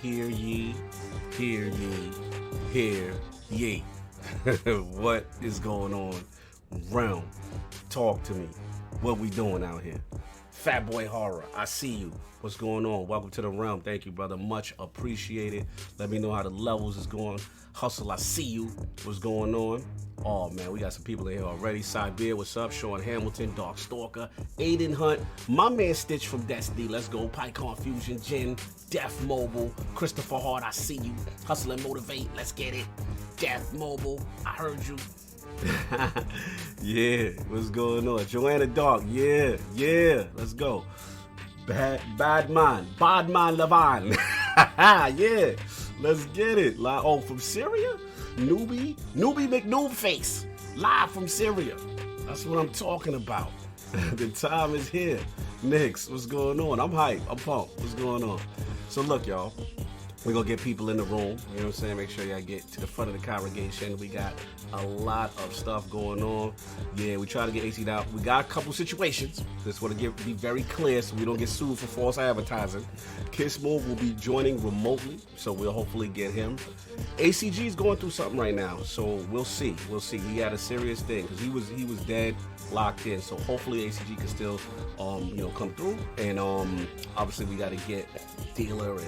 Hear ye, hear ye, hear ye. What is going on? Realm, talk to me. What we doing out here? Fat Boy Horror, I see you. What's going on? Welcome to the realm. Thank you, brother. Much appreciated. Let me know how the levels is going. Hustle, I see you. What's going on? Oh, man, we got some people in here already. Cybeer, what's up? Sean Hamilton, Dark Stalker, Aiden Hunt, my man Stitch from Destiny. Let's go. PyCon Fusion, Jen, Death Mobile, Christopher Hart, I see you. Hustle and Motivate, let's get it. Death Mobile, I heard you. Yeah, what's going on? Joanna Dark, yeah, let's go. Badman Levine, yeah, let's get it. Oh, from Syria? Newbie McNoobface, live from Syria. That's what I'm talking about. The time is here. Nix, what's going on? I'm hyped, I'm pumped. What's going on? So look, y'all, we're gonna get people in the room, you know what I'm saying? Make sure y'all get to the front of the congregation. We got a lot of stuff going on. Yeah, we try to get AC'd out. We got a couple situations. Just want to be very clear so we don't get sued for false advertising. KidSmoove will be joining remotely, so we'll hopefully get him. ACG is going through something right now, so we'll see. He had a serious thing because he was dead, locked in. So hopefully ACG can still come through. And obviously we got to get Dealer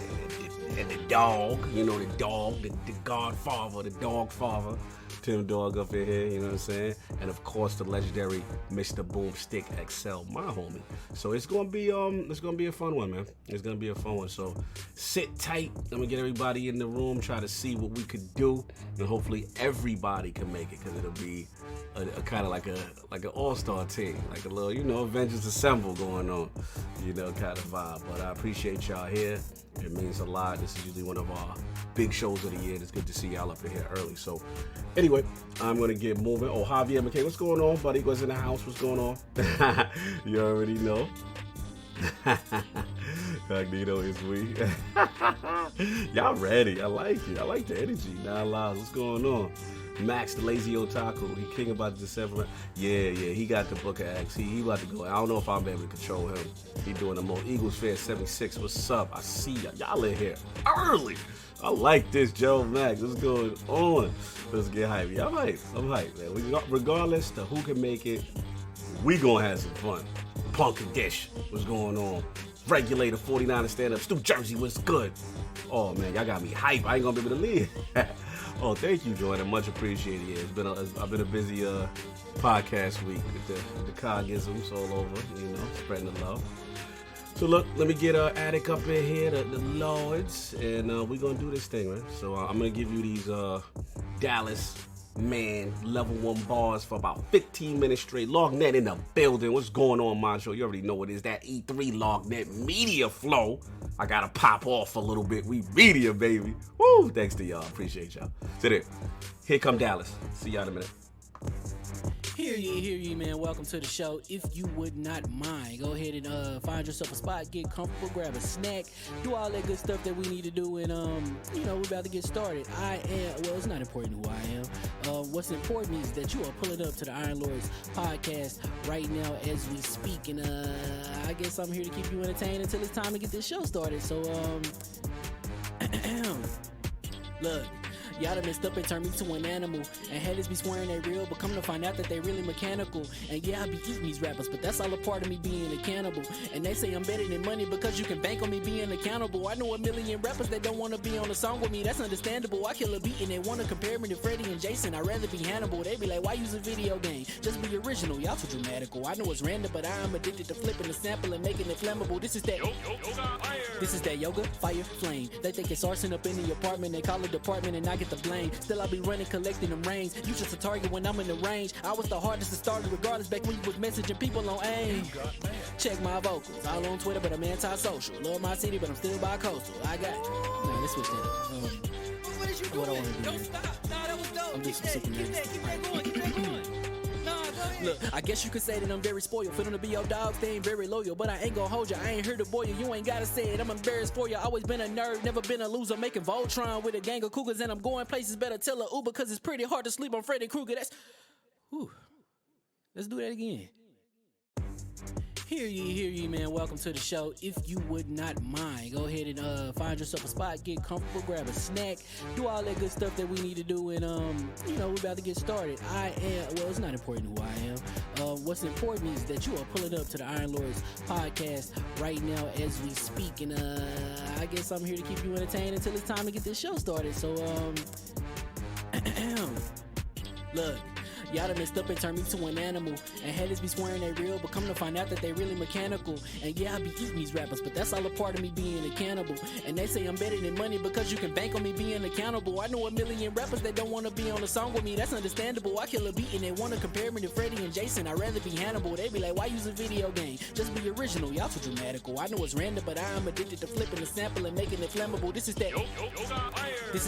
and the dog, the dog, the godfather, the dog father, TimDog up in here, you know what I'm saying? And of course the legendary MrBoomStickXL, my homie. So it's gonna be a fun one, man. It's gonna be a fun one. So sit tight. Let me get everybody in the room, try to see what we could do, and hopefully everybody can make it, because it'll be a kind of like an all-star team, like a little, Avengers Assemble going on, kind of vibe. But I appreciate y'all here. It means a lot. This is usually one of our big shows of the year. It's good to see y'all up in here early. So anyway, I'm going to get moving. Oh, Javier McKay, what's going on, buddy? Was in the house. What's going on? You already know. Magneto is we. Y'all ready. I like it. I like the energy. Nah, lies. What's going on? Max, the lazy otaku, he king about December. Yeah, he got the book of X. He about to go. I don't know if I'm able to control him. He doing the most. Eagles fan 76. What's up? I see y'all in here early. I like this, Joe Max. What's going on? Let's get hyped. Yeah, I'm hyped, man. Regardless of who can make it, we gonna have some fun. Punk and Dish, what's going on? Regulator 49 stand up. Stu Jersey, what's good? Oh man, y'all got me hyped. I ain't gonna be able to leave. Oh, thank you, Jordan. Much appreciated. Yeah, I've been a busy podcast week with the cogisms all over, spreading the love. So look, let me get Attic up in here, the Lords, and we're gonna do this thing, man. So I'm gonna give you these Dallas level 1 bars for about 15 minutes straight. Lognet in the building. What's going on, Mancho? You already know what it is. That E3 Lognet media flow. I gotta pop off a little bit. We media, baby. Woo! Thanks to y'all. Appreciate y'all. So there. Here come Dallas. See y'all in a minute. Hear ye, man. Welcome to the show. If you would not mind, go ahead and find yourself a spot, get comfortable, grab a snack, do all that good stuff that we need to do, and we're about to get started. It's not important who I am. What's important is that you are pulling up to the Iron Lords podcast right now as we speak, and I guess I'm here to keep you entertained until it's time to get this show started. So look. Y'all done messed up and turned me to an animal. And haters be swearing they real, but come to find out that they really mechanical. And yeah, I be eating these rappers, but that's all a part of me being a cannibal. And they say I'm better than money because you can bank on me being accountable. I know a million rappers that don't want to be on a song with me, that's understandable. I kill a beat and they want to compare me to Freddie and Jason. I'd rather be Hannibal. They be like, why use a video game? Just be original, y'all too dramatical. I know it's random, but I'm addicted to flipping the sample and making it flammable. This is that yoga, fire, flame. They think it's arson up in the apartment, they call it department and I get the blame. Still I be running, collecting them rings. You just a target when I'm in the range. I was the hardest to start regardless back when you was messaging people on AIM. Check my vocals, all on Twitter but I'm anti-social. Love my city but I'm still bi-coastal. I got no, let's switch that up. What is you doing? I want to do? Don't stop. Nah, that was dope. I'm just Keep that going. Keep that going. Nah, go ahead. Look, I guess you could say that I'm very spoiled. For them to be your dogs, they ain't very loyal. But I ain't gonna hold you, I ain't here to boil you. You ain't gotta say it, I'm embarrassed for you. Always been a nerd, never been a loser. Making Voltron with a gang of cougars. And I'm going places, better tell a Uber. Cause it's pretty hard to sleep on Freddy Krueger. Let's do that again. Hear ye, man. Welcome to the show. If you would not mind, go ahead and find yourself a spot, get comfortable, grab a snack, do all that good stuff that we need to do, and we're about to get started. It's not important who I am. What's important is that you are pulling up to the Iron Lords podcast right now as we speak, and I guess I'm here to keep you entertained until it's time to get this show started. So look, y'all done messed up and turned me to an animal, and haters be swearing they real, but come to find out that they really mechanical. And yeah, I be eating these rappers, but that's all a part of me being a cannibal. And they say I'm better than money because you can bank on me being accountable. I know a million rappers that don't want to be on a song with me, that's understandable. I kill a beat and they want to compare me to Freddie and Jason. I'd rather be Hannibal. They be like, why use a video game? Just be original, y'all too dramatical. I know it's random, but I am addicted to flipping the sample and making it flammable. This is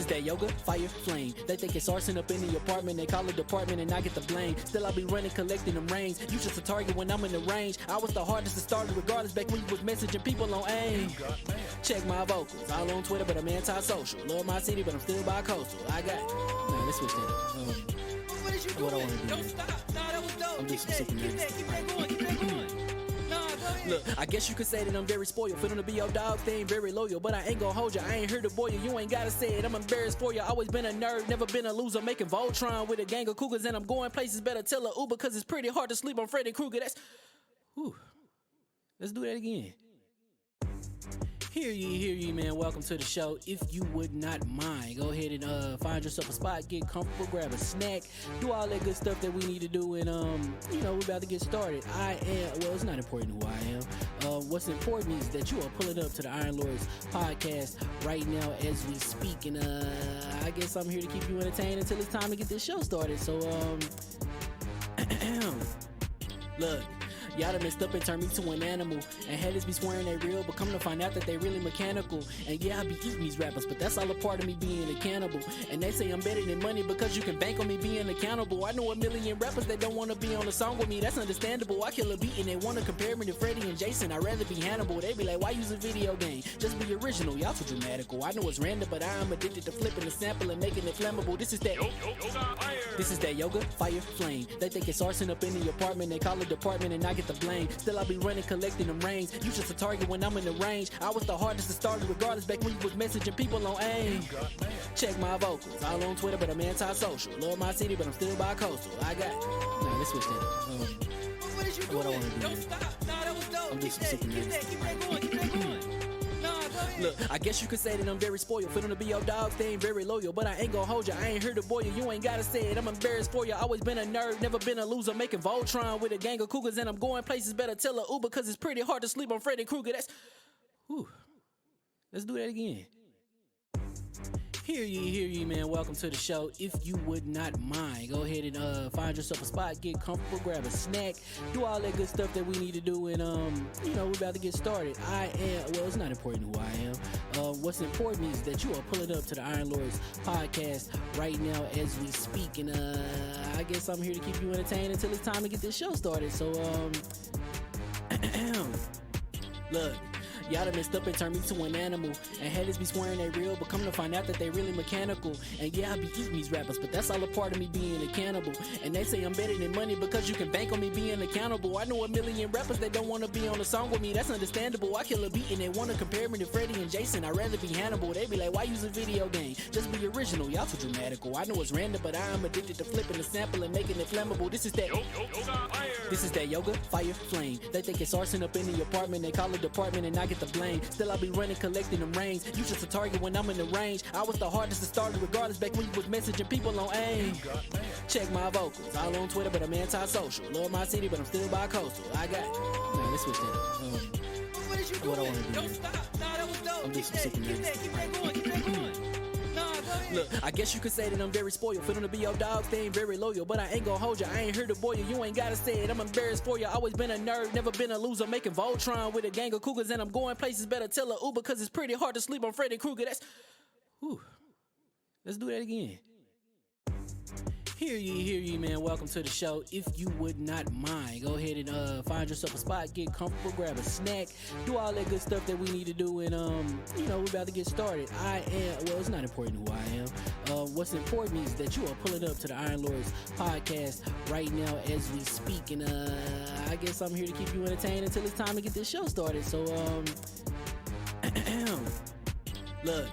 that yoga, fire, flame. They think it's arson up in the apartment, they call it department and I get the blame. Still I be running, collecting them rings. You just a target when I'm in the range. I was the hardest to start regardless back when you was messaging people on AIM. Check my vocals, all on Twitter but I'm anti-social. Love my city but I'm still bi-coastal. I got nah, let's switch that up. What is you doing? What I wanna do? Don't stop. Nah, that was dope. I'm Keep just that super going. Keep that going. Nah, go ahead. Look, I guess you could say that I'm very spoiled. For them to be your dog, they ain't very loyal. But I ain't gonna hold you, I ain't here to boil you. You ain't gotta say it, I'm embarrassed for you. Always been a nerd, never been a loser. Making Voltron with a gang of cougars, and I'm going places. Better tell a Uber, cause it's pretty hard to sleep on Freddy Krueger. Whew. Let's do that again. Hear ye, man. Welcome to the show. If you would not mind, go ahead and find yourself a spot, get comfortable, grab a snack, do all that good stuff that we need to do, and we're about to get started. It's not important who I am. What's important is that you are pulling up to the Iron Lords podcast right now as we speak, and I guess I'm here to keep you entertained until it's time to get this show started. So look, y'all done messed up and turned me to an animal, and haters be swearing they real, but come to find out that they really mechanical. And yeah, I be eating these rappers, but that's all a part of me being a cannibal. And they say I'm better than money because you can bank on me being accountable. I know a million rappers that don't want to be on a song with me, that's understandable. I kill a beat and they want to compare me to Freddie and Jason. I'd rather be Hannibal. They be like, why use a video game? Just be original, y'all too dramatical. I know it's random, but I am addicted to flipping the sample and making it flammable. This is that yoga, fire, flame. They think it's arson up in the apartment, they call it department and I get the blame. Still I be running, collecting them rings. You just a target when I'm in the range. I was the hardest to start regardless back when you was messaging people on AIM. Check my vocals, all on Twitter but I'm anti-social. Love my city but I'm still bi-coastal. I got nah, let's switch that up. What is you What I doing? wanna do? Don't stop. Nah, that was dope. I'm just Keep super that going. Keep that going. Nah, go ahead. Look, I guess you could say that I'm very spoiled. For them to be your dogs, they ain't very loyal. But I ain't gonna hold you, I ain't here to boil you. You ain't gotta say it, I'm embarrassed for you. Always been a nerd, never been a loser. Making Voltron with a gang of cougars, and I'm going places. Better tell a Uber, cause it's pretty hard to sleep on Freddy Krueger. Whew. Let's do that again. Hear ye, man. Welcome to the show. If you would not mind, go ahead and find yourself a spot, get comfortable, grab a snack, do all that good stuff that we need to do, and we're about to get started. It's not important who I am. What's important is that you are pulling up to the Iron Lords podcast right now as we speak, and I guess I'm here to keep you entertained until it's time to get this show started. So look, y'all done messed up and turned me to an animal, and haters be swearing they real, but come to find out that they really mechanical. And yeah, I be eating these rappers, but that's all a part of me being a cannibal. And they say I'm better than money because you can bank on me being accountable. I know a million rappers that don't want to be on a song with me, that's understandable. I kill a beat and they want to compare me to Freddie and Jason. I'd rather be Hannibal. They be like, why use a video game? Just be original, y'all too dramatical. I know it's random, but I am addicted to flipping the sample and making it flammable. This is that yoga, fire, flame. They think it's arson up in the apartment, they call it department and I get the blame. Still I be running, collecting them rings. You just a target when I'm in the range. I was the hardest to start regardless back when you was messaging people on AIM. Check my vocals, all on Twitter but I'm anti-social. Love my city but I'm still bi-coastal. I got nah, let's switch that up. What is you What I doing? wanna do? Don't stop. Nah, that was dope. I'm just Keep super that going. Keep that going. Nah, go ahead. Look, I guess you could say that I'm very spoiled. For them to be your dogs, they ain't very loyal. But I ain't gonna hold you, I ain't here to boil you. You ain't gotta say it, I'm embarrassed for you. Always been a nerd, never been a loser. Making Voltron with a gang of cougars, and I'm going places. Better tell a Uber, cause it's pretty hard to sleep on Freddy Krueger. Whew. Let's do that again. Hear ye, man. Welcome to the show. If you would not mind, go ahead and find yourself a spot, get comfortable, grab a snack, do all that good stuff that we need to do, and we're about to get started. It's not important who I am. What's important is that you are pulling up to the Iron Lords podcast right now as we speak, and I guess I'm here to keep you entertained until it's time to get this show started. So Look,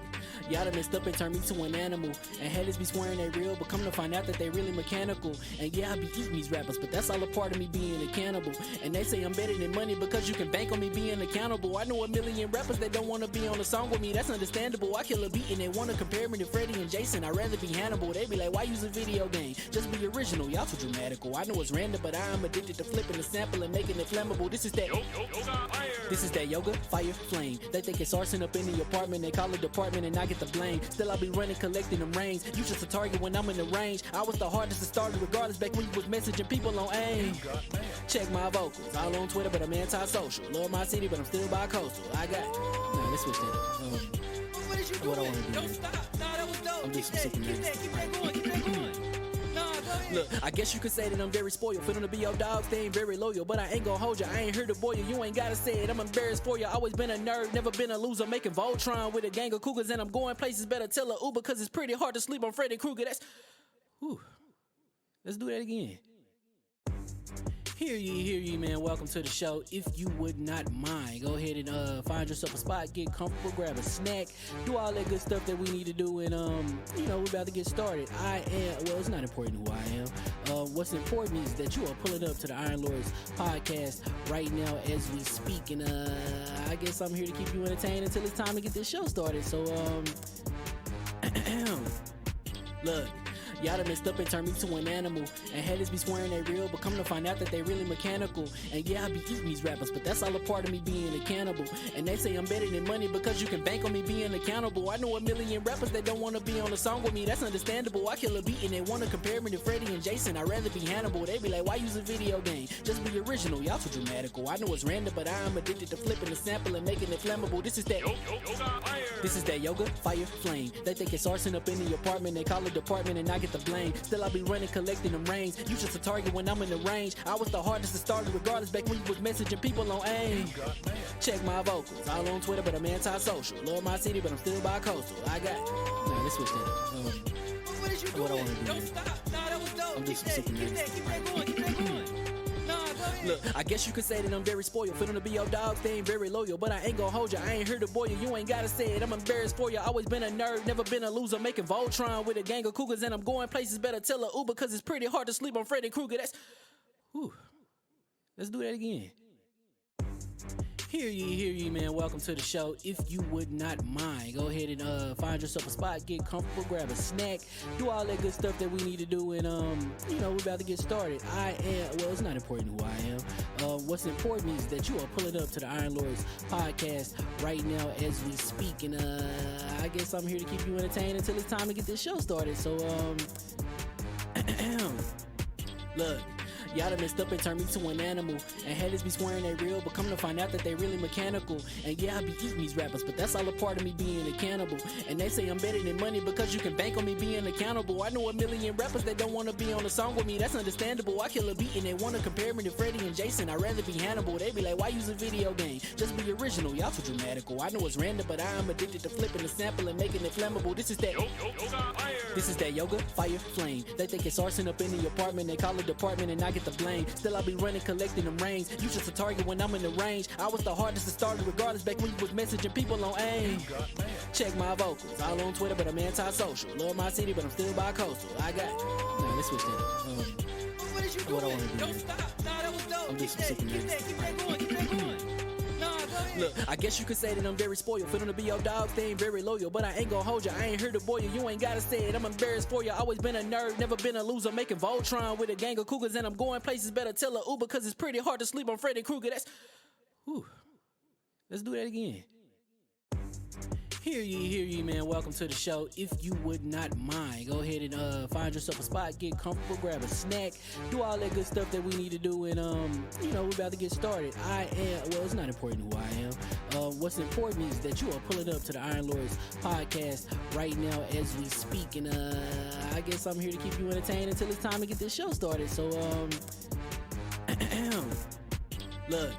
y'all done messed up and turned me to an animal. And haters be swearing they real, but come to find out that they really mechanical. And yeah, I be eating these rappers, but that's all a part of me being a cannibal. And they say I'm better than money because you can bank on me being accountable. I know a million rappers that don't wanna be on a song with me, that's understandable. I kill a beat and they wanna compare me to Freddie and Jason. I'd rather be Hannibal. They be like, why use a video game? Just be original, y'all too dramatical. I know it's random, but I'm addicted to flipping the sample and making it flammable. This is that yoga, fire, flame. They think it's arson up in the apartment, they call it department and I get the blame. Still I be running, collecting them rings. You just a target when I'm in the range. I was the hardest to start regardless back when you was messaging people on AIM. Check my vocals, all on Twitter but I'm anti-social. Love my city but I'm still bi-coastal. I got, nah, let's switch that up. What is you What I doing? wanna do Don't is- stop. Nah, that was dope. I'm Keep just that, super keep that, keep that going, keep that going. Nah, go ahead. Look, I guess you could say that I'm very spoiled. For them to be your dogs, they ain't very loyal. But I ain't gon' hold you, I ain't here to boil you. You ain't gotta say it, I'm embarrassed for you. Always been a nerd, never been a loser. Making Voltron with a gang of cougars. And I'm going places, better tell a Uber. Cause it's pretty hard to sleep on Freddy Krueger. That's, whew. Let's do that again. Hear ye, man. Welcome to the show. If you would not mind, go ahead and find yourself a spot, get comfortable, grab a snack, do all that good stuff that we need to do, and we're about to get started. It's not important who I am. What's important is that you are pulling up to the Iron Lords podcast right now as we speak, and I guess I'm here to keep you entertained until it's time to get this show started. So look. Y'all done messed up and turned me to an animal. And haters be swearing they real, but come to find out that they really mechanical. And yeah, I be eating these rappers, but that's all a part of me being a cannibal. And they say I'm better than money because you can bank on me being accountable. I know a million rappers that don't wanna be on a song with me, that's understandable. I kill a beat and they wanna compare me to Freddie and Jason. I'd rather be Hannibal. They be like, why use a video game? Just be original, y'all too dramatical. I know it's random, but I'm addicted to flipping the sample and making it flammable. This is that yoga, fire, flame. They think it's arson up in the apartment, they call it department and I get the blame. Still I be running, collecting them rings. You just a target when I'm in the range. I was the hardest to start regardless back when you was messaging people on AIM. Check my vocals, all on Twitter but I'm anti-social. Love my city but I'm still bi-coastal. I got, nah, let's switch that up. What is you What I doing? wanna do Don't is- stop. Nah, that was dope. I'm Keep just that, super keep that, keep that going, keep that going. Nah, go ahead. Look, I guess you could say that I'm very spoiled. For them to be your dogs, they ain't very loyal. But I ain't gon' hold you, I ain't here to boil you. You ain't gotta say it, I'm embarrassed for you. Always been a nerd, never been a loser. Making Voltron with a gang of cougars. And I'm going places, better tell a Uber. Cause it's pretty hard to sleep on Freddy Krueger. That's, whew. Let's do that again. Hear ye, man. Welcome to the show. If you would not mind, go ahead and find yourself a spot, get comfortable, grab a snack, do all that good stuff that we need to do, and we're about to get started. It's not important who I am. What's important is that you are pulling up to the Iron Lords podcast right now as we speak, and I guess I'm here to keep you entertained until it's time to get this show started. So look. Y'all done messed up and turned me to an animal. And haters be swearing they real, but come to find out that they really mechanical. And yeah, I be eating these rappers, but that's all a part of me being a cannibal. And they say I'm better than money because you can bank on me being accountable. I know a million rappers that don't wanna be on a song with me, that's understandable. I kill a beat and they wanna compare me to Freddie and Jason. I'd rather be Hannibal. They be like, why use a video game? Just be original, y'all too dramatical. I know it's random, but I'm addicted to flipping the sample and making it flammable. This is that yoga, fire, flame. They think it's arson up in the apartment, they call it department and I get the blame. Still I be running, collecting them rings. You just a target when I'm in the range. I was the hardest to start regardless back when you was messaging people on AIM. Check my vocals, all on Twitter but I'm anti-social. Love my city but I'm still bi-coastal. I got, nah, let's switch that up. What is you What I doing? wanna do Don't is- stop. Nah, that was dope. I'm Keep just that, super keep that, keep that going, keep that going. Nah, go ahead. Look, I guess you could say that I'm very spoiled. For them to be your dogs, they ain't very loyal. But I ain't gon' hold you, I ain't here to boil you. You ain't gotta say it, I'm embarrassed for you. Always been a nerd, never been a loser. Making Voltron with a gang of cougars. And I'm going places, better tell a Uber. Cause it's pretty hard to sleep on Freddy Krueger. That's, whew. Let's do that again. Hear ye, man. Welcome to the show. If you would not mind, go ahead and find yourself a spot, get comfortable, grab a snack, do all that good stuff that we need to do, and we're about to get started. It's not important who I am. What's important is that you are pulling up to the Iron Lords podcast right now as we speak, and I guess I'm here to keep you entertained until it's time to get this show started. So look.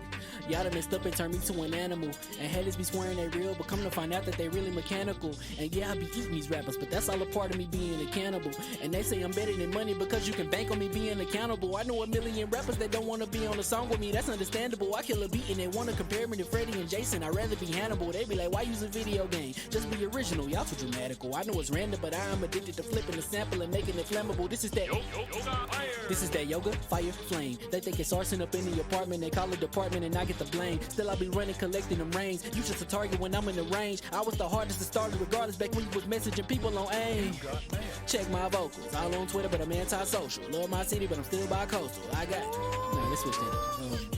Y'all done messed up and turned me to an animal. And haters be swearing they real, but come to find out that they really mechanical. And yeah, I be eating these rappers, but that's all a part of me being a cannibal. And they say I'm better than money because you can bank on me being accountable. I know a million rappers that don't wanna be on a song with me, that's understandable. I kill a beat and they wanna compare me to Freddie and Jason. I'd rather be Hannibal. They be like, why use a video game? Just be original, y'all too dramatical. I know it's random, but I'm addicted to flipping the sample and making it flammable. This is that yoga, fire, flame. They think it's arson up in the apartment, they call it department and I get the blame. Still I be running, collecting them rings. You just a target when I'm in the range. I was the hardest to start regardless back when you was messaging people on AIM. Check my vocals, all on Twitter, but I'm anti-social. Love my city, but I'm still bi-coastal. I got, nah, let's switch that up.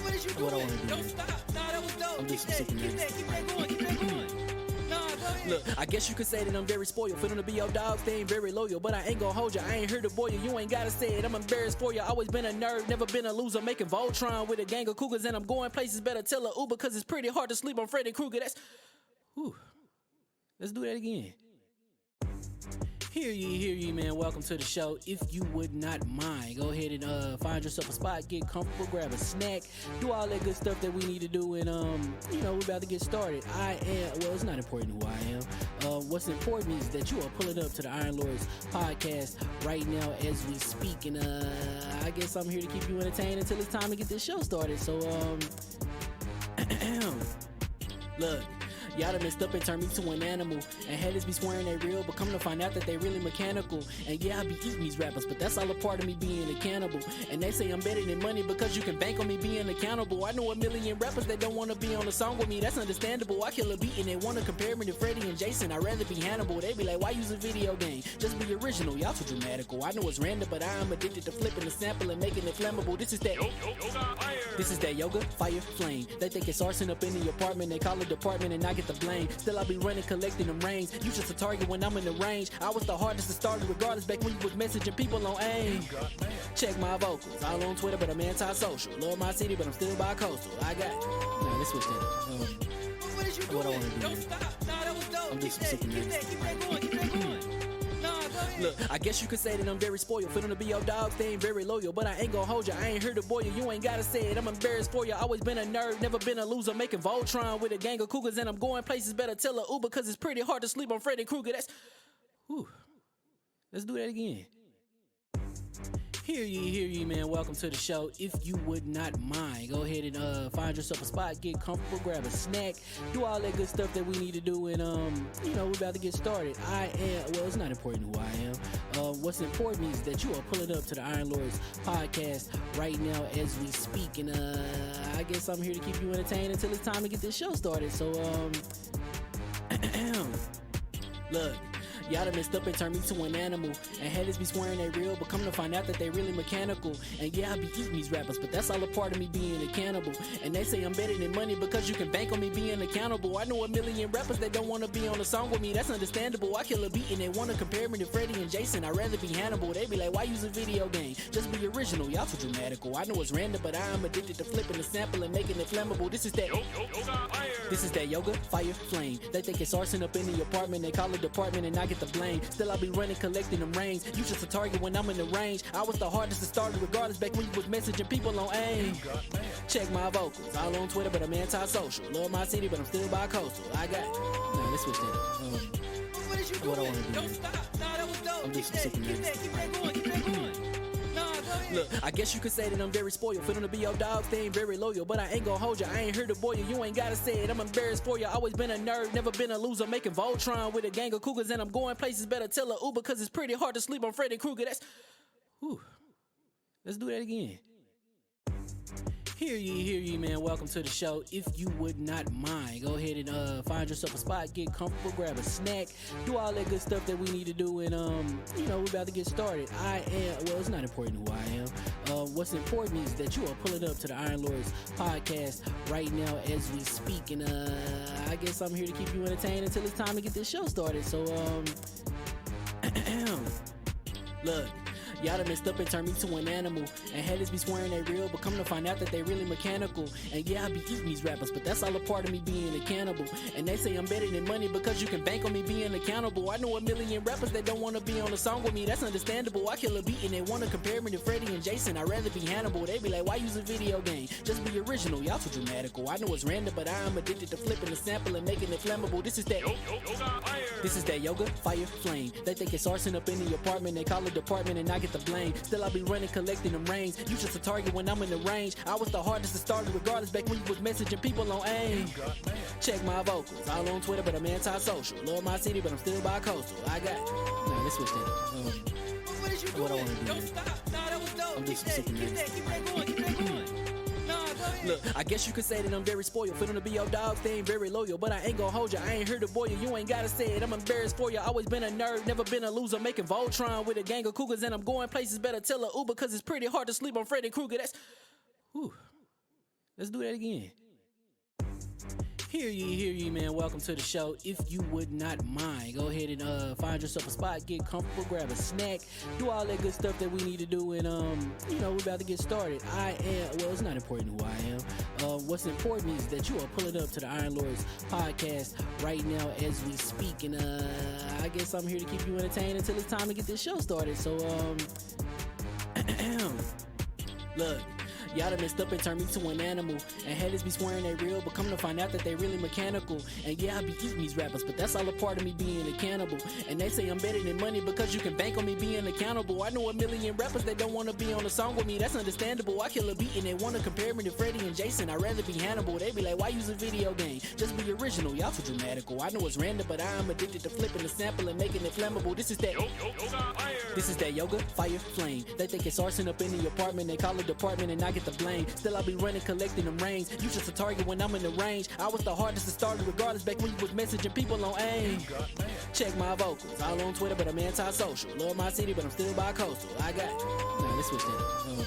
What is you What I doing? wanna do? Don't stop. Nah, that was dope. I'm Keep just that, super keep that, keep that going, keep that going. Nah, go ahead. Look, I guess you could say that I'm very spoiled. For them to be your dogs, they ain't very loyal. But I ain't gon' hold you, I ain't here to boil you. You ain't gotta say it, I'm embarrassed for you. Always been a nerd, never been a loser. Making Voltron with a gang of cougars. And I'm going places, better tell a Uber. Cause it's pretty hard to sleep on Freddy Krueger. That's, whew. Let's do that again. Hear ye, man. Welcome to the show. If you would not mind, go ahead and find yourself a spot, get comfortable, grab a snack, do all that good stuff that we need to do, and we're about to get started. It's not important who I am. What's important is that you are pulling up to the Iron Lords podcast right now as we speak, and I guess I'm here to keep you entertained until it's time to get this show started. So look. Y'all done messed up and turned me to an animal. And haters be swearing they real, but come to find out that they really mechanical. And yeah, I be eating these rappers, but that's all a part of me being a cannibal. And they say I'm better than money because you can bank on me being accountable. I know a million rappers that don't wanna be on a song with me, that's understandable. I kill a beat and they wanna compare me to Freddie and Jason. I'd rather be Hannibal. They be like, why use a video game? Just be original, y'all too dramatical. I know it's random, but I'm addicted to flipping the sample and making it flammable. This is that yoga, fire, flame. They think it's arson up in the apartment, they call it department and I get the blame. Still I be running, collecting them rings. You just a target when I'm in the range. I was the hardest to start regardless back when you was messaging people on AIM. Check my vocals, all on Twitter, but I'm anti-social. Love my city, but I'm still bi-coastal. I got, nah, let's switch that up. What is you What I doing? wanna do? Don't stop. Nah, that was dope. I'm just Keep that, super keep that, keep that going, keep that going. Nah, go ahead. Look, I guess you could say that I'm very spoiled. For them to be your dogs, they ain't very loyal. But I ain't gon' hold you, I ain't here to boil you. You ain't gotta say it, I'm embarrassed for you. Always been a nerd, never been a loser. Making Voltron with a gang of cougars. And I'm going places, better tell a Uber. Cause it's pretty hard to sleep on Freddy Krueger. That's, whew. Let's do that again. Hear ye, man. Welcome to the show. If you would not mind, go ahead and find yourself a spot, get comfortable, grab a snack, do all that good stuff that we need to do, and we're about to get started. It's not important who I am. What's important is that you are pulling up to the Iron Lords podcast right now as we speak, and I guess I'm here to keep you entertained until it's time to get this show started. So look. Y'all done messed up and turned me to an animal. And haters be swearing they real, but come to find out that they really mechanical. And yeah, I be eating these rappers, but that's all a part of me being a cannibal. And they say I'm better than money because you can bank on me being accountable. I know a million rappers that don't wanna be on a song with me, that's understandable. I kill a beat and they wanna compare me to Freddie and Jason. I'd rather be Hannibal. They be like, why use a video game? Just be original, y'all too dramatical. I know it's random, but I'm addicted to flipping the sample and making it flammable. This is that yoga, fire, flame. They think it's arson up in the apartment, they call it department and I get the blame. Still I be running, collecting them rings. You just a target when I'm in the range. I was the hardest to start regardless back when you was messaging people on AIM. Check my vocals, all on Twitter, but I'm anti-social. Love my city, but I'm still bi-coastal. I got, nah, let's switch that up. What is you What I doing? wanna do? Don't stop. Nah, that was dope. I'm Keep just that, super keep that, keep that going, keep that going. Nah, go ahead. Look, I guess you could say that I'm very spoiled. For them to be your dogs, they ain't very loyal. But I ain't gon' hold you, I ain't here to boil you. You ain't gotta say it, I'm embarrassed for you. Always been a nerd, never been a loser. Making Voltron with a gang of cougars. And I'm going places, better tell a Uber. Cause it's pretty hard to sleep on Freddy Krueger. That's, whew. Let's do that again. Hear ye, man. Welcome to the show. If you would not mind, go ahead and find yourself a spot, get comfortable, grab a snack, do all that good stuff that we need to do, and we're about to get started. It's not important who I am. What's important is that you are pulling up to the Iron Lords podcast right now as we speak, and I guess I'm here to keep you entertained until it's time to get this show started. So look. Y'all done messed up and turned me to an animal. And haters be swearing they real, but come to find out that they really mechanical. And yeah, I be eating these rappers, but that's all a part of me being a cannibal. And they say I'm better than money because you can bank on me being accountable. I know a million rappers that don't wanna be on a song with me, that's understandable. I kill a beat and they wanna compare me to Freddie and Jason. I'd rather be Hannibal. They be like, why use a video game? Just be original, y'all too dramatical. I know it's random, but I am addicted to flipping the sample and making it flammable. This is that yoga, fire, flame. They think it's arson up in the apartment, they call it department and I get the blame. Still I be running, collecting them rains. You just a target when I'm in the range. I was the hardest to start regardless back when you was messaging people on AIM. Check my vocals, all on Twitter, but I'm anti-social. Love my city, but I'm still bi-coastal. I got, no, let's switch that up. What is you What I doing? wanna do Don't next? stop. Nah, that was dope. I'm just Keep super that going. Keep that going. Nah, go ahead. Look, I guess you could say that I'm very spoiled. For them to be your dogs, they ain't very loyal. But I ain't gon' hold ya, I ain't here to boil you. You ain't gotta say it, I'm embarrassed for ya. Always been a nerd, never been a loser. Making Voltron with a gang of cougars. And I'm going places, better tell a Uber. Cause it's pretty hard to sleep on Freddy Krueger. That's, whew. Let's do that again. Hear ye, man. Welcome to the show. If you would not mind, go ahead and find yourself a spot, get comfortable, grab a snack, do all that good stuff that we need to do, and we're about to get started. It's not important who I am. What's important is that you are pulling up to the Iron Lords podcast right now as we speak, and I guess I'm here to keep you entertained until it's time to get this show started. So look. Y'all done messed up and turned me to an animal. And haters be swearing they real, but come to find out that they really mechanical. And yeah, I be eating these rappers, but that's all a part of me being a cannibal. And they say I'm better than money because you can bank on me being accountable. I know a million rappers that don't wanna be on a song with me, that's understandable. I kill a beat and they wanna compare me to Freddie and Jason. I'd rather be Hannibal. They be like, why use a video game? Just be original, y'all too dramatical. I know it's random, but I am addicted to flipping the sample and making it flammable. This is that yoga, fire, flame. They think it's arson up in the apartment, they call it department and I get the blame. Still I be running, collecting them rains. You just a target when I'm in the range. I was the hardest to start regardless back when you was messaging people on AIM. Check my vocals, all on Twitter, but I'm anti-social. Love my city, but I'm still bi-coastal. I got, no, let's switch that up.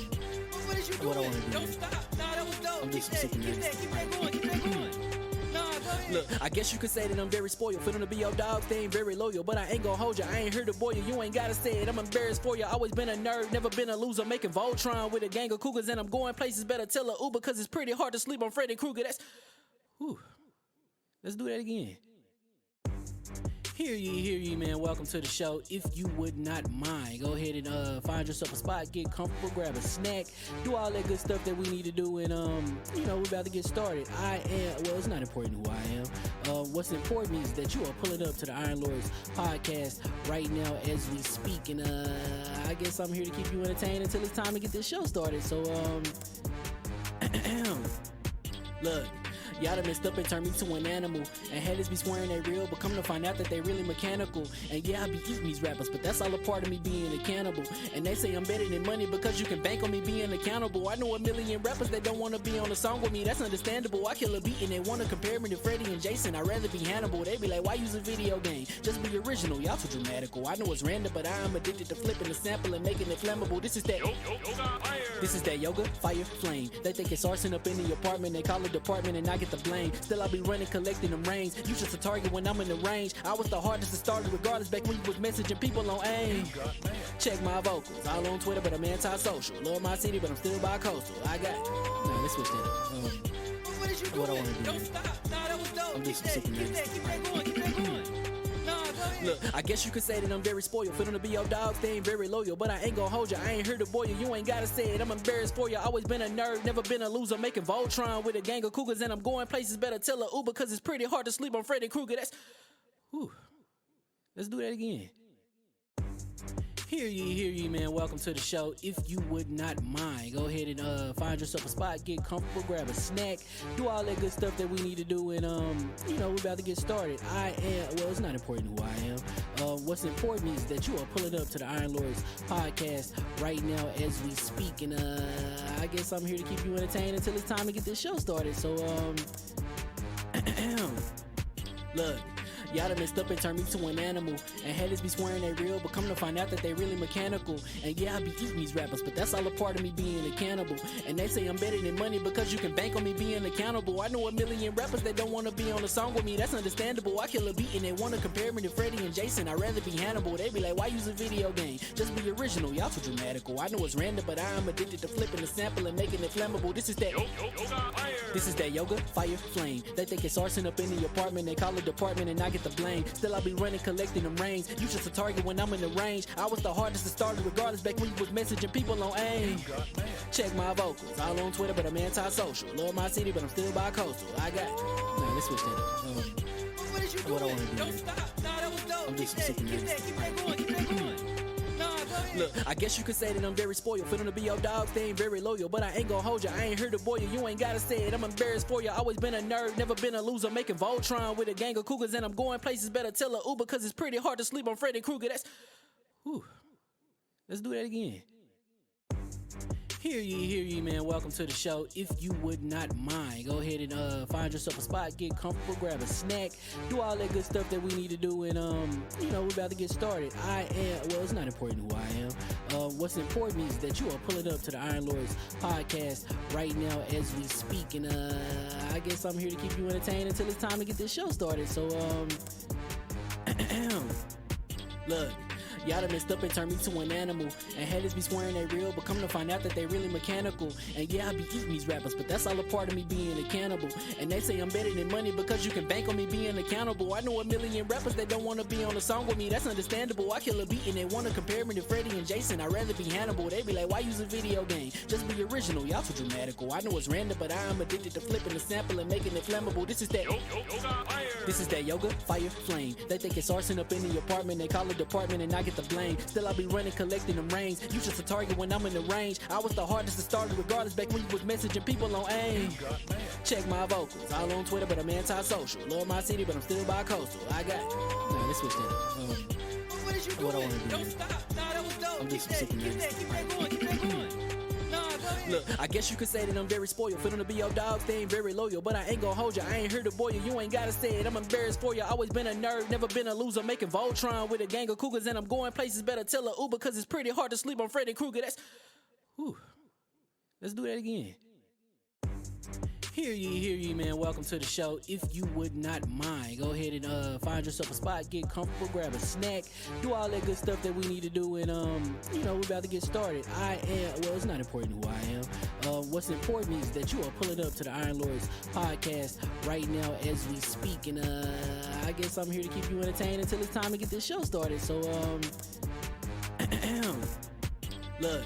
What is you What I doing? wanna do Don't next? stop. Nah, that was dope. I'm Keep just that super going. Keep that going. Nah, go ahead. Look, I guess you could say that I'm very spoiled. For them to be your dogs, they ain't very loyal. But I ain't gon' hold ya, I ain't here to boil you. You ain't gotta say it, I'm embarrassed for ya. Always been a nerd, never been a loser. Making Voltron with a gang of cougars. And I'm going places, better tell a Uber. Cause it's pretty hard to sleep on Freddy Krueger. That's, whew. Let's do that again. Hear ye, man. Welcome to the show. If you would not mind, go ahead and find yourself a spot, get comfortable, grab a snack, do all that good stuff that we need to do, and we're about to get started. It's not important who I am. What's important is that you are pulling up to the Iron Lords podcast right now as we speak, and I guess I'm here to keep you entertained until it's time to get this show started. So look. Y'all done messed up and turned me to an animal. And haters be swearing they real, but come to find out that they really mechanical. And yeah, I be eating these rappers, but that's all a part of me being a cannibal. And they say I'm better than money because you can bank on me being accountable. I know a million rappers that don't wanna be on a song with me, that's understandable. I kill a beat and they wanna compare me to Freddie and Jason. I'd rather be Hannibal. They be like, why use a video game? Just be original, y'all too dramatical. I know it's random, but I am addicted to flipping the sample and making it flammable. This is that yoga, fire, flame. They think it's arson up in the apartment, they call it department and I get the blame. Still I be running, collecting them rains. You just a target when I'm in the range. I was the hardest to start regardless back when you was messaging people on AIM. Check my vocals, all on Twitter, but I'm anti-social. Love my city, but I'm still bi-coastal. I got, no, let's switch that up. What is you What I doing? wanna do Don't next? stop. Nah, that was dope. I'm just Keep super that going. Keep that going. Nah, go ahead. Look, I guess you could say that I'm very spoiled. For them to be your dogs, they ain't very loyal. But I ain't gon' hold ya, I ain't here to boil you. You ain't gotta say it, I'm embarrassed for ya. Always been a nerd, never been a loser. Making Voltron with a gang of cougars. And I'm going places, better tell a Uber. Cause it's pretty hard to sleep on Freddy Krueger. That's, whew. Let's do that again. Hear ye, man. Welcome to the show. If you would not mind, go ahead and find yourself a spot, get comfortable, grab a snack, do all that good stuff that we need to do, and we're about to get started. It's not important who I am. What's important is that you are pulling up to the Iron Lords podcast right now as we speak, and I guess I'm here to keep you entertained until it's time to get this show started. So look. Y'all done messed up and turned me to an animal. And haters be swearing they real, but come to find out that they really mechanical. And yeah, I be eating these rappers, but that's all a part of me being a cannibal. And they say I'm better than money because you can bank on me being accountable. I know a million rappers that don't want to be on a song with me, that's understandable. I kill a beat and they want to compare me to Freddie and Jason. I'd rather be Hannibal. They be like, why use a video game? Just be original, y'all too dramatical. I know it's random, but I am addicted to flipping the sample and making it flammable. This is that yoga, fire, flame. They think it's arson up in the apartment. They call it department and I get the blame. Still I be running, collecting them rings. You just a target when I'm in the range. I was the hardest to start regardless back when you was messaging people on AIM. Check my vocals, all on Twitter, but I'm anti-social. Love my city, but I'm still bi-coastal. I got. Nah, let's switch that up. What is you What I doing? wanna do Don't is- stop. Nah, that was dope. I'm just Keep super that nervous. going. Keep that going. Nah, go ahead. Look, I guess you could say that I'm very spoiled. For them to be your dogs, they ain't very loyal. But I ain't gonna hold you, I ain't here to boil you. You ain't gotta say it, I'm embarrassed for you. Always been a nerd, never been a loser. Making Voltron with a gang of cougars. And I'm going places, better tell a Uber. Cause it's pretty hard to sleep on Freddy Krueger. That's. Whew. Let's do that again. Hear ye, man. Welcome to the show. If you would not mind, go ahead and find yourself a spot, get comfortable, grab a snack, do all that good stuff that we need to do, and we're about to get started. It's not important who I am. What's important is that you are pulling up to the Iron Lords podcast right now as we speak, and I guess I'm here to keep you entertained until it's time to get this show started. So look. Y'all done messed up and turned me to an animal. And haters be swearing they real, but come to find out that they really mechanical. And yeah, I be eating these rappers, but that's all a part of me being a cannibal. And they say I'm better than money because you can bank on me being accountable. I know a million rappers that don't want to be on a song with me, that's understandable. I kill a beat and they want to compare me to Freddie and Jason. I'd rather be Hannibal. They be like, why use a video game? Just be original, y'all too dramatical. I know it's random, but I am addicted to flipping the sample and making it flammable. This is that yoga, fire, flame. They think it's arson up in the apartment. They call it department and I get the blame. Still I be running, collecting them rings. You just a target when I'm in the range. I was the hardest to start regardless back when you was messaging people on AIM. Check my vocals, all on Twitter, but I'm anti-social. Love my city, but I'm still bi-coastal. I got. Nah, let's switch that up. What is you What I doing? wanna do Don't is- stop. Nah, that was dope. I'm just Keep super that nervous. going. Keep that going. Nah, go ahead. Look, I guess you could say that I'm very spoiled. For them to be your dogs, they ain't very loyal. But I ain't gonna hold you, I ain't here to boil you. You ain't gotta say it, I'm embarrassed for you. Always been a nerd, never been a loser. Making Voltron with a gang of cougars. And I'm going places, better tell a Uber. Cause it's pretty hard to sleep on Freddy Krueger. That's. Whew. Let's do that again. Hear ye, man. Welcome to the show. If you would not mind, go ahead and find yourself a spot, get comfortable, grab a snack, do all that good stuff that we need to do, and we're about to get started. It's not important who I am. What's important is that you are pulling up to the Iron Lords podcast right now as we speak, and I guess I'm here to keep you entertained until it's time to get this show started. So look.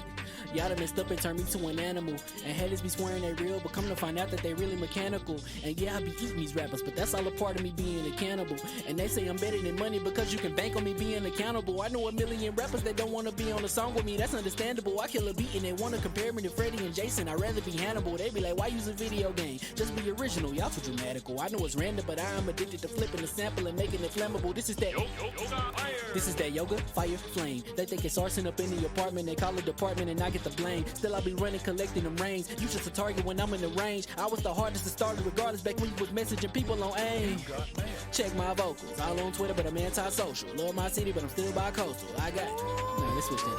Y'all done messed up and turned me to an animal. And haters be swearing they real, but come to find out that they really mechanical. And yeah, I be eating these rappers, but that's all a part of me being a cannibal. And they say I'm better than money because you can bank on me being accountable. I know a million rappers that don't want to be on a song with me, that's understandable. I kill a beat and they want to compare me to Freddie and Jason. I'd rather be Hannibal. They be like, why use a video game? Just be original, y'all too dramatical. I know it's random, but I am addicted to flipping the sample and making it flammable. This is that yoga, fire, flame. They think it's arson up in the apartment. They call it department and I get the blame. Still I be running, collecting them rings. You just a target when I'm in the range. I was the hardest to start regardless back when you was messaging people on AIM. Check my vocals, all on Twitter, but I'm anti-social. Love my city, but I'm still bi-coastal. I got. Nah, let's switch that up.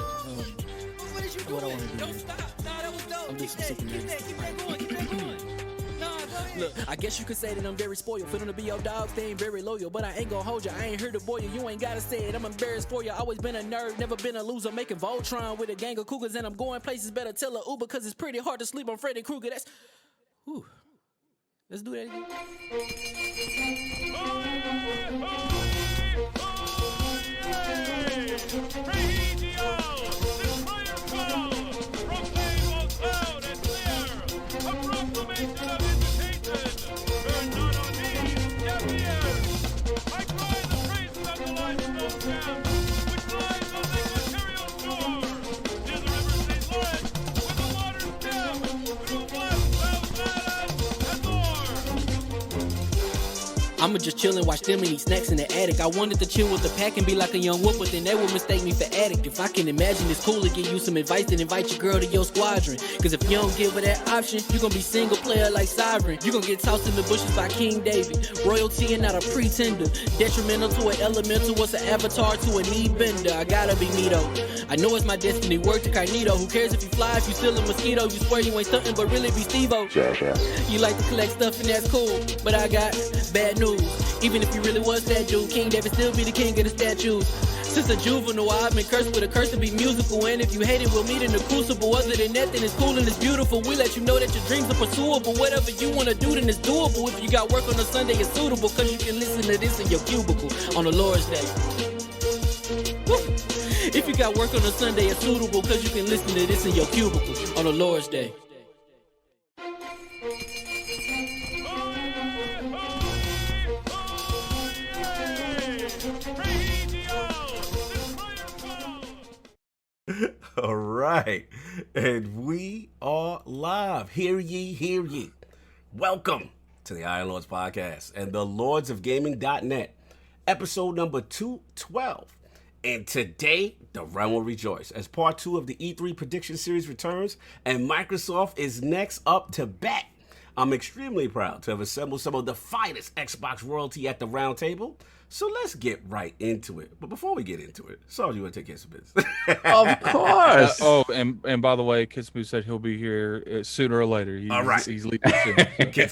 What is you What I doing? wanna do Don't is- stop. Nah, that was dope. I'm just Keep super nervous. that going. Keep that going. Nah, go ahead. Look, I guess you could say that I'm very spoiled. For them to be your dogs, they ain't very loyal. But I ain't gonna hold you, I ain't here to boil you. You ain't gotta say it, I'm embarrassed for you. Always been a nerd, never been a loser. Making Voltron with a gang of cougars. And I'm going places, better tell a Uber. Cause it's pretty hard to sleep on Freddy Krueger. That's. Whew. Let's do that again. I'ma just chill and watch them and eat snacks in the attic. I wanted to chill with the pack and be like a young wolf, but then they would mistake me for addict. If I can imagine it's cool to give you some advice, then invite your girl to your squadron. Cause if you don't give her that option, you gon' be single player like Sovereign. You gon' get tossed in the bushes by King David. Royalty and not a pretender. Detrimental to an elemental, what's an avatar to a knee bender? I gotta be me though. I know it's my destiny, word to Carnito. Who cares if you fly, if you still a mosquito? You swear you ain't stuntin', but really be Steve-O. You like to collect stuff and that's cool, but I got bad news. Even if you really was that dude, King David still be the king of the statues. Since a juvenile, I've been cursed with a curse to be musical. And if you hate it, we'll meet in the crucible. Other than that, then it's cool and it's beautiful. We let you know that your dreams are pursuable. Whatever you wanna do, then it's doable. If you got work on a Sunday, it's suitable. Cause you can listen to this in your cubicle on the Lord's Day. Woo. If you got work on a Sunday, it's suitable. Cause you can listen to this in your cubicle on the Lord's Day. All right, and we are live. Hear ye, hear ye. Welcome to the Iron Lords Podcast and the lordsofgaming.net, episode number 212. And today, the realm will rejoice as part 2 of the E3 Prediction Series returns, and Microsoft is next up to bat. I'm extremely proud to have assembled some of the finest Xbox royalty at the round table. So let's get right into it. But before we get into it, Saul, you want to take care of some business? Of course. And by the way, KidSmoove said he'll be here sooner or later. All right. He's leaving soon.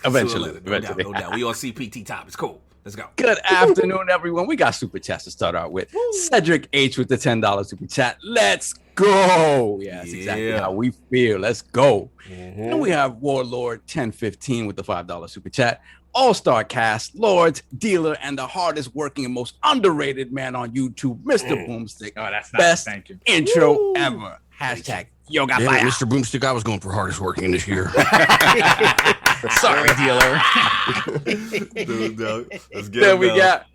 Eventually. No doubt. We on CPT time. It's cool. Let's go. Good afternoon, everyone. We got super chats to start out with. Cedric H with the $10 super chat. Let's go. Yeah, that's exactly how we feel. Let's go. And we have Warlord 1015 with the $5 super chat. All-Star Cast, Lords, Dealer, and the hardest working and most underrated man on YouTube, Mr. Boomstick. Oh, that's nice. Best Thank you. intro ever. Hashtag Yoga Damn it, Fire. Mr. Boomstick, I was going for hardest working this year. Sorry, Dealer. Dude, let's get Then we got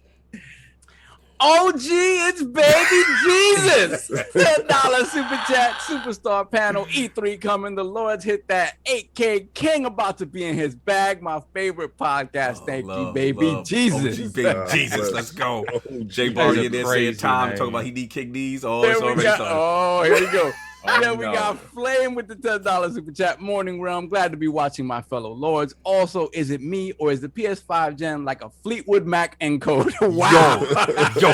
OG, it's baby Jesus. $10 super chat, superstar panel, E3 coming. The Lords hit that 8K King about to be in his bag. My favorite podcast. Thank you, baby Jesus. OG, baby Jesus, let's go. Jay Barry in there saying time, talking about he need kick knees. Oh, it's already started. Oh, here we go. Then we got Flame with the $10 super chat. Morning Realm, glad to be watching my fellow Lords. Also, is it me or is the PS5 gen like a Fleetwood Mac encode? Wow. Yo.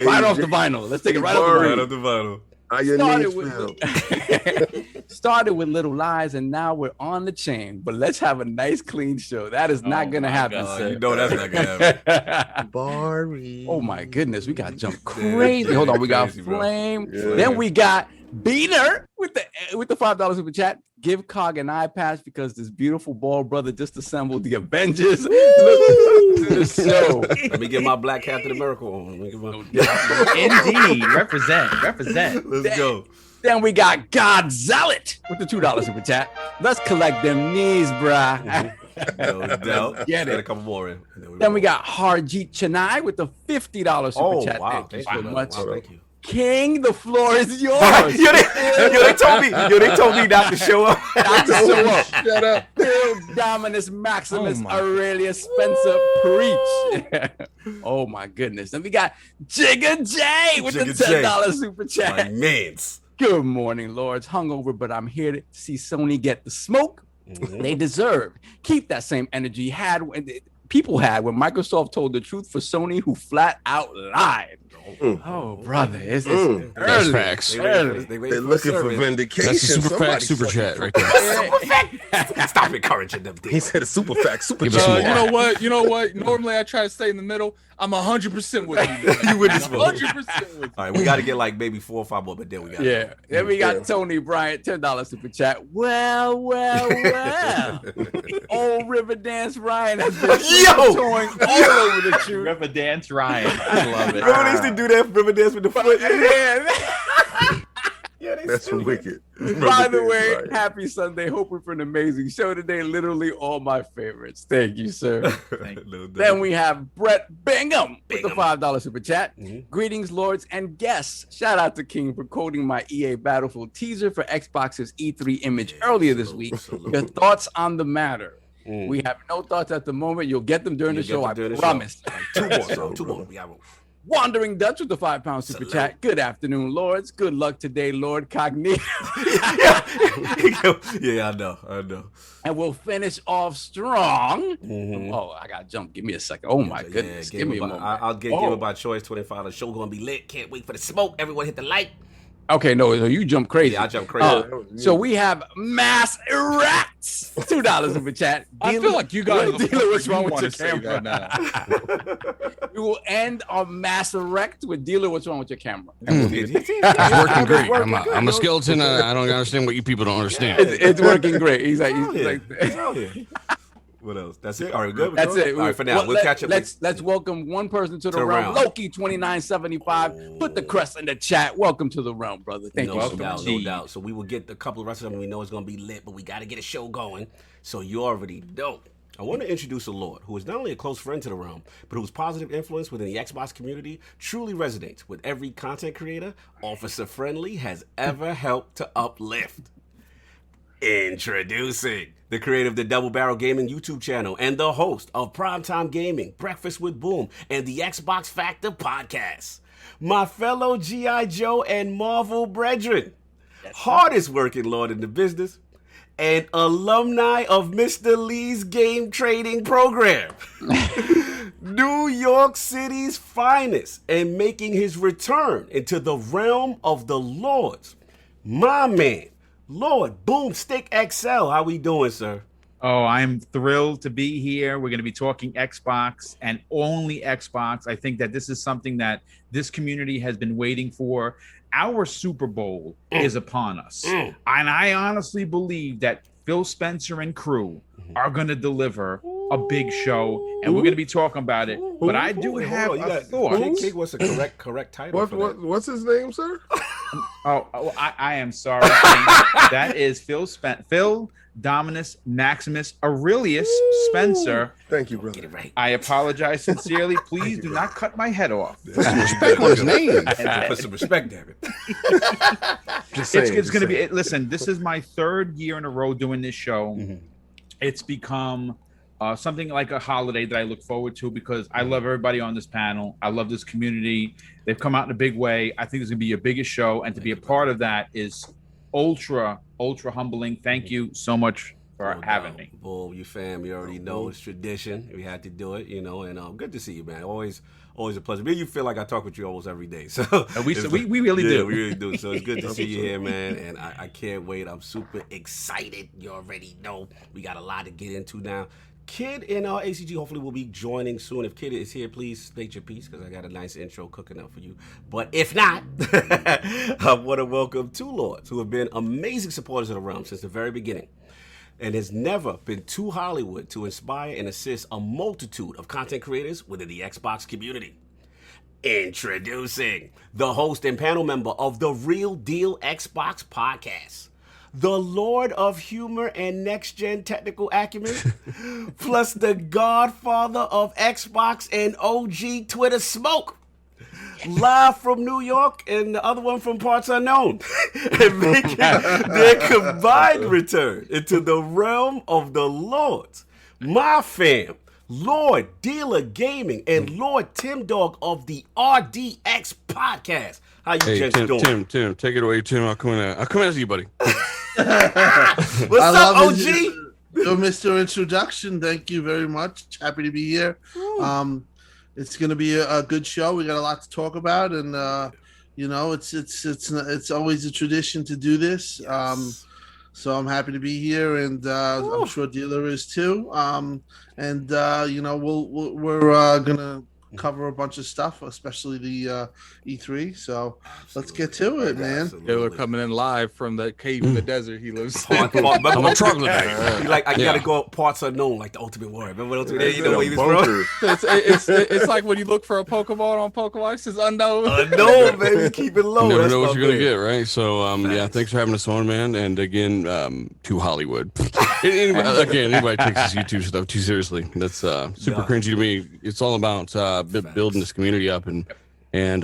Right off the vinyl. Let's take it right off the vinyl. How your knees feel? Started with little lies and now we're on the chain. But let's have a nice clean show. That is not gonna happen, sir. You know that's not gonna happen. Barry. Oh my goodness, we got jumped crazy. Hold on, we got Crazy, bro. Flame. Yeah. Then we got Beater with the $5 super chat. Give Cog an eye patch because this beautiful bald brother just assembled the Avengers. Look to the show. Let me get my Black Captain America on. Let me get my... Indeed. Represent. Let's go. Then we got God Zealot with the $2 super chat. Let's collect them knees, bruh. No doubt. Get it. Got a couple more in. Then we got Harjeet Chennai with the $50 super Oh, chat. wow. Thank you so much. Wow, thank you. King, the floor is yours. They told me not to show up. Not to show up. Shut up. Bill Dominus Maximus Oh my Aurelius Spencer Preach. Oh my goodness. Then we got Jigga J with the Jigga $10 super My chat. mans. Good morning, Lords. Hungover, but I'm here to see Sony get the smoke they deserve. Keep that same energy people had when Microsoft told the truth for Sony, who flat out lied. Oh, brother, it's That's early. facts. Early. They're They're looking for vindication. That's a super Somebody fact super fucking- chat right there. Stop encouraging them. He said a super fact super Give us some chat. more. You know what? Normally I try to stay in the middle. I'm 100% with you. You with this one. 100% with you. All right, we got to get like maybe 4 or 5 more, but then we got Yeah. Then we got Tony Bryant, $10 super chat. Well. Old Riverdance Ryan has been touring all over the truth. River Dance Ryan. I love it. Remember they used to do that Riverdance with the foot? Yeah. That's wicked. By the way, happy Sunday. Hoping for an amazing show today. Literally all my favorites. Thank you, sir. No doubt. Then we have Brett Bingham with the Bingham. $5 super chat. Greetings, Lords and guests. Shout out to King for quoting my EA Battlefield teaser for Xbox's E3 image earlier this week. Your thoughts on the matter? We have no thoughts at the moment. You'll get them during the show. I promise. Two more. So, two more. We got one. Wandering Dutch with the £5 super chat. Good afternoon, Lords. Good luck today, Lord Cognito. Yeah, I know. And we'll finish off strong. Oh, I got to jump. Give me a second. Oh, my goodness. Give me a moment. I'll give him by choice $25. The show going to be lit. Can't wait for the smoke. Everyone hit the like. Okay, no, you jump crazy. Yeah, I jump crazy. So we have Mass Erects, $2 super chat. I feel like you guys dealer. What's wrong with your say camera? That We will end on Mass Erect with dealer. What's wrong with your camera? It's working great. I'm a skeleton. I don't understand what you people don't understand. It's working great. He's like What else? That's it. All right, good. That's it. All right, for now, we'll catch up. Let's welcome one person to the realm. Loki 2975. Put the crest in the chat. Welcome to the realm, brother. Thank you so much. No doubt. So we will get a couple of wrestlers. We know it's going to be lit, but we got to get a show going. So you already know. I want to introduce a Lord who is not only a close friend to the realm, but whose positive influence within the Xbox community truly resonates with every content creator Officer Friendly has ever helped to uplift. Introducing the creator of the Double Barrel Gaming YouTube channel and the host of Primetime Gaming, Breakfast with Boom, and the Xbox Factor podcast. My fellow G.I. Joe and Marvel brethren, hardest working Lord in the business, and alumni of Mr. Lee's game trading program. New York City's finest, and making his return into the realm of the Lords. My man, Lord BoomStickXL, how we doing, sir? Oh, I'm thrilled to be here. We're going to be talking Xbox and only Xbox. I think that this is something that this community has been waiting for. Our Super Bowl is upon us. And I honestly believe that PhilSpencer and crew are going to deliver a big show, and we're going to be talking about it. But I do have a thought. Kid, what's the correct title? What's his name, sir? I am sorry. That is Phil Dominus Maximus Aurelius Spencer. Thank you, brother. Get it right. I apologize sincerely. Please do not cut my head off. Put some respect on his name. Put some respect, damn it. It's going to be. Listen, this is my third year in a row doing this show. It's become something like a holiday that I look forward to because I love everybody on this panel. I love this community. They've come out in a big way. I think it's going to be your biggest show, and to be a part of that is ultra humbling. Thank you so much for having me. Boom, you fam, you already know it's tradition. We had to do it, and good to see you, man. Always a pleasure. Me, you feel like I talk with you almost every day. So we really do. We really do. So it's good to see you here, man. And I can't wait. I'm super excited. You already know we got a lot to get into now. Kid in our ACG hopefully will be joining soon. If Kid is here, please state your piece because I got a nice intro cooking up for you. But if not, I want to welcome two Lords who have been amazing supporters of the realm since the very beginning and has never been too Hollywood to inspire and assist a multitude of content creators within the Xbox community. Introducing the host and panel member of the Real Deal Xbox podcast, the Lord of Humor and Next-Gen Technical Acumen, plus the Godfather of Xbox and OG Twitter Smoke, live from New York and the other one from parts unknown, and making their combined return into the realm of the Lords. My fam, Lord DealerGaming and Lord TimDog of the RDX podcast. How you gents doing? Tim, take it away, Tim. I'll come in after you, buddy. What's up, OG? Your Mr. Introduction. Thank you very much. Happy to be here. It's going to be a good show. We got a lot to talk about, and it's always a tradition to do this. Yes. So I'm happy to be here, and I'm sure Dealer is too. We're gonna cover a bunch of stuff, especially the E3. So let's get to it, man. Dealer coming in live from the cave in the desert he lives in. I'm a troglodyte. You gotta go parts unknown, like the Ultimate Warrior. Remember what Ultimate? You know where he was from? It's like when you look for a Pokemon on Pokemon, it says unknown. Unknown, baby. Keep it low. You never know what you're gonna get, right? So thanks for having us on, man. And again, to Hollywood. Anybody takes this YouTube stuff too seriously. That's super cringy to me. It's all about building this community up, and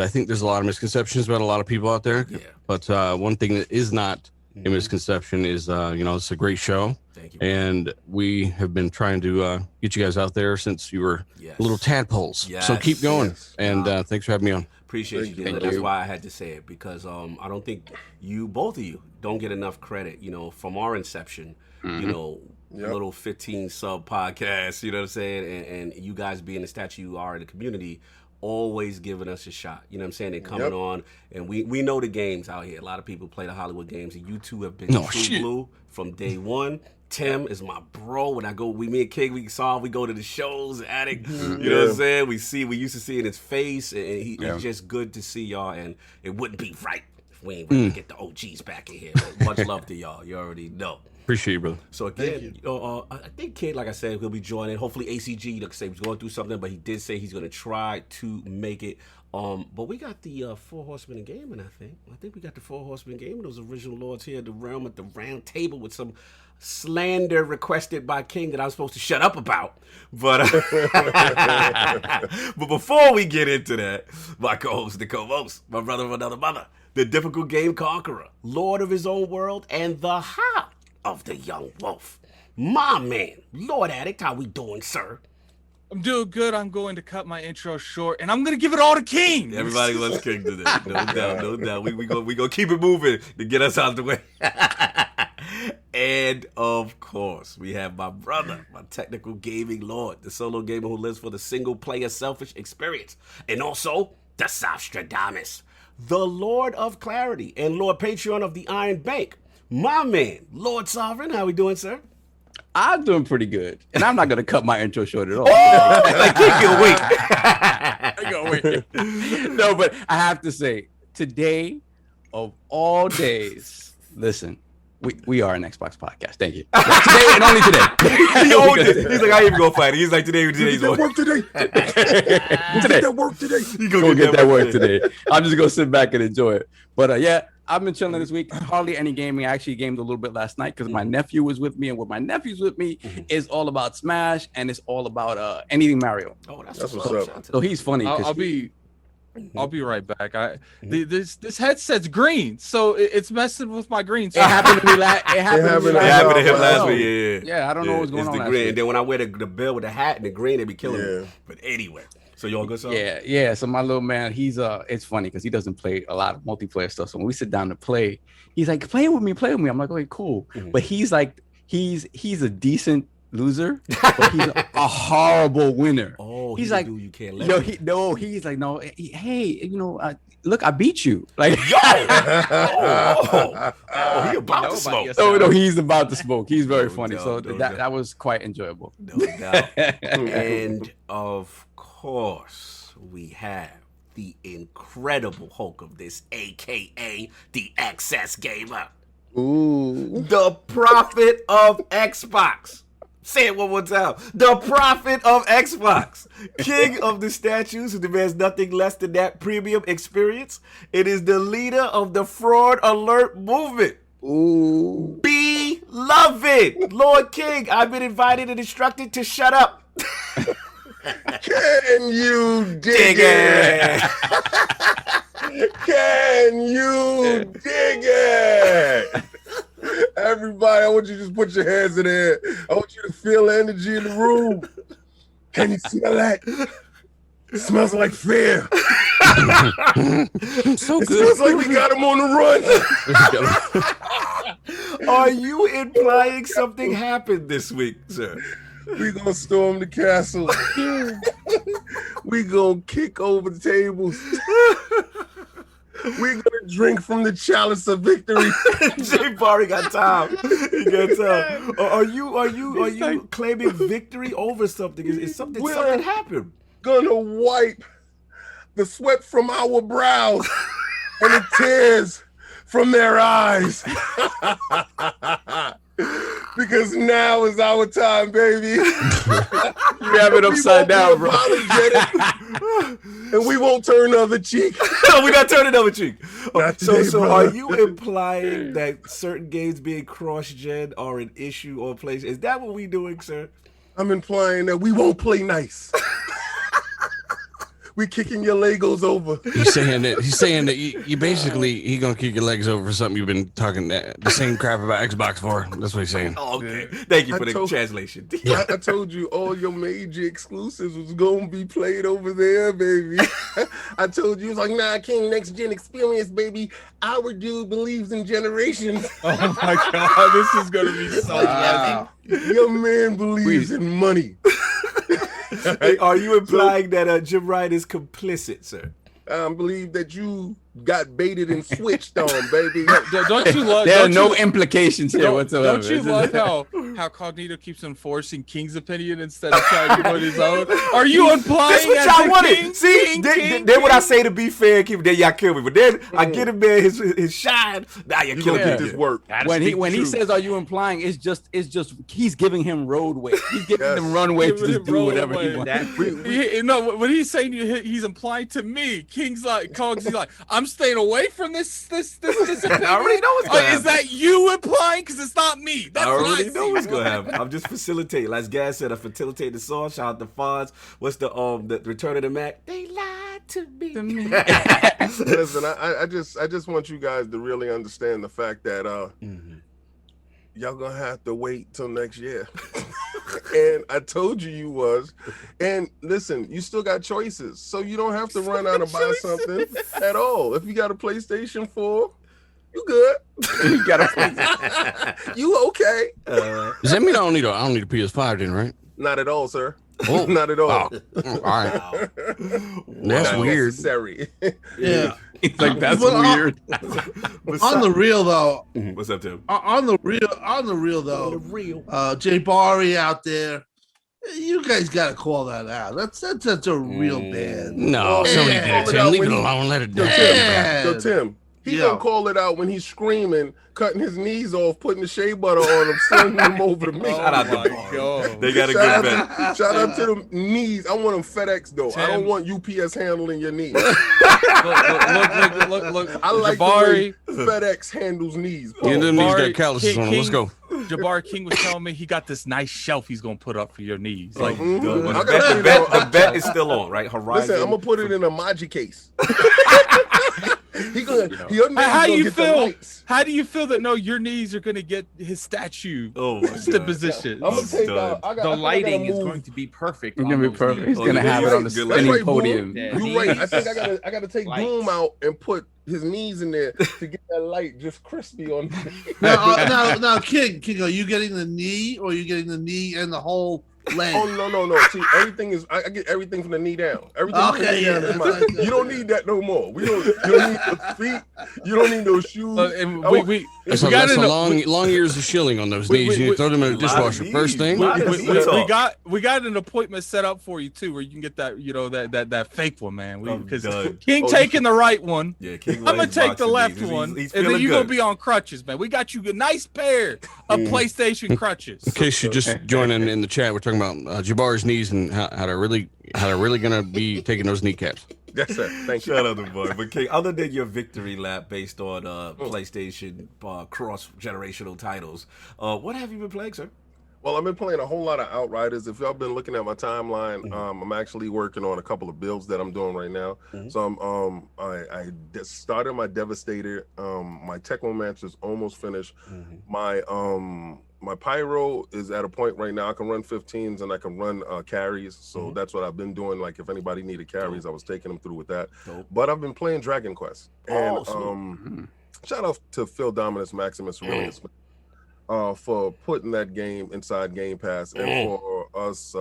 I think there's a lot of misconceptions about a lot of people out there. Yeah. But one thing that is not a misconception is, it's a great show. Thank you. And we have been trying to get you guys out there since you were little tadpoles. Yes. So keep going. Yes. And thanks for having me on. Appreciate you, Dylan. That's why I had to say it, because I don't think both of you don't get enough credit, from our inception, little 15 sub podcasts, you know what I'm saying? And you guys being the statue you are in the community, always giving us a shot, you know what I'm saying? And coming on, and we know the games out here. A lot of people play the Hollywood games, and you two have been true blue from day one. Tim is my bro. When me and King, we go to the shows, Attic, you know what I'm saying? We used to see in his face, and it's just good to see y'all, and it wouldn't be right if we ain't really get the OGs back in here. But much love to y'all. You already know. Appreciate you, brother. So again, I think Kid, like I said, he'll be joining. Hopefully ACG, like I said, he's going through something, but he did say he's going to try to make it. But we got the Four Horsemen of Gaming, I think. We got the Four Horsemen of Gaming, those original lords here at the realm at the round table with some slander requested by King that I'm supposed to shut up about. But but before we get into that, my co-host, the co-host, my brother of another mother, the difficult game conqueror, lord of his own world, and the heart of the young wolf, my man, Lord Addict. How we doing, sir? I'm doing good. I'm going to cut my intro short, and I'm going to give it all to King. Everybody wants King today. No doubt, no doubt. We gonna keep it moving to get us out the way. And, of course, we have my brother, my technical gaming lord, the solo gamer who lives for the single-player selfish experience, and also the Southstradamus, the Lord of Clarity and Lord Patreon of the Iron Bank, my man, Lord Sovereign. How we doing, sir? I'm doing pretty good, and I'm not gonna cut my intro short at all. No, but I have to say, today of all days, listen, we are an Xbox podcast. Thank you. Today and only today. He owned it. He's like, I ain't even gonna fight it. He's like, today's work today. That work today. You go get that work today. I'm just gonna sit back and enjoy it. But I've been chilling this week. Hardly any gaming. I actually gamed a little bit last night because my nephew was with me, and what my nephew's with me is all about Smash, and it's all about anything Mario. Oh, that's what's up. So he's funny. I'll be right back. This headset's green, so it's messing with my green. It happened to me last. It happened to him last week. Yeah, I don't know what's going on. It's the green. And then when I wear the bill with the hat and the green, they be killing me. But anyway, so y'all good? Yeah. So my little man, he's it's funny because he doesn't play a lot of multiplayer stuff. So when we sit down to play, he's like, play with me. I'm like, okay, cool. But he's like, he's a decent loser, but he's a horrible winner. Oh, he's like, you can't let he's like, no, hey, look, I beat you. Like, he about to smoke. No, he's about to smoke. He's very funny. So that was quite enjoyable. No doubt. And of course, we have the incredible Hulk of this, aka the XS Gamer. Ooh. The prophet of Xbox. Say it one more time. The prophet of Xbox. King of the statues who demands nothing less than that premium experience. It is the leader of the fraud alert movement. Ooh. Beloved. Lord King, I've been invited and instructed to shut up. Can you dig it? Can you dig it? Everybody, I want you to just put your hands in the air. I want you to feel the energy in the room. Can you smell that? It smells like fear. So it good. smells like we got him on the run. Are you implying something happened this week, sir? We gonna storm the castle. We gonna kick over the tables. We're gonna drink from the chalice of victory. Jay Barry got time. He got time. Are you claiming victory over something? Is something happened? Gonna wipe the sweat from our brows and the tears from their eyes. Because now is our time, baby. You have it upside down, bro. And we won't turn the other cheek. We're not turning the other cheek. Today, so brother. are you implying that certain games being cross-gen are an issue or place? Is that what we doing, sir? I'm implying that we won't play nice. We kicking your Legos over. He's saying that you basically he gonna kick your legs over for something you've been talking the same crap about Xbox for. That's what he's saying. Oh, okay. Thank you for the translation. I told you all your major exclusives was gonna be played over there, baby. I told you, it was like, nah, King, next gen experience, baby. Our dude believes in generations. Oh my God, this is gonna be so epic. Your man believes in money. Hey, are you implying that Jim Ryan is complicit, sir? I believe that you got baited and switched on, baby. Don't you love? There are no implications here whatsoever. Don't you love how Cognito keeps enforcing King's opinion instead of trying to put his own? Are you implying That's what as y'all the wanted? king? See, then what I say to be fair, keep then y'all kill me. But then I get him man his shine. Now you kill Get me. this work. When he says, "Are you implying?" It's just he's giving him roadway. He's giving him runway to just do whatever he wants. No, when he's saying he's implying to me, King's like, Cog's like, I'm staying away from this. I already know what's going to happen. Is that you implying? Because it's not me. That's I what already I know see. what's gonna happen. I'm just facilitating. Like Gaz said, I facilitate the song. Shout out to Fonz. What's the Return of the Mac? They lied to me. Listen, I just want you guys to really understand the fact that y'all gonna have to wait till next year. And I told you was. And listen, you still got choices, so you don't have to run out and buy something at all. If you got a PlayStation 4, you good. You got a You okay? Does that mean I don't need a PS5 then, right? Not at all, sir. Oh. Not at all. All right. That's Not weird. necessary. Yeah. It's like that's Well, weird. On the real though, What's up, Tim? on the real though, Jay Barry out there, you guys got to call that out. That's a real band. No, somebody did it, Tim. Leave it alone. Let it do. Yo, Tim, he gonna call it out when he's screaming, cutting his knees off, putting the shea butter on him, sending him over to me. Shout out to God. They got a good bet. Shout out to the knees. I want them FedEx though. I don't want UPS handling your knees. Look. I like Jabari. the way FedEx handles knees. Yeah, them knees Jabari, got calluses on them. Let's go. Jabari King was telling me he got this nice shelf he's gonna put up for your knees. Like, The bet is still on, right? Horizon. Listen, I'm gonna put it in a Maji case. How do you feel? How do you feel that your knees are gonna get his statue? Oh, what's the position? I'm gonna take The lighting is going to be perfect. It's gonna be perfect. He's gonna have it on the spinning podium. You're right. I think I gotta take Boom out and put his knees in there to get that light just crispy on. Now, King, are you getting the knee or are you getting the knee and the whole leg? Oh no! See, everything is. I get everything from the knee down. Everything from the knee down is mine. You don't need that no more. You don't need the feet. You don't need those shoes. That's a long years of shilling on those knees. You throw them in a dishwasher first thing. We got an appointment set up for you too, where you can get that that fake one, man. Because King taking the right one. Yeah, King. I'm gonna take the left one, and then you're gonna be on crutches, man. We got you a nice pair of PlayStation crutches. In case you just joining in the chat, we're talking about Jabari's knees and how they're really gonna be taking those kneecaps. Yes, sir. Thank you. Shout out to boy. But King, other than your victory lap based on PlayStation cross-generational titles, what have you been playing, sir? Well, I've been playing a whole lot of Outriders. If y'all been looking at my timeline, I'm actually working on a couple of builds that I'm doing right now. So I started my Devastator. My Technomancer's almost finished. My Pyro is at a point right now I can run 15s and I can run carries. So that's what I've been doing. Like if anybody needed carries, I was taking them through with that. But I've been playing Dragon Quest. And shout out to Phil Dominus Maximus Aurelius for putting that game inside Game Pass and for us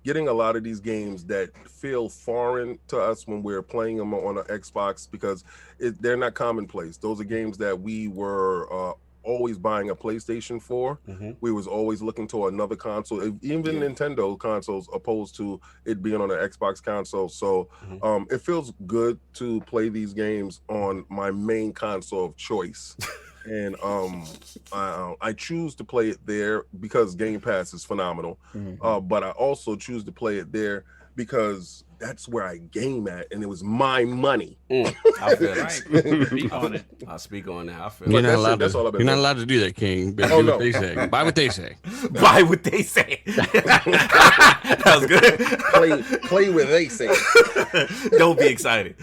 getting a lot of these games that feel foreign to us when we're playing them on an Xbox because they're not commonplace. Those are games that we were always buying a PlayStation for. We was always looking to another console, even Nintendo consoles, opposed to it being on an Xbox console. So it feels good to play these games on my main console of choice. And I choose to play it there because Game Pass is phenomenal. But I also choose to play it there because that's where I game at, and it was my money. I feel Right. Speak on it. I speak on that. I feel You're it. not allowed that's all I've to. been You're not doing. allowed to do that, King. But Oh, do what no. they say. Buy what they say. Buy what they say. That was good. Play where they say. Don't be excited.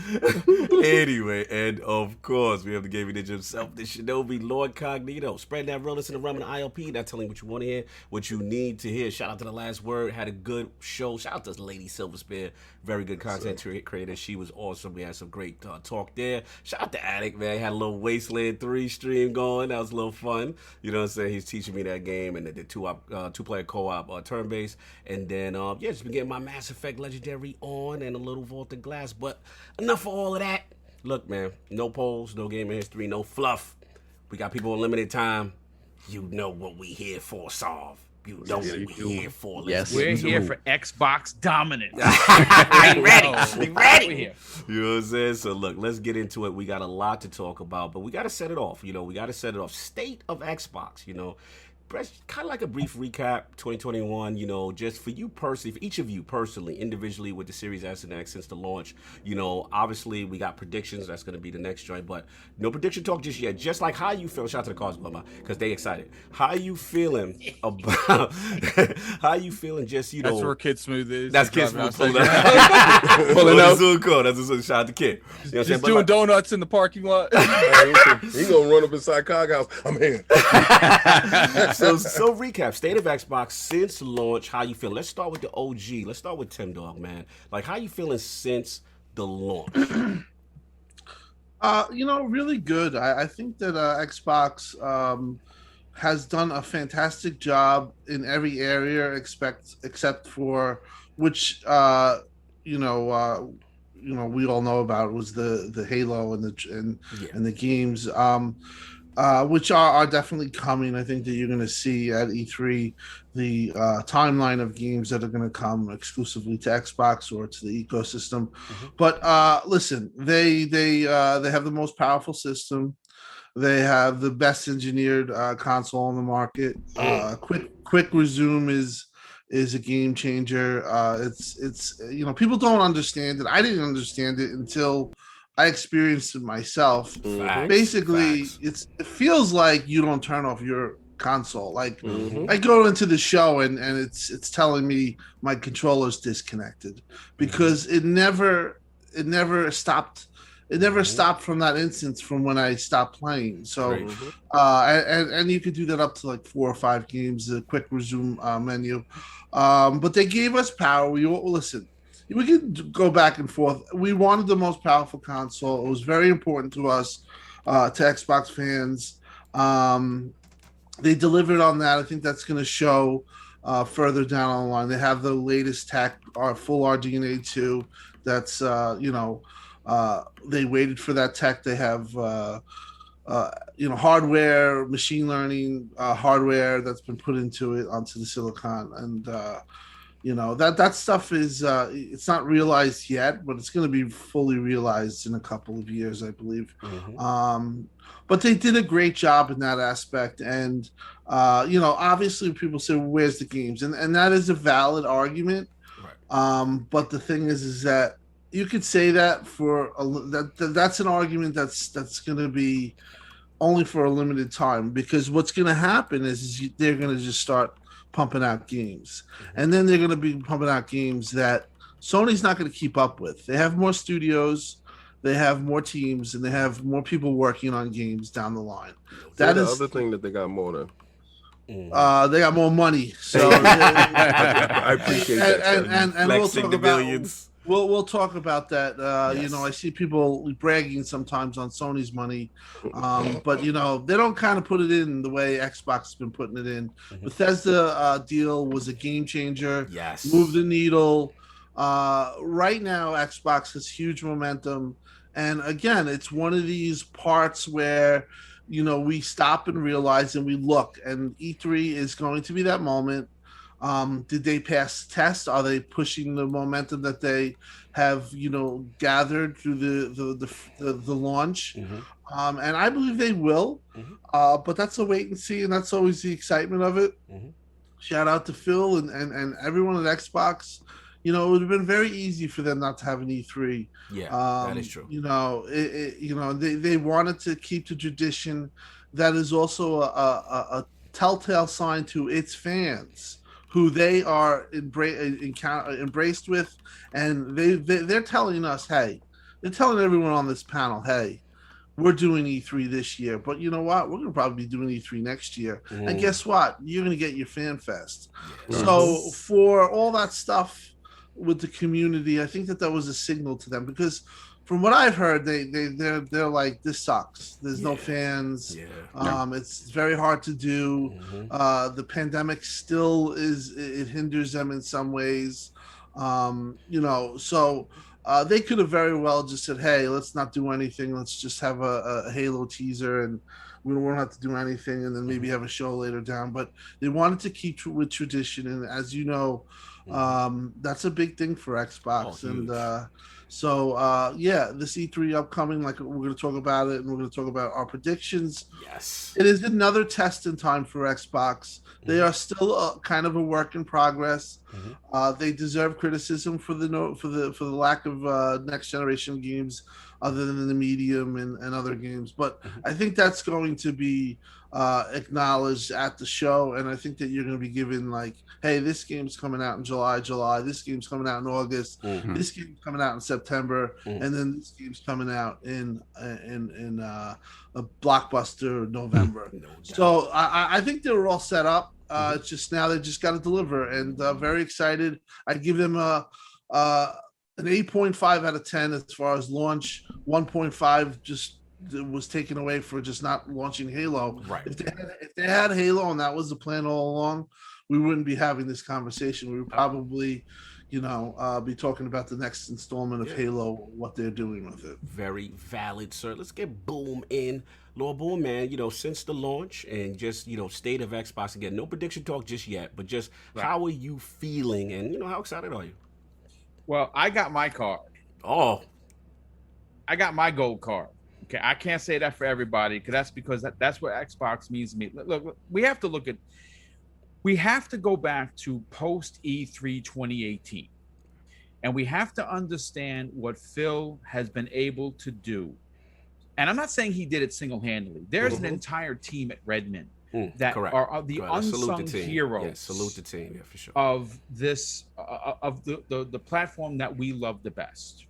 Anyway, and of course, we have the gaming ninja himself, the Shinobi Lord Cognito. Spread that realness in the realm of the ILP. Not telling what you want to hear, what you need to hear. Shout out to The Last Word. Had a good show. Shout out to Lady Silver Spear. Very good content creator. She was awesome. We had some great talk there. Shout out to Addict, man. Had a little Wasteland 3 stream going. That was a little fun. You know what I'm saying? He's teaching me that game and the two-player co-op turn-based. And then, just been getting my Mass Effect Legendary on and a little Vaulted Glass. But enough of all of that. Look, man, no polls, no gaming history, no fluff. We got people on limited time. You know what we here for, Solve. You know what we here for. Yes. We're here for Xbox dominance. We ready. We ready. We're here. You know what I'm saying? So look, let's get into it. We got a lot to talk about, but we got to set it off. You know, we got to set it off. State of Xbox, you know. Kind of like a brief recap, 2021, you know, just for you personally, for each of you personally, individually with the Series S and X since the launch. You know, obviously we got predictions. That's going to be the next joint, but no prediction talk just yet. Just like how you feel. Shout out to the cars, because they excited. How you feeling about, how you feeling just, you know. That's where KidSmoove is. That's He's KidSmoove. driving outside. Pulling up. That's cool. That's a shout out to Kid. You know what I'm He's saying? doing donuts in the parking lot. He gonna run up inside Cog House. I'm here. So recap, state of Xbox since launch, how you feel? Let's start with the OG. Let's start with TimDog, man. Like, how you feeling since the launch? You know, really good. I think that Xbox has done a fantastic job in every area except for which we all know about was the Halo and the games. Which are definitely coming. I think that you're going to see at E3 the timeline of games that are going to come exclusively to Xbox or to the ecosystem. Mm-hmm. But listen, they have the most powerful system. They have the best engineered console on the market. Quick resume is a game changer. It's you know, people don't understand it. I didn't understand it until I experienced it myself. Basically, it feels like you don't turn off your console. Like I go into the show and it's telling me my controller's disconnected because it never stopped. It never stopped from that instance from when I stopped playing. So, and you could do that up to like 4 or 5 games. The quick resume menu, but they gave us power. Listen. We could go back and forth. We wanted the most powerful console. It was very important to us, to Xbox fans. They delivered on that. I think that's going to show further down the line. They have the latest tech, our full RDNA 2. That's, they waited for that tech. They have, hardware, machine learning hardware that's been put onto the silicon. And, that stuff is it's not realized yet, but it's going to be fully realized in a couple of years, I believe. But they did a great job in that aspect. And obviously people say, well, where's the games? And that is a valid argument. But the thing is that you could say that for that's an argument that's going to be only for a limited time, because what's going to happen is they're going to just start pumping out games, and then they're going to be pumping out games that Sony's not going to keep up with. They have more studios, they have more teams, and they have more people working on games down the line. That is the other thing that they got more than. They got more money, so I appreciate that. And we'll talk about billions. We'll talk about that. Yes. I see people bragging sometimes on Sony's money, but they don't kind of put it in the way Xbox has been putting it in. Bethesda deal was a game changer. Yes, moved the needle. Right now, Xbox has huge momentum, and again, it's one of these parts where we stop and realize and we look, and E3 is going to be that moment. Did they pass the test? Are they pushing the momentum that they have, gathered through the launch? And I believe they will. But that's a wait and see, and that's always the excitement of it. Shout out to Phil and everyone at Xbox. you know, it would have been very easy for them not to have an E3. Yeah, that is true. You know, you know, they wanted to keep the tradition. That is also a telltale sign to its fans, who they are embraced with, and they're telling us, hey, they're telling everyone on this panel, hey, we're doing E3 this year, but you know what? We're gonna probably be doing E3 next year, and guess what? You're gonna get your fan fest. So for all that stuff with the community, I think that was a signal to them, because from what I've heard, they're like, this sucks. There's no fans. It's very hard to do. The pandemic still it hinders them in some ways. You know, so they could have very well just said, hey, let's not do anything. Let's just have a Halo teaser, and we don't have to do anything, and then maybe have a show later down. But they wanted to keep with tradition, and as you know, that's a big thing for Xbox. Yeah, this E3 upcoming, like, we're going to talk about it, and we're going to talk about our predictions. Yes, it is another test in time for Xbox. They are still kind of a work in progress. They deserve criticism for the lack of next generation games, other than the medium and other games. But I think that's going to be acknowledged at the show, and I think that you're going to be given, like, hey, this game's coming out in July, this game's coming out in August, this game's coming out in September, and then this game's coming out in a blockbuster November. So I think they were all set up. It's just now they just got to deliver, and very excited. I give them an 8.5 out of 10 as far as launch. 1.5 just was taken away for just not launching Halo. Right. If they had Halo and that was the plan all along, we wouldn't be having this conversation. We would probably, you know, be talking about the next installment of Halo, what they're doing with it. Very valid, sir. Let's get Boom in. Lord Boom, man, you know, since the launch and just, you know, state of Xbox again, no prediction talk just yet, but just how are you feeling, and, you know, how excited are you? Well, I got my card. Oh. I got my gold card. Okay, I can't say that for everybody, because that's what Xbox means to me. Look, we have to go back to post E3 2018, and we have to understand what Phil has been able to do. And I'm not saying he did it single-handedly. There's an entire team at Redmond that are the unsung heroes. Salute the team, for sure. Of this, of the platform that we love the best.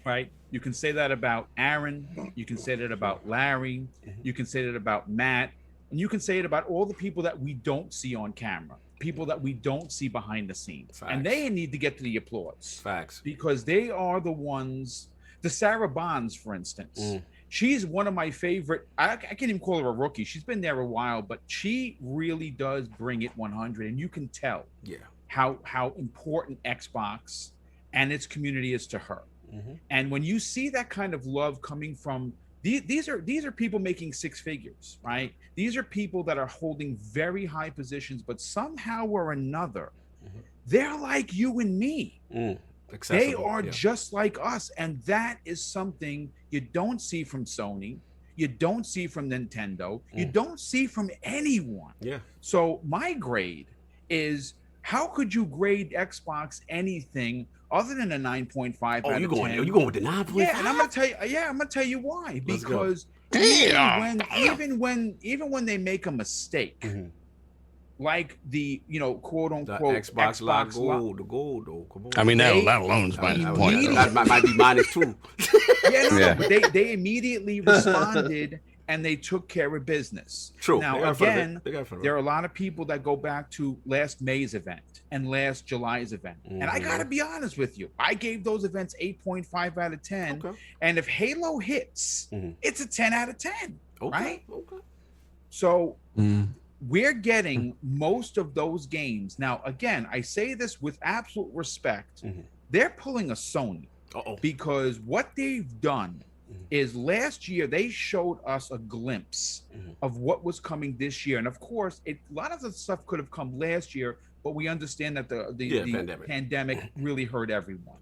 Right? You can say that about Aaron. You can say that about Larry. You can say that about Matt. And you can say it about all the people that we don't see on camera, people that we don't see behind the scenes. Facts. And they need to get to the applause. Facts. Because they are the ones, the Sarah Bonds, for instance. She's one of my favorite. I can't even call her a rookie. She's been there a while, but she really does bring it 100. And you can tell how important Xbox and its community is to her. And when you see that kind of love coming from these are people making six figures, right? These are people that are holding very high positions, but somehow or another, they're like you and me. They are just like us, and that is something you don't see from Sony, you don't see from Nintendo, you don't see from anyone. So my grade is, how could you grade Xbox anything other than a 9.5 out of 10? You going with the 9.5? Yeah, and I'm gonna tell you why. Because even when they make a mistake, like the, you know, quote unquote Xbox Live Gold, the gold though. Come on. I mean, that alone is minus point. That might be minus 2. But they immediately responded and they took care of business. True. Now, again, there are a lot of people that go back to last May's event and last July's event. And I got to be honest with you. I gave those events 8.5 out of 10. And if Halo hits, it's a 10 out of 10. Right? So we're getting most of those games. Now, again, I say this with absolute respect. They're pulling a Sony. Because what they've done is last year they showed us a glimpse of what was coming this year. And of course, a lot of the stuff could have come last year, but we understand that the pandemic really hurt everyone.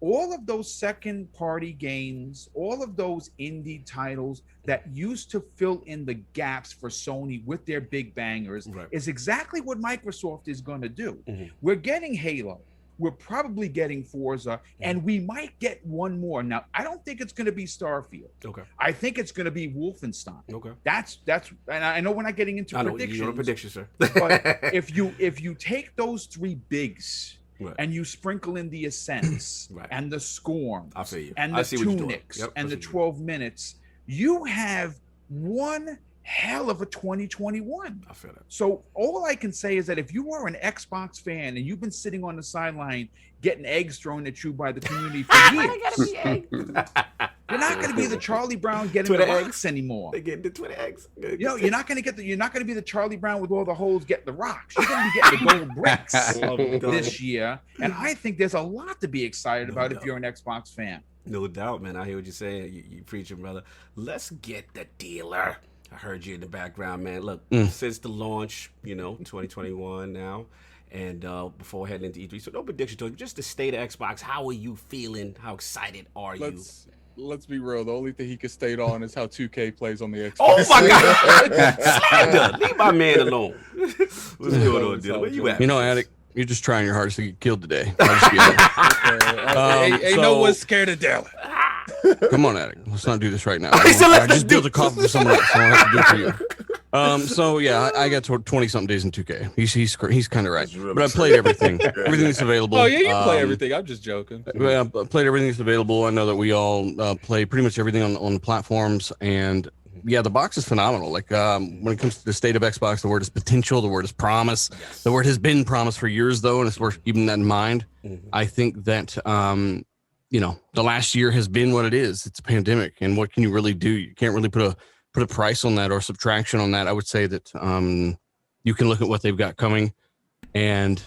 All of those second party games, all of those indie titles that used to fill in the gaps for Sony with their big bangers is exactly what Microsoft is going to do. We're getting Halo. we're probably getting Forza, and we might get one more. Now, I don't think it's going to be Starfield. Okay. I think it's going to be Wolfenstein. Okay. That's, and I know we're not getting into predictions. You're a prediction, sir. But if you take those three bigs and you sprinkle in the Ascents and the Scorn and the Tunics and the 12 minutes, you have one hell of a 2021. I feel that. So all I can say is that if you are an Xbox fan and you've been sitting on the sideline getting eggs thrown at you by the community for years, you're not going to be the Charlie Brown getting Twitter the eggs rocks anymore. They getting the Twitter eggs. You know, you're not going to be the Charlie Brown with all the holes getting the rocks. You're going to be getting the gold bricks this year, and I think there's a lot to be excited about if you're an Xbox fan. No doubt, man. I hear what you're saying. You preaching, brother. Let's get the dealer. I heard you in the background, man. Look, since the launch, 2021 now, and before heading into E3, so no prediction to it. Just the state of Xbox. How are you feeling? How excited are you? Let's be real. The only thing he can state on is how 2K plays on the Xbox. Oh my God! Slander! Leave my man alone. What's going on, dealer? Where you at? Addict, you're just trying your hardest to get killed today. Ain't no one's scared of Dale. Come on, Addict. Let's not do this right now. I just built a coffin for someone else. I don't have to do it for you. So yeah, I got 20-something days in 2K. He's kind of right. But I played everything. Everything that's available. Oh yeah, you play everything. I'm just joking. I played everything that's available. I know that we all play pretty much everything on platforms, and yeah, the box is phenomenal. Like when it comes to the state of Xbox, the word is potential, the word is promise. The word has been promised for years though, and it's worth keeping that in mind. I think that the last year has been what it is. It's a pandemic, and what can you really do? You can't really put a price on that or subtraction on that. I would say that you can look at what they've got coming, and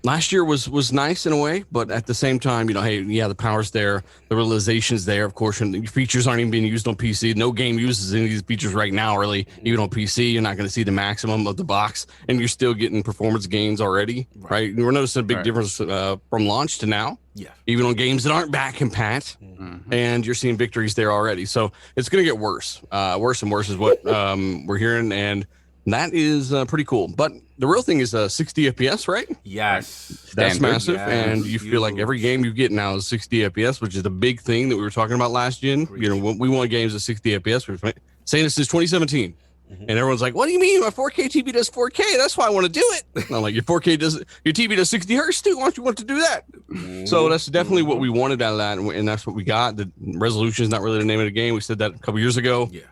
last year was nice in a way, but at the same time, the power's there, the realization's there, of course, and the features aren't even being used on PC. No game uses any of these features right now, really. Even on PC, you're not going to see the maximum of the box, and you're still getting performance gains already, right? We're noticing a big difference from launch to now. Yeah. Even on games that aren't back compat, and you're seeing victories there already. So it's going to get worse. Worse and worse is what we're hearing, and that is pretty cool. But the real thing is 60 FPS, right? Yes. That's massive. Yes. And you feel like every game you get now is 60 FPS, which is the big thing that we were talking about last gen. We want games at 60 FPS. We're saying this since 2017. And everyone's like, what do you mean? My 4K TV does 4K. That's why I want to do it. And I'm like, your TV does 60 hertz too. Why don't you want to do that? So that's definitely what we wanted out of that. And that's what we got. The resolution is not really the name of the game. We said that a couple years ago. Yeah.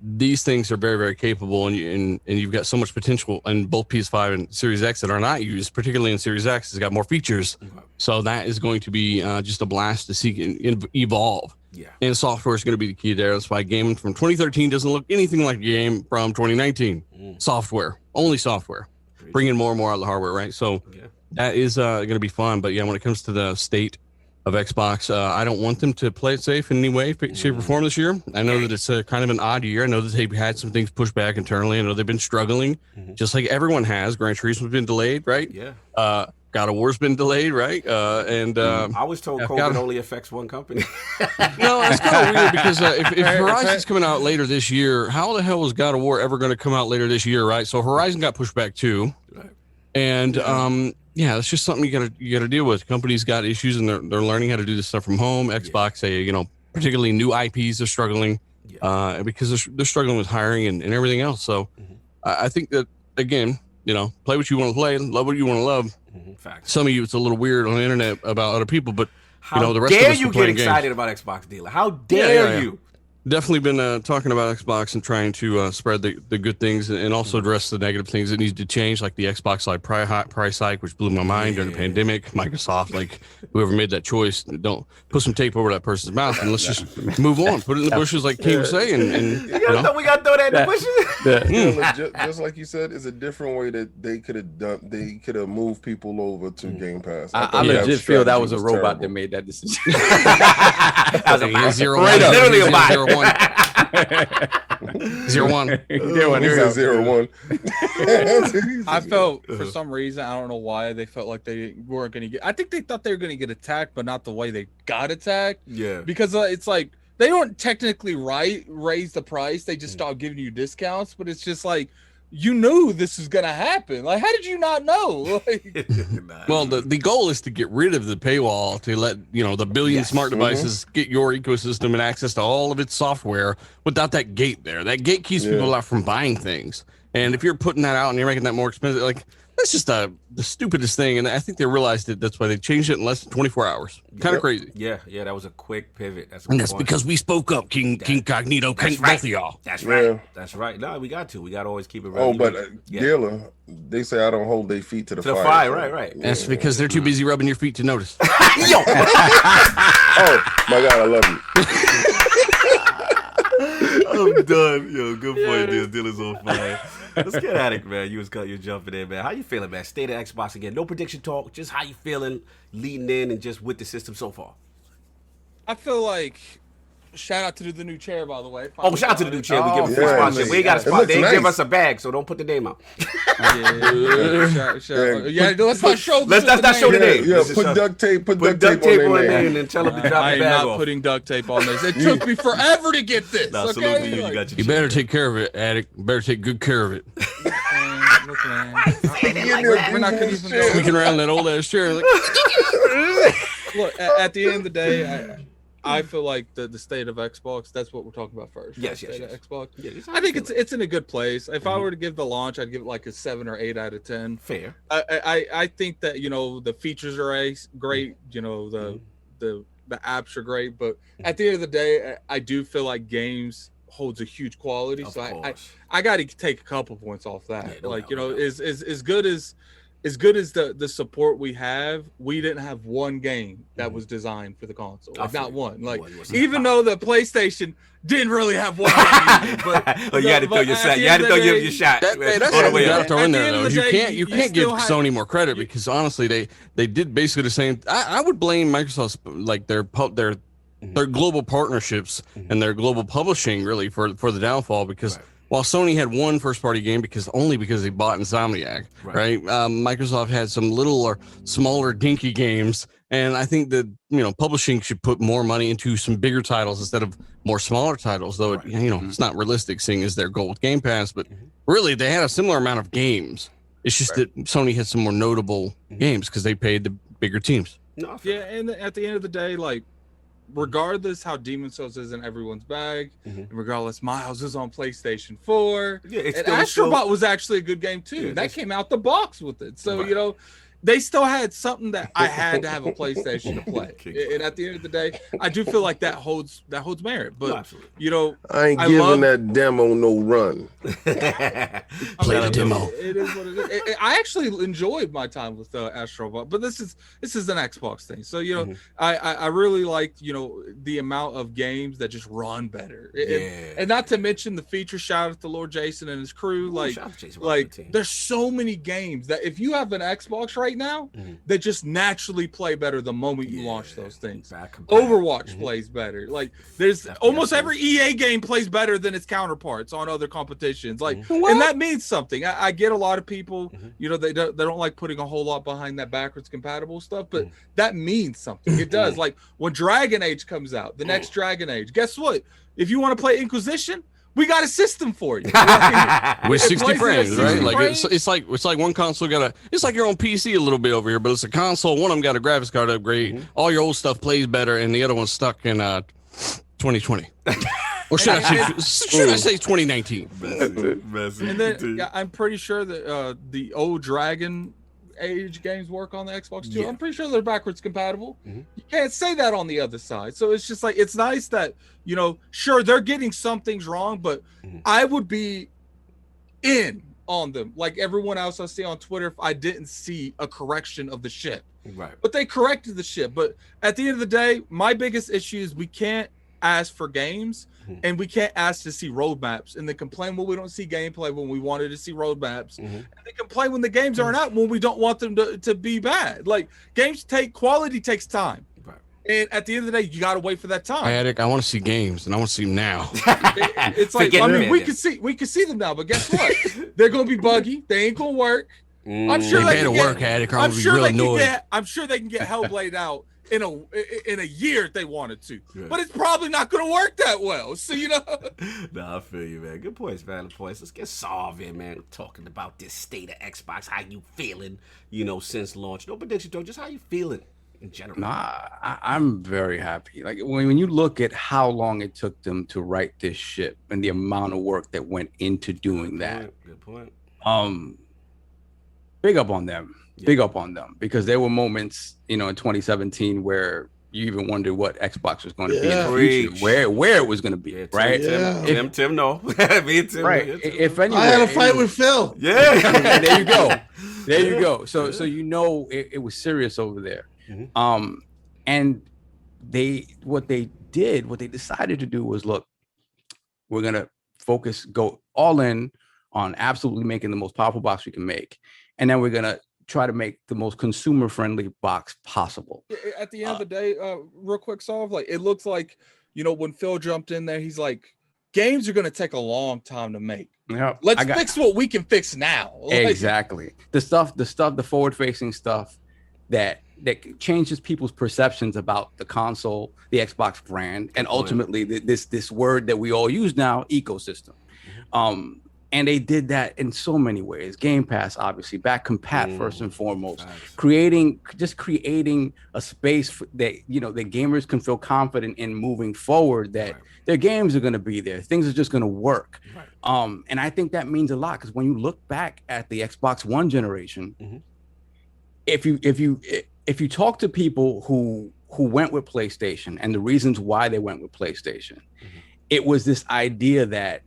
These things are very, very capable, and you've got so much potential in both PS5 and Series X that are not used, particularly in Series X. It's got more features. So that is going to be just a blast to see and evolve. Yeah. And software is going to be the key there. That's why gaming from 2013 doesn't look anything like a game from 2019. Software, only software. Bringing more and more out of the hardware, right? So that is going to be fun. But yeah, when it comes to the state of Xbox, I don't want them to play it safe in any way, shape, or form this year. I know that it's kind of an odd year. I know that they've had some things pushed back internally. I know they've been struggling, just like everyone has. Gran Turismo's been delayed, right? Yeah. God of War's been delayed, right? I was told COVID only affects one company. No, that's kind of weird because if Horizon's coming out later this year, how the hell was God of War ever going to come out later this year, right? So Horizon got pushed back too, and yeah, it's just something you gotta deal with. Companies got issues, and they're learning how to do this stuff from home. Xbox, particularly new IPs are struggling because they're struggling with hiring and everything else. So I think that again, play what you want to play, love what you want to love. Some of you, it's a little weird on the internet about other people, but the rest of us dare you get excited about Xbox, dealer? How dare you? Definitely been talking about Xbox and trying to spread the good things and also address the negative things that need to change, like the Xbox Live price hike, which blew my mind during the pandemic. Microsoft, like whoever made that choice, don't put some tape over that person's mouth and let's just move on. Put it in the bushes, like King was saying. And we got to throw that in the bushes. Just like you said, it's a different way that they could have done. They could have moved people over to Game Pass. I legit feel that was a robot that made that decision. That was a 0 1. Literally a bot. 0 1. 0 1. 0 1. I felt for some reason, I don't know why, they felt like they weren't going to get. I think they thought they were going to get attacked, but not the way they got attacked. Yeah. Because it's like they don't technically raise the price. They just start giving you discounts, but it's just like you knew this was gonna happen. Like, how did you not know? Like, well, the goal is to get rid of the paywall to let the billion smart devices get your ecosystem and access to all of its software without that gate there. That gate keeps people out from buying things. And if you're putting that out and you're making that more expensive, like that's just the stupidest thing. And I think they realized it. That's why they changed it in less than 24 hours. Kind of crazy. Yeah, that was a quick pivot. That's because we spoke up, King Cognito, both of y'all. That's right. Yeah. That's right. No, we got to always keep it. Oh, but dealer, they say I don't hold their feet to the fire. Right. That's because they're too busy rubbing your feet to notice. Oh my God, I love you. I'm done. Yo, good point, deal. Dealer's on fire. Let's get at it, man. You're jumping in, man. How you feeling, man? State of Xbox again. No prediction talk. Just how you feeling leading in and just with the system so far. I feel like shout out to the new chair, by the way. Shout out to the new chair. We give a free sponsorship. We ain't got a spot. They give us a bag, so don't put the name out. Let's not show. Let's not show the name. Yeah, put duct tape. Put duct tape on their name and tell them to drop the bag off. I'm not putting duct tape on this. It took me forever to get this. No, salute to you. You got your You better take care of it, Addict. You better take good care of it. Look, man. We're not gonna even go. Squeaking around that old ass chair. Like, look, at the end of the day, I feel like the state of Xbox, that's what we're talking about first. Yes. State of Xbox. Yeah, I think it's in a good place. If I were to give the launch, I'd give it like a 7 or 8 out of 10. Fair. I think that the features are great. The apps are great, but at the end of the day, I do feel like games holds a huge quality. So I got to take a couple points off that. As good as the support we have, we didn't have one game that was designed for the console. Like, not one. Like, even though the PlayStation didn't really have one game, but you had to throw your shot. You had to throw your shot. That's what we got to throw in there, though. You can't give Sony more credit because honestly, they did basically the same. I would blame Microsoft's like their global partnerships and their global publishing really for the downfall because. Right. While Sony had one first-party game because they bought Insomniac, right? Microsoft had some little or smaller dinky games, and I think that publishing should put more money into some bigger titles instead of more smaller titles. Though it's not realistic, seeing as their goal with Game Pass. But really, they had a similar amount of games. It's just that Sony had some more notable games because they paid the bigger teams. Yeah, and at the end of the day, like. Regardless how Demon's Souls is in everyone's bag, and regardless Miles is on PlayStation 4, and Astrobot was actually a good game too. Yeah, that came out the box with it. So, they still had something that I had to have a PlayStation to play. And at the end of the day, I do feel like that holds merit. But I ain't giving that demo no run. Play the demo. It is what it is. I actually enjoyed my time with Astrobot, but this is an Xbox thing. So I really liked the amount of games that just run better. And not to mention the feature. Shout out to Lord Jason and his crew. There's so many games that if you have an Xbox right now that just naturally play better the moment you launch those things. Overwatch plays better. Like there's almost every EA game plays better than its counterparts on other competitions. Like and that means something. I get a lot of people, they don't like putting a whole lot behind that backwards compatible stuff, but that means something. It does. Like when Dragon Age comes out, the next Dragon Age, guess what? If you want to play Inquisition, we got a system for you with 60 frames, right? Like it's like one console it's like your own PC a little bit over here, but it's a console. One of them got a graphics card upgrade. All your old stuff plays better, and the other one's stuck in 2020. Or should I say 2019? And then I'm pretty sure that the old Dragon Age games work on the Xbox too. Yeah. I'm pretty sure they're backwards compatible. You can't say that on the other side. So it's just like it's nice that sure they're getting some things wrong, but I would be in on them like everyone else I see on Twitter if I didn't see a correction of the ship. Right. But they corrected the ship. But at the end of the day, my biggest issue is we can't ask for games and we can't ask to see roadmaps and they complain when we don't see gameplay when we wanted to see roadmaps and they complain when the games aren't out when we don't want them to be bad. Like quality takes time. And at the end of the day, you got to wait for that time. I want to see games, and I want to see them now. It's like we can see them now, but guess what? They're gonna be buggy. They ain't gonna work. I'm sure they can work. I'm sure they can get Hellblade out in a year if they wanted to. Yeah. But it's probably not going to work that well. So, you know. Nah, I feel you, man. Good points, valid points. Let's get solved in, man. Talking about this state of Xbox. How you feeling, since launch? No prediction, though. Just how you feeling in general. Nah, I'm very happy. Like when you look at how long it took them to write this ship and the amount of work that went into doing that. Good point. Big up on them. Yeah. Big up on them, because there were moments, in 2017 where you even wondered what Xbox was going to be in the future, where it was going to be, right? Tim, no. Me and Tim, right. If anyway, I had a fight with Phil. Yeah. There you go. There you go. So it was serious over there. Mm-hmm. And what they decided to do was, look, we're going to go all in on absolutely making the most powerful box we can make. And then we're going to try to make the most consumer-friendly box possible. At the end of the day, real quick, like it looks like, when Phil jumped in there, he's like, games are going to take a long time to make. Yeah, let's fix what we can fix now. Exactly. The forward-facing stuff that changes people's perceptions about the console, the Xbox brand, and ultimately this word that we all use now, ecosystem. And they did that in so many ways. Game Pass, obviously, back compat first and foremost, creating a space that that gamers can feel confident in moving forward, that their games are going to be there, things are just going to work. And I think that means a lot, because when you look back at the Xbox One generation, if you talk to people who went with PlayStation and the reasons why they went with PlayStation, it was this idea that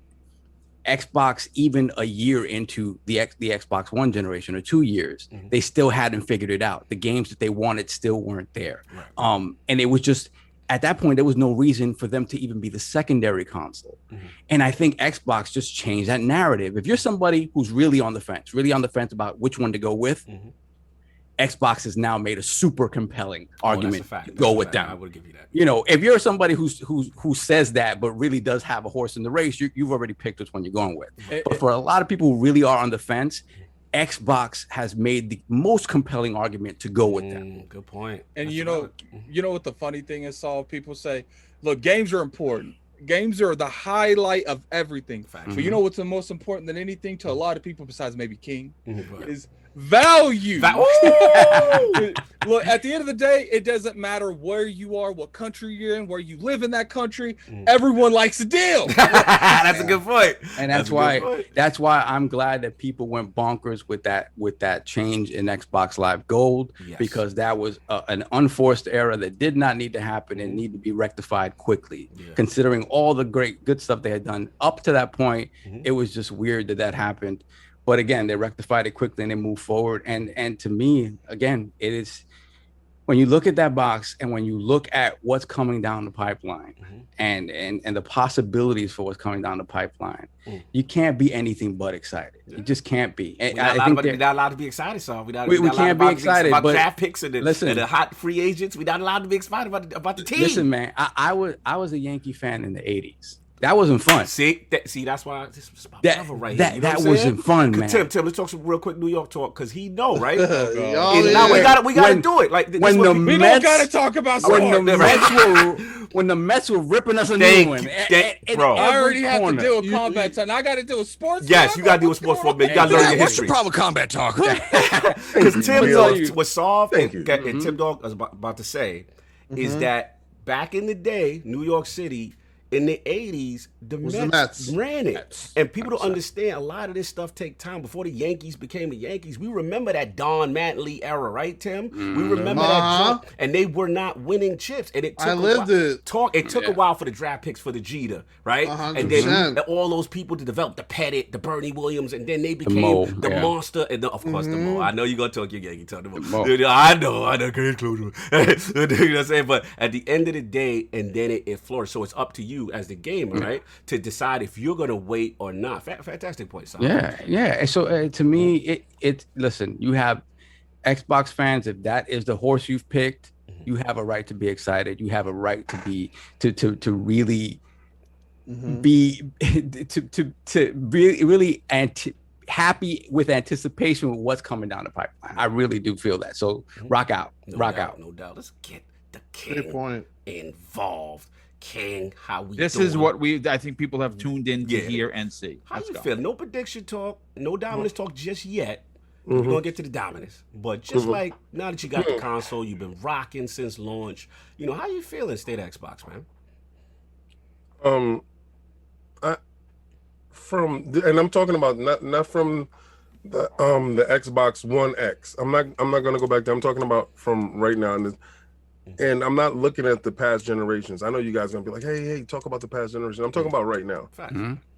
Xbox, even a year into the Xbox One generation, or 2 years, they still hadn't figured it out. The games that they wanted still weren't there. And it was just, at that point, there was no reason for them to even be the secondary console. And I think Xbox just changed that narrative. If you're somebody who's really on the fence about which one to go with, Xbox has now made a super compelling argument to go with them. I would give you that. If you're somebody who says that but really does have a horse in the race, you've already picked which one you're going with. But for a lot of people who really are on the fence, Xbox has made the most compelling argument to go with them. Good point. And you know what the funny thing is, Saul? People say, look, games are important. Games are the highlight of everything. But you know what's the most important than anything to a lot of people, besides maybe King, is value. Look, at the end of the day, it doesn't matter where you are, what country you're in, where you live in that country. Everyone likes a deal. That's a good point. And that's why I'm glad that people went bonkers with that change in Xbox Live Gold, because that was an unforced error that did not need to happen and need to be rectified quickly. Considering all the good stuff they had done up to that point, it was just weird that happened. But again, they rectified it quickly and they moved forward. And to me, again, it is, when you look at that box and when you look at what's coming down the pipeline and the possibilities for what's coming down the pipeline, you can't be anything but excited. You just can't be. We're not allowed to be excited, so we can't be excited about but draft picks and the hot free agents. We're not allowed to be excited about the team. Listen, man, I was a Yankee fan in the 80s. That wasn't fun. See, that's why this was my brother right here. That wasn't fun, man. Tim, let's talk some real quick New York talk, because he know, right? Now we gotta do it. Like we don't gotta talk about sports. When the Mets were ripping us a new one, bro. I already have to deal with combat talk. Now I got to deal with sports. Yes, you got to deal with sports for a minute. You got to learn your What's history. the problem with combat talk? Because TimDog was solved. Thank you. And TimDog was about to say is that back in the day, New York City, in the 80s, the Mets ran it. And people don't understand, a lot of this stuff take time. Before the Yankees became the Yankees, we remember that Don Mattingly era, right, Tim? We remember that. And they were not winning chips. And it took it took a while for the draft picks for the Jeter, right? 100%. And then all those people to develop the Pettit, the Bernie Williams, and then they became the monster. And of course, the Mo. I know you're going to talk your Yankee talk. I know. Can't close you know what I'm saying? But at the end of the day, and then it flourished. So it's up to you as the gamer, right, to decide if you're going to wait or not. Fantastic point, Simon. Yeah. So to me, listen, you have Xbox fans. If that is the horse you've picked, you have a right to be excited. You have a right to be to really be really happy with anticipation with what's coming down the pipeline. I really do feel that. So rock out. No doubt. Let's get the king Good point. involved. King, how we This doing? is what I think people have tuned in to hear and see. How Let's you go. feel? No prediction talk, no dominance talk just yet. We're gonna get to the dominance, but just like now that you got the console, you've been rocking since launch. You know, how you feeling, State of Xbox, man? And I'm talking about not from the Xbox One X. I'm not gonna go back there. I'm talking about from right now, and I'm not looking at the past generations. I know you guys are gonna be like, hey, talk about the past generation. I'm talking about right now.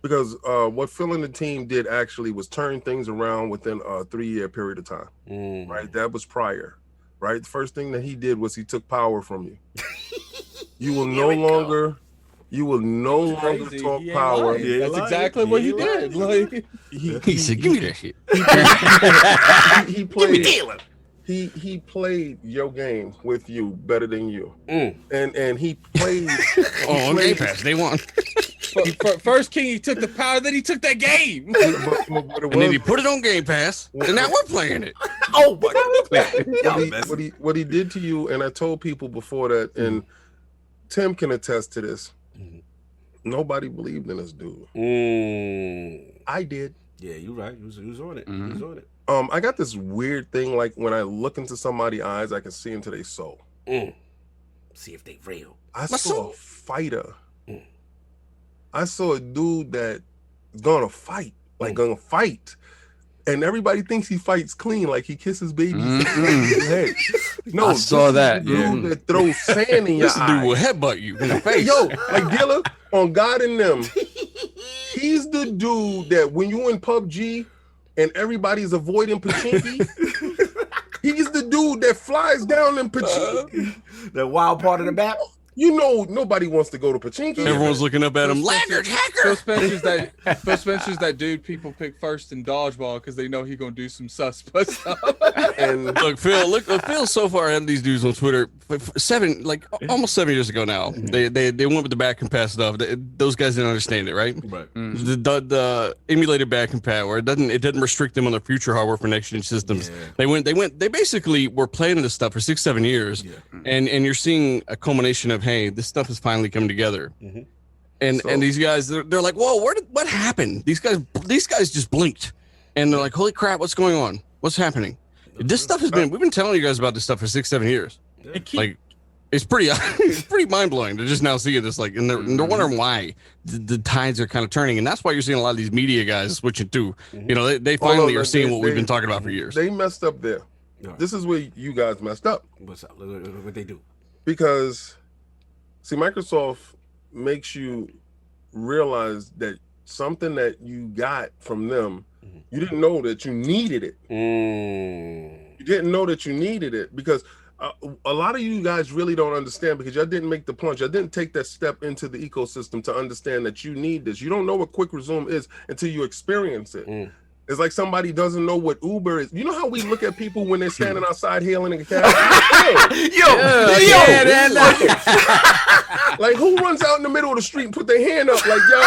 Because what Phil and the team did actually was turn things around within a 3-year period of time. Right? That was prior. Right? The first thing that he did was he took power from you. You will no longer talk power. That's exactly what he did. Like He said, "Give me that shit." He played. He played your game with you better than you, and he played on Game Pass. They won. First King, he took the power, then he took that game, and then he put it on Game Pass, and now we're playing it. Oh my God! What he did to you, and I told people before that, and Tim can attest to this. Nobody believed in this dude. I did. Yeah, you're right. You was on it. You was on it. I got this weird thing, like when I look into somebody's eyes, I can see into their soul. See if they real. I saw a fighter. I saw a dude that gonna fight, gonna fight. And everybody thinks he fights clean, like he kisses babies. Head. No, I saw that. Dude that throws sand in your This eye. dude will headbutt you in the face. Yo, like Dealer, on God and them, he's the dude that when you in PUBG and everybody's avoiding Pachinki, he's the dude that flies down in Pachinki. The wild part of the map. You know, nobody wants to go to Pachinki. Everyone's looking up at him. Laggard, hacker. PhilSpencer's that dude people pick first in dodgeball because they know he's gonna do some suspect stuff. And look, Phil so far ahead of these dudes on Twitter. Almost 7 years ago now, they went with the back compat stuff. Those guys didn't understand it, right? Right. The emulated back compat where it doesn't restrict them on their future hardware for next gen systems. Yeah. They basically were planning this stuff for 6-7 years, and you're seeing a culmination of, hey, this stuff is finally coming together. And these guys, they're like, whoa, what happened? These guys just blinked, and they're like, holy crap, what's going on? What's happening? This stuff we've been telling you guys about this stuff for 6-7 years. Like, it's pretty mind blowing to just now see this. Like, and they're wondering why the tides are kind of turning, and that's why you're seeing a lot of these media guys switching too. You know, they finally are seeing what we've been talking about for years. They messed up there. This is where you guys messed up. What's up? What they do? Because, see, Microsoft makes you realize that something that you got from them, you didn't know that you needed it. You didn't know that you needed it because a lot of you guys really don't understand because y'all didn't make the plunge. Y'all didn't take that step into the ecosystem to understand that you need this. You don't know what quick resume is until you experience it. It's like somebody doesn't know what Uber is. You know how we look at people when they're standing outside hailing a cab? Like who runs out in the middle of the street and put their hand up like, yo?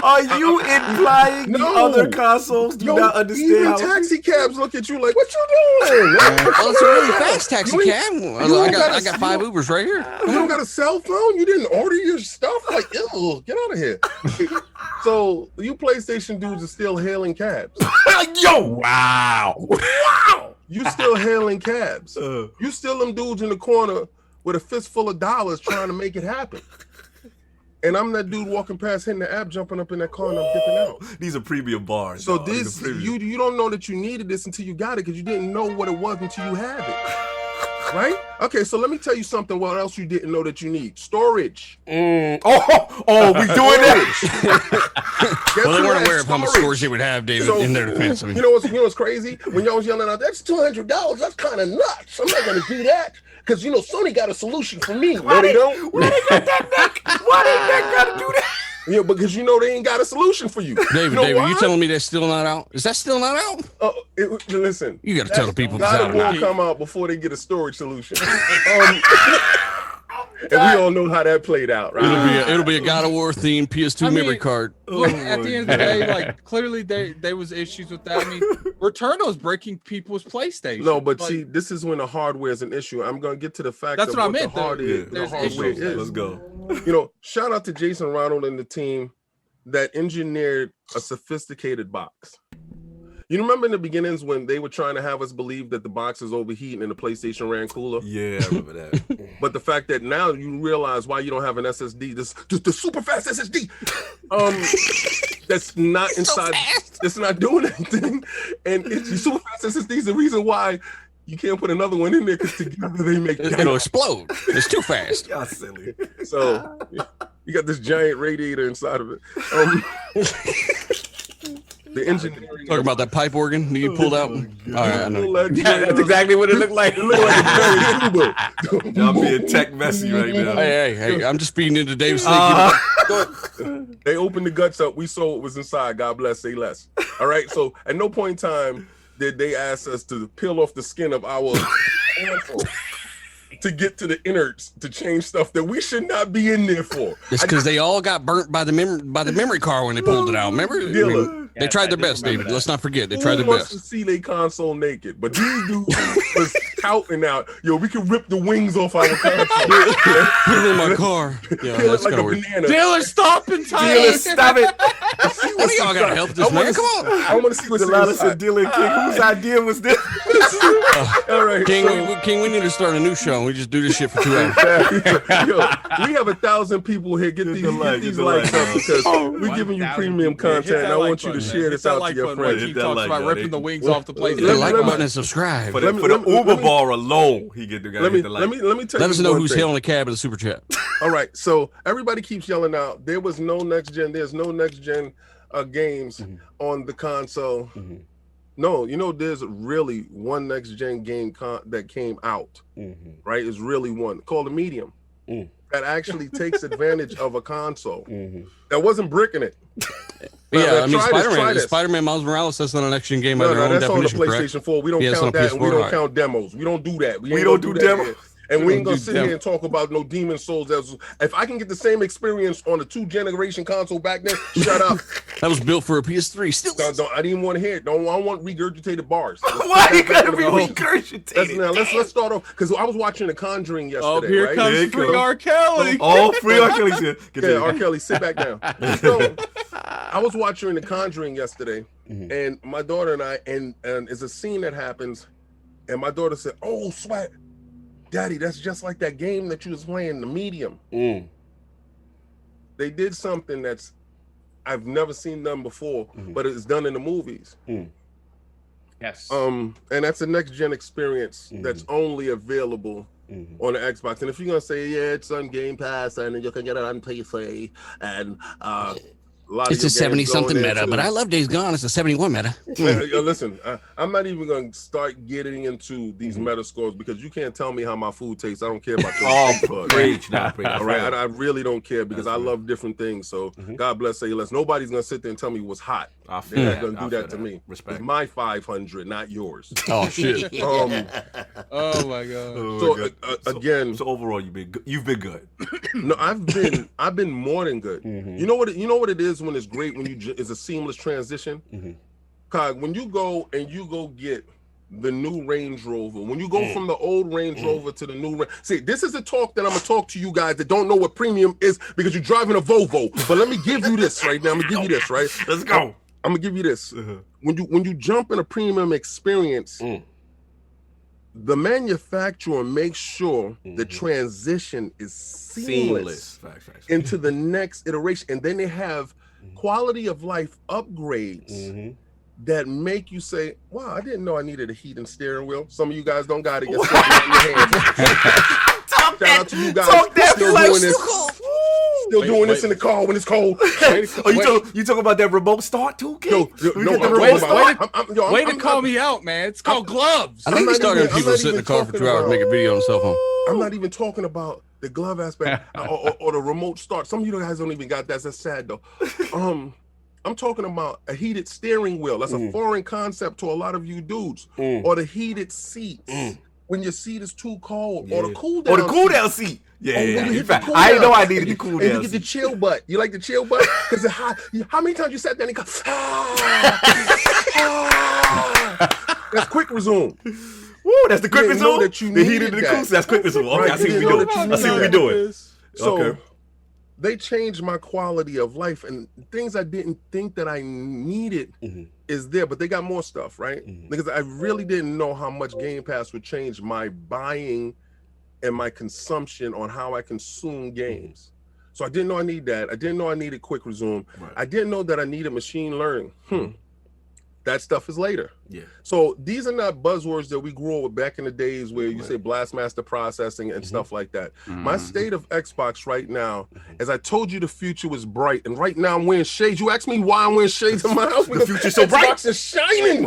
Are you implying the other consoles do not understand? Even taxi cabs look at you like, what you doing? Well, it's a really fast taxi cab. I got 5 Ubers right here. You don't got a cell phone? You didn't order your stuff? Like, ew, get out of here. So you PlayStation dudes are still hailing cabs. Yo! Wow. You still hailing cabs. You still them dudes in the corner with a fistful of dollars trying to make it happen. And I'm that dude walking past, hitting the app, jumping up in that car, and I'm dipping out. These are premium bars. So this, you don't know that you needed this until you got it because you didn't know what it was until you had it. Right? Okay, so let me tell you something. What else you didn't know that you need? Storage. We doing that. Well, they weren't aware of how much storage they would have, David, in their defense. I mean, you know what's crazy? When y'all was yelling out, that's $200. That's kind of nuts. I'm not gonna do that because you know Sony got a solution for me. No, they don't. Why they got that neck? Why they neck gotta do that? Yeah, because you know they ain't got a solution for you. David, you telling me that's still not out? Is that still not out? Listen, you got to tell the people God will come out before they get a storage solution. we all know how that played out, right? It'll be a God of War themed PS2 memory card. Look, at the end of the day, like clearly there was issues with that. I mean, Returnal's breaking people's PlayStation. No, but see, this is when the hardware is an issue. I'm gonna get to the fact that's of what I what meant. the hardware is. Let's go. You know, shout out to Jason Ronald and the team that engineered a sophisticated box. You remember in the beginnings when they were trying to have us believe that the box is overheating and the PlayStation ran cooler? Yeah, I remember that. But the fact that now you realize why you don't have an SSD, the super fast SSD, that's not it's inside, that's not doing anything. And it's the super fast SSD is the reason why you can't put another one in there because together they make it'll explode. It's too fast. Y'all silly. So you got this giant radiator inside of it. The engineering. Talking about that pipe organ that you pulled out. All right, I know. That's exactly what it looked like. It looked like a giant tuba. Y'all being tech messy right now. Hey, I'm just feeding into Dave's thing. They opened the guts up. We saw what was inside. God bless, say less. All right. So at no point in time did they ask us to peel off the skin of our console to get to the innards to change stuff that we should not be in there for. It's because they all got burnt by the memory card when they pulled it out. Remember? They tried their best, David. Let's not forget. They tried their best. To see their console naked, but these dudes was touting out, yo, we can rip the wings off our console. Put it in my car. Yeah, that's like kind a of weird. banana. Dealer, stop in time. Dealer, stop it. What do y'all gotta help this man? Come on. I want to see what's Delana inside. said, Dealer King, whose idea was this? All right, King, we need to start a new show. And we just do this shit for 2 hours. Yo, we have 1,000 people here. Get these likes up because we're giving you premium content. And I want you to share this out to your friends. He talks about ripping the wings off the place. Hit the like button and subscribe. For the Uber bar alone, he get the guy. Let me tell Let you us know one who's thing. hailing a cab in the super chat. All right, so everybody keeps yelling out. There was no next gen. There's no next gen games on the console. No, you know, there's really one next gen game that came out. Right, it's really one called the Medium that actually takes advantage of a console that wasn't bricking it. Yeah, I mean, try this. Spider-Man Miles Morales, that's not an action game by No, their own that's on the definition, PlayStation 4. We don't count that, and we don't count demos. We don't do that. We don't do demos. Here. And we ain't gonna sit here and talk about no Demon Souls. If I can get the same experience on a 2-generation console back then, shut up. That was built for a PS3. Still, I didn't even want to hear it. I want regurgitated bars. Why you gotta be regurgitated? Now let's start off because I was watching The Conjuring yesterday. Oh, here right? comes free R. Kelly. Oh, free R. Kelly. Yeah, R. Kelly, sit back down. So, I was watching The Conjuring yesterday, and my daughter and I, and it's a scene that happens, and my daughter said, "Oh, Sweat, Daddy, that's just like that game that you was playing, The Medium." They did something that's I've never seen done before, but it's done in the movies. Yes. And that's a next gen experience that's only available on the Xbox. And if you're gonna say, yeah, it's on Game Pass and you can get it on PC, and a lot it's of a 70-something meta, but I love Days Gone. It's a 71 meta. Listen, I'm not even going to start getting into these meta scores because you can't tell me how my food tastes. I don't care about your preach. All right, I really don't care because I love different things. So God bless, say less. Nobody's going to sit there and tell me what's hot. They're not going to do that to me. Respect. It's my 500, not yours. Oh shit. Oh my god. Again, so overall, you've been good. No, I've been more than good. You know what it is when it's great when it's a seamless transition. Cause when you go get the new Range Rover, when you go from the old Range Rover to the new see, this is a talk that I'm gonna talk to you guys that don't know what premium is because you're driving a Volvo. But let me give you this right now. I'm gonna give you this, right? Let's go. I'm gonna give you this. When you jump in a premium experience, the manufacturer makes sure the transition is seamless. Facts. Into the next iteration, and then they have quality of life upgrades that make you say, wow, I didn't know I needed a heat and steering wheel. Some of you guys don't got it. You're still in your hands. Shout out to you guys still doing this in the car when it's cold. You talk about that remote start too, kid? Way to call me out, man. It's called gloves. I think he's talking to people who sit in the car for 2 hours and make a video on a cell phone. I'm not even talking about the glove aspect or the remote start. Some of you guys don't even got that. That's sad though. I'm talking about a heated steering wheel. That's a foreign concept to a lot of you dudes. Or the heated seats. when your seat is too cold, Yeah. or the cool down. Or the cool down seat. Yeah, when you in hit the fact, cool I didn't down, know I needed and the cool and down you get the seat. chill butt. You like the chill butt? Because how many times you sat there and go, that's quick resume. Woo, that's the quick didn't know resume. that you The heat needed of the that. cool. That's quick resume. Okay, Right, I see you what didn't we know doing. that I see what we you doing. So Okay. they changed my quality of life, and things I didn't think that I needed is there, but they got more stuff, right? Because I really didn't know how much Game Pass would change my buying and my consumption on how I consume games. So I didn't know I need that. I didn't know I needed quick resume. Right. I didn't know that I needed machine learning. That stuff is later. Yeah. So these are not buzzwords that we grew up with back in the days where you say Blastmaster processing and stuff like that. My state of Xbox right now, as I told you, the future was bright, and right now I'm wearing shades. You asked me why I'm wearing shades in my house because The future's so bright. Xbox is shining.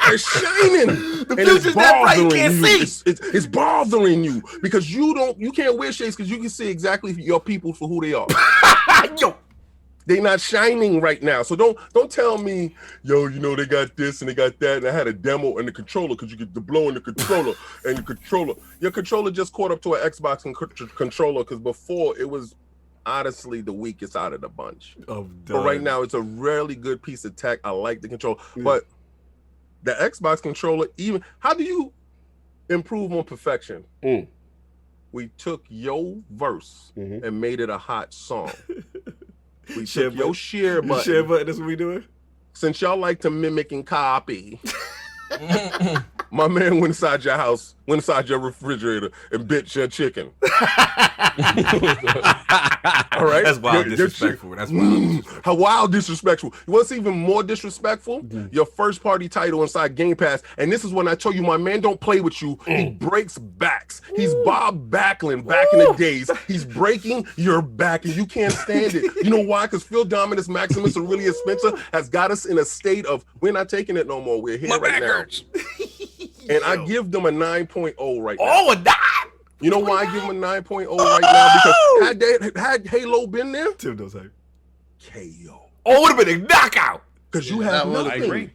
They're shining. The And it's future's that bright, you bothering can't you. see. It's bothering you because you can't wear shades because you can see exactly your people for who they are. Yo. They not shining right now. So don't tell me, yo, you know, they got this and they got that. And I had a demo and the controller because you get the blow in the controller and the controller. Your controller just caught up to an Xbox controller because before it was honestly the weakest out of the bunch. But right now it's a really good piece of tech. I like the controller. But the Xbox controller, even how do you improve on perfection? We took your verse and made it a hot song. We took your share button. Share button, that's what we doing? Since y'all like to mimic and copy, my man went inside your house, went inside your refrigerator, and bit your chicken. All right? That's wild disrespectful. That's wild disrespectful. How wild disrespectful. What's even more disrespectful? Your first party title inside Game Pass. And this is when I tell you my man don't play with you. He breaks backs. He's Bob Backlund back in the days. He's breaking your back and you can't stand it. You know why? Because Phil Dominus Maximus Aurelius Spencer has got us in a state of we're not taking it no more. We're here right now. And I give them a 9.0 right now. Oh, a 9. You know why I give them a 9.0 right now? Because had Halo been there, Tim knows how. KO. Oh, it would have been a knockout. Because you have nothing. I agree.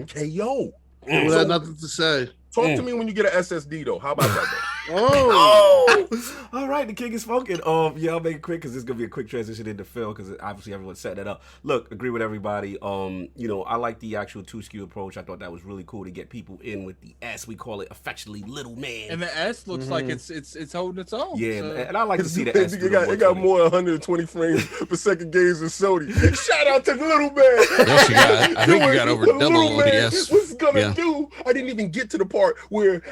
KO. We had nothing to say. Talk to me when you get an SSD though. How about that? Oh, all right. The king is smoking. Yeah, I'll make it quick because this is gonna be a quick transition into Phil because obviously everyone's setting that up. Look, agree with everybody. You know, I like the actual 2 SKU approach. I thought that was really cool to get people in with the S. We call it affectionately Little Man. And the S looks like it's holding its own. Yeah, so. and I like to see the S. It got more 120 frames per second games than Sony. Shout out to the Little Man. Yes, you got. I think you got over What double Little on the Man S. was gonna Yeah. do. I didn't even get to the part where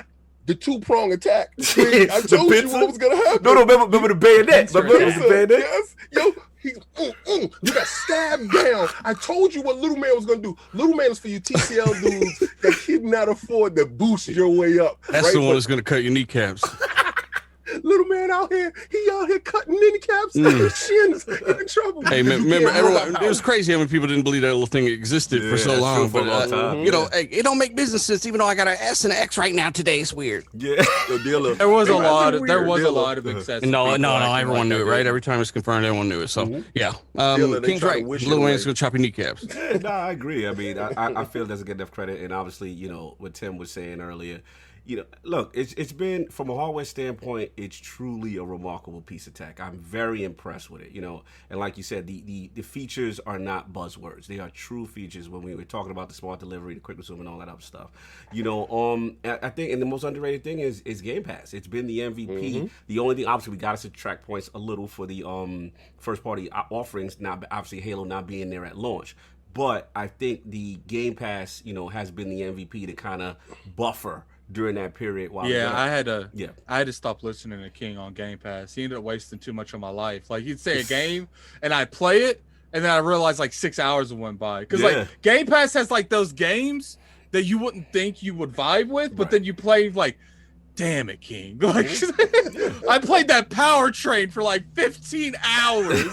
the 2-prong attack. I told you what was gonna happen. No, remember the bayonet. Remember the bayonet? Yes, yo, you got stabbed down. I told you what Little Man was gonna do. Little Man is for you TCL dudes that cannot afford to boost your way up. That's right? the one that's going to cut your kneecaps. Little Man out here, he out here cutting kneecaps and his shins in trouble. Hey, remember, everyone, it was crazy how many people didn't believe that little thing existed for so that's long. true, for a But, long time. you know, hey, it don't make business sense, even though I got an S and an X right now today. It's weird. Yeah. Dealer. There was a lot Dealer. of excessive. No, people acting everyone like knew it, that. right? Every time it's confirmed, everyone knew it. So, yeah. Dealer, they King's try to right. wish it Little away. Man's going to chop your kneecaps. Yeah, no, I agree. I mean, I feel it doesn't get enough credit, and obviously, you know, what Tim was saying earlier. You know, look, it's been, from a hardware standpoint, it's truly a remarkable piece of tech. I'm very impressed with it, you know. And like you said, the features are not buzzwords. They are true features when we were talking about the smart delivery, the quick resume, and all that other stuff. You know, I think, and the most underrated thing is Game Pass. It's been the MVP. The only thing, obviously, we got to subtract points a little for the first-party offerings, now obviously Halo not being there at launch. But I think the Game Pass, you know, has been the MVP to kind of buffer during that period. While I had to stop listening to King on Game Pass. He ended up wasting too much of my life. Like, he'd say a game and I'd play it, and then I realized like 6 hours went by. Because like Game Pass has like those games that you wouldn't think you would vibe with, but then you play like, damn it, King. Like, I played that Power Train for like 15 hours.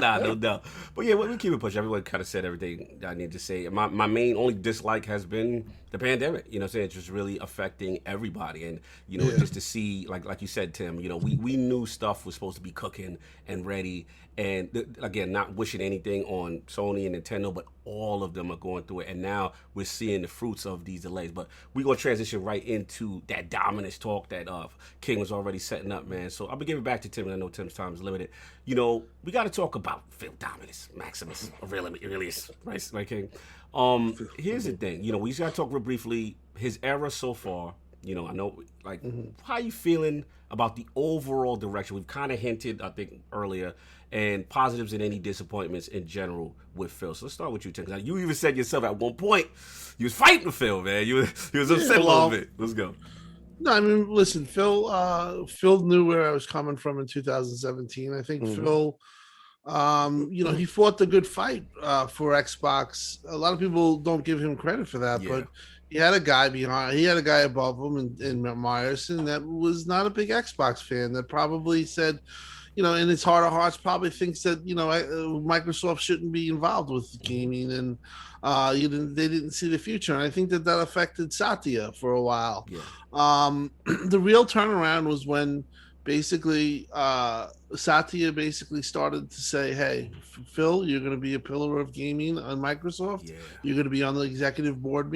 Nah, no doubt. But yeah, we keep it pushing. Everyone kind of said everything I need to say. My main only dislike has been the pandemic, you know what I'm saying, just really affecting everybody. And, you know, just to see, like you said, Tim, you know, we knew stuff was supposed to be cooking and ready. And again, not wishing anything on Sony and Nintendo, but all of them are going through it. And now we're seeing the fruits of these delays. But we're going to transition right into that dominance talk that King was already setting up, man. So I'll be giving back to Tim, and I know Tim's time is limited. You know, we got to talk about Phil Dominus, Maximus, Aurelius, right, King? Here's the thing. You know, we just got to talk real briefly. His era so far, you know, I know, like, how you feeling about the overall direction? We've kind of hinted, I think, earlier, and positives and any disappointments in general with Phil. So let's start with you, Tim. You even said yourself at one point you was fighting Phil, man. You was upset a little bit. Let's go. No, I mean, listen, Phil knew where I was coming from in 2017. I think Phil, you know, he fought the good fight for Xbox. A lot of people don't give him credit for that, but he had a guy above him in Myerson that was not a big Xbox fan, that probably said, you know, in his heart of hearts, probably thinks that, you know, Microsoft shouldn't be involved with gaming, and they didn't see the future. And I think that affected Satya for a while. The real turnaround was when basically Satya basically started to say, hey, Phil, you're going to be a pillar of gaming on Microsoft. You're going to be on the executive board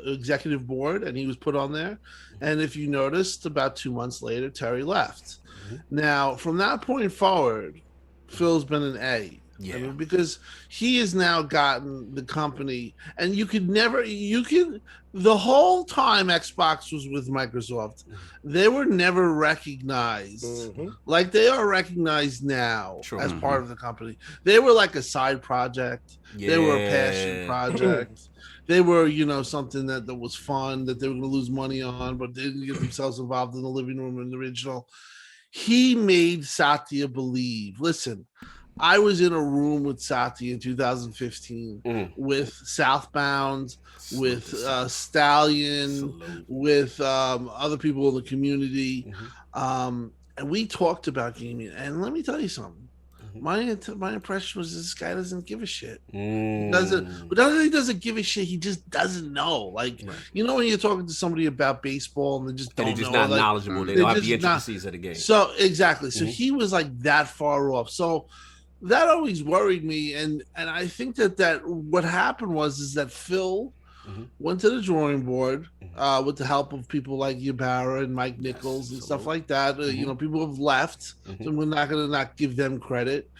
executive board, and he was put on there. And if you noticed, about 2 months later, Terry left. Now, from that point forward, Phil's been an A. I mean, because he has now gotten the company, and the whole time Xbox was with Microsoft, they were never recognized like they are recognized now as part of the company. They were like a side project. They were a passion project. They were, you know, something that was fun, that they were going to lose money on, but they didn't get themselves involved in the living room in the original. He made Satya believe. Listen, I was in a room with Satya in 2015 with Southbound, with Stallion, with other people in the community, and we talked about gaming. And let me tell you something. My impression was this guy doesn't give a shit. He doesn't give a shit. He just doesn't know. Like, you know, when you're talking to somebody about baseball and they just don't know. They're just not knowledgeable. They don't have the intricacies of the game. So exactly. So he was like that far off. So that always worried me. And I think that what happened was that Phil went to the drawing board with the help of people like Ybarra and Mike Nichols and stuff like that. You know, people have left, so we're not going to not give them credit.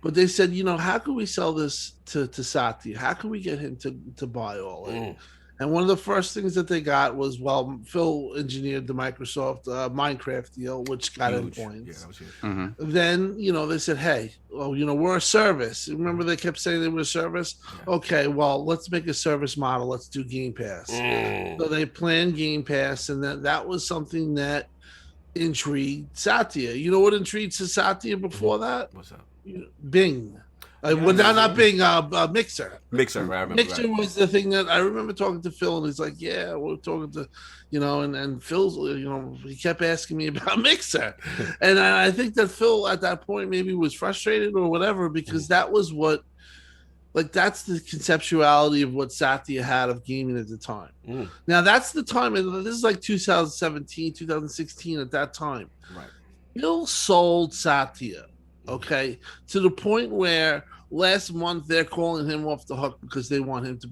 But they said, you know, how can we sell this to Satya? How can we get him to buy all of it? And one of the first things that they got was, well, Phil engineered the Microsoft Minecraft deal, which got him points. Then, you know, they said, hey, well, you know, we're a service. Remember they kept saying they were a service? Okay, well, let's make a service model. Let's do Game Pass. So they planned Game Pass, and that was something that intrigued Satya. You know what intrigued Satya before that? What's that? Bing. Well, not Bing, Mixer. Mixer, right? Mixer was the thing that I remember talking to Phil, and he's like, yeah, we're talking to, you know, and Phil's, you know, he kept asking me about Mixer. And I think that Phil at that point maybe was frustrated or whatever, because that was what, like, that's the conceptuality of what Satya had of gaming at the time. Now, that's the time, and this is like 2017, 2016 at that time. Right. Phil sold Satya, okay, to the point where last month they're calling him off the hook because they want him to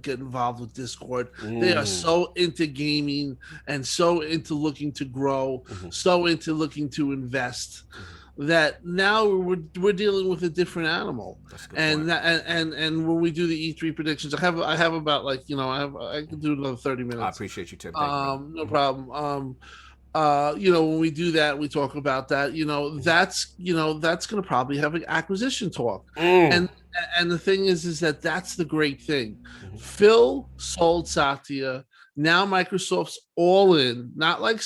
get involved with Discord. They are so into gaming and so into looking to grow, so into looking to invest, that now we're dealing with a different animal. And when we do the E3 predictions, I have about, like, you know, I can do another 30 minutes. I appreciate you, Tim. No problem. You know, when we do that, we talk about that, you know, that's going to probably have an acquisition talk. And the thing is that that's the great thing. Phil sold Satya. Now Microsoft's all in. Not like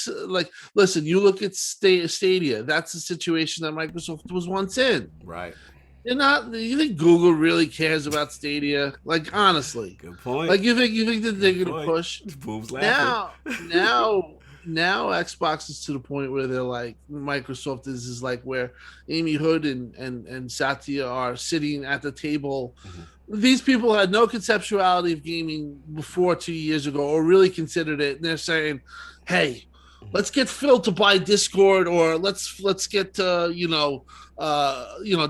listen, you look at Stadia. That's the situation that Microsoft was once in. Right. You think Google really cares about Stadia? Like, honestly. Good point. Like, you think that they're going to push? Boom's laughing. Now now Xbox is to the point where they're like Microsoft is like where Amy Hood and Satya are sitting at the table. These people had no conceptuality of gaming before 2 years ago, or really considered it, and they're saying, "Hey, let's get Phil to buy Discord, or let's get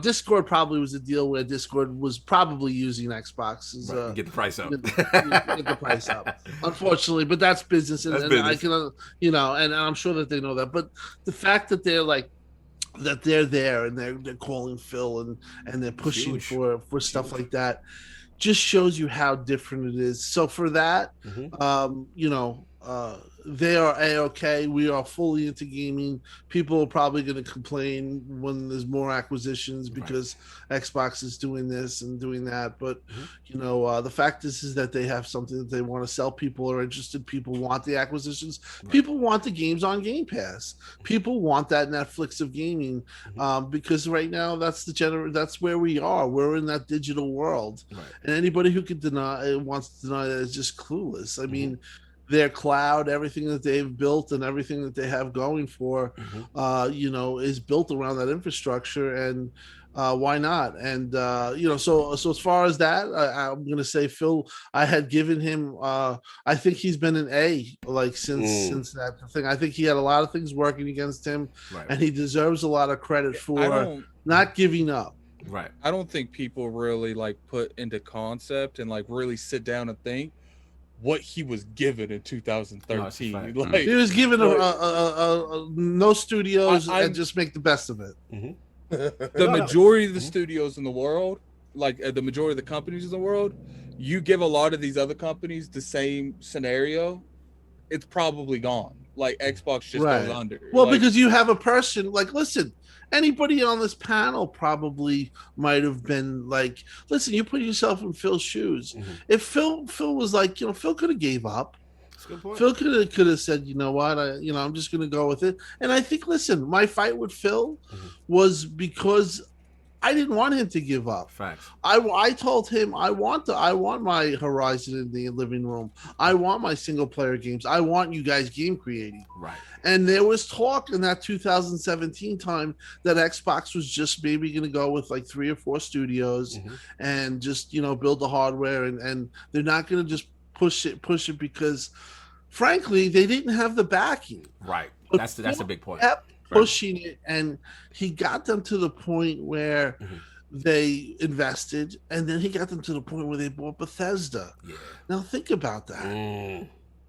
Discord probably was a deal where Discord was probably using Xbox's get the price up, get the price up. Unfortunately, but that's business, and I can and I'm sure that they know that. But the fact that they're like that they're there and they're calling Phil and they're pushing for stuff like that just shows you how different it is. So for that, they are A-okay. We are fully into gaming. People are probably going to complain when there's more acquisitions because Xbox is doing this and doing that. But, the fact is that they have something that they want to sell. People are interested. People want the acquisitions. People want the games on Game Pass. People want that Netflix of gaming because right now that's that's where we are. We're in that digital world. And anybody who wants to deny that is just clueless. I mean, their cloud, everything that they've built and everything that they have going for, is built around that infrastructure, and why not? And so as far as that, I'm gonna say Phil. I had given him. I think he's been an A since that thing. I think he had a lot of things working against him, and he deserves a lot of credit for not giving up. Right. I don't think people really put into concept and really sit down and think what he was given in 2013. He was given no studios and just make the best of it. The majority of the studios in the world, the majority of the companies in the world, you give a lot of these other companies the same scenario, it's probably gone. Xbox just goes under. Well, because you have a person listen. Anybody on this panel probably might have been listen, you put yourself in Phil's shoes. If Phil was Phil could have gave up. Phil could have said, you know what, I'm just going to go with it. And I think, listen, my fight with Phil was because I didn't want him to give up. Facts. I told him I want my Horizon in the living room. I want my single player games. I want you guys game creating. Right. And there was talk in that 2017 time that Xbox was just maybe going to go with 3 or 4 studios and just build the hardware, and they're not going to just push it because, frankly, they didn't have the backing. Right. That's a big point. Kept pushing it, and he got them to the point where they invested, and then he got them to the point where they bought Bethesda. Yeah. Now think about that.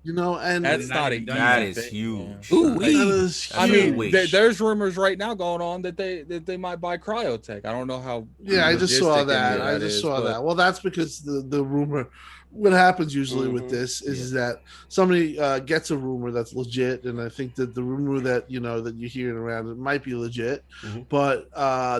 And that's that is huge. Ooh, that is huge. I mean, there's rumors right now going on that they might buy Cryotech. I don't know how. Yeah, I just saw that. I just saw that. Well, that's because the rumor. What happens usually with this is that somebody gets a rumor that's legit, and I think that the rumor that that you're hearing around it might be legit, but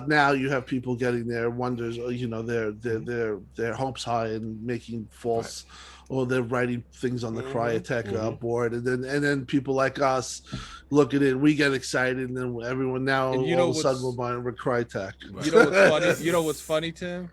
now you have people getting their wonders, their hopes high and making false. Or they're writing things on the Cryotech board, and then people like us look at it, we get excited, and then everyone now all of a sudden we're buying Cryotech. You know what's funny? You know what's funny, Tim?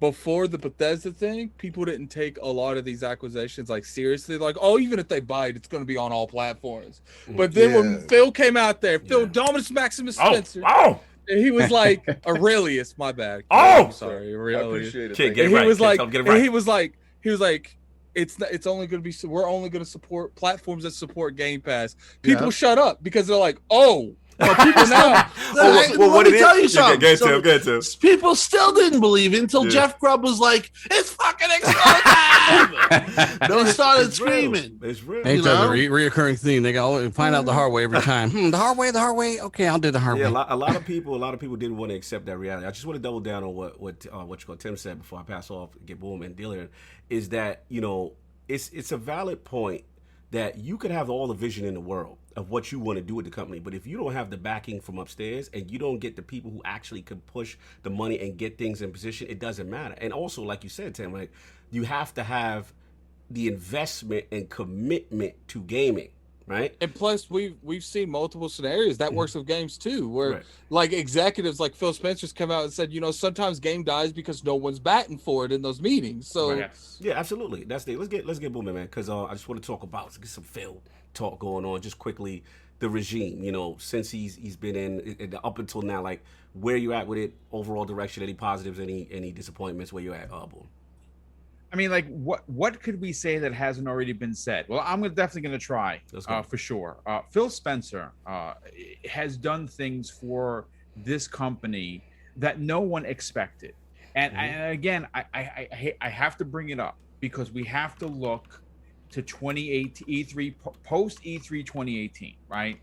Before the Bethesda thing, people didn't take a lot of these acquisitions seriously. Even if they buy it, it's going to be on all platforms. But then when Phil came out there, Phil Dominus Maximus Spencer. And he was like, Aurelius, my bad. I'm sorry, Aurelius. I appreciate it. And he was like, it's only going to be, we're only going to support platforms that support Game Pass. People shut up because they're like, people now. Let me tell you something. Good Tim. People still didn't believe it until Jeff Grubb was like, "It's fucking exclusive." They started screaming. It's real. It's a reoccurring theme. They go find out the hard way every time. The hard way. Okay, I'll do the hard way. A lot of people didn't want to accept that reality. I just want to double down on what Tim said before I pass off, get Boom and Dealer, is that it's a valid point that you could have all the vision in the world of what you want to do with the company, but if you don't have the backing from upstairs and you don't get the people who actually can push the money and get things in position, it doesn't matter. And also, like you said, Tim, you have to have the investment and commitment to gaming, right? And plus, we've seen multiple scenarios that works with games too, where executives like PhilSpencer's come out and said, sometimes game dies because no one's batting for it in those meetings. So yeah, absolutely. Let's get booming, man, because I just want to talk about get some Phil talk going on. Just quickly, the regime, you know, since he's been in up until now, like where you at with it, overall direction, any positives, any disappointments, where you at, Boom? I mean, like, what could we say that hasn't already been said? Well, I'm definitely going to try for sure. PhilSpencer has done things for this company that no one expected. And again, I have to bring it up because we have to look to 2018 post E3 2018, right?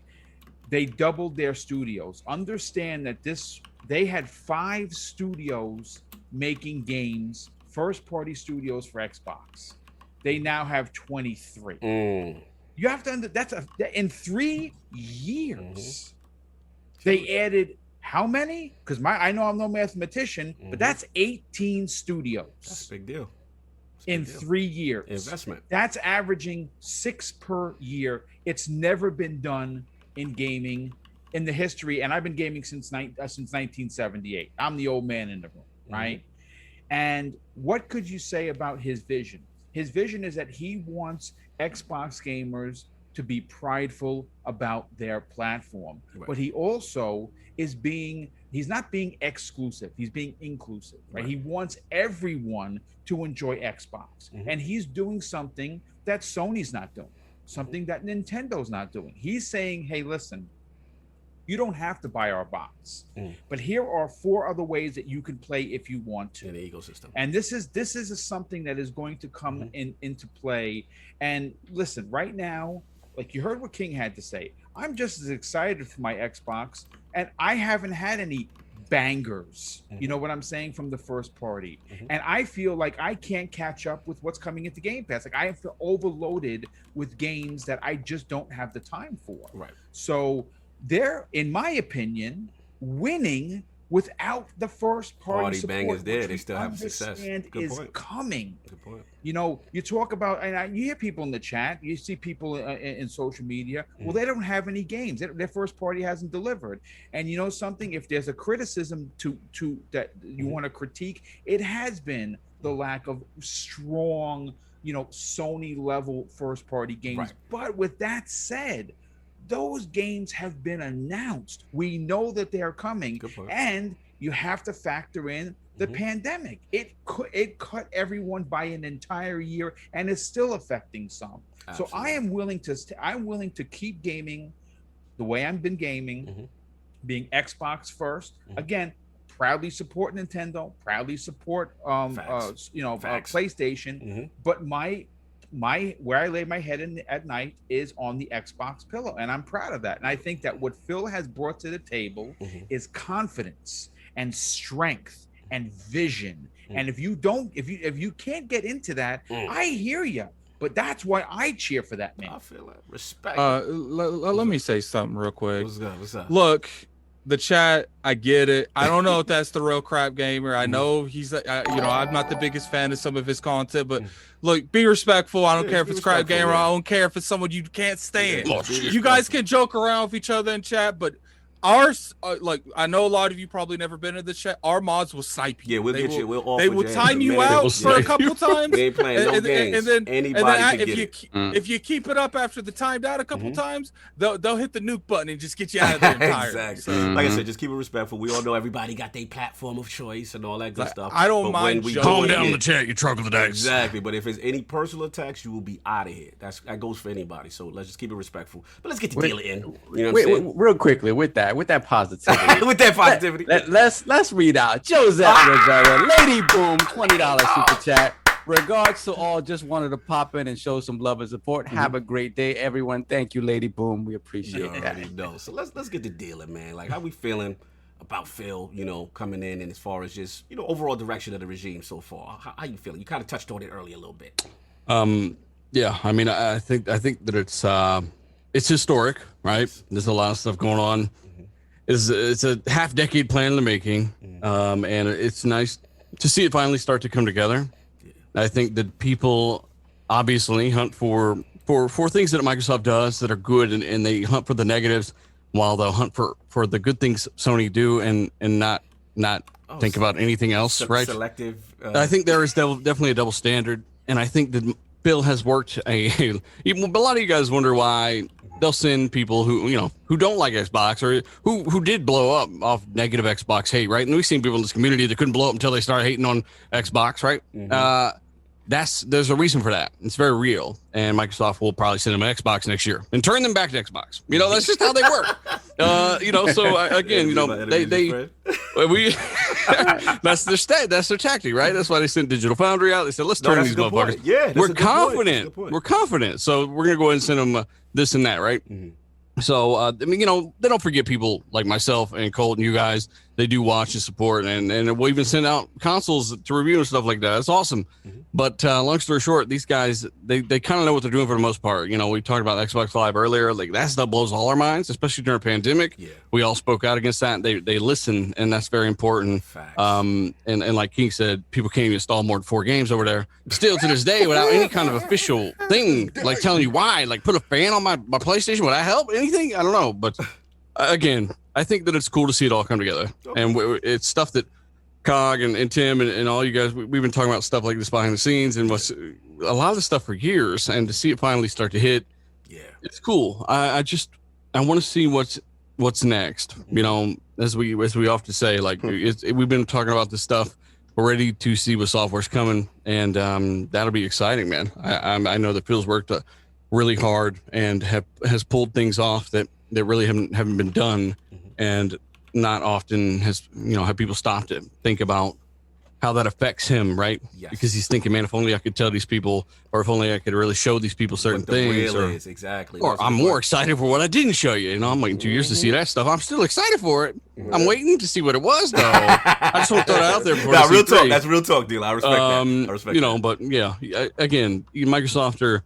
They doubled their studios. Understand that they had 5 studios making games, first party studios for Xbox. They now have 23. You have to in 3 years. They added how many? Because I know I'm no mathematician, but that's 18 studios. That's a big deal. In 3 years. Investment. That's averaging 6 per year. It's never been done in gaming in the history, and I've been gaming since 1978. I'm the old man in the room, right? And what could you say about his vision? His vision is that he wants Xbox gamers to be prideful about their platform, but he also he's not being exclusive, he's being inclusive, right? He wants everyone to enjoy Xbox, and he's doing something that Sony's not doing, something that Nintendo's not doing. He's saying, hey, listen, you don't have to buy our box, but here are 4 other ways that you can play if you want to. In the ecosystem. And this is something that is going to come into play. And listen, right now, like you heard what King had to say, I'm just as excited for my Xbox, and I haven't had any bangers, you know what I'm saying, from the first party. And I feel like I can't catch up with what's coming into Game Pass. Like I feel overloaded with games that I just don't have the time for. Right. So they're, in my opinion, winning without the first party support, bangers there. They still have success. Good is point. Coming. Good point. You know, you talk about, and you hear people in the chat, you see people in social media. Well, they don't have any games. Their first party hasn't delivered. And you know something? If there's a criticism to that you want to critique, it has been the lack of strong, you know, Sony level first party games. Right. But with that said, those games have been announced. We know that they are coming, and you have to factor in the pandemic. It cut everyone by an entire year, and it's still affecting some. Absolutely. So I'm willing to keep gaming the way I've been gaming, being Xbox first. Again, proudly support Nintendo, proudly support PlayStation, but my where I lay my head at night is on the Xbox pillow, and I'm proud of that. And I think that what Phil has brought to the table is confidence and strength and vision. And if you can't get into that, I hear you. But that's why I cheer for that man. I feel that respect. Let me say something real quick. What's up? Look, the chat, I get it. I don't know if that's the real crap gamer. I know he's, I'm not the biggest fan of some of his content, but look, be respectful. I don't care if it's crap gamer. I don't care if it's someone you can't stand. You guys can joke around with each other in chat, but ours, I know a lot of you probably never been in the chat. Our mods will snipe you. Yeah, we'll get you. We'll offer they will time you out for a couple times. We ain't playing no games. And then if you keep it up after the timed out a couple times, they'll hit the nuke button and just get you out of there entirely. Exactly. So, like I said, just keep it respectful. We all know everybody got their platform of choice and all that good stuff. I don't mind. Calm down the chat. You troglodytes. Exactly. But if it's any personal attacks, you will be out of here. That goes for anybody. So let's just keep it respectful. But let's get the dealer in. You know what I'm saying? Real quickly with that positivity. With that positivity. Let's read out Joseph Rivera, Lady Boom, $20 super chat. Regards to all, just wanted to pop in and show some love and support. Have a great day, everyone. Thank you, Lady Boom. We appreciate that. Know. So let's get the dealer, man. Like, how we feeling about Phil, coming in, and as far as just, overall direction of the regime so far? How you feeling? You kind of touched on it earlier a little bit. Yeah, I mean, I think that it's historic, right? There's a lot of stuff going on. It's a half-decade plan in the making, and it's nice to see it finally start to come together. I think that people obviously hunt for things that Microsoft does that are good, and they hunt for the negatives, while they'll hunt for the good things Sony do, and not think about anything else, right? Selective. I think there is definitely a double standard, and I think that Phil has worked a lot of you guys wonder why they'll send people who don't like Xbox or who did blow up off negative Xbox hate, right? And we've seen people in this community that couldn't blow up until they started hating on Xbox, right? There's a reason for that. It's very real, and Microsoft will probably send them an Xbox next year and turn them back to Xbox. That's just how they work. So again, that's their tactic, right? That's why they sent Digital Foundry out. They said, let's turn these motherfuckers. Point. Yeah, we're confident. We're confident. So we're gonna go ahead and send them this and that, right? So they don't forget people like myself and Colt and you guys. They do watch and support, and we'll even send out consoles to review and stuff like that. It's awesome. But long story short, these guys, they kind of know what they're doing for the most part. We talked about Xbox Live earlier. Like, that stuff blows all our minds, especially during a pandemic. Yeah. We all spoke out against that. They listen, and that's very important. Facts. And like King said, people can't even install more than 4 games over there. Still to this day, without any kind of official thing, like telling you why. Like, put a fan on my PlayStation. Would that help? Anything? I don't know. But again, I think that it's cool to see it all come together. And it's stuff that Cog and Tim and all you guys, we've been talking about stuff like this behind the scenes and what's a lot of the stuff for years, and to see it finally start to hit, it's cool. I want to see what's next. As we often say, like, we've been talking about this stuff. We're ready to see what software's coming, and that'll be exciting, man. I know that Phil's worked really hard and has pulled things off that really haven't been done, and not often have people stop to think about how that affects him, right? Yes. Because he's thinking, man, if only I could tell these people, or if only I could really show these people certain things, or I'm more excited for what I didn't show you. I'm waiting 2 years to see that stuff. I'm still excited for it. I'm waiting to see what it was, though. I just want to throw that out there. Nah, real talk. That's real talk, deal. I respect that. I respect that. But yeah, again, Microsoft are.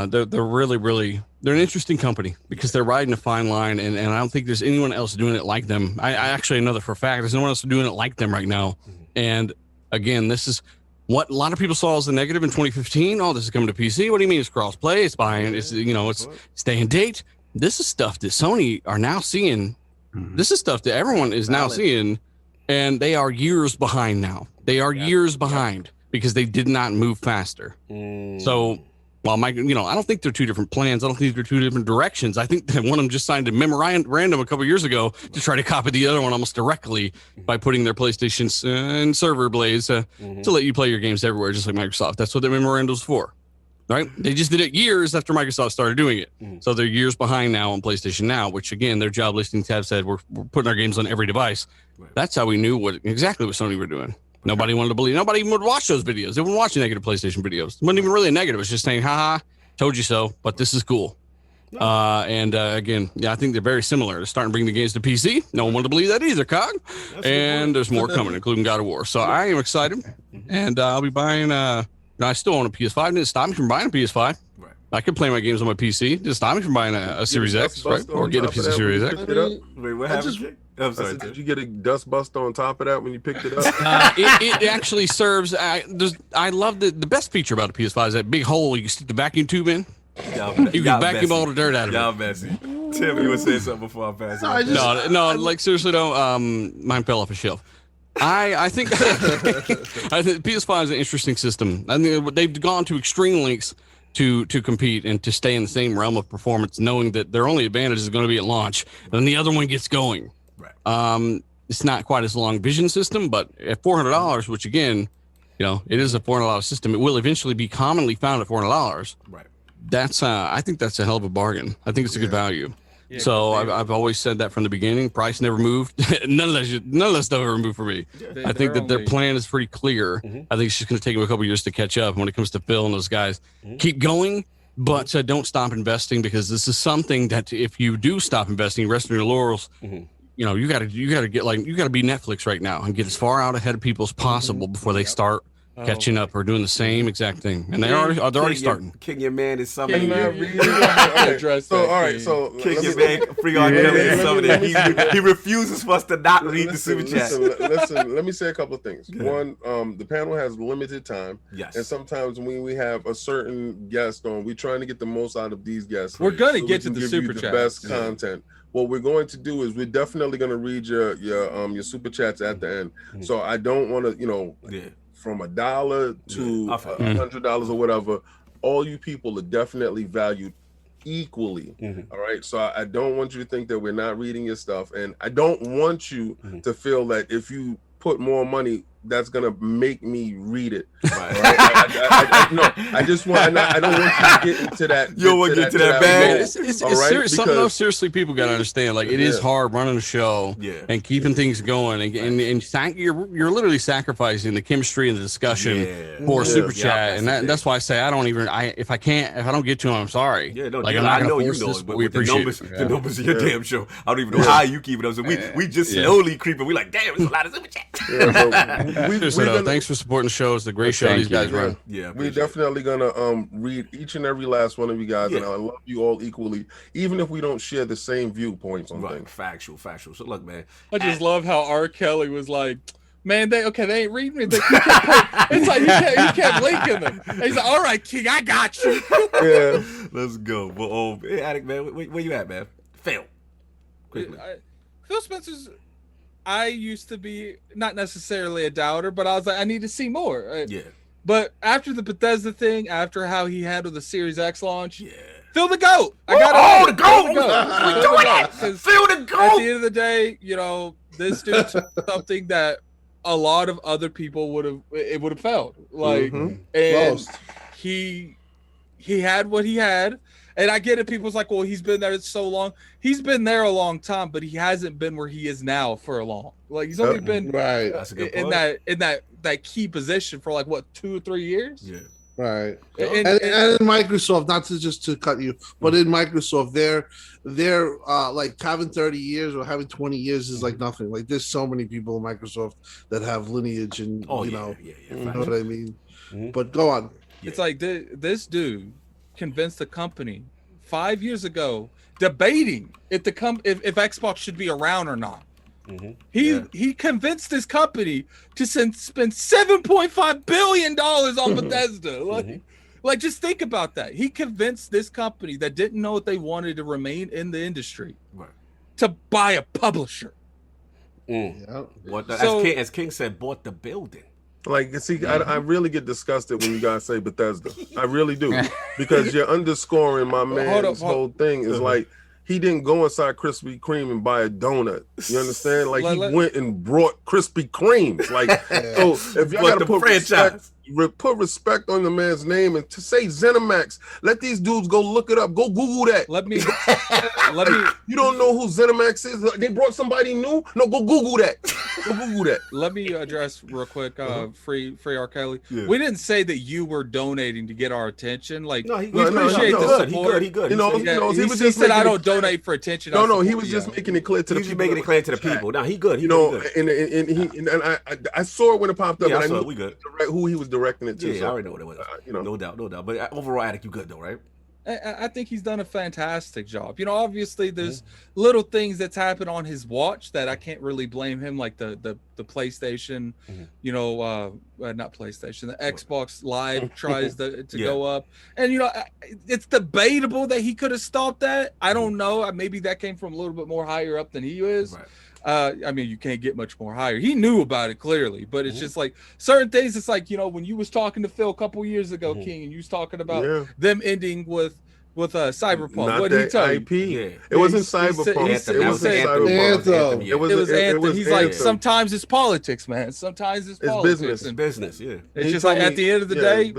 They're really they're an interesting company because they're riding a fine line, and I don't think there's anyone else doing it like them. I actually know that for a fact. There's no one else doing it like them right now. And again, this is what a lot of people saw as the negative in 2015. Oh, this is coming to PC. What do you mean it's cross-play? It's buying. It's it's stay and date. This is stuff that Sony are now seeing. This is stuff that everyone is now seeing, and they are years behind now. They are years behind because they did not move faster. So. Well, Mike, I don't think they're two different plans. I don't think they're two different directions. I think that one of them just signed a memorandum a couple years ago to try to copy the other one almost directly by putting their PlayStation and server blades to let you play your games everywhere, just like Microsoft. That's what their memorandum's for, right? They just did it years after Microsoft started doing it. So they're years behind now on PlayStation Now, which, again, their job listings have said we're putting our games on every device. That's how we knew exactly what Sony were doing. Nobody wanted to believe. Nobody even would watch those videos. They wouldn't watch the negative PlayStation videos. It wasn't even really a negative. It's just saying, haha, told you so, but this is cool. Again, I think they're very similar. They're starting to bring the games to PC. No one wanted to believe that either, Cog. And there's more coming, including God of War. So I am excited. And I'll be buying, I still own a PS5. It didn't stop me from buying a PS5. Right. I could play my games on my PC. It didn't stop me from buying a Series X, right? Or getting a piece of Series X. Wait, what happened? I'm sorry. Did you get a dust buster on top of that when you picked it up? It actually serves. I love the best feature about the PS5 is that big hole you can stick the vacuum tube in. You can vacuum all the dirt out of it. Y'all messy. Tim, you were saying something before I pass it. No, like seriously though, mine fell off a shelf. I think PS5 is an interesting system. I mean, they've gone to extreme lengths to compete and to stay in the same realm of performance, knowing that their only advantage is going to be at launch, and the other one gets going. Right. It's not quite as long vision system, but at $400, which again, it is a $400 system. It will eventually be commonly found at $400. Right. That's I think that's a hell of a bargain. I think it's a good value. Yeah, so I've always said that from the beginning. Price never moved. none of that stuff ever moved for me. I think that their plan is pretty clear. I think it's just going to take them a couple years to catch up. When it comes to Phil and those guys, keep going, but don't stop investing, because this is something that if you do stop investing, rest on your laurels. You got to be Netflix right now and get as far out ahead of people as possible before they start catching up or doing the same exact thing. And they're already starting. King Your Man is something. All right. So King Your Man, Free R. Kelly is something. He refuses for us to not read the super chat. Listen, let me say a couple of things. One, the panel has limited time. Yes. And sometimes when we have a certain guest on, we're trying to get the most out of these guests. We're going to get to the super chat. The best content. What we're going to do is we're definitely going to read your super chats at the end. So I don't want to, from $1 to $100 or whatever, all you people are definitely valued equally. All right, so I don't want you to think that we're not reading your stuff, and I don't want you to feel that if you put more money, that's gonna make me read it. Right? I just want. I don't want you to get into that. You don't want to get to that bag. It's serious. Something else. Seriously, people gotta understand. Like it is hard running a show and keeping things going, and you're literally sacrificing the chemistry and the discussion for Super Chat, and that's why I say I don't even. If I don't get to them, I'm sorry. Yeah, no, like I know you know it, but we appreciate the numbers of your damn show. I don't even know how you keep it up. So we just slowly creeping. We like, damn, it's a lot of Super Chat. Thanks for supporting the show. It's a great show these guys run. Yeah, we're definitely gonna read each and every last one of you guys, and I love you all equally, even if we don't share the same viewpoints on things. Factual. So look, man, I just love how R. Kelly was like, man, they ain't reading me. It's like he kept linking them. And he's like, all right, King, I got you. Yeah, let's go. Well, hey, Addict, man, where you at, man? Phil, quickly. PhilSpencer's. I used to be not necessarily a doubter, but I was like, I need to see more. But after the Bethesda thing, after how he handled the Series X launch, Phil the GOAT. The GOAT. We doing it. Phil the GOAT. At the end of the day, this dude took something that a lot of other people would have felt like, and he had what he had. And I get it. People's like, well, he's been there so long. He's been there a long time, but he hasn't been where he is now for a long. Like he's only been in that key position for like what 2 or 3 years. Yeah. Right. And in Microsoft, not to cut you, but in Microsoft, they're like having 30 years or having 20 years is like nothing. Like there's so many people in Microsoft that have lineage and you know what I mean. But go on. It's like this dude convinced the company 5 years ago debating if Xbox should be around or not. He convinced this company to spend $7.5 billion on Bethesda. Like just think about that. He convinced this company that didn't know if they wanted to remain in the industry to buy a publisher. As King said, bought the building. Like, see, I really get disgusted when you guys say Bethesda. I really do. Because you're underscoring my man's whole thing is like, he didn't go inside Krispy Kreme and buy a donut. You understand? Like, he went and brought Krispy Kremes. Like, so if y'all got to put respect on the man's name and to say ZeniMax, let these dudes go look it up. Go Google that. Let me. You don't know who ZeniMax is? They brought somebody new? No, go Google that. Go Google that. Let me address real quick. Free R. Kelly. Yeah. We didn't say that you were donating to get our attention. Like, we appreciate the support. He good. He said I don't donate for attention. No, he was just making it clear to the people. Making it clear to the people. No, he good. And I saw it when it popped up. Yeah, and I saw it. We good. Who he was directing it to. Yeah, I already know what it was. No doubt. But overall, Addict, you good though, right? I think he's done a fantastic job. Obviously there's little things that's happened on his watch that I can't really blame him, like the PlayStation, not PlayStation, the Xbox Live tries to go up. And, it's debatable that he could have stopped that. I don't know. Maybe that came from a little bit more higher up than he is. Right. I mean, you can't get much more higher. He knew about it clearly, but it's just like certain things. It's like, when you was talking to Phil a couple years ago, King, and you was talking about them ending with Cyberpunk. What did he tell you? It wasn't Cyberpunk. It wasn't Cyberpunk. It was Anthem. He's like, sometimes it's politics, man. Sometimes it's politics. It's business. Yeah. It's just like at the end of the day,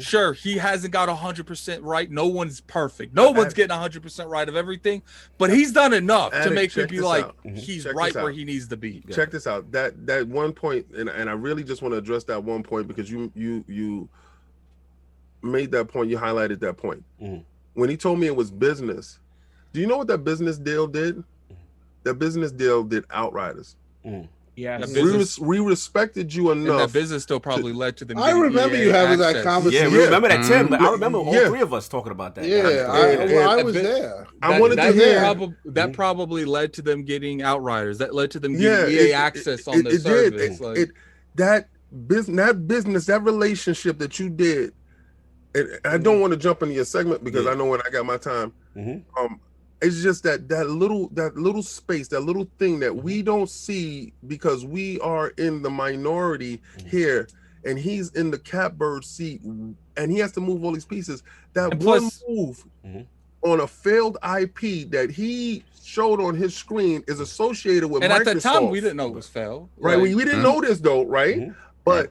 sure, he hasn't got 100% right. No one's perfect. No one's getting 100% right of everything, but he's done enough to make me be like, he's right where he needs to be. Check this out. That one point, and I really just want to address that one point because you made that point. You highlighted that point. When he told me it was business, do you know what that business deal did? That business deal did Outriders. Yeah, we respected you enough. And that business still probably led to the. I remember you having that conversation. Yeah, we remember that, Tim. But I remember all three of us talking about that. Yeah, I was there. I wanted to hear. That probably led to them getting Outriders. That led to them getting EA access on the service. That business, that relationship that you did. And I don't want to jump into your segment because I know when I got my time. It's just that little space, that little thing that we don't see because we are in the minority here. and he's in the catbird seat, and he has to move all these pieces. That And one plus- move on a failed IP that he showed on his screen is associated with And Microsoft. at that time, we didn't know it was fail. Right, Like, we didn't know this though, right? But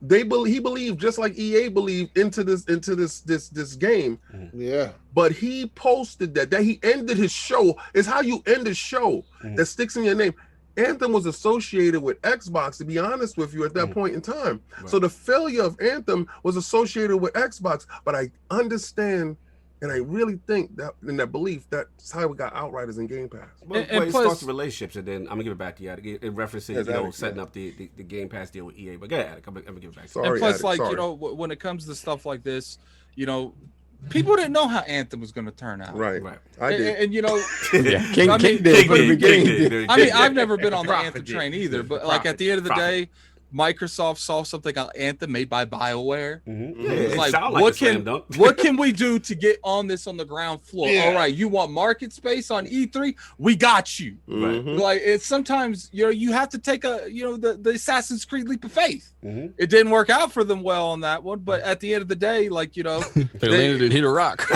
he believed, just like EA believed, into this game. Yeah. But he posted that he ended his show. Is how you end a show that sticks in your name. Anthem was associated with Xbox, to be honest with you, at that point in time. So the failure of Anthem was associated with Xbox. But I understand, and I really think that in that belief, that's how we got Outriders in Game Pass. Well, And it plus- starts the relationships, and then I'm gonna give it back to you, Attic, in referencing Attic, setting up the Game Pass deal with EA. But go ahead, Attic, I'm gonna give it back to you. Sorry, and plus, Attic, like, sorry. you know, when it comes to stuff like this, you know, people didn't know how Anthem was going to turn out. Right. Right. I did. And, you know, Yeah, King I mean, did. King from the did, beginning. King did. I mean, I've never been on the Profit Anthem did. train either, but like at the end of the day, Microsoft saw something on Anthem made by BioWare. Yeah, It's it like, sound like what a slam can dunk. what can we do to get on this on the ground floor? Yeah. All right, you want market space on E3? We got you. Mhm. Like, it's sometimes, you know, you have to take the Assassin's Creed leap of faith. Mhm. It didn't work out for them well on that one, but at the end of the day, like, you know, They landed and hit a rock.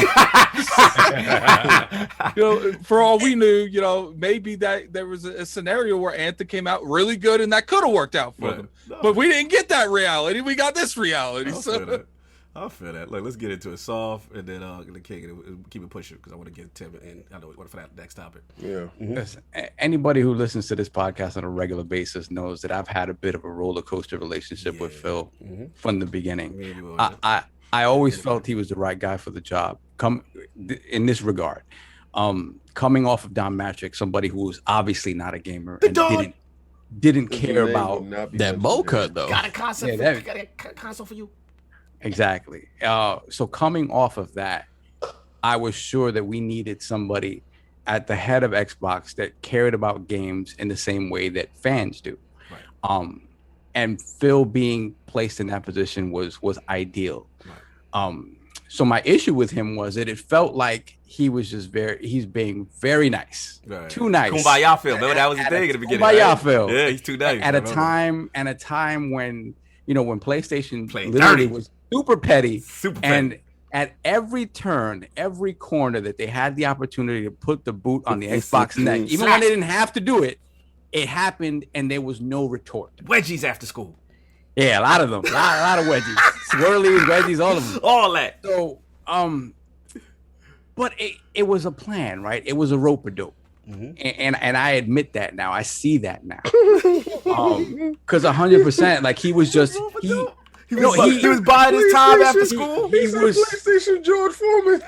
you know, for all we knew, you know, maybe that there was a scenario where Anthem came out really good and that could have worked out for Right. them. No. But we didn't get that reality. We got this reality. I'll So feel that. I'll feel that. Like, let's get into it soft, and then the King, and keep it pushing because I want to get Tim and I know what for that next topic. Yeah. Listen, anybody who listens to this podcast on a regular basis knows that I've had a bit of a roller coaster relationship with Phil from the beginning. Me and you, I always felt he was the right guy for the job. In this regard, coming off of Don Matrick, somebody who was obviously not a gamer and didn't care about That bowl cut though. got a console. Yeah, that- got a console for you. exactly. So coming off of that, I was sure that we needed somebody at the head of Xbox that cared about games in the same way that fans do. Right. And Phil being placed in that position was ideal. So my issue with him was that it felt like he was just he's being very nice, Right. too nice. Kumbaya Phil. Remember that was the thing at the beginning. Kumbaya right? Phil. Yeah, he's too nice. At I a remember. time when, you know, when PlayStation Playing literally dirty. was super petty, Super and at every turn, every corner that they had the opportunity to put the boot on the Xbox neck, even when they didn't have to do it, it happened and there was no retort. Wedgies after school. Yeah, a lot of them, a lot of wedgies, swirlies, wedgies, all of them. All that. So, but it was a plan, right? It was a rope-a-dope. And I admit that now. I see that now. Because 100%, like he was just he was buying his time after school. He was PlayStation George Foreman.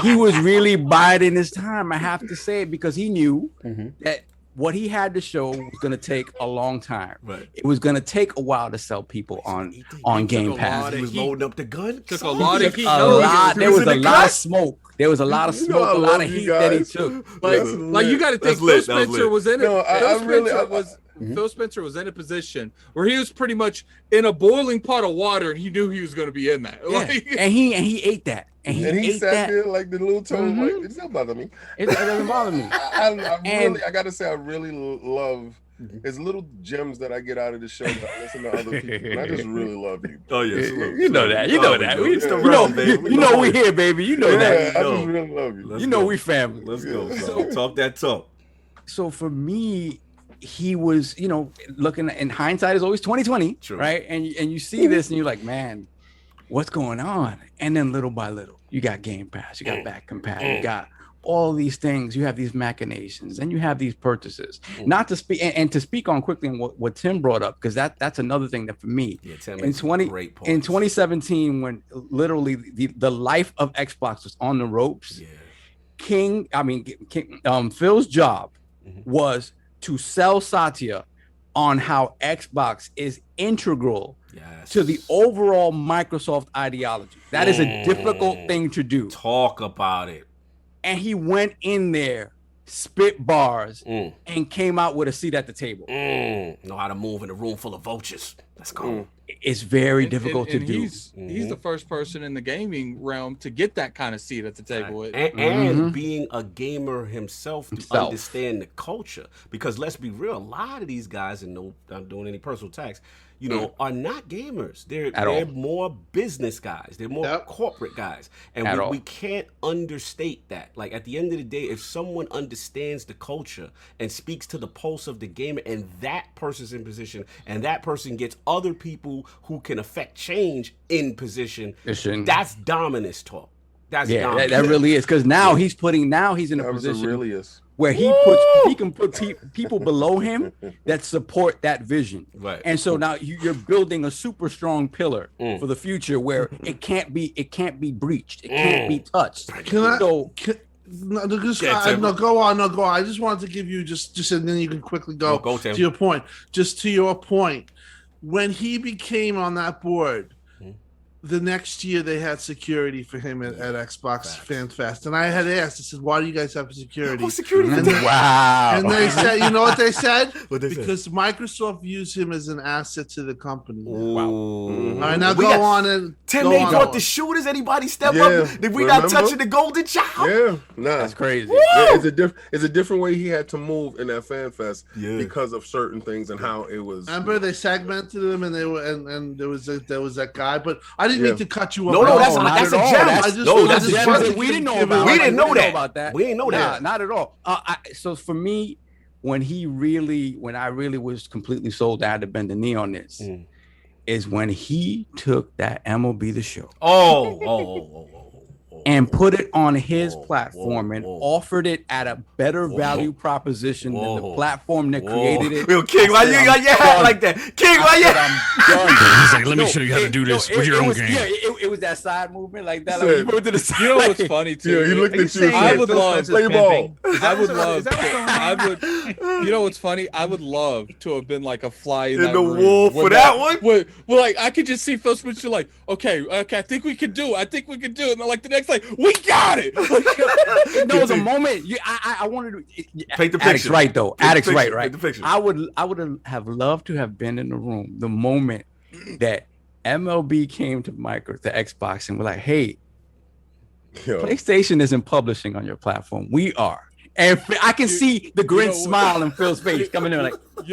he was really biding his time. I have to say it because he knew that what he had to show was going to take a long time. Right. It was going to take a while to sell people on Game Pass. He was loading up the gun. took a lot of heat. There was a lot of smoke. There was a lot of You know smoke, I a lot love of you heat that he guys. took. Like you got to think, That's Phil lit. That was Spencer lit. was in it. No, Phil Spencer was in a position where he was pretty much in a boiling pot of water, and he knew he was going to be in that. Yeah. Like, and he ate that. And he ate sat that. there like the little toad. Like, it doesn't bother me. It doesn't bother me. I gotta say, I really love. It's little gems that I get out of the show that I listen to other people. And I just really love you. Oh yeah, salute. You know that. You know that. It's the You realm, baby. you know we here, baby. You know Yeah, that. I know. just really love you. Let's You know go. we family. Let's go. So, talk that talk. So for me, he was, you know, looking in hindsight is always 2020, True. right? And you see this and you're like, man, what's going on? And then little by little, you got Game Pass, you got back compat, you got all these things, you have these machinations, and you have these purchases. Not to speak and to speak on quickly on what Tim brought up, because that's another thing that for me Tim in makes some great points. in 2017, when literally the life of Xbox was on the ropes, Phil's job was to sell Satya on how Xbox is integral to the overall Microsoft ideology. That is a difficult thing to do. Talk about it. And he went in there, spit bars, and came out with a seat at the table. Know how to move in a room full of vultures. Let's go. It's very difficult to do. He's the first person in the gaming realm to get that kind of seat at the table. And being a gamer himself to understand the culture. Because let's be real, a lot of these guys, and no, not doing any personal attacks, you know, are not gamers. They're more business guys. They're more corporate guys. And we can't understate that. Like, at the end of the day, if someone understands the culture and speaks to the pulse of the gamer, and that person's in position, and that person gets other people who can affect change in position, that's dominance talk. That's dominance. That really is. Because now he's in a position where he can put people below him that support that vision. Right. And so now you're building a super strong pillar for the future where it can't be breached. It can't be touched. No, go on. I just wanted to give you just and then you can quickly go to your point. Just to your point, when he became on that board, the next year they had security for him at Xbox Fan Fest, and I had asked, I said, "Why do you guys have security?" Wow! And they said, "You know what they said? Because Microsoft views him as an asset to the company." Wow! All right, now go on and Tim. They brought the shooters. Anybody step up? Did we not touching the golden child? Yeah, nah, that's crazy. Yeah, it's a different way he had to move in that Fan Fest because of certain things and how it was. Remember, they segmented him, and they were, and there was that guy, but I didn't mean to cut you off. No, that's a gem. That's a gem. We didn't know about. We didn't know that. We didn't know that. Not at all. So for me, when I really was completely sold, I had to bend the knee on this. Is when he took that MLB The Show. And put it on his platform and offered it at a better value proposition than the platform that created it. Yo, King, why you got your hat like that? King, why you? He's like, let me show you how to do this with your own game. Yeah, it was that side movement like that. Like, you moved to the side. You know what's funny too? Yeah, he looked at you. I would love play ball. You know what's funny? I would love to have been like a fly in the wall for that one. Well, like I could just see PhilSpencer like, okay, I think we could do it. And then like the next, like, we got it. There was a moment. I wanted to paint the picture. Addict's right though. Addict's right. Paint the picture. I would have loved to have been in the room the moment that MLB came to Xbox and we're like, hey, PlayStation isn't publishing on your platform. We are. And I can see the grin smile in Phil's face coming in like, what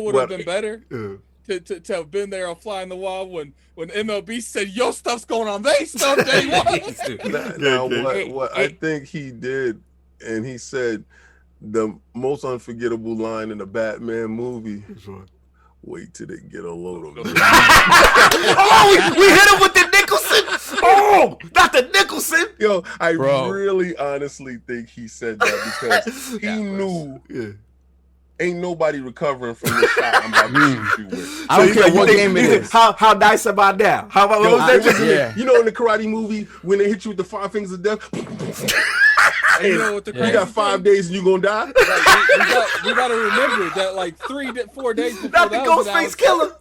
would have been better? To have been there on Fly in the Wall when MLB said your stuff's going on their stuff day one. What I think he did, and he said the most unforgettable line in the Batman movie. Wait till they get a load of it. We hit him with the Nicholson. Oh, not the Nicholson. Yo, I really honestly think he said that because he knew. Ain't nobody recovering from this shot I'm about to shoot you with. I don't care what game it is. How nice about now? How about what was that? You know in the karate movie when they hit you with the 5 fingers of death? You know what the you got 5 days and you gonna die? We gotta remember that like 3-4 days before not the Ghostface killer.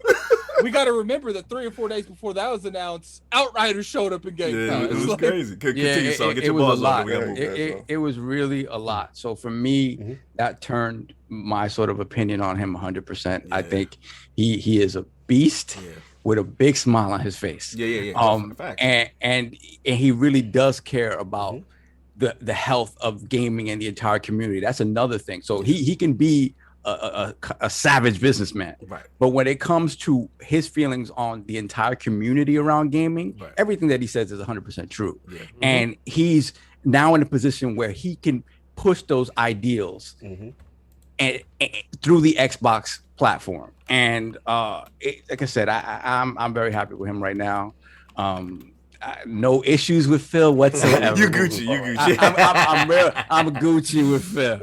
We gotta remember that 3 or 4 days before that was announced, Outriders showed up in Game Pass. It was like, crazy. Continue, son. Get it your was balls a lot. off. It was really a lot. So for me, that turned my sort of opinion on him 100%. I think he is a beast with a big smile on his face. And he really does care about the health of gaming and the entire community. That's another thing. So he can be a savage businessman, right? But when it comes to his feelings on the entire community around gaming, everything that he says is 100% true. And he's now in a position where he can push those ideals and through the Xbox platform. And like I said, I'm very happy with him right now. No issues with Phil whatsoever. You Gucci. I'm Gucci with Phil.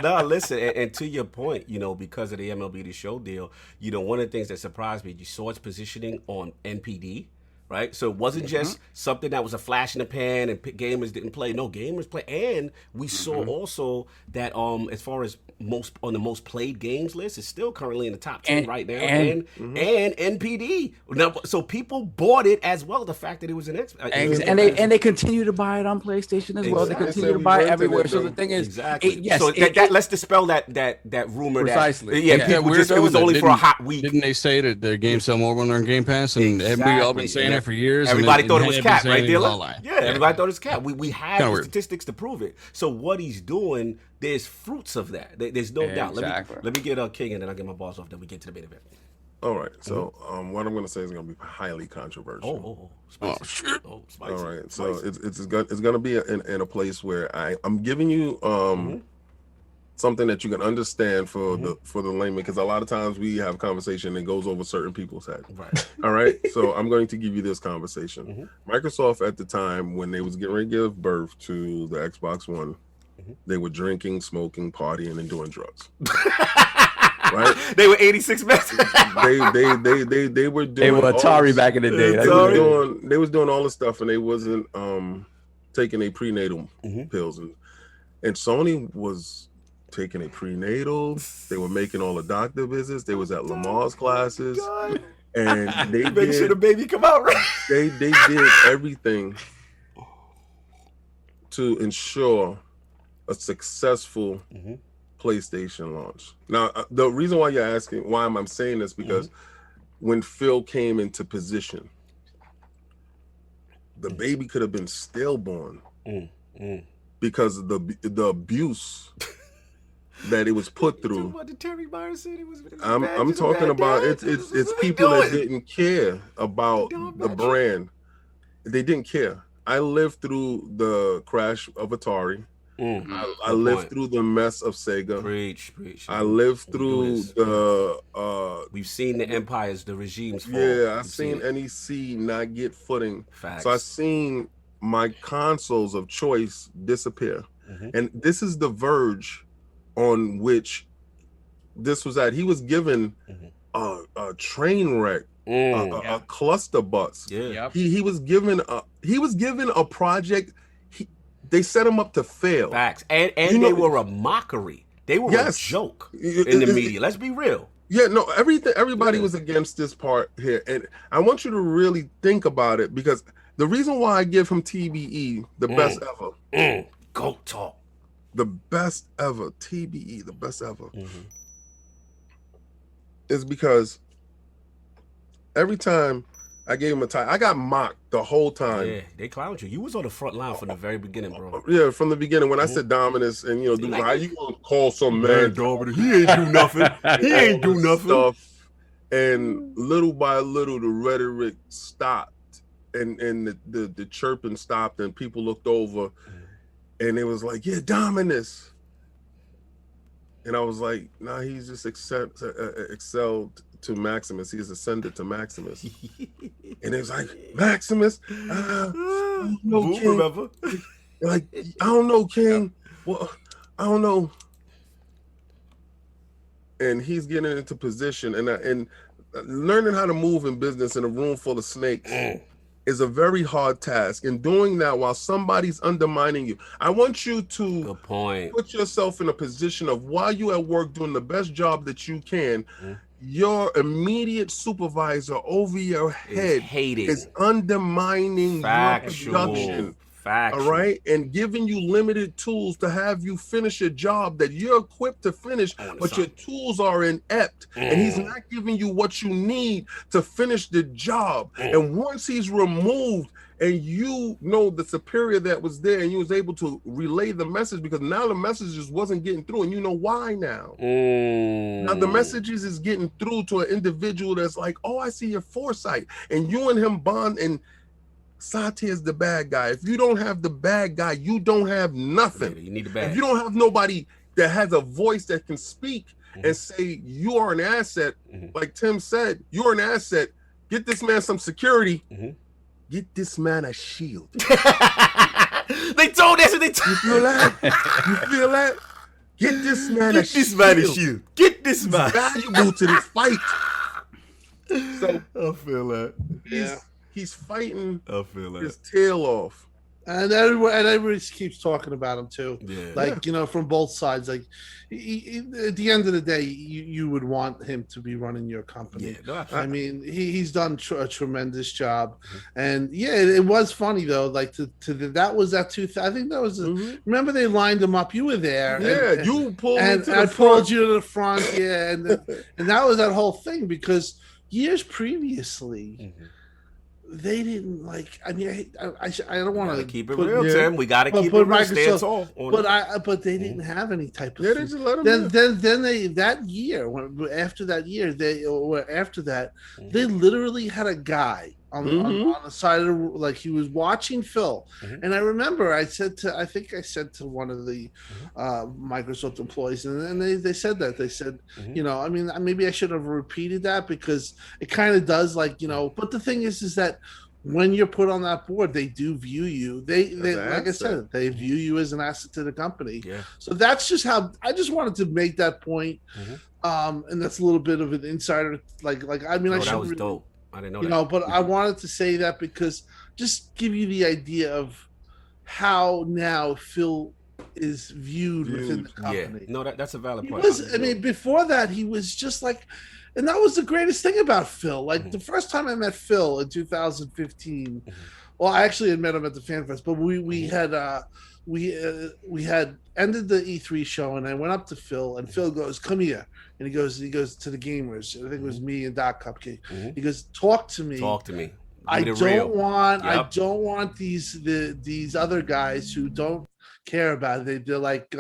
No, listen, and to your point, because of the MLB The Show deal, one of the things that surprised me, you saw its positioning on NPD, right? So it wasn't just something that was a flash in the pan and gamers didn't play. No, gamers play, and we saw also that as far as on the most played games list, it's still currently in the top 10 right now, and NPD. Now, so people bought it as well. The fact that it was an and they continue to buy it on PlayStation as well. They continue to buy it everywhere. So the thing is, so let's dispel that rumor. Precisely. It was only for a hot week. Didn't they say that their games sell more when they're in Game Pass? And haven't we all been saying that for years? Everybody thought it was cap, right? Everybody thought it was cap. We have the weird statistics to prove it. So what he's doing, there's fruits of that. There's no doubt. Let me get King, and then I'll get my boss off. Then we get to the main event. All right. So what I'm going to say is going to be highly controversial. Spicy. All right. So it's going to be in a place where I'm giving you something that you can understand for the layman, because a lot of times we have conversation that goes over certain people's head. Right. All right. So I'm going to give you this conversation. Microsoft at the time when they was getting ready to give birth to the Xbox One, they were drinking, smoking, partying, and doing drugs. Right? They were 86 best. They were doing. They were Atari back in the day. They was doing all the stuff, and they wasn't taking a prenatal pills, and Sony was taking a prenatal. They were making all the doctor visits. They was at Lamar's classes, and they make sure the baby come out right. They did everything to ensure a successful PlayStation launch. Now, the reason why you're asking why I'm saying this, because when Phil came into position, the baby could have been stillborn because of the abuse that it was put through. I'm talking about it's people that didn't care about the brand. They didn't care. I lived through the crash of Atari. I lived through the mess of Sega. Preach. I lived through the. We've seen the empires, the regimes fall. Yeah, I've seen NEC not get footing. Facts. So I've seen my consoles of choice disappear, and this is the verge on which this was at. He was given a train wreck, a cluster bus. Yeah, he was given a project. They set him up to fail. Facts. And they were a mockery. They were a joke in the media. Let's be real. Yeah, no, everybody was against this part here. And I want you to really think about it, because the reason why I give him TBE, the best ever. Goat talk. The best ever. TBE, the best ever. Is because every time I gave him a tie, I got mocked the whole time. Yeah, they clowned you. You was on the front line from the very beginning, bro. Yeah, from the beginning. When I said Dominus, and dude, how you gonna call some man Dominus? He ain't do nothing. He ain't do nothing. Stuff. And little by little, the rhetoric stopped, and the chirping stopped, and people looked over, and it was like, yeah, Dominus. And I was like, nah, he's just excelled to Maximus. He's ascended to Maximus. And it was like, Maximus, I don't know, King. Remember? Like, I don't know, King. Well, I don't know. And he's getting into position, and learning how to move in business in a room full of snakes is a very hard task. And doing that while somebody's undermining you, I want you to put yourself in a position of, while you at work doing the best job that you can, your immediate supervisor over your head is undermining your production. All right, and giving you limited tools to have you finish a job that you're equipped to finish, but your tools are inept, and he's not giving you what you need to finish the job. And once he's removed, and you know the superior that was there, and you was able to relay the message, because now the messages wasn't getting through, and you know why now. Now the messages is getting through to an individual that's like, oh, I see your foresight, and you and him bond, and Satya is the bad guy. If you don't have the bad guy, you don't have nothing. You need the bad. If you don't have nobody that has a voice that can speak and say you are an asset, like Tim said, you're an asset. Get this man some security. Get this man a shield. They told us. You feel that? You feel that? Get this man a shield. Get this man a shield. Get this man. He's valuable to this fight. So I feel that. He's fighting I feel that. his tail off. And everybody keeps talking about him too. Yeah. Like, from both sides. Like, at the end of the day, you would want him to be running your company. Yeah, no, I mean, he's done a tremendous job. And yeah, it was funny though. Like that was that 2000. I think that was. Remember they lined him up. You were there. Yeah, you pulled me to the I front. pulled you to the front. Yeah, and that was that whole thing because years previously. They didn't like. I mean, I don't want to keep it real, Tim. We got to keep it real. Stand tall. But they didn't have any type of. Yeah, they just let them. Then they that year after that they literally had a guy on the side of like he was watching Phil, and I remember I said to one of the Microsoft employees, and they said that they said I mean maybe I should have repeated that because it kind of does like but the thing is that when you're put on that board they do view you they like I said they view you as an asset to the company. So that's just how I just wanted to make that point, and that's a little bit of an insider like I mean I should that was dope. I didn't know that. But I wanted to say that because just give you the idea of how now Phil is viewed within the company. Yeah. No, that's a valid point. I mean, before that, he was just like, and that was the greatest thing about Phil. Like the first time I met Phil in 2015, well, I actually had met him at the Fan Fest, but we had ended the E3 show, and I went up to Phil, and Phil goes, "Come here." And he goes to the gamers. I think it was me and Doc Cupcake. He goes, "Talk to me. Talk to me. I don't want these other guys who don't care about it. They're like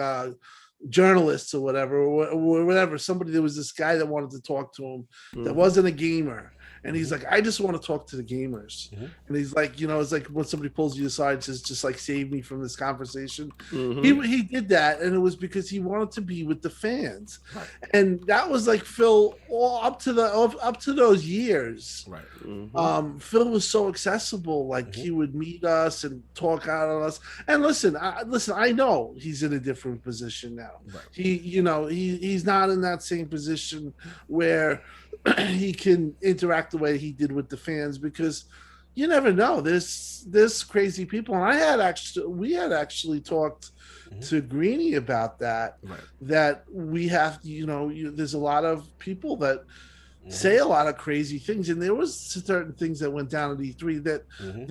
journalists or whatever. Somebody, there was this guy that wanted to talk to him that wasn't a gamer. And he's like, I just want to talk to the gamers. And he's like, it's like when somebody pulls you aside and says, just like save me from this conversation. He did that, and it was because he wanted to be with the fans. And that was like Phil all up to those years. Phil was so accessible. Like he would meet us and talk out on us. And listen, I know he's in a different position now. He's not in that same position where he can interact the way he did with the fans because you never know. There's crazy people, and we had actually talked to Greenie about that. That we have, there's a lot of people that say a lot of crazy things, and there was certain things that went down at E3 that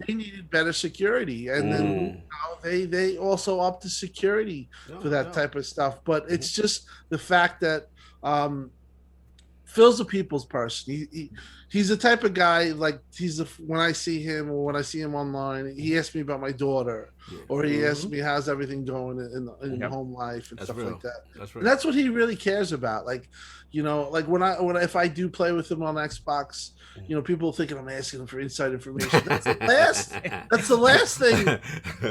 they needed better security, and then they also upped the security for that type of stuff. But it's just the fact that. Phil's a people's person. He's the type of guy like when I see him or when I see him online, he asks me about my daughter, or he asks me how's everything going in home life and stuff like that. And that's what he really cares about. Like, like if I do play with him on Xbox, people thinking I'm asking him for inside information. That's the last thing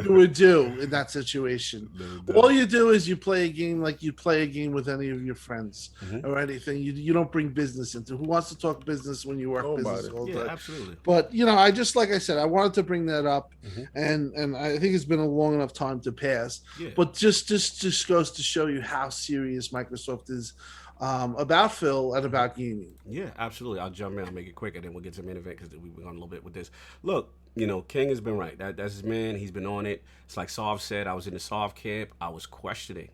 you would do in that situation. All you do is you play a game like you play a game with any of your friends or anything. You don't bring business into. Who wants to talk business when you work business all day? Absolutely. But I just like I said, I wanted to bring that up, and I think it's been a long enough time to pass. But just goes to show you how serious Microsoft is. About Phil and about gaming. Yeah, absolutely. I'll jump in. I'll make it quick, and then we'll get to the main event because we've gone a little bit with this. Look, King has been right. That's his man. He's been on it. It's like Sov said. I was in the Sov camp. I was questioning.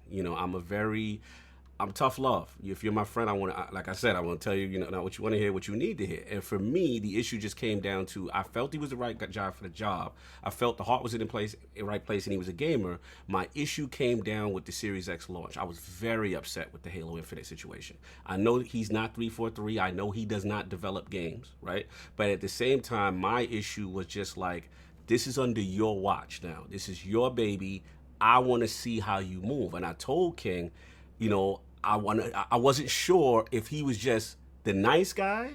I'm tough love. If you're my friend, like I said, I want to tell you, not what you want to hear, what you need to hear. And for me, the issue just came down to I felt he was the right guy for the job. I felt the heart was in the right place, and he was a gamer. My issue came down with the Series X launch. I was very upset with the Halo Infinite situation. I know he's not 343. I know he does not develop games, right? But at the same time, my issue was just like, this is under your watch now. This is your baby. I want to see how you move. And I told King, I wasn't sure if he was just the nice guy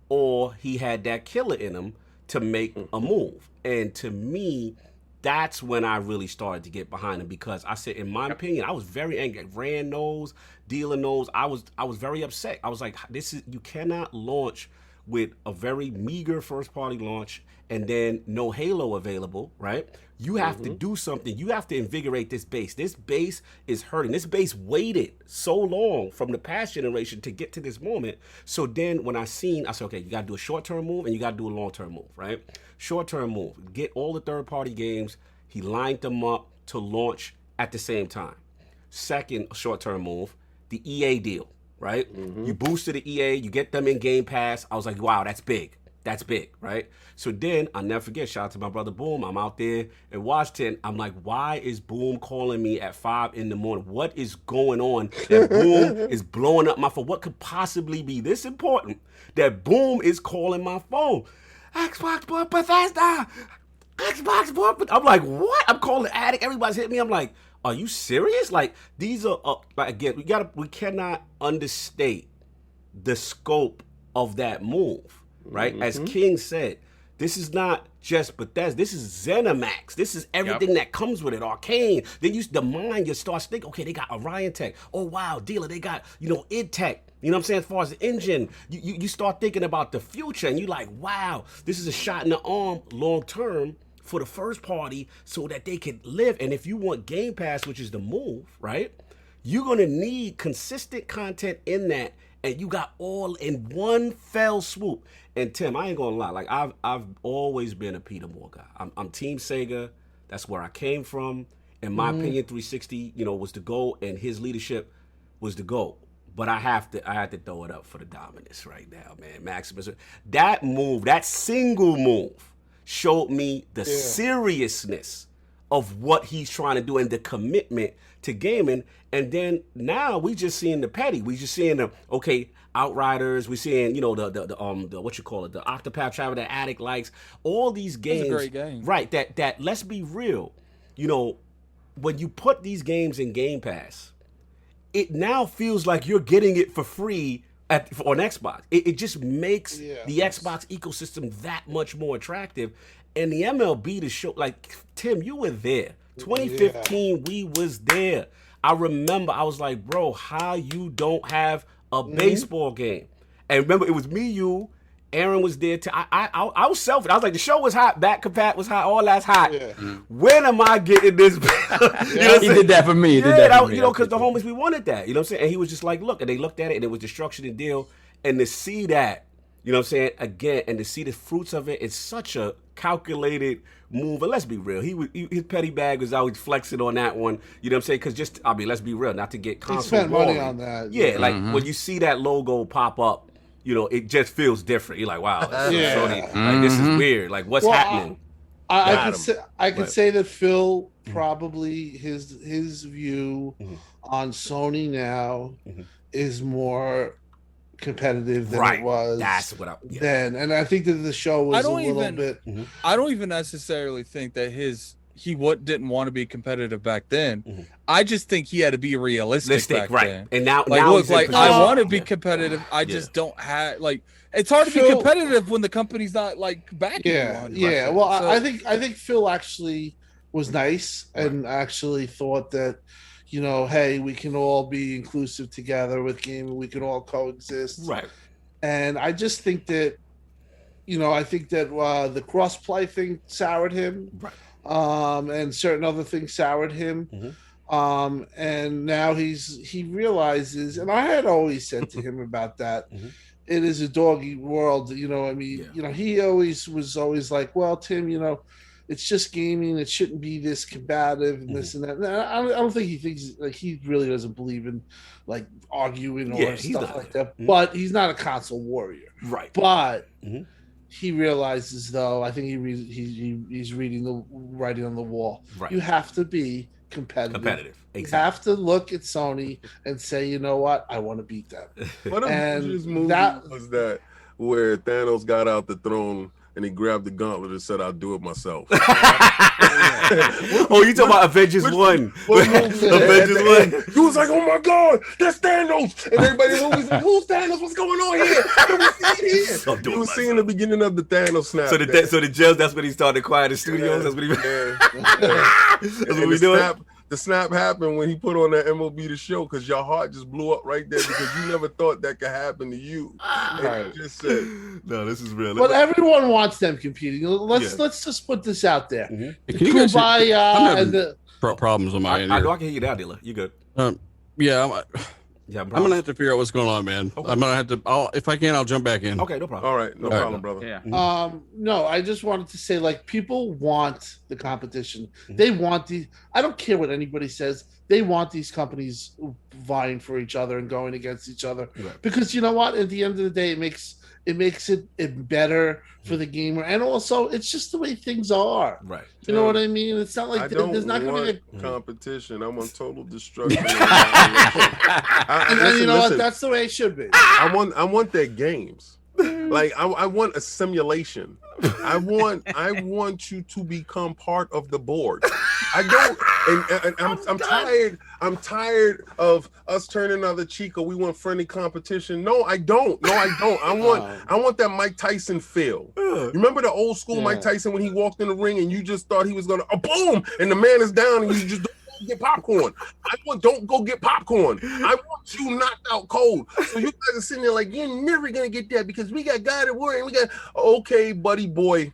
or he had that killer in him to make a move. And to me, that's when I really started to get behind him because I said, in my opinion, I was very angry. Rand knows, Dealer knows. I was very upset. I was like, you cannot launch with a very meager first-party launch and then no Halo available, right? You have to do something. You have to invigorate this base. This base is hurting. This base waited so long from the past generation to get to this moment. So then when I said, okay, you got to do a short-term move and you got to do a long-term move, right? Short-term move, get all the third-party games. He lined them up to launch at the same time. Second short-term move, the EA deal, right? You boosted the EA, you get them in Game Pass. I was like, wow, that's big. That's big, right? So then, I'll never forget, shout out to my brother Boom. I'm out there in Washington. I'm like, why is Boom calling me at 5 in the morning? What is going on that Boom is blowing up my phone? What could possibly be this important that Boom is calling my phone? Xbox bought Bethesda. Xbox bought. I'm like, what? I'm calling the attic. Everybody's hitting me. I'm like, are you serious? Like, these are, like, again, we cannot understate the scope of that move. Right? As King said, this is not just Bethesda. This is ZeniMax. This is everything that comes with it. Arcane. Then the mind, you start thinking, okay, they got Orion Tech. Oh, wow, Dealer, they got, id Tech. You know what I'm saying? As far as the engine, you start thinking about the future and you're like, wow, this is a shot in the arm long term for the first party so that they can live. And if you want Game Pass, which is the move, right? You're going to need consistent content in that. And you got all in one fell swoop. And Tim, I ain't gonna lie, like I've always been a Peter Moore guy. I'm Team Sega. That's where I came from. In my opinion, 360, was the goal, and his leadership was the goal. But I had to throw it up for the Dominus right now, man. Maximus, that move, that single move, showed me the seriousness of what he's trying to do and the commitment to gaming. And then now we just seeing the petty. We just seeing the Outriders. We seeing the what you call it, the Octopath Traveler that Attic likes. All these games, that's a great game, right? That let's be real. When you put these games in Game Pass, it now feels like you're getting it for free on Xbox. It just makes the Xbox ecosystem that much more attractive. And the MLB to show, like, Tim, you were there. 2015, we was there. I remember, I was like, bro, how you don't have a baseball game? And remember, it was me, you, Aaron was there. I was selfish. I was like, the show was hot, Back Compat was hot, all that's hot. When am I getting this? He did that for me. Because the homies, we wanted that. You know what I'm saying? And he was just like, look, and they looked at it, and it was destruction and deal. And to see that, you know what I'm saying, again, and to see the fruits of it, it's such a calculated move. And let's be real, his petty bag was always flexing on that one. You know what I'm saying? Because let's be real, not to get console. He spent money on that. Yeah, like when you see that logo pop up, it just feels different. You're like, wow, Sony, like, this is weird. Like, what's happening? I could say that Phil probably his view on Sony now is more competitive than it was. That's what then, and I think that the show was a little bit. I don't even necessarily think that he didn't want to be competitive back then. I just think he had to be realistic back then. And now, I want to be competitive. I just don't have it's hard to be competitive when the company's not backing you. Well, I think Phil actually was nice and actually thought that, hey, we can all be inclusive together with gaming. We can all coexist. Right. And I just think that, the cross-play thing soured him. Right. And certain other things soured him. And now he realizes, and I had always said to him about that, it is a dog-eat world. He was always like, well, Tim, it's just gaming. It shouldn't be this combative and this and that. And I don't think he thinks he really doesn't believe in arguing or stuff like that. But he's not a console warrior, right? But he realizes, though, I think he's reading the writing on the wall. Right. You have to be competitive. Exactly. You have to look at Sony and say, you know what, I want to beat them. What Avengers movie was that where Thanos got out the throne and he grabbed the gauntlet and said, I'll do it myself? Oh, you talking about Avengers 1. Avengers 1. He was like, oh my God, that's Thanos. And everybody was like, who's Thanos? What's going on here? He was seeing the beginning of the Thanos snap. So the Jez, that's when he started Quiet Studios. That's what he That's what we doing. the snap happened when he put on that MLB The Show, because your heart just blew up right there because you never thought that could happen to you. And you just said, no, this is real. But everyone wants them competing. Let's just put this out there. Can you guys Kumbaya and the problems on my end I here. know I can hear you now, dealer. You good? Yeah, Yeah, I'm gonna have to figure out what's going on, man. Okay. I'm gonna have to. If I can, I'll jump back in. Okay, no problem. all right, no problem, brother. Yeah. No, I just wanted to say, like, people want the competition. They want I don't care what anybody says. They want these companies vying for each other and going against each other, because you know what? At the end of the day, it makes it better for the gamer, and also it's just the way things are. Right. You know what I mean? It's not like there's not going to be competition. I'm on total destruction. and you know what? That's the way it should be. I want their games. Like I want a simulation. I want you to become part of the board. I don't, and I'm tired. I'm tired of us turning other cheek, or we want friendly competition. No, I don't. I want that Mike Tyson feel. Remember the old school Mike Tyson when he walked in the ring and you just thought he was gonna boom, and the man is down and you just don't get popcorn. Don't go get popcorn. I want you knocked out cold. So you guys are sitting there like, you're never gonna get that because we got God at war and we got buddy boy.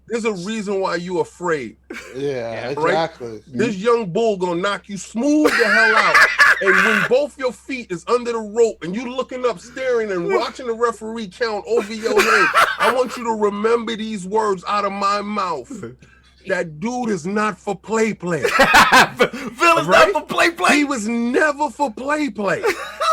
There's a reason why you afraid. Yeah, right? exactly. This young bull gonna knock you smooth the hell out. And when both your feet is under the rope and you looking up, staring and watching the referee count over your head, I want you to remember these words out of my mouth. That dude is not for play. Phil is not for play. He was never for play.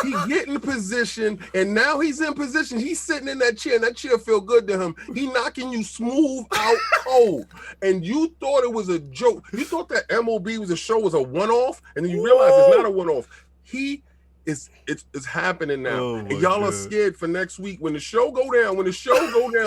He get in position, and now he's in position. He's sitting in that chair, and that chair feel good to him. He knocking you smooth out cold. And you thought it was a joke. You thought that MLB was a one-off, and then you realize it's not a one-off. It's happening now. And y'all are scared for next week. When the show go down,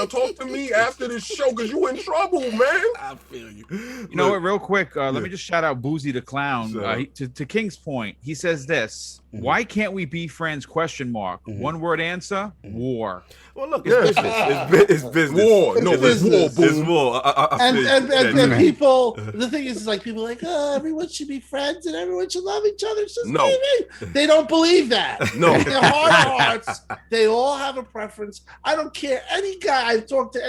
talk to me after the show, because you in trouble, man. I feel you. You know what, real quick, let me just shout out Boozy the Clown. To King's point, he says this: why can't we be friends? ? One word answer: war. Well, look, it's business. It's business. War. No, it's war. It's war. And people, the thing is like people are like, oh, everyone should be friends and everyone should love each other. It's just gaming. They don't believe that. No. In their heart of hearts, they all have a preference. I don't care. Any guy I've talked to,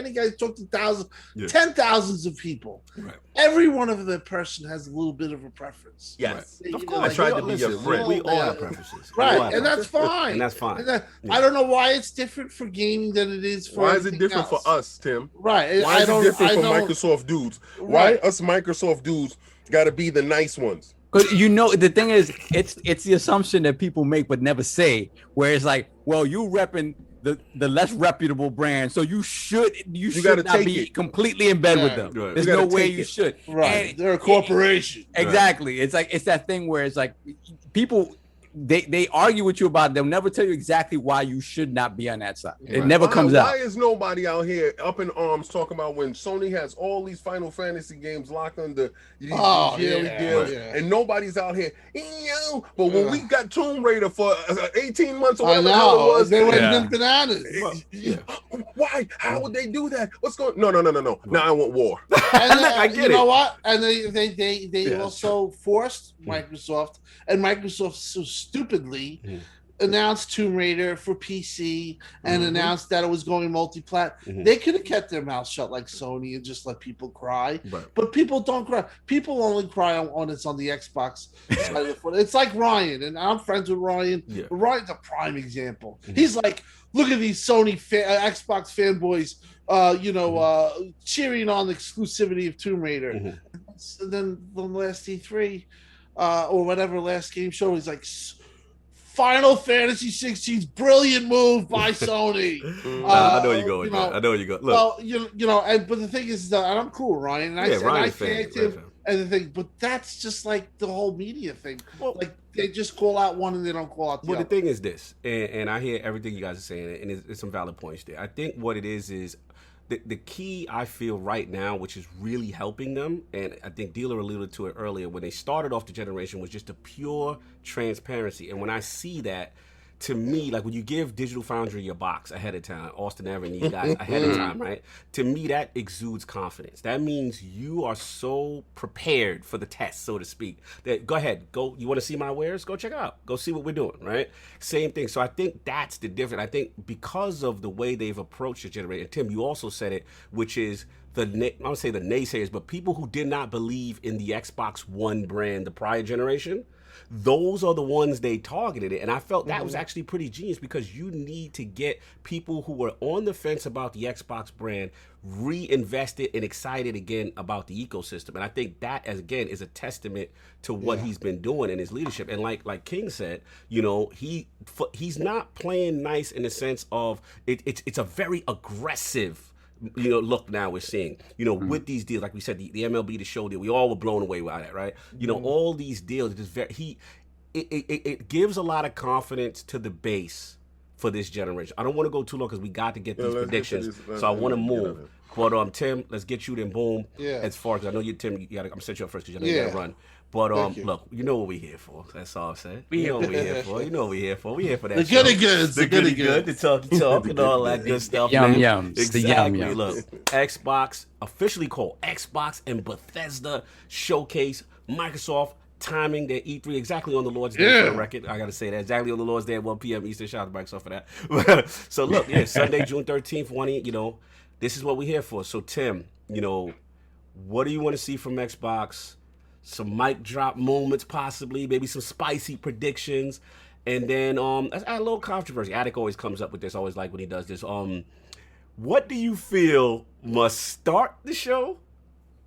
thousands, 10,000s of people. Right. Every one of the person has a little bit of a preference. Yes. Of course. I tried to be your friend. We all have preferences. Right. And that's fine. And that's fine. I don't know why it's different for gaming than it is for Why is it different for us, Tim? Right. Why is it different for Microsoft dudes? Why us Microsoft dudes got to be the nice ones? Because the thing is, it's the assumption that people make but never say, where it's like, well, you repping the less reputable brand, so you should not be completely in bed with them. Right. There's no way you should. Right. And they're a corporation. Exactly. It's like it's that thing where it's like people they argue with you about it. They'll never tell you exactly why you should not be on that side. It never comes out. Why is nobody out here up in arms talking about when Sony has all these Final Fantasy games locked under these yearly deals, and nobody's out here, but when we got Tomb Raider for 18 months or whatever the hell it was, they went bananas. Why? How would they do that? What's going? No. Now I want war. And I get it. You know what? And they also forced Microsoft, and Microsoft so stupidly announced Tomb Raider for PC and announced that it was going multi-plat. They could have kept their mouth shut like Sony and just let people cry. But people don't cry. People only cry on the Xbox side of the foot. It's like Ryan, and I'm friends with Ryan. Ryan's a prime example. He's like, look at these Sony Xbox fanboys cheering on the exclusivity of Tomb Raider. And then the last E3 or whatever last game show, he's like, Final Fantasy 16's brilliant move by Sony. I know where you're going. I know where you're going. Look. But the thing is that I'm cool, Ryan. And I thanked him. And the thing, but that's just like the whole media thing. Well, like they just call out one and they don't call out the other. The thing is this, and I hear everything you guys are saying, and there's some valid points there. I think what it is the key I feel right now, which is really helping them, and I think Dealer alluded to it earlier, when they started off the generation, was just a pure transparency. And when I see that, to me, like when you give Digital Foundry your box ahead of time, Austin Evan, these guys ahead of time, right? To me, that exudes confidence. That means you are so prepared for the test, so to speak. That go ahead, go. You want to see my wares? Go check it out. Go see what we're doing, right? Same thing. So I think that's the difference. I think because of the way they've approached the generation. Tim, you also said it, which is I don't say the naysayers, but people who did not believe in the Xbox One brand the prior generation. Those are the ones they targeted it. And I felt that was actually pretty genius because you need to get people who were on the fence about the Xbox brand reinvested and excited again about the ecosystem. And I think that, as again, is a testament to what he's been doing in his leadership. And like King said, you know, he's not playing nice in the sense of it's a very aggressive, you know, look now we're seeing, you know, with these deals, like we said, the MLB The Show deal, we all were blown away by that, right? You know, all these deals, it gives a lot of confidence to the base for this generation. I don't want to go too long because we got to get these predictions, so I want to move. But Tim, let's get you then. Boom. Yeah. As far as I know, Tim, I'm gonna set you up first because I know you gotta run. But look, you know what we're here for. That's all I'm saying. You know what we're here for. You know what we're here for. We're here for that. The goody goods. The goody good. The talk and all that good stuff. Yum man. yums. Exactly. The yum yums. Look, Xbox officially called Xbox and Bethesda showcase. Microsoft timing their E3 exactly on the Lord's Day for the record. I gotta say that exactly on the Lord's Day at 1 p.m. Eastern. Shout out to Microsoft for that. So look, Sunday, June 13th, you know, this is what we're here for. So Tim, you know, what do you want to see from Xbox? Some mic drop moments, possibly, maybe some spicy predictions, and then let's add a little controversy. Attic always comes up with this. I always like when he does this. What do you feel must start the show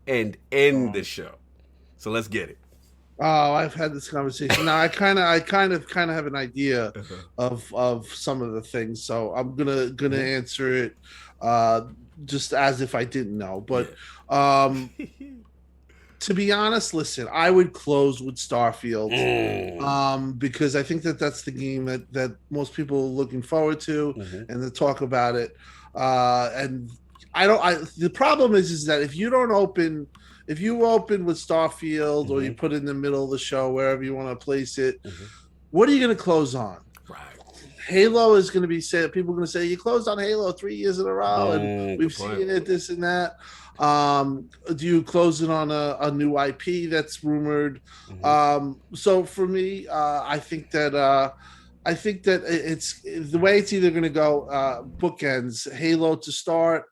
and end the show? So let's get it. Oh, I've had this conversation. Now I kind of have an idea of some of the things, so I'm gonna answer it just as if I didn't know. But to be honest, listen, I would close with Starfield because I think that's the game that most people are looking forward to and to talk about it. And the problem is that if you open with Starfield or you put it in the middle of the show, wherever you want to place it, what are you going to close on? Right. Halo is going to be said. People are going to say you closed on Halo 3 years in a row, and we've seen it, this and that. Do you close it on a new IP that's rumored? So for me, I think that it's the way it's either going to go bookends: Halo to start,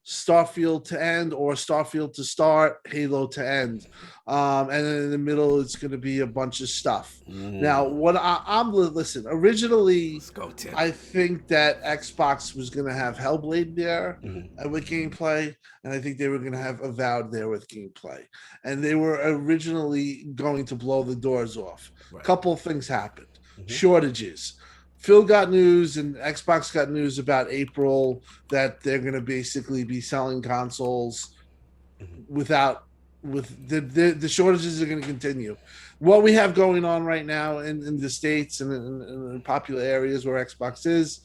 Starfield to end, or Starfield to start, Halo to end. And then in the middle, it's going to be a bunch of stuff. Now, what listen, originally, let's go, Tim. I think that Xbox was going to have Hellblade there with gameplay, and I think they were going to have Avowed there with gameplay. And they were originally going to blow the doors off. Right. A couple of things happened. Shortages. Phil got news and Xbox got news about April that they're going to basically be selling consoles with the shortages are going to continue. What we have going on right now in the States and in popular areas where Xbox is,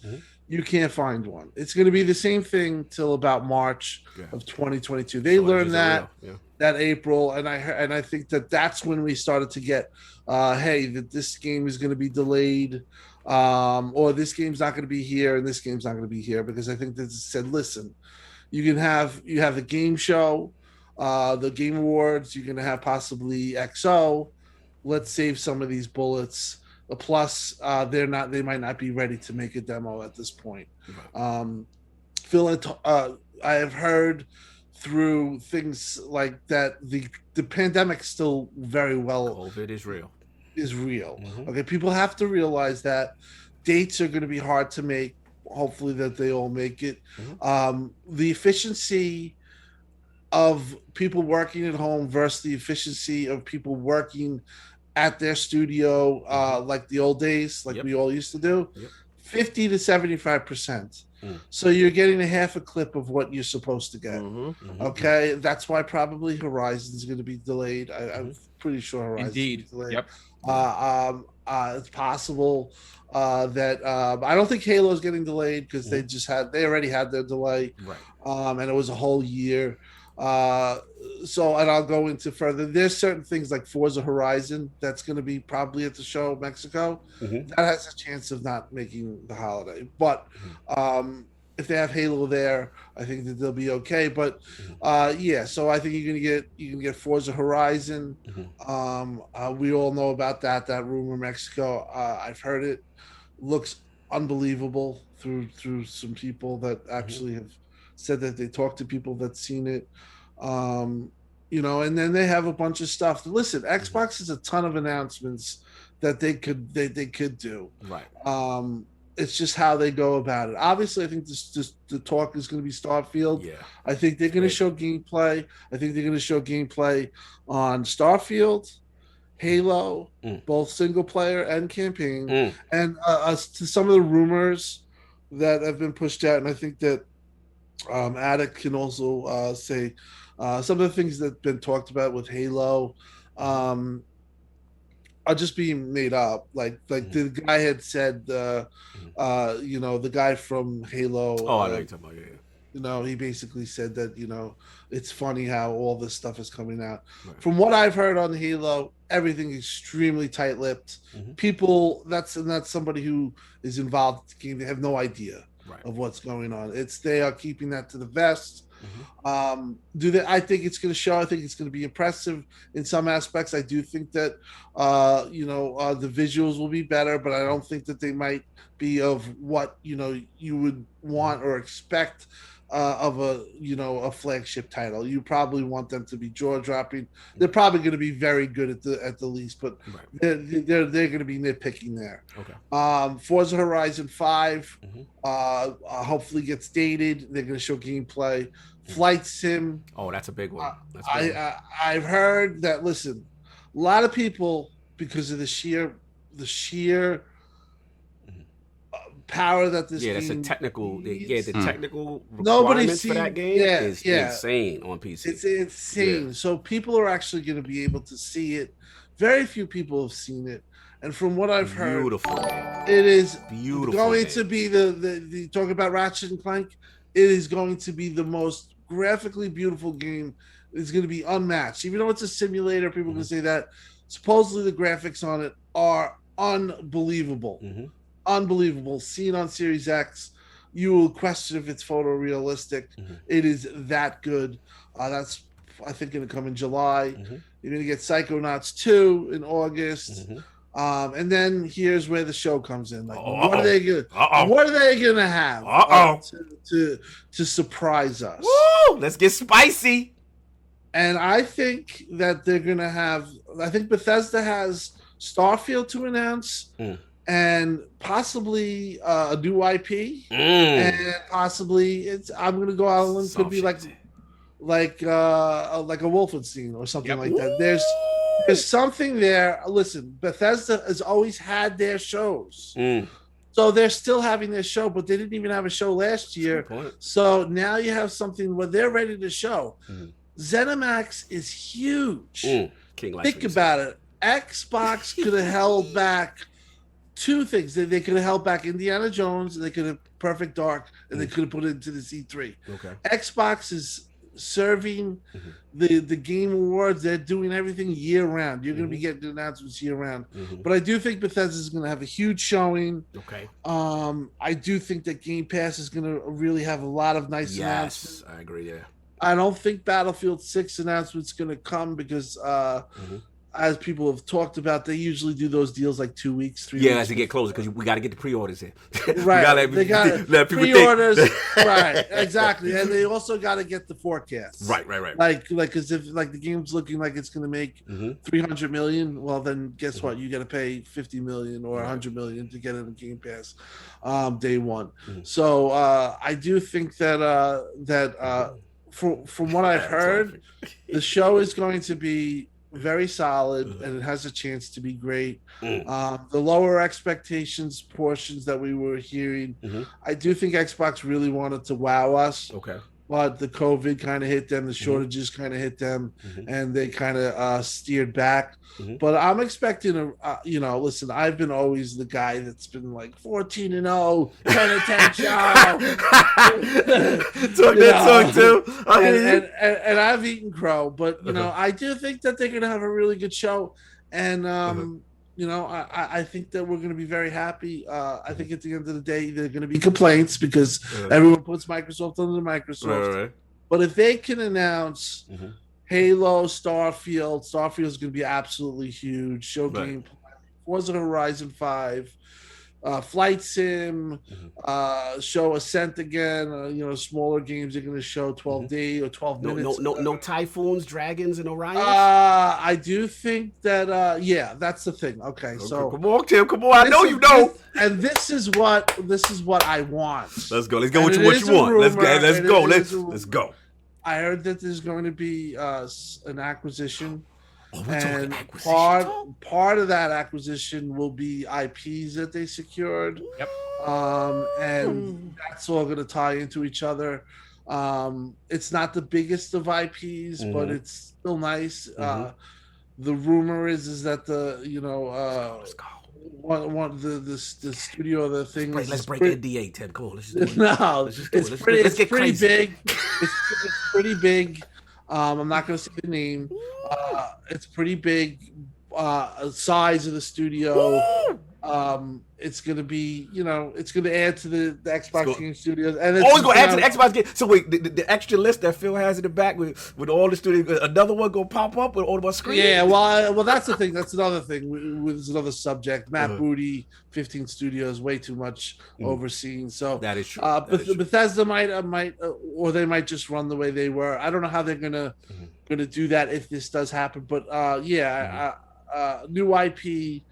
you can't find one. It's going to be the same thing till about March of 2022. They learned that April, and I think that's when we started to get, that this game is going to be delayed. Or this game's not going to be here and this game's not going to be here, because I think this said, listen, you have the game show, the Game Awards, you're going to have possibly XO. Let's save some of these bullets. Plus, they might not be ready to make a demo at this point. Phil, I have heard through things like that the pandemic still very well. COVID is real. Okay, people have to realize that dates are going to be hard to make. Hopefully that they all make it. The efficiency of people working at home versus the efficiency of people working at their studio, like the old days, like we all used to do, 50 to 75%. So you're getting a half a clip of what you're supposed to get. Okay, that's why probably Horizon is going to be delayed. I'm pretty sure Horizon. Indeed. Yep. It's possible that I don't think Halo is getting delayed because they already had their delay, and it was a whole year. So, and I'll go into further. There's certain things like Forza Horizon that's going to be probably at the show Mexico. That has a chance of not making the holiday. But if they have Halo there, I think that they'll be okay. But yeah, so I think you can get Forza Horizon. We all know about that rumor Mexico. I've heard it looks unbelievable through some people that actually have said that they talked to people that's seen it. And then they have a bunch of stuff. Listen, Xbox has a ton of announcements that they could do. Right. It's just how they go about it. Obviously, I think the talk is going to be Starfield. Yeah. I think they're going to show gameplay. I think they're going to show gameplay on Starfield, Halo, both single player and campaign, and to some of the rumors that have been pushed out. And I think that Attic can also say some of the things that have been talked about with Halo are just being made up. Like the guy had said, the guy from Halo. Oh, I know you're talking about, he basically said that, it's funny how all this stuff is coming out. Right. From what I've heard on Halo, everything is extremely tight-lipped. People, that's somebody who is involved in the game. They have no idea of what's going on. They are keeping that to the vest. I think it's going to show. I think it's going to be impressive in some aspects. I do think that the visuals will be better, but I don't think that they might be of what you would want or expect of a flagship title. You probably want them to be jaw-dropping. They're probably going to be very good at the least, but they're going to be nitpicking there. Okay. Forza Horizon 5 hopefully gets dated. They're going to show gameplay. Flight Sim. Oh, that's a big one. I've heard that. Listen, a lot of people, because of the sheer power that this game, that's a technical. The technical nobody's requirements for that game is insane on PC. It's insane. Yeah. So people are actually going to be able to see it. Very few people have seen it, and from what I've heard, it is going to be the talk about Ratchet and Clank. It is going to be the most graphically beautiful game. It's going to be unmatched. Even though it's a simulator, people can say that. Supposedly the graphics on it are unbelievable. Unbelievable. Seen on Series X, you will question if it's photorealistic. It is that good. That's, I think, going to come in July. You're going to get Psychonauts 2 in August. And then here's where the show comes in. Like, what are they gonna have to surprise us? Woo! Let's get spicy. And I think that they're gonna have. I think Bethesda has Starfield to announce, and possibly a new IP, and possibly I'm gonna go out and could be like a Wolfenstein or something like that. There's something there. Listen, Bethesda has always had their shows. So they're still having their show, but they didn't even have a show last year. So now you have something where they're ready to show. ZeniMax is huge. Think about it. Xbox could have held back two things. They could have held back Indiana Jones, and they could have Perfect Dark, and they could have put it into the E3. Xbox is serving the Game Awards. They're doing everything year round. You're going to be getting announcements year round. But I do think Bethesda is going to have a huge showing. I do think that Game Pass is going to really have a lot of nice announcements. I agree. Yeah. I don't think Battlefield 6 announcement is going to come because as people have talked about, they usually do those deals like 2 weeks, 3 weeks. Yeah, as they get closer, because we got to get the pre-orders in. Right. They got let people pre-orders. Right, exactly. And they also got to get the forecasts. Right. Like, because if the game's looking like it's going to make 300 million, well, then guess what? You got to pay 50 million or 100 million to get in the Game Pass day one. So I do think that from what I've heard, the show is going to be very solid, and it has a chance to be great. The lower expectations portions that we were hearing, I do think Xbox really wanted to wow us but the COVID kind of hit them, the shortages kind of hit them, and they kind of steered back. But I'm expecting listen, I've been always the guy that's been like 14-0, 10-10 show. Talk too. And I've eaten crow, but I do think that they're gonna have a really good show, and I think that we're gonna be very happy. I think at the end of the day, there are gonna be complaints because everyone puts Microsoft under Microsoft. Right. But if they can announce Halo, Starfield is going to be absolutely huge. Show gameplay, Forza Horizon 5, Flight Sim, show Ascent again. Smaller games are going to show 12D or 12 minutes. No Typhoons, Dragons, and Orion. I do think that. That's the thing. Okay, so come on, Tim. Come on. I know you know. And this is what I want. Let's go. Let's go with what you want. Let's go. I heard that there's going to be an acquisition, and part of that acquisition will be IPs that they secured. Yep. And that's all going to tie into each other. It's not the biggest of IPs, but it's still nice. The rumor is that let's go. The studio, the thing. Let's break NDA, Ted. Come on, it's pretty big. It's pretty big. I'm not going to say the name. It's pretty big. Size of the studio. It's going to be, it's going to add to the Xbox Game Studios. And it's going to add to the Xbox Game. So wait, the extra list that Phil has in the back with all the studios, another one going to pop up with all the screen? Yeah, well, that's the thing. That's another thing. With another subject. Matt Booty, 15 studios, way too much overseen. So that is true. Bethesda might, or they might just run the way they were. I don't know how they're gonna do that if this does happen. But new IP.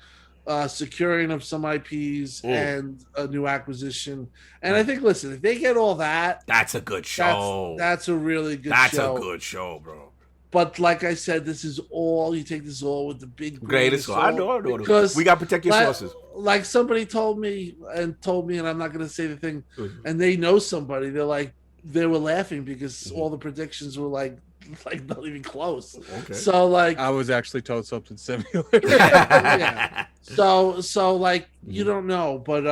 Securing of some IPs and a new acquisition. And I think, listen, if they get all that, that's a good show. That's a really good show. That's a good show, bro. But like I said, this is all, you take this all with the big greatest. I know. Because we got to protect your sources. Like somebody told me, and I'm not going to say the thing, and they know somebody, they were laughing because all the predictions were like not even close. Okay. So I was actually told something similar. Yeah. So you don't know, but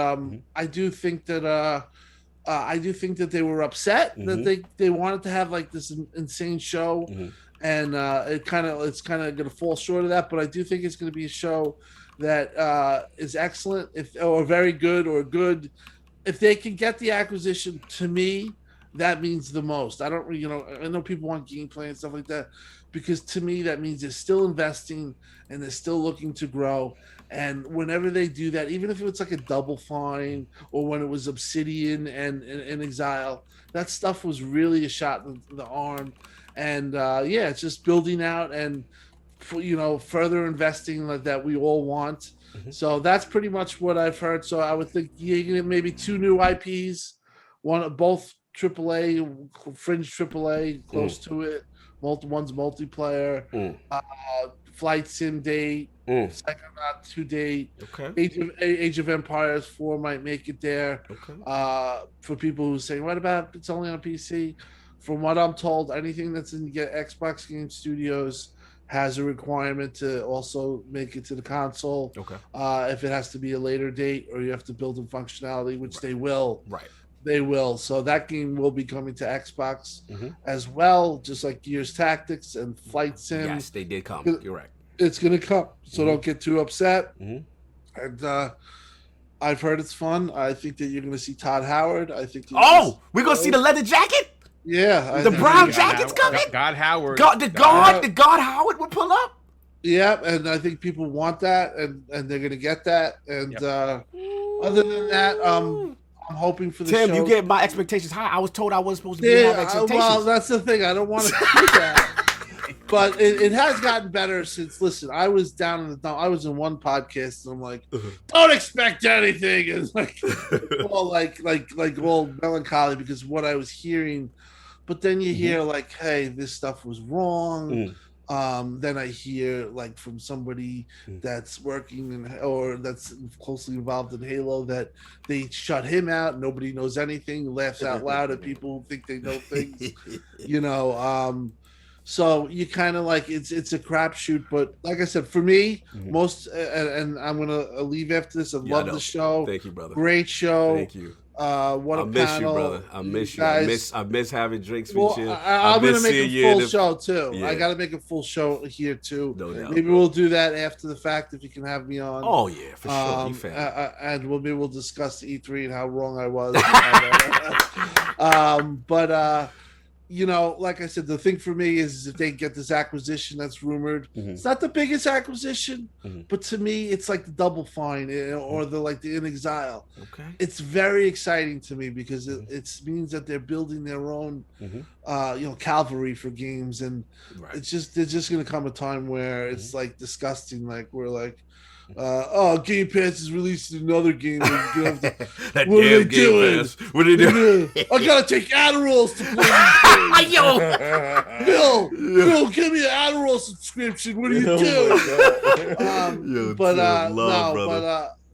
I do think that they were upset that they wanted to have this insane show, and it's kind of going to fall short of that. But I do think it's going to be a show that is excellent, or very good, or good. If they can get the acquisition, to me, that means the most. I don't, I know people want gameplay and stuff like that, because to me that means they're still investing and they're still looking to grow. And whenever they do that, even if it's like a Double Fine or when it was Obsidian and Exile, that stuff was really a shot in the arm. And it's just building out and further investing like that we all want. So that's pretty much what I've heard. So I would think maybe 2 new IPs, both AAA, fringe AAA, close to it. One's multiplayer. Flight Sim date. Psychonaut 2 date. Okay. Age of Empires 4 might make it there. Okay. For people who say, what about it's only on PC? From what I'm told, anything that's in Xbox Game Studios has a requirement to also make it to the console. Okay. If it has to be a later date or you have to build in functionality, which they will. Right. They will. So that game will be coming to Xbox as well, just like Gears Tactics and Flight Sim. Yes, they did come. You're right. It's going to come. So don't get too upset. And I've heard it's fun. I think that you're going to see Todd Howard. I think. We're going to see the leather jacket? Yeah. The brown jacket's coming? God Howard. The God Howard will pull up? Yeah, and I think people want that, and they're going to get that. And other than that, I'm hoping for the show. Tim, you get my expectations high. I was told I wasn't supposed to have expectations. Well, that's the thing. I don't want to do that. But it has gotten better since. Listen, I was down in the dump. I was in one podcast, and I'm like, "Don't expect anything." And all all melancholy because what I was hearing. But then you hear "Hey, this stuff was wrong. Then I hear like from somebody that's working or that's closely involved in Halo that they shut him out. Nobody knows anything, laughs out loud at people who think they know things, you know. So you kind of like it's a crapshoot, but like I said, for me, most and I'm gonna leave after this. I love the show. Thank you, brother. Great show. Thank you. What I a miss panel. you, brother. I miss you. Guys. I miss having drinks Well, with you. I'm gonna make a full show too. Yeah. I gotta make a full show here too. No doubt. Maybe we'll do that after the fact if you can have me on. Oh yeah, for sure. You fan. And maybe we'll discuss the E3 and how wrong I was. But you know, like I said, the thing for me is if they get this acquisition that's rumored, it's not the biggest acquisition, but to me, it's like the Double Fine or the In Exile. Okay, it's very exciting to me because it means that they're building their own, cavalry for games, and it's just there's just gonna come a time where it's like disgusting, like we're like. Game Pass is releasing another game. What are they doing? What are they doing? I gotta take Adderalls to play these games. Bill, give me an Adderall subscription. What are you doing?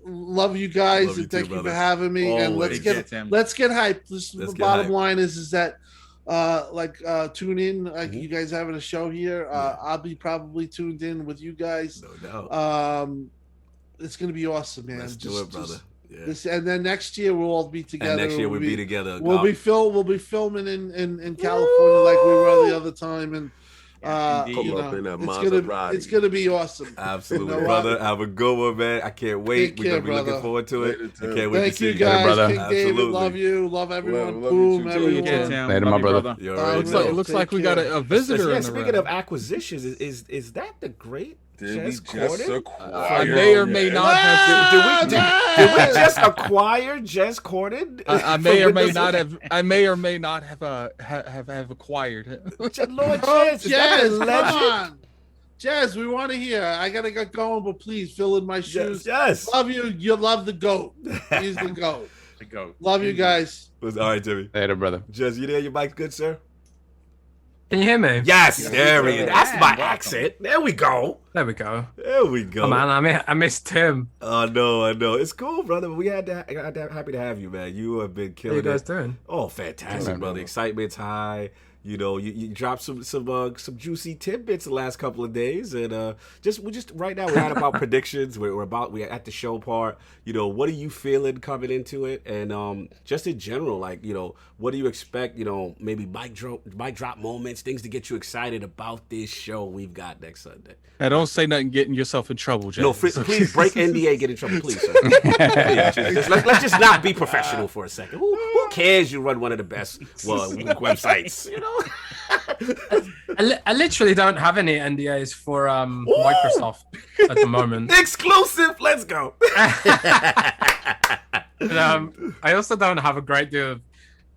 Love you guys and thank you for having me. Always. And let's get hyped. The bottom line is that tune in. You guys having a show here. I'll be probably tuned in with you guys. No doubt. It's gonna be awesome, man. Let's do it, brother. And then next year we'll all be together. And next year we'll be together. We'll be filming in California like we were the other time, and it's gonna be awesome. Absolutely, brother. Have a good one, man. I can't wait. We're gonna be looking forward to it. I can't wait to see you guys, brother. King David, love you, love everyone. Boom, everyone. Later, my brother. It looks like we got a visitor. Yeah, speaking of acquisitions, is that the great? I may or may not have. Did we just acquire JezCorden? I may or may not have. I may or may not have acquired him. Lord Jez, come on. Jez, we want to hear. I gotta get going, but please fill in my shoes. Yes. Love you. You love the GOAT. He's the GOAT. The GOAT. Love you guys. All right, Jimmy. Later, brother. Jez, you there? Your mic's good, sir? Can you hear me? Yes, there we go. That's my accent. There we go. There we go. There we go. Oh, man, I missed Tim. I know. It's cool, brother. We happy to have you, man. You have been killing it. How you guys doing? Oh, fantastic, brother. Excitement's high. You know, you dropped some juicy tidbits the last couple of days, and we just right now we're at about predictions. We're at the show part. You know, what are you feeling coming into it, and just in general, like, you know, what do you expect? You know, maybe mic drop moments, things to get you excited about this show we've got next Sunday. Now, don't say nothing getting yourself in trouble, Jez. No, please break NDA, get in trouble, please, sir. Please, let's just not be professional for a second. Who cares? You run one of the best websites, you know. I literally don't have any NDAs for Microsoft at the moment. Exclusive. Let's go. And, I also don't have a great deal of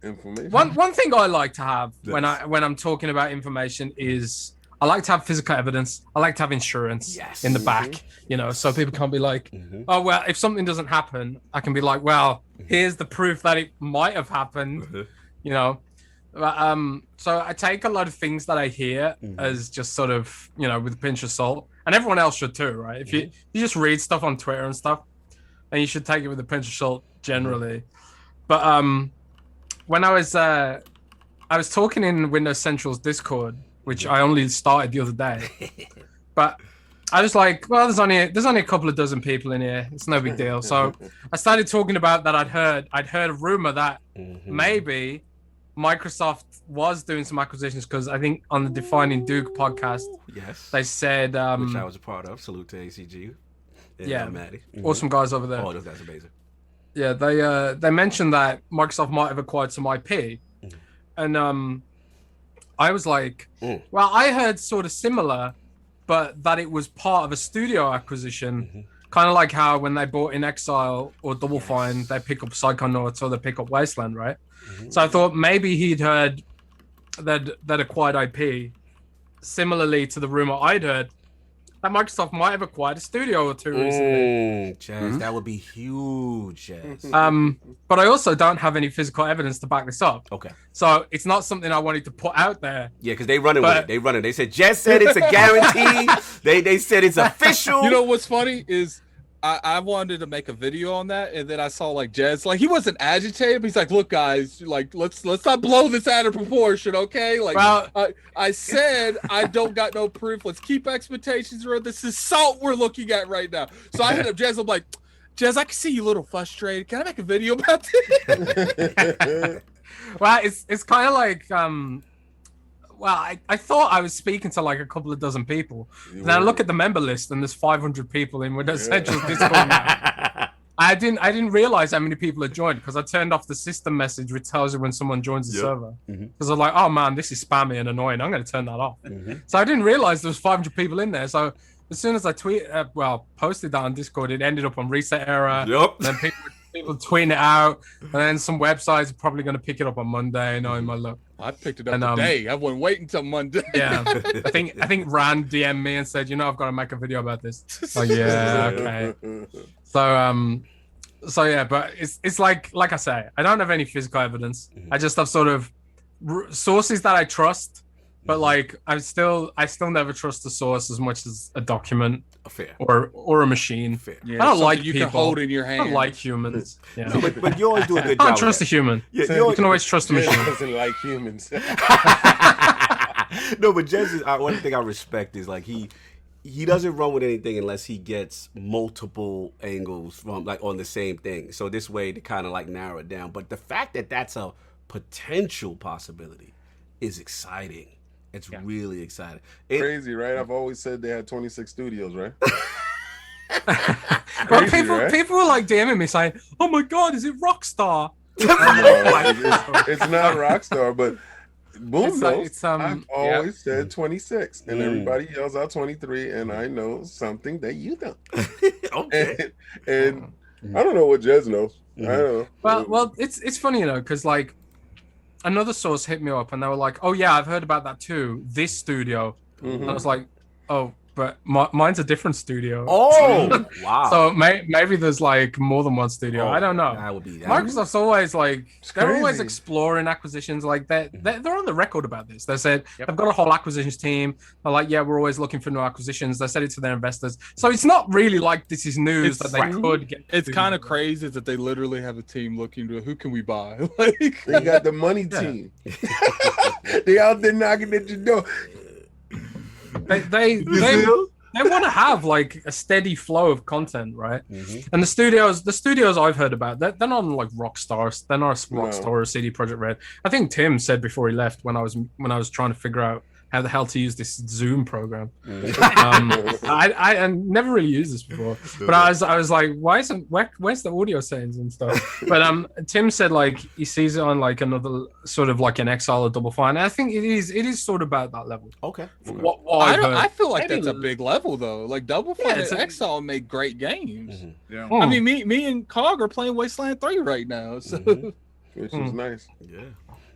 information. One thing I like to have when I'm talking about information is I like to have physical evidence. I like to have insurance in the back, you know, so people can't be like, oh, well, if something doesn't happen, I can be like, well, here's the proof that it might have happened, you know. So I take a lot of things that I hear as just sort of, you know, with a pinch of salt, and everyone else should too, right? If you just read stuff on Twitter and stuff, and you should take it with a pinch of salt generally. But when I was talking in Windows Central's Discord, which I only started the other day, but I was like, well, there's only a couple of dozen people in here. It's no big deal. So I started talking about that. I'd heard a rumor that maybe Microsoft was doing some acquisitions, because I think on the Defining Duke podcast, they said, which I was a part of. Salute to ACG. Maddie. Awesome guys over there. Oh, those guys are amazing. Yeah, they mentioned that Microsoft might have acquired some IP, and I was like, well, I heard sort of similar, but that it was part of a studio acquisition, kind of like how when they bought In Exile or Double Fine, they pick up Psychonauts or they pick up Wasteland, right? So I thought maybe he'd heard that acquired IP, similarly to the rumor I'd heard that Microsoft might have acquired a studio or two recently. Jez, that would be huge, Jez. But I also don't have any physical evidence to back this up. Okay. So it's not something I wanted to put out there. Yeah, because they running with it. They running. They said Jez said it's a guarantee. they said it's official. You know what's funny is I wanted to make a video on that, and then I saw like Jez, like he wasn't agitated, but he's like, "Look, guys, like let's not blow this out of proportion, okay?" Like, well, I said I don't got no proof. Let's keep expectations real. This is salt we're looking at right now. So I hit up Jez. I'm like, Jez, I can see you a little frustrated. Can I make a video about this? Well, it's kind of like well, I thought I was speaking to like a couple of dozen people. Then I look at the member list and there's 500 people in Windows Central's Discord now. I didn't realize how many people had joined because I turned off the system message which tells you when someone joins the server. Because I'm like, oh man, this is spammy and annoying. I'm going to turn that off. So I didn't realize there was 500 people in there. So as soon as I posted that on Discord, it ended up on reset error. Then people tweeting it out, and then some websites are probably going to pick it up on Monday. Knowing my luck, I picked it up today. I wouldn't wait until Monday. Yeah, I think Rand DM'd me and said, I've got to make a video about this. Oh yeah, okay. So yeah, but it's like I say, I don't have any physical evidence. I just have sort of sources that I trust. But like I still never trust the source as much as a document or a machine. Yeah, I don't like you people. can hold in your hand. I don't like humans. Yeah. No, but you always do a good job. I don't trust a human. Yeah, you can always trust a machine. Doesn't like humans. No, but Jez, one thing I respect is like he doesn't run with anything unless he gets multiple angles from like on the same thing. So this way to kind of like narrow it down. But the fact that that's a potential possibility is exciting. It's really exciting. Crazy, right? I've always said they had 26 studios, right? Well, people were like DMing me saying, "Oh my God, is it Rockstar?" It's not Rockstar, but Boom knows. I've always said 26, and everybody yells out 23, and I know something that you don't. Okay. And I don't know what Jez knows. I don't know. Well, it's funny, because like. Another source hit me up and they were like, "Oh yeah, I've heard about that too. This studio." And I was like, "Oh, but mine's a different studio." Oh, wow! So maybe there's like more than one studio. I don't know. That would be that. Microsoft's always like they're always exploring acquisitions. Like they're on the record about this. They said they've got a whole acquisitions team. They're like, "Yeah, we're always looking for new acquisitions." They said it to their investors. So it's not really like this is news that they could get. It's kind of crazy that they literally have a team looking to who can we buy. Like they got the money team. They out there knocking at your door. They want to have like a steady flow of content, right? And the studios I've heard about, they're not like Rockstar. They're not Rockstar or CD Projekt Red. I think Tim said before he left when I was trying to figure out how the hell to use this Zoom program. I never really used this before, but I was like, where's the audio settings and stuff? But Tim said like he sees it on like another sort of like an XL or Double Fine. And I think it is sort of about that level. Okay. I feel like that's a big level though. Like Double Fine and XL make great games. Yeah. I mean, me and Cog are playing Wasteland 3 right now, so which is nice. Yeah.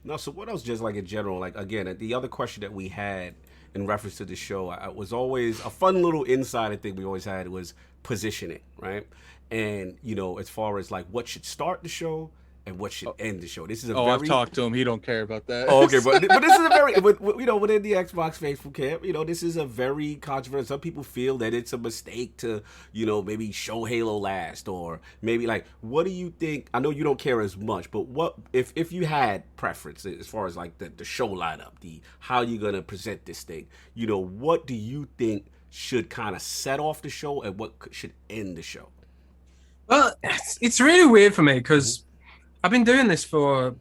No, so what else, just like in general, like again, the other question that we had in reference to the show was always a fun little insider thing we always had was positioning, right? And, as far as like what should start the show and what should end the show. This is a I've talked to him. He don't care about that. Oh, okay, but this is a very, within the Xbox faithful camp, this is a very controversial. Some people feel that it's a mistake to, maybe show Halo last, or maybe like, what do you think? I know you don't care as much, but what if you had preference as far as like the show lineup, how you're gonna present this thing? What do you think should kind of set off the show and what should end the show? Well, it's really weird for me because I've been doing this for,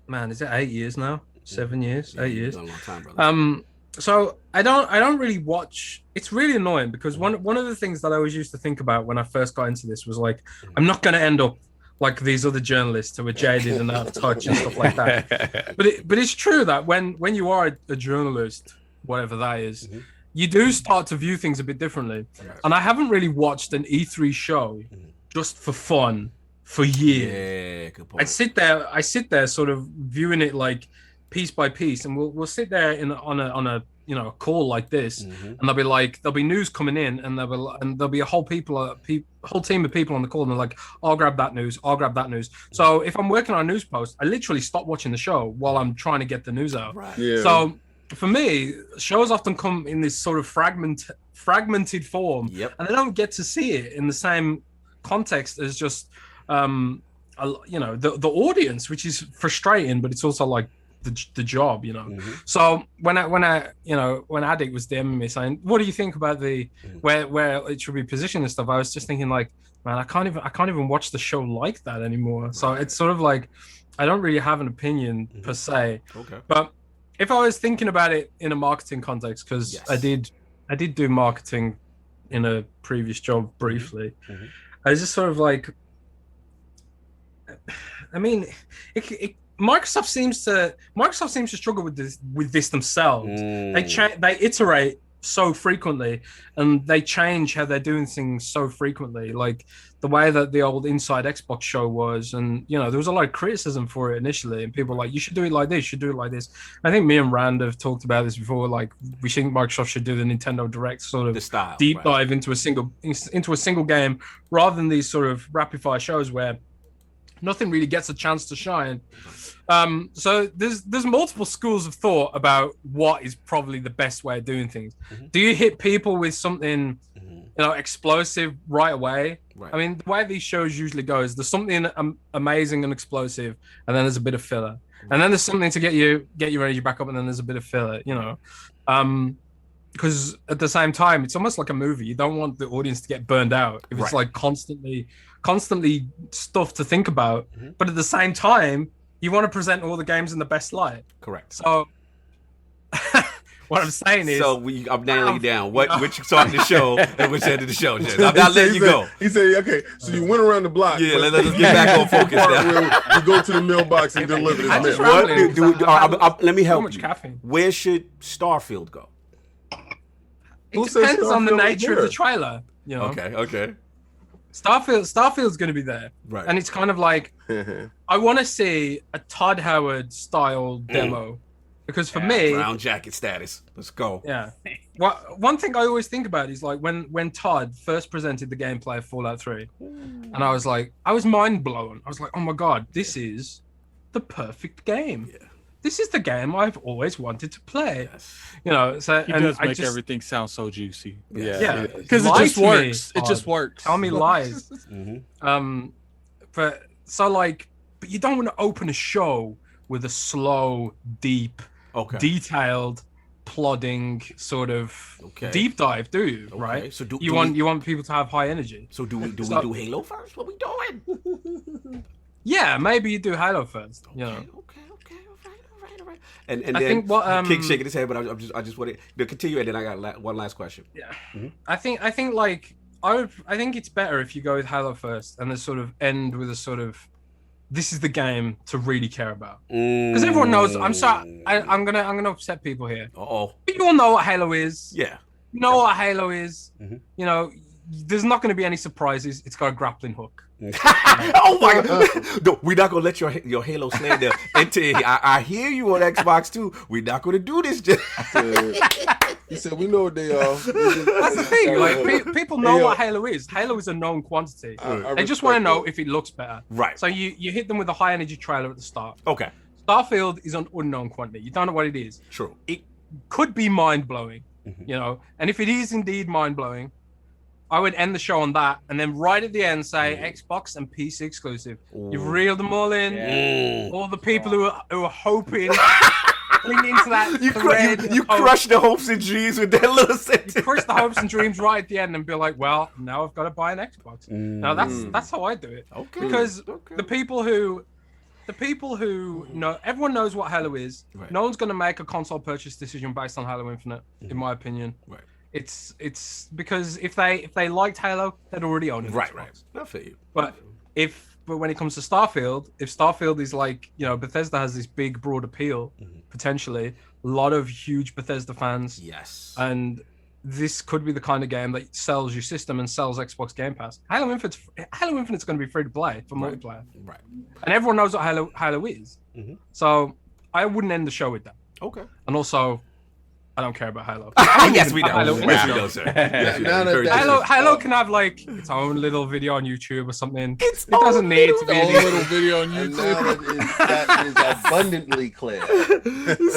is it 8 years now? 7 years? 8 years? A long time, brother. So I don't really watch. It's really annoying because one of the things that I always used to think about when I first got into this was like, I'm not going to end up like these other journalists who are jaded and out of touch and stuff like that. But it's true that when you are a journalist, whatever that is, you do start to view things a bit differently. And I haven't really watched an E3 show just for fun for years. Yeah, good point. I sit there sort of viewing it like piece by piece, and we'll sit there on a call like this, and there'll be news coming in, and there'll be a whole team of people on the call, and they're like, I'll grab that news. So if I'm working on a news post, I literally stop watching the show while I'm trying to get the news out. Right. Yeah. So for me, shows often come in this sort of fragmented form, and I don't get to see it in the same context as just the audience, which is frustrating, but it's also like the job, So when Addict was DMing me saying, what do you think about the where it should be positioned and stuff, I was just thinking like, man, I can't even watch the show like that anymore. So it's sort of like I don't really have an opinion per se. Okay. But if I was thinking about it in a marketing context, because I did do marketing in a previous job briefly, I was just sort of like, I mean, Microsoft seems to struggle with this themselves. They iterate so frequently, and they change how they're doing things so frequently. Like the way that the old Inside Xbox show was, and there was a lot of criticism for it initially, and people were like, you should do it like this, you should do it like this. I think me and Rand have talked about this before. Like we think Microsoft should do the Nintendo Direct sort of deep dive into a single game, rather than these sort of rapid fire shows where nothing really gets a chance to shine. So there's multiple schools of thought about what is probably the best way of doing things. Do you hit people with something explosive right away? Right. I mean, the way these shows usually go is there's something amazing and explosive, and then there's a bit of filler, and then there's something to get your energy back up, and then there's a bit of filler. Because at the same time, it's almost like a movie. You don't want the audience to get burned out if it's like constantly stuff to think about. But at the same time, you want to present all the games in the best light. Correct. So what I'm saying is, I'm nailing you down. Which start of the show and which end of the show, Jez? I'm not letting you go. He said, okay, so you went around the block. Yeah, let's get back on focus now. You go to the mailbox and deliver this mail. Let me help you. Where should Starfield go? It depends on the nature of the trailer. Okay. Starfield's going to be there, right? And it's kind of like I want to see a Todd Howard style demo, because for me, brown jacket status. Let's go. Yeah. One thing I always think about is like when Todd first presented the gameplay of Fallout 3, and I was mind blown. I was like, oh my god, this is the perfect game. Yeah. This is the game I've always wanted to play. Yes. So he does make everything sound so juicy. Yeah, because it just works. It just works. Tell me lies. But you don't want to open a show with a slow, deep, detailed, plodding sort of deep dive, do you? Right. So you want people to have high energy. So do we do Halo first? What we doing? Yeah, maybe you do Halo first. Okay. And I think what Kick shaking his head, but I just want to continue, and then I got one last question. Yeah, I think it's better if you go with Halo first, and then sort of end with a sort of this is the game to really care about, because everyone knows. I'm sorry, I'm gonna upset people here. But you all know what Halo is. Yeah, you know what Halo is. There's not going to be any surprises. It's got a grappling hook. Oh my god! No, we're not gonna let your Halo slander enter here. I hear you on Xbox too. We're not gonna do this. He said, "We know what they are." That's the thing. Like people know what Halo is. Halo is a known quantity. They just want to know if it looks better. Right. So you hit them with a high energy trailer at the start. Okay. Starfield is an unknown quantity. You don't know what it is. True. It could be mind blowing. And if it is indeed mind blowing, I would end the show on that, and then right at the end say Xbox and PC exclusive. You've reeled them all in. Yeah. All the people who are hoping, clinging to that thread. You crush the hopes and dreams with that little sentence. You crush the hopes and dreams right at the end and be like, well, now I've got to buy an Xbox. Now that's how I do it. Okay. Because the people who know, everyone knows what Halo is. Right. No one's going to make a console purchase decision based on Halo Infinite, in my opinion. Right. It's because if they liked Halo, they'd already own it. Right. I feel you. But when it comes to Starfield, if Starfield is like, Bethesda has this big broad appeal, potentially a lot of huge Bethesda fans. Yes. And this could be the kind of game that sells your system and sells Xbox Game Pass. Halo Infinite's going to be free to play for multiplayer. Right. And everyone knows what Halo is. So I wouldn't end the show with that. Okay. And also, I don't care about Halo. Yes, we know. Halo, Yes, we know, sir. Yes, we know. Very Halo can have like its own little video on YouTube or something. It Oh, doesn't need to be Own a little video on And YouTube. now that is abundantly clear.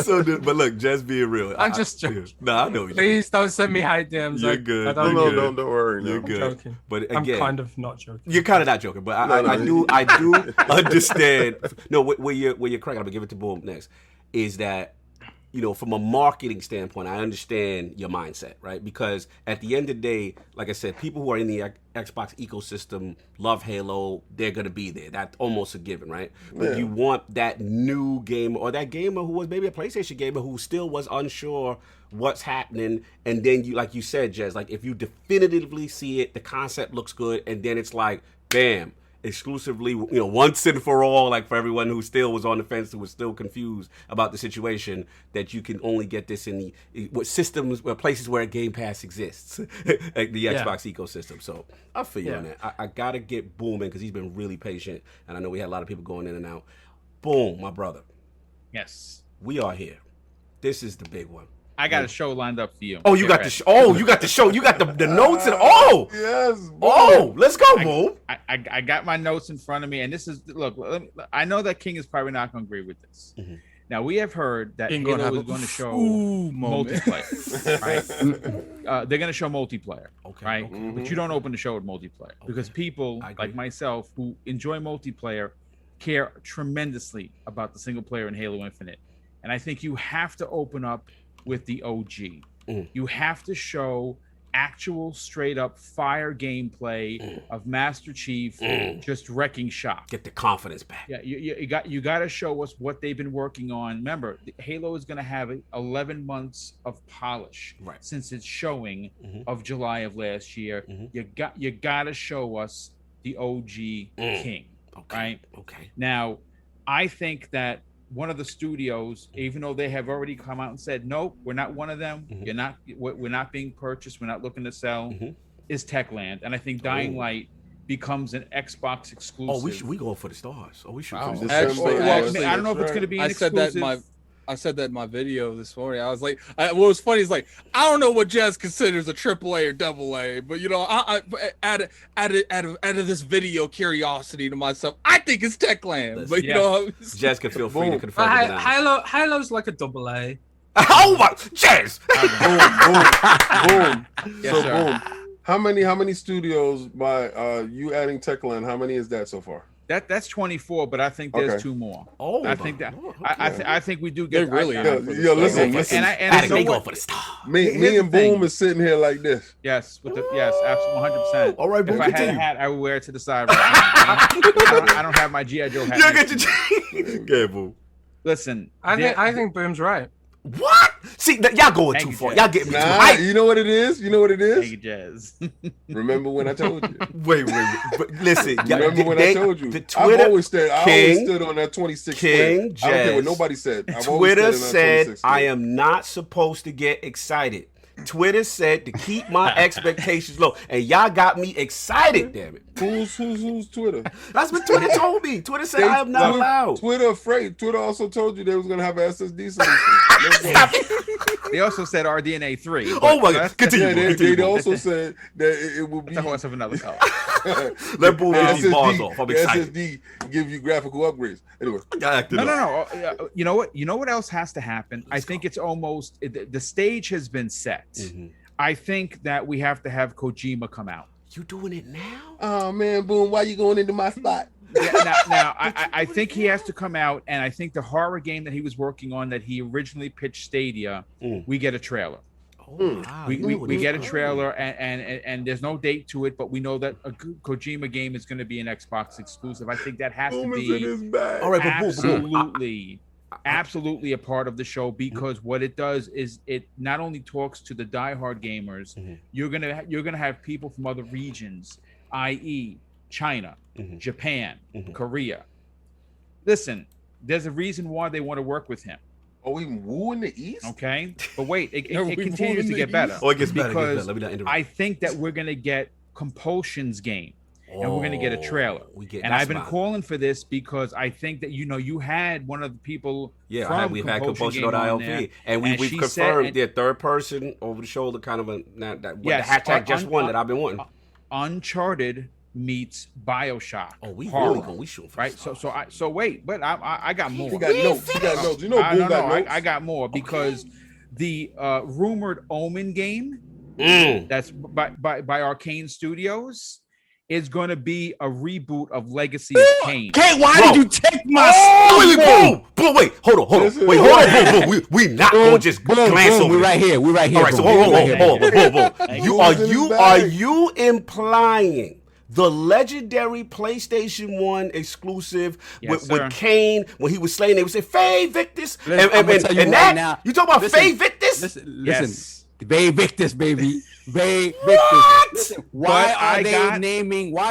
So, but look, just being real. I'm just joking. No, I know you. Please don't send me hate DMs. You're good. I don't, You're good. Don't worry. You're No. good. joking. But I'm again, kind of not joking. you're kind of not joking, but I do understand. No, where you're cracking. I'm gonna give it to Boom next. Is that, you know, from a marketing standpoint, I understand your mindset, right? Because at the end of the day, like I said, people who are in the Xbox ecosystem love Halo. They're gonna be there. That's almost a given, right? But you want that new gamer or that gamer who was maybe a PlayStation gamer who still was unsure what's happening, and then you, like you said, Jez, like if you definitively see it, the concept looks good, and then it's like, bam. Exclusively, you know, once and for all, like for everyone who still was on the fence, who was still confused about the situation, that you can only get this in the systems, places where Game Pass exists, like the Xbox ecosystem. So I feel you on that. I gotta get Boom in because he's been really patient, and I know we had a lot of people going in and out. Boom, my brother. Yes. We are here. This is the big one. I got a show lined up for you. Oh, you got the show. Oh, you got the show. You got the notes and Yes. Boom. oh, let's go, Boom. I got my notes in front of me, and this is look. I know that King is probably not going to agree with this. Mm-hmm. Now we have heard that King Halo gonna is have a going to show moment. multiplayer, right? They're going to show multiplayer, Okay, right? okay. But you don't open the show with multiplayer because people I agree. like myself who enjoy multiplayer care tremendously about the single player in Halo Infinite, and I think you have to open up with the OG. You have to show actual straight up fire gameplay of Master Chief just wrecking shop. Get the confidence back. Yeah, you got to show us what they've been working on. Remember, Halo is going to have 11 months of polish since its showing of July of last year. You got to show us the OG King, right? Okay. Now, I think that one of the studios, even though they have already come out and said, nope, we're not one of them. We're not being purchased. We're not looking to sell. Is Techland, and I think Dying Light becomes an Xbox exclusive. Oh, we going for the stars. Oh, we should. Actually, I don't know if it's going to be an exclusive. I said that in my video this morning. I was like, what was funny is like, I don't know what Jez considers a AAA or AA, but you know, I added this video curiosity to myself. I think it's Techland, but you know, Jez can feel free to confirm. Halo's like a AA. Oh my, Jez! Boom. Yes, so Boom. How many studios by you adding Techland? How many is that so far? That's 24, but I think there's two more. Oh, I think that I think we do get. They really listen. And they go for the star. Me and Boom is sitting here like this. Yes, absolutely, 100%. All right, Boom, if I had a continue. hat, I would wear it to the side. Right now. I don't have my G.I. Joe hat. You get your Okay, Boom. Listen, I think Boom's right. What? See, y'all going too far. Y'all getting me too hype. You know what it is? Thank you, Jez. Remember when I told you? Wait. But listen. Remember when I told you? The Twitter, I always stood on that 26 King, square. I don't care what nobody said. Twitter said I am not supposed to get excited. Twitter said to keep my expectations low, and y'all got me excited. Damn it! Who's Twitter? That's what Twitter told me. Twitter said I am not allowed. Twitter afraid. Twitter also told you they was gonna have an SSD solution. They also said RDNA 3. Oh my God! Continue. They also said that it will be. Of another color. Let Boom get these bars off. I'm excited. SSD give you graphical upgrades. Anyway, no. You know what? You know what else has to happen? I think it's almost the stage has been set. I think that we have to have Kojima come out. You doing it now? Oh man, Boom! Why you going into my spot? Now I think he has to come out, and I think the horror game that he was working on that he originally pitched Stadia, we get a trailer. Wow. We get a trailer, and there's no date to it, but we know that a Kojima game is going to be an Xbox exclusive. I think that has to be all right, absolutely a part of the show, because what it does is it not only talks to the diehard gamers. You're gonna have people from other regions, i.e. China, Japan, Korea. Listen, there's a reason why they want to work with him. Are we wooing the East? Okay, but wait, it continues to get better. Oh, it gets better. Because Let me not interrupt. I think that we're gonna get Compulsion's game. and we're gonna get a trailer. And I've been smart. calling for this because I think that you had one of the people. Yeah, we've had Compulsion on ILP, and we've confirmed their third person over the shoulder kind of the hashtag just one that I've been wanting. Uncharted meets BioShock. Oh, we horror. really going we shoot right. So wait, but I got more. He got notes. He got notes. You know, Boom got notes. I got more because the rumored Omen game that's by Arcane Studios is going to be a reboot of Legacy of Kain. Kate, why did you take my boom, wait, hold on. Wait, hold on, boom. We not going to just glance over. We're right here. All right, so hold on. Are you implying the legendary PlayStation 1 exclusive with Kane when he was slain? They would say, Faye Victus. And that, you talking about Faye Victus? Listen. Faye Victus, baby. Faye Victus. Listen, why are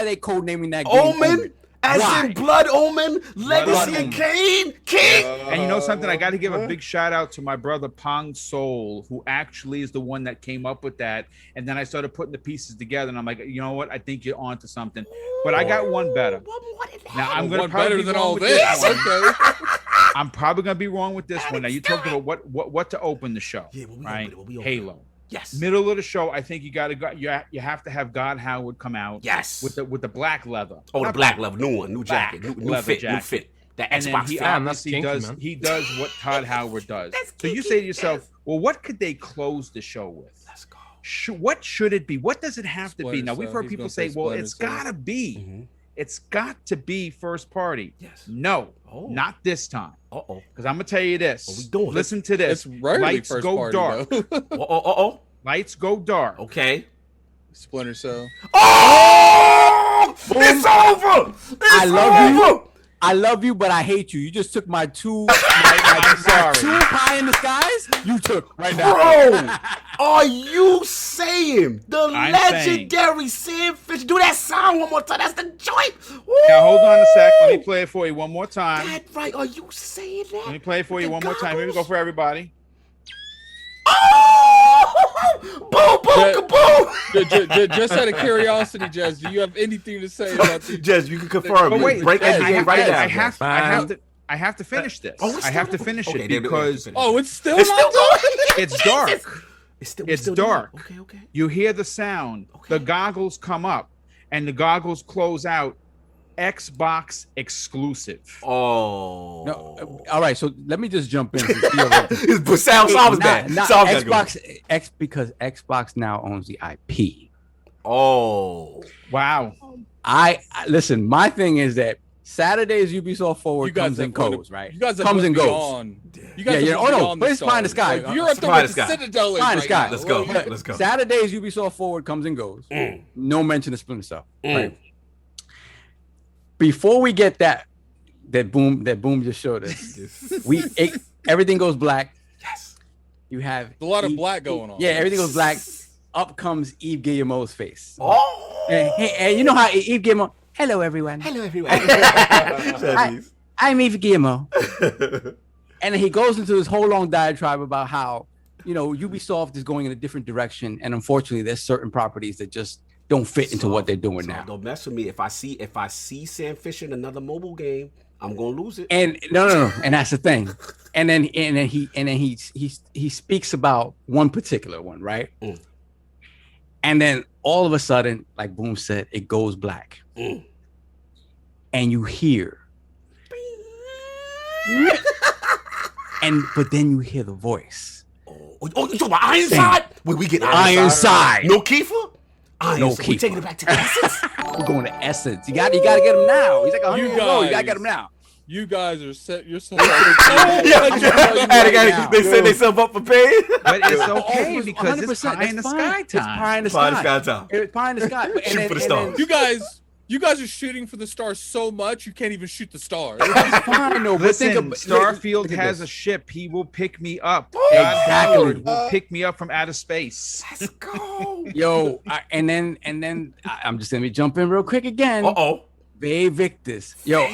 they code naming that game Omen? As in Blood Omen, Legacy of Kain, King. And you know something? I got to give a big shout out to my brother Pong Soul, who actually is the one that came up with that. And then I started putting the pieces together, and I'm like, you know what? I think you're onto something. But I got one better. Now I'm going to probably be wrong with this one. I'm probably going to be wrong with this one. Now you talked about what to open the show, right? Halo. Yes. Middle of the show, I think you have to have God Howard come out. Yes. With the black leather. Oh, the black leather, new one, new jacket, new fit. That and Xbox then he does what Todd Howard does. So you say to yourself, well, what could they close the show with? Let's go. What should it be? What does it have to be? Now we've heard people say, well, it's gotta be. Mm-hmm. It's got to be first party. Yes. No, not this time. Uh-oh. Because I'm gonna tell you this. What we doing? Listen to this. It's rarely Lights first go party, dark. Lights go dark. Okay. Splinter Cell. Oh! It's over! I love you, but I hate you. You just took my two pie in the skies. You took right now. Bro, are you saying the legendary Sam Fisher? Do that sound one more time. That's the joint. Woo! Now hold on a sec. Let me play it for you one more time. That's right. Are you saying that? Let me play it for you one more time. Here we go for everybody. Boom, boom, kaboom! Just out of curiosity, Jez, do you have anything to say about these? Jez, you can confirm. But wait, break NDA right now. I have to finish this. I have to finish it because it's still going. It's dark. It's dark. Okay. You hear the sound. The goggles come up, and the goggles close out. Xbox exclusive. Oh. No, all right, so let me just jump in. Sounds bad. Xbox because Xbox now owns the IP. Oh. Wow. I listen, my thing is that Saturday's Ubisoft Forward comes and goes, right? You guys comes and goes. You guys but it's pie in the sky. Like, you're up there with the Citadel. Pie in the sky. Let's go. Saturday's Ubisoft Forward comes and goes. No mention of Splinter Cell. Right? Before we get that Boom just showed us, everything goes black. Yes, you have a lot of black going on. Yeah, everything goes black. Up comes Eve Guillermo's face. Oh, and you know how Eve Guillermo. Hello, everyone. I'm Eve Guillermo. And then he goes into this whole long diatribe about how Ubisoft is going in a different direction, and unfortunately, there's certain properties that just don't fit into what they're doing now. Don't mess with me. If I see Sam Fisher in another mobile game, I'm gonna lose it. And no, and that's the thing. And then he speaks about one particular one, right? And then all of a sudden, like Boom said, it goes black, and you hear, but then you hear the voice. Oh, you talking about Ironside? We get Ironside. No Kiefer. No, we're taking it back to Essence. We're going to Essence. You got to get him now. He's like, you got to get him now. You guys are set. You're set. They set themselves up for pain. But it's okay because it's pie in the sky time. It's pie in the sky. It's pie in the sky. Shoot for the stars. You guys are shooting for the stars so much you can't even shoot the stars. Fine, no, listen, Starfield has a ship. He will pick me up. Exactly. Will pick me up from outer space. Let's go. Yo, and then I'm just gonna jump in real quick again. Faye Victus. Yo,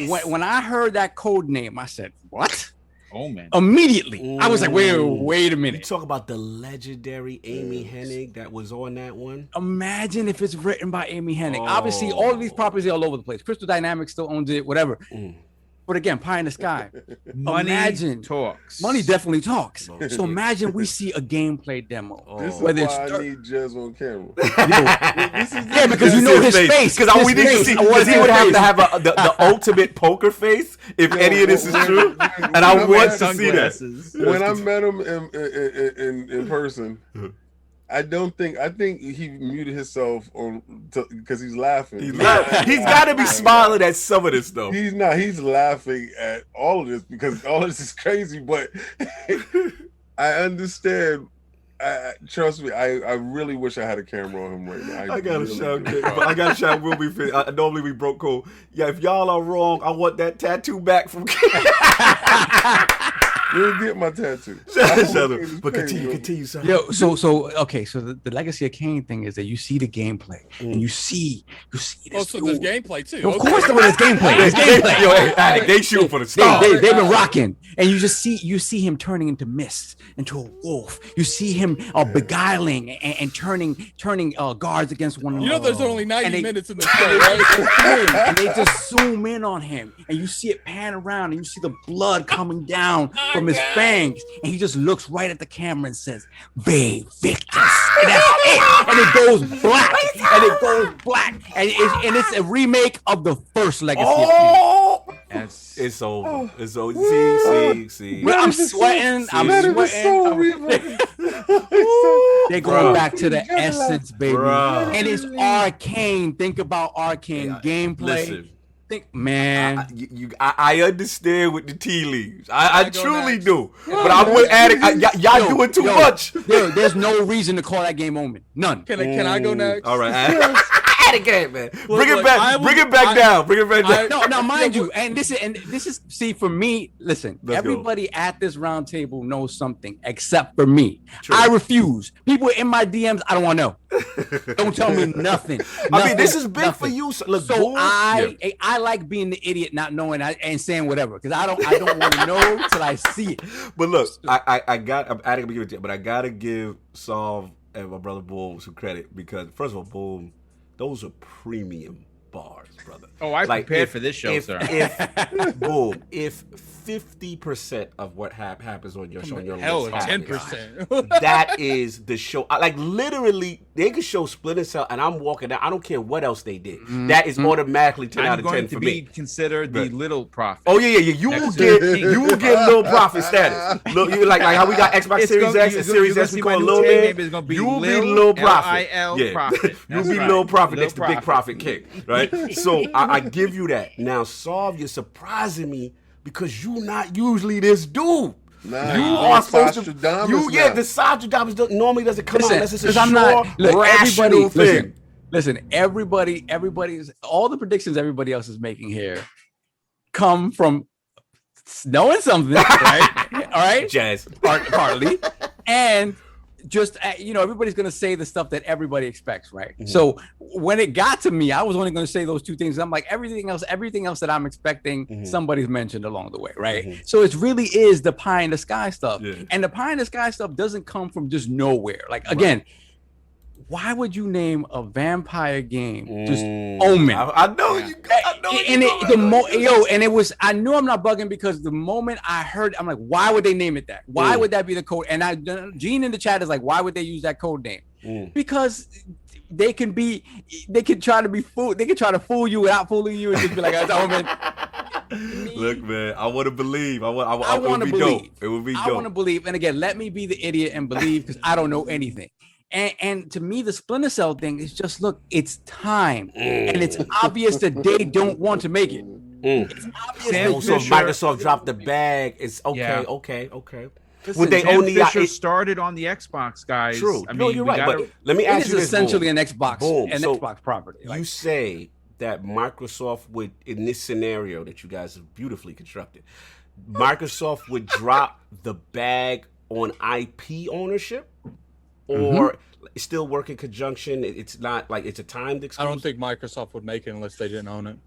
when I heard that code name, I said, "What?" Oh man! Immediately, I was like, wait a You minute. talk about the legendary Amy Hennig that was on that one. Imagine if it's written by Amy Hennig. Obviously, all of these properties are all over the place. Crystal Dynamics still owns it, whatever. But again, pie in the sky. Money talks. Money definitely talks. So imagine we see a gameplay demo. This is Whether why it's I need Jez on camera. yeah, because you know his face. Because we need to see. Because he would have to have the ultimate poker face if any of this is true, and I want to see that. When I met him in person, I think he muted himself on because he's laughing. He's got to be smiling at some of this though. He's not. He's laughing at all of this because all of this is crazy. But I understand. Trust me. I really wish I had a camera on him right now. I got to shout Will be fit. Normally we broke code. Yeah, if y'all are wrong, I want that tattoo back from. You didn't get my tattoo. Shut up. But continue, son. Yo, so okay, so the Legacy of Kain thing is that you see the gameplay and you see this. Oh, so there's gameplay too. Of course, there's gameplay. There's gameplay. Yo, Addict, they shoot for the stars. They've been rocking, and you see him turning into mist, into a wolf. You see him beguiling and turning guards against one another. You know, there's only 90 minutes in the show, right? And they just zoom in on him, and you see it pan around, and you see the blood coming down from his fangs, and he just looks right at the camera and says, "Ve Victus," and that's it. And it goes black, and it's a remake of the first Legacy. Oh, it's over. It's over. See. I'm sweating. They're going back to the essence, baby. Bruh. And it's arcane. Think about arcane gameplay. Listen. Man, I understand with the tea leaves. I truly do. But I'm with Addict. Y'all doing too much. There's no reason to call that game Omen. None. Can I go next? All right. Addict game, man. Bring it back down. No, mind you, and this is see for me. Listen, everybody at this round table knows something except for me. True. I refuse. People in my DMs, I don't want to know. Don't tell me nothing. I mean, this is big for you. So I like being the idiot, not knowing and saying whatever, because I don't want to know till I see it. But look, I gotta give Solve and my brother Boom some credit because first of all, Boom, those are premium bars, brother. Oh, I prepared for this show, sir. If 50% of what happens on your show, on your list, 10%. that is the show. Like literally, they could show Splinter Cell, and I'm walking out. I don't care what else they did. That is automatically 10 out of 10 for me. I'm going to be considered the little prophet. Oh yeah. You will get little prophet status. Look, you like how we got Xbox Series X and Series S. We call Lil Man. You will be little prophet. Prophet. You'll be little prophet next to Big Prophet King, right? So I give you that. Now, Solve, you're surprising me because you're not usually this dude. Nah, you are supposed to. The Sastradamus normally doesn't come out unless it's a rational thing. Listen, everybody's all the predictions everybody else is making here come from knowing something, right? All right, Jazz, partly, and just everybody's gonna say the stuff that everybody expects, right? Mm-hmm. So when it got to me, I was only gonna say those two things. I'm like, everything else that I'm expecting, somebody's mentioned along the way, right? Mm-hmm. So it really is the pie in the sky stuff, and the pie in the sky stuff doesn't come from just nowhere. Like again, why would you name a vampire game just Omen? I know you. And it was. I knew I'm not bugging because the moment I heard, I'm like, why would they name it that? Why would that be the code? And Gene in the chat is like, why would they use that code name? Because they can try to be fool. They can try to fool you without fooling you and just be like, it's Omen. Look, man, I want to believe. I want to believe. It would be dope. I want to believe. And again, let me be the idiot and believe because I don't know anything. And to me, the Splinter Cell thing is just, look, it's time. And it's obvious that they don't want to make it. It's obvious. So Microsoft dropped the bag. It's okay. Listen, would they only started on the Xbox, guys? True. I mean, you're right. But let me ask you this. It is essentially an Xbox, Xbox property. You say that Microsoft would, in this scenario that you guys have beautifully constructed, Microsoft would drop the bag on IP ownership? Or still work in conjunction. It's not like it's a timed exclusive. I don't think Microsoft would make it unless they didn't own it.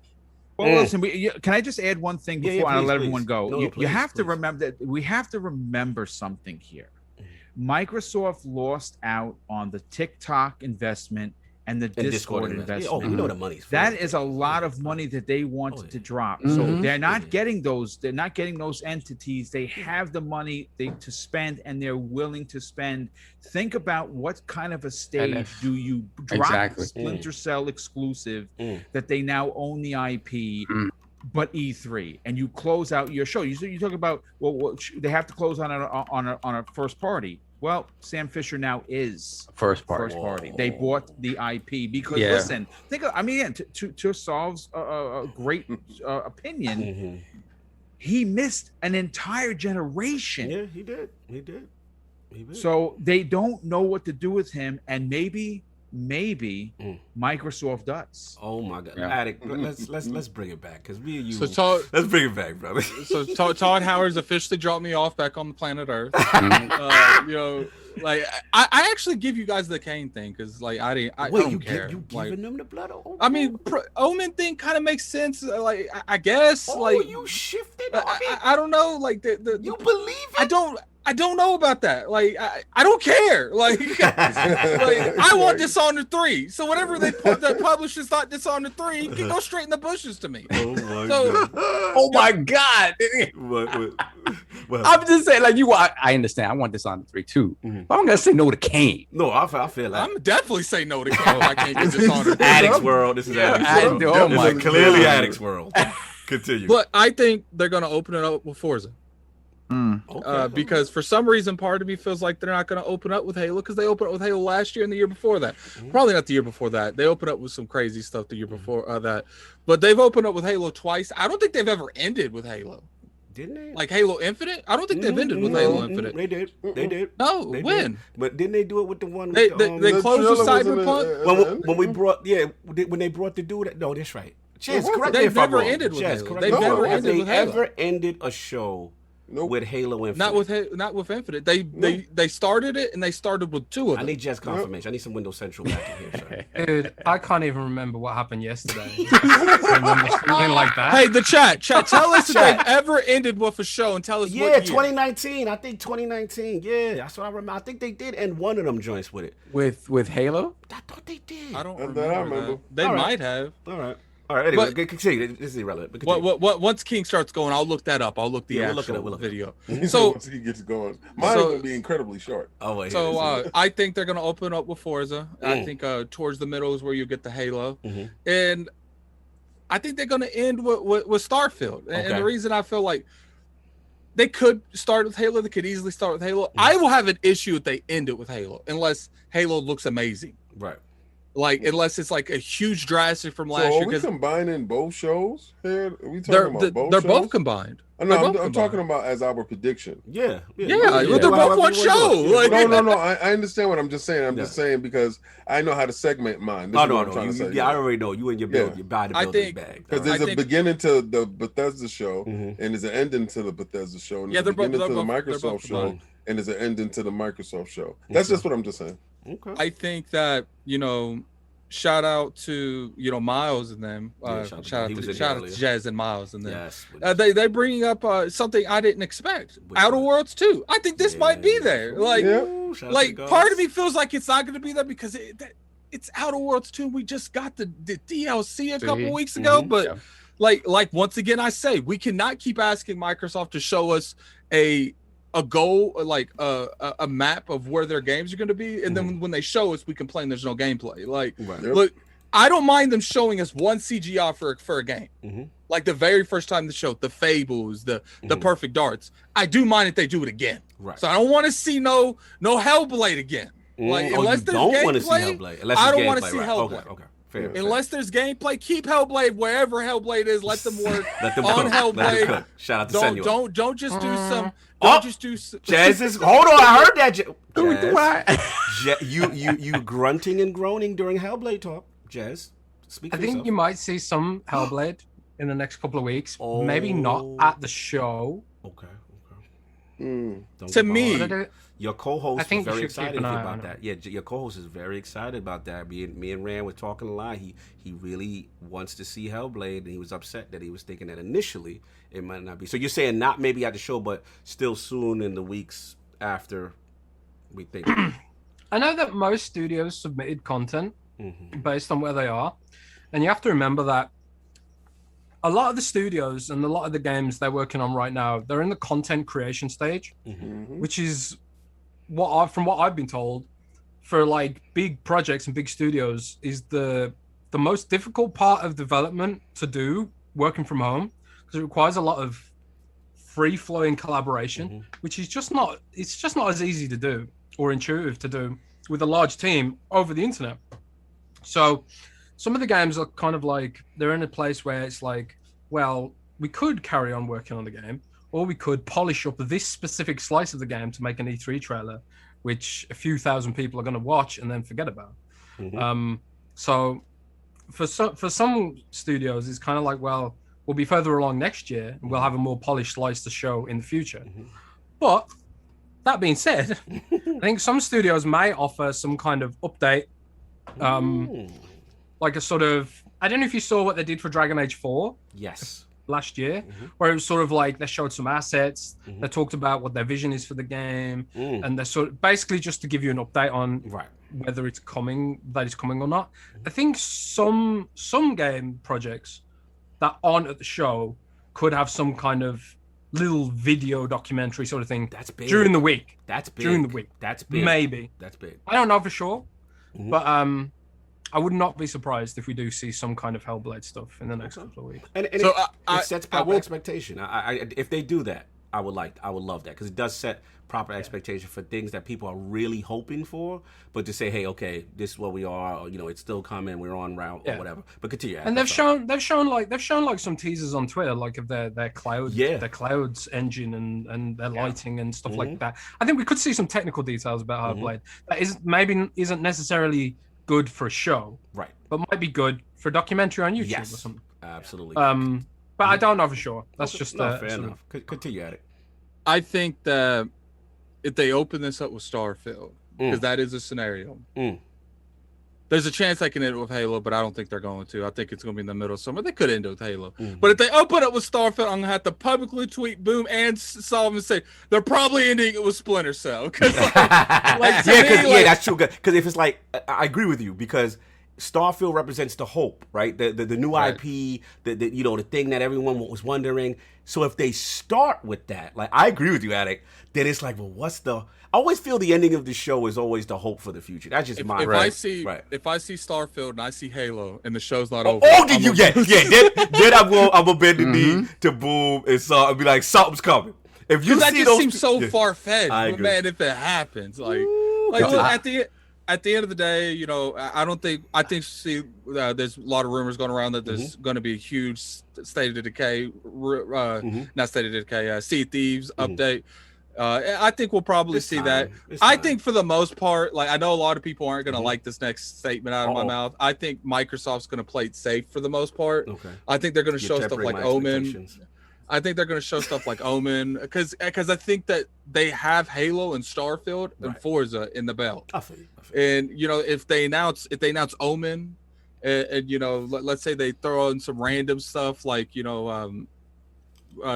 Well, listen, can I just add one thing before I let everyone go? No, you have to remember that we have to remember something here. Microsoft lost out on the TikTok investment and the Discord investment. Yeah, oh, we know the money's that is a lot of money that they wanted to drop. So they're not getting those. They're not getting those entities. They have the money to spend, and they're willing to spend. Think about what kind of a stage do you drop Splinter Cell exclusive that they now own the IP. But E3, and you close out your show. You talk about they have to close on a first party. Well, Sam Fisher now is first party. They bought the IP because listen, to Solve's a great opinion. He missed an entire generation. Yeah, he did. So they don't know what to do with him, and maybe Microsoft does. Oh my God, Attic, let's bring it back because me and you. Let's bring it back, brother. So Todd Howard's officially dropped me off back on the planet Earth. Like I actually give you guys the Kane thing because like I don't care. You giving them the blood? I mean, Omen thing kind of makes sense. Like I guess. Like you shifted. I don't know. Like you believe it? I don't know about that. Like I don't care. Like, I want Dishonored 3. So whatever that publishers thought Dishonored 3 can go straight in the bushes to me. Oh my God. Oh my God. What? I'm just saying, like I understand. I want Dishonored 3 too, but I'm gonna say no to Kane. No, I feel like I'm definitely say no to Kane. If I can't get Dishonored. Addict's World. This is Addict's World. Oh my God. Clearly Addict's World. Continue. But I think they're gonna open it up with Forza. Because for some reason, part of me feels like they're not going to open up with Halo because they opened up with Halo last year and the year before that. Probably not the year before that. They opened up with some crazy stuff the year before that. But they've opened up with Halo twice. I don't think they've ever ended with Halo. Didn't they? Like Halo Infinite? I don't think they've ended with Halo Infinite. They did. They did. No, they when? Did. But didn't they do it with the one? They closed with Cyberpunk? When we brought, when they brought the dude. No, that's right. Jez, correct me They've if I'm never wrong. ended with Jez, Halo. They've never ended with Halo. Ever ended a show with Halo Infinite? Not with Infinite. They started it and they started with two of them. I need Jez confirmation. I need some Windows Central back in here, sir. Dude, I can't even remember what happened yesterday. I remember something like that. Hey, the chat, tell us if they've ever ended with a show and tell us what year. 2019. I think 2019. Yeah, that's what I remember. I think they did end one of them joints with it. With Halo? I thought they did. I don't remember. They might have. All right. Anyway, continue. This is irrelevant. Once King starts going, I'll look that up. I'll look the actual video. So once he gets going, mine is going to be incredibly short. I think they're going to open up with Forza. I think towards the middle is where you get the Halo, and I think they're going to end with Starfield. And the reason I feel like they could start with Halo, they could easily start with Halo. I will have an issue if they end it with Halo, unless Halo looks amazing. Right. Like unless it's like a huge drastic from last year. Are we combining both shows here? Are we talking about both they're shows? Both combined. No, I'm talking about as our prediction. Yeah. They're both one show. Like, no. I understand what I'm just saying. I'm just saying because I know how to segment mine. No. I already know. You and your build, your bodybuilding bag. Because there's a beginning to the Bethesda show and there's an ending to the Bethesda show. And there's a beginning to the Microsoft show and there's an ending to the Microsoft show. That's just what I'm just saying. Okay. I think that, shout out to Miles and them. Shout out to Jez and Miles and them. Yes, they bringing up something I didn't expect. Outer Worlds 2. I think this might be there. Like part of me feels like it's not going to be there because it's Outer Worlds 2. We just got the DLC a couple weeks ago, but like once again I say we cannot keep asking Microsoft to show us a goal, like a map of where their games are going to be, and then when they show us, we complain there's no gameplay. Like, look, I don't mind them showing us one CGI for a game, like the very first time they showed the Fables, the Perfect Darts. I do mind if they do it again. Right. So I don't want to see no Hellblade again. Like unless there's gameplay, I don't want to see Hellblade. Okay. Fair. Unless there's gameplay, keep Hellblade wherever Hellblade is. Let them work on Hellblade. Shout out to Senor. Don't just do some. Don't just do. Jez is. Hold on, I heard that. You grunting and groaning during Hellblade talk, Jez. Speak. I think you might see some Hellblade in the next couple of weeks. Maybe not at the show. Okay. Mm. To me, your co-host I think was you very should keep excited an eye about on that. Yeah, your co-host is very excited about that. Me and Rand were talking a lot. He really wants to see Hellblade, and he was upset that he was thinking that initially it might not be. So you're saying not maybe at the show, but still soon in the weeks after we think. I know that most studios submitted content based on where they are, and you have to remember that a lot of the studios and a lot of the games they're working on right now, they're in the content creation stage, which is from what I've been told, for like big projects and big studios, is the most difficult part of development to do working from home, because it requires a lot of free-flowing collaboration, which is just not as easy to do or intuitive to do with a large team over the internet. So some of the games are kind of like, they're in a place where it's like, well, we could carry on working on the game, or we could polish up this specific slice of the game to make an E3 trailer, which a few thousand people are going to watch and then forget about. So for some studios, it's kind of like, well, we'll be further along next year and we'll have a more polished slice to show in the future. But that being said, I think some studios may offer some kind of update, like a sort of, I don't know if you saw what they did for Dragon Age 4. Yes. Last year, where it was sort of like they showed some assets, they talked about what their vision is for the game, and they're sort of basically just to give you an update on whether it's coming or not. I think some game projects that aren't at the show could have some kind of little video documentary sort of thing. That's big. During the week. That's big. During the week. That's big. Maybe. That's big. I don't know for sure, but I would not be surprised if we do see some kind of Hellblade stuff in the next couple of weeks. And so it sets proper expectation. If they do that, I would love that, because it does set proper expectation for things that people are really hoping for. But to say, hey, okay, this is what we are, or, it's still coming, we're on route or whatever. But continue. And they've shown like some teasers on Twitter, like of their clouds engine and their lighting and stuff like that. I think we could see some technical details about Hellblade that isn't necessarily good for a show, right? But might be good for a documentary on YouTube or something. Absolutely. But I don't know for sure. That's just fair enough. Continue at it. I think that if they open this up with Starfield, because that is a scenario, there's a chance they can end it with Halo, but I don't think they're going to. I think it's going to be in the middle of summer. They could end it with Halo. But if they open up with Starfield, I'm going to have to publicly tweet Boom and Solomon and say, they're probably ending it with Splinter Cell. That's true. Because if it's like, I agree with you, because Starfield represents the hope, right? The new IP, the thing that everyone was wondering. So if they start with that, like, I agree with you, Attic, then it's like, well, what's the... I always feel the ending of the show is always the hope for the future. That's just my... If I see Starfield and I see Halo and the show's not over... Then I'm gonna bend the knee to Boom and be like, something's coming. If you that see just seems so far-fetched, but man, if it happens, at the end of the day, I think there's a lot of rumors going around that there's going to be a huge State of Decay, not State of Decay, Sea of Thieves update. I think we'll probably see that. I think for the most part, like, I know a lot of people aren't going to like this next statement out of my mouth. I think Microsoft's going to play it safe for the most part. Okay. I think they're going to show stuff like Omen. I think they're going to show stuff like Omen, because I think that they have Halo and Starfield and Forza in the belt. And if they announce Omen, and let's say they throw in some random stuff like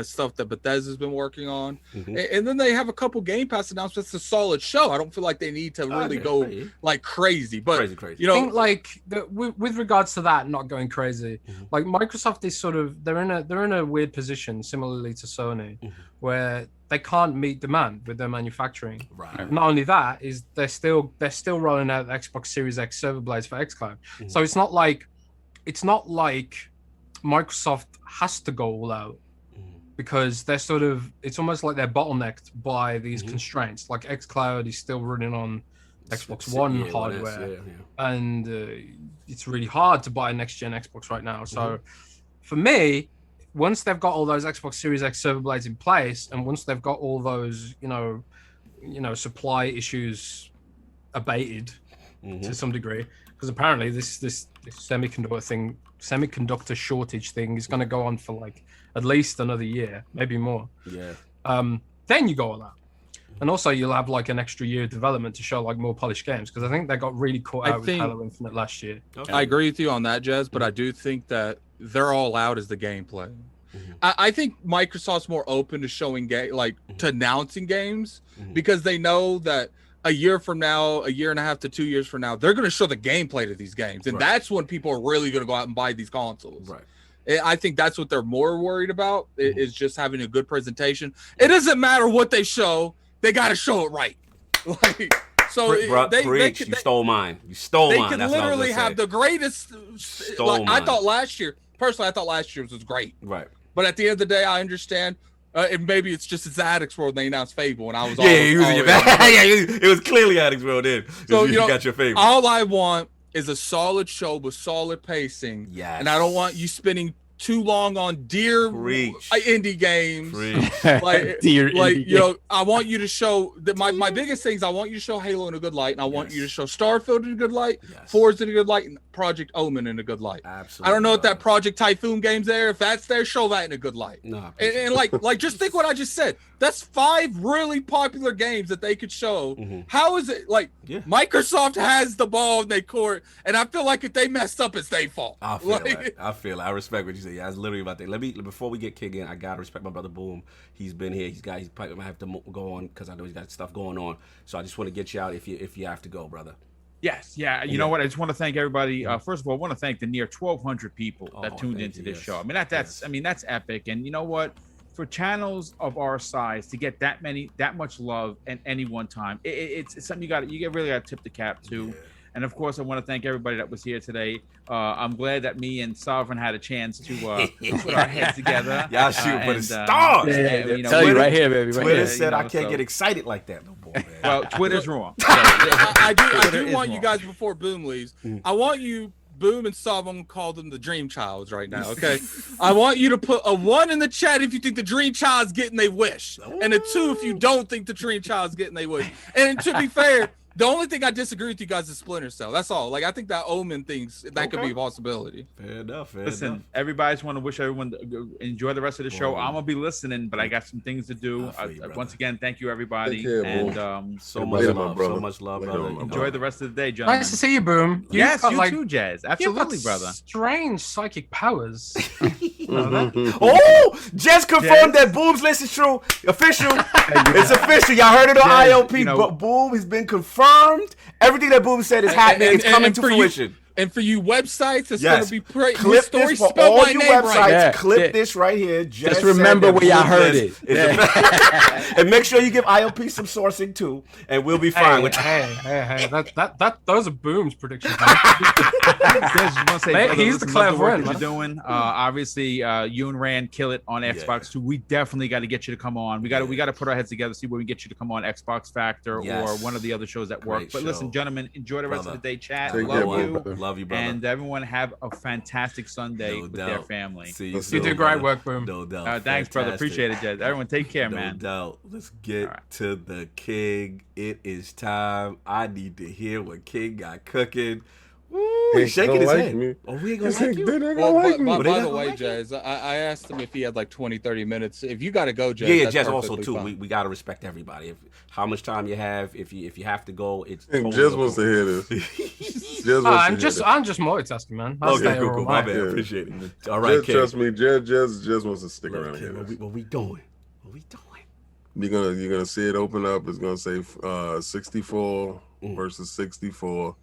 stuff that Bethesda's been working on, and then they have a couple Game Pass announcements. It's a solid show. I don't feel like they need to really go like crazy, but crazy. I think like with regards to that, not going crazy, like Microsoft is sort of they're in a weird position, similarly to Sony, where they can't meet demand with their manufacturing. Right. Not only that, is they're still rolling out the Xbox Series X server blades for xCloud. So it's not like Microsoft has to go all out, because they're sort of, it's almost like they're bottlenecked by these constraints. Like xCloud is still running on Xbox One hardware, and it's really hard to buy a next gen Xbox right now. So for me, once they've got all those Xbox Series X server blades in place, and once they've got all those supply issues abated to some degree, because apparently this semiconductor shortage thing is going to go on for like at least another year, maybe more. then you go all out. And also, you'll have like an extra year of development to show like more polished games, because I think they got really caught out with Halo Infinite last year. I agree with you on that, Jez, but I do think that they're all out as the gameplay. I think Microsoft's more open to showing to announcing games because they know that a year from now, a year and a half to 2 years from now, they're going to show the gameplay to these games, and that's when people are really going to go out and buy these consoles. Right. I think that's what they're more worried about is just having a good presentation. It doesn't matter what they show; they got to show it right. Like, so you stole mine. You stole mine. They can literally have the greatest. I thought last year, personally, I thought last year's was great. Right. But at the end of the day, I understand. And maybe it's just it's Addicts World. They announced Fable, and I was it was clearly Addicts World. Then so you got your Fable. All I want is a solid show with solid pacing. Yes. And I don't want you spending too long on indie games. I want you to show that my biggest things. I want you to show Halo in a good light, and I want you to show Starfield in a good light, Forza in a good light, and Project Omen in a good light. Absolutely. I don't know if that Project Typhoon game's there. If that's there, show that in a good light. No, and like just think what I just said. That's 5 really popular games that they could show. How is it Microsoft has the ball in their court, and I feel like if they messed up, it's their fault. I feel it. I respect what you say. Yeah, I was literally about that. Before we get kicked in, I gotta respect my brother Boom. He's been here. He's probably might have to go on because I know he's got stuff going on. So I just want to get you out if you have to go, brother. Yes, you know what? I just want to thank everybody. First of all, I want to thank the near 1,200 people that tuned into this show. I mean, that's epic. And you know what? For channels of our size to get that much love at any one time, it's something you really got to tip the cap to. And of course, I want to thank everybody that was here today. I'm glad that me and Sovereign had a chance to put our heads together. Y'all shoot for the stars. Tell you right here, baby. Twitter said I can't get excited like that no more. Man. Well, Twitter's wrong. I do want you guys, before Boom leaves, I want you, Boom and Sub, I'm gonna call them the Dream Childs right now, okay? I want you to put a 1 in the chat if you think the Dream Child's getting their wish, and a 2 if you don't think the Dream Child's getting their wish. And to be fair, the only thing I disagree with you guys is Splinter Cell. That's all. Like, I think that Omen that could be a possibility. Fair enough. Listen, everybody, just want to wish everyone to enjoy the rest of the show. I'm gonna be listening, but I got some things to do. Once again, thank you, everybody. And so much love, brother. Enjoy the rest of the day, gentlemen. Nice to see you, Boom. Yes, you too, Jez. Absolutely, brother. Strange psychic powers. Oh, Jez confirmed that Boom's list is true. Official. It's official. Y'all heard it on ILP. Boom has been confirmed. Everything that Boom said is happening. It's coming to fruition. And for you websites, it's going to be clip this for all you websites. Clip this right here. Just remember where y'all heard it. And make sure you give ILP some sourcing too, and we'll be fine with that. Those are Boom's predictions. He's the clever one. You're doing. Obviously, you and Rand kill it on Xbox too. We definitely got to get you to come on. We got to put our heads together, see where we get you to come on Xbox Factor or one of the other shows that work. But listen, gentlemen, enjoy the rest of the day. Chat. Love you. Love you, brother. And everyone have a fantastic Sunday with their family. You do great work, Boom. No doubt. Thanks, brother. Appreciate it, Jez. Everyone, take care, man. No doubt. Let's get to the king. It is time. I need to hear what King got cooking. Woo, he's shaking his head. Oh, we ain't gonna like you. By the way, Jez, I asked him if he had like 20-30 minutes. If you got to go, Jez. Yeah, Jez also too. We got to respect everybody. How much time you have, if you have to go, it's. Jez wants to hear this. I'm just multitasking, man. Okay, cool. My bad. Appreciate it. All right, trust me, Jez wants to stick around here. What we doing? You're gonna see it open up. It's gonna say 64 versus 64.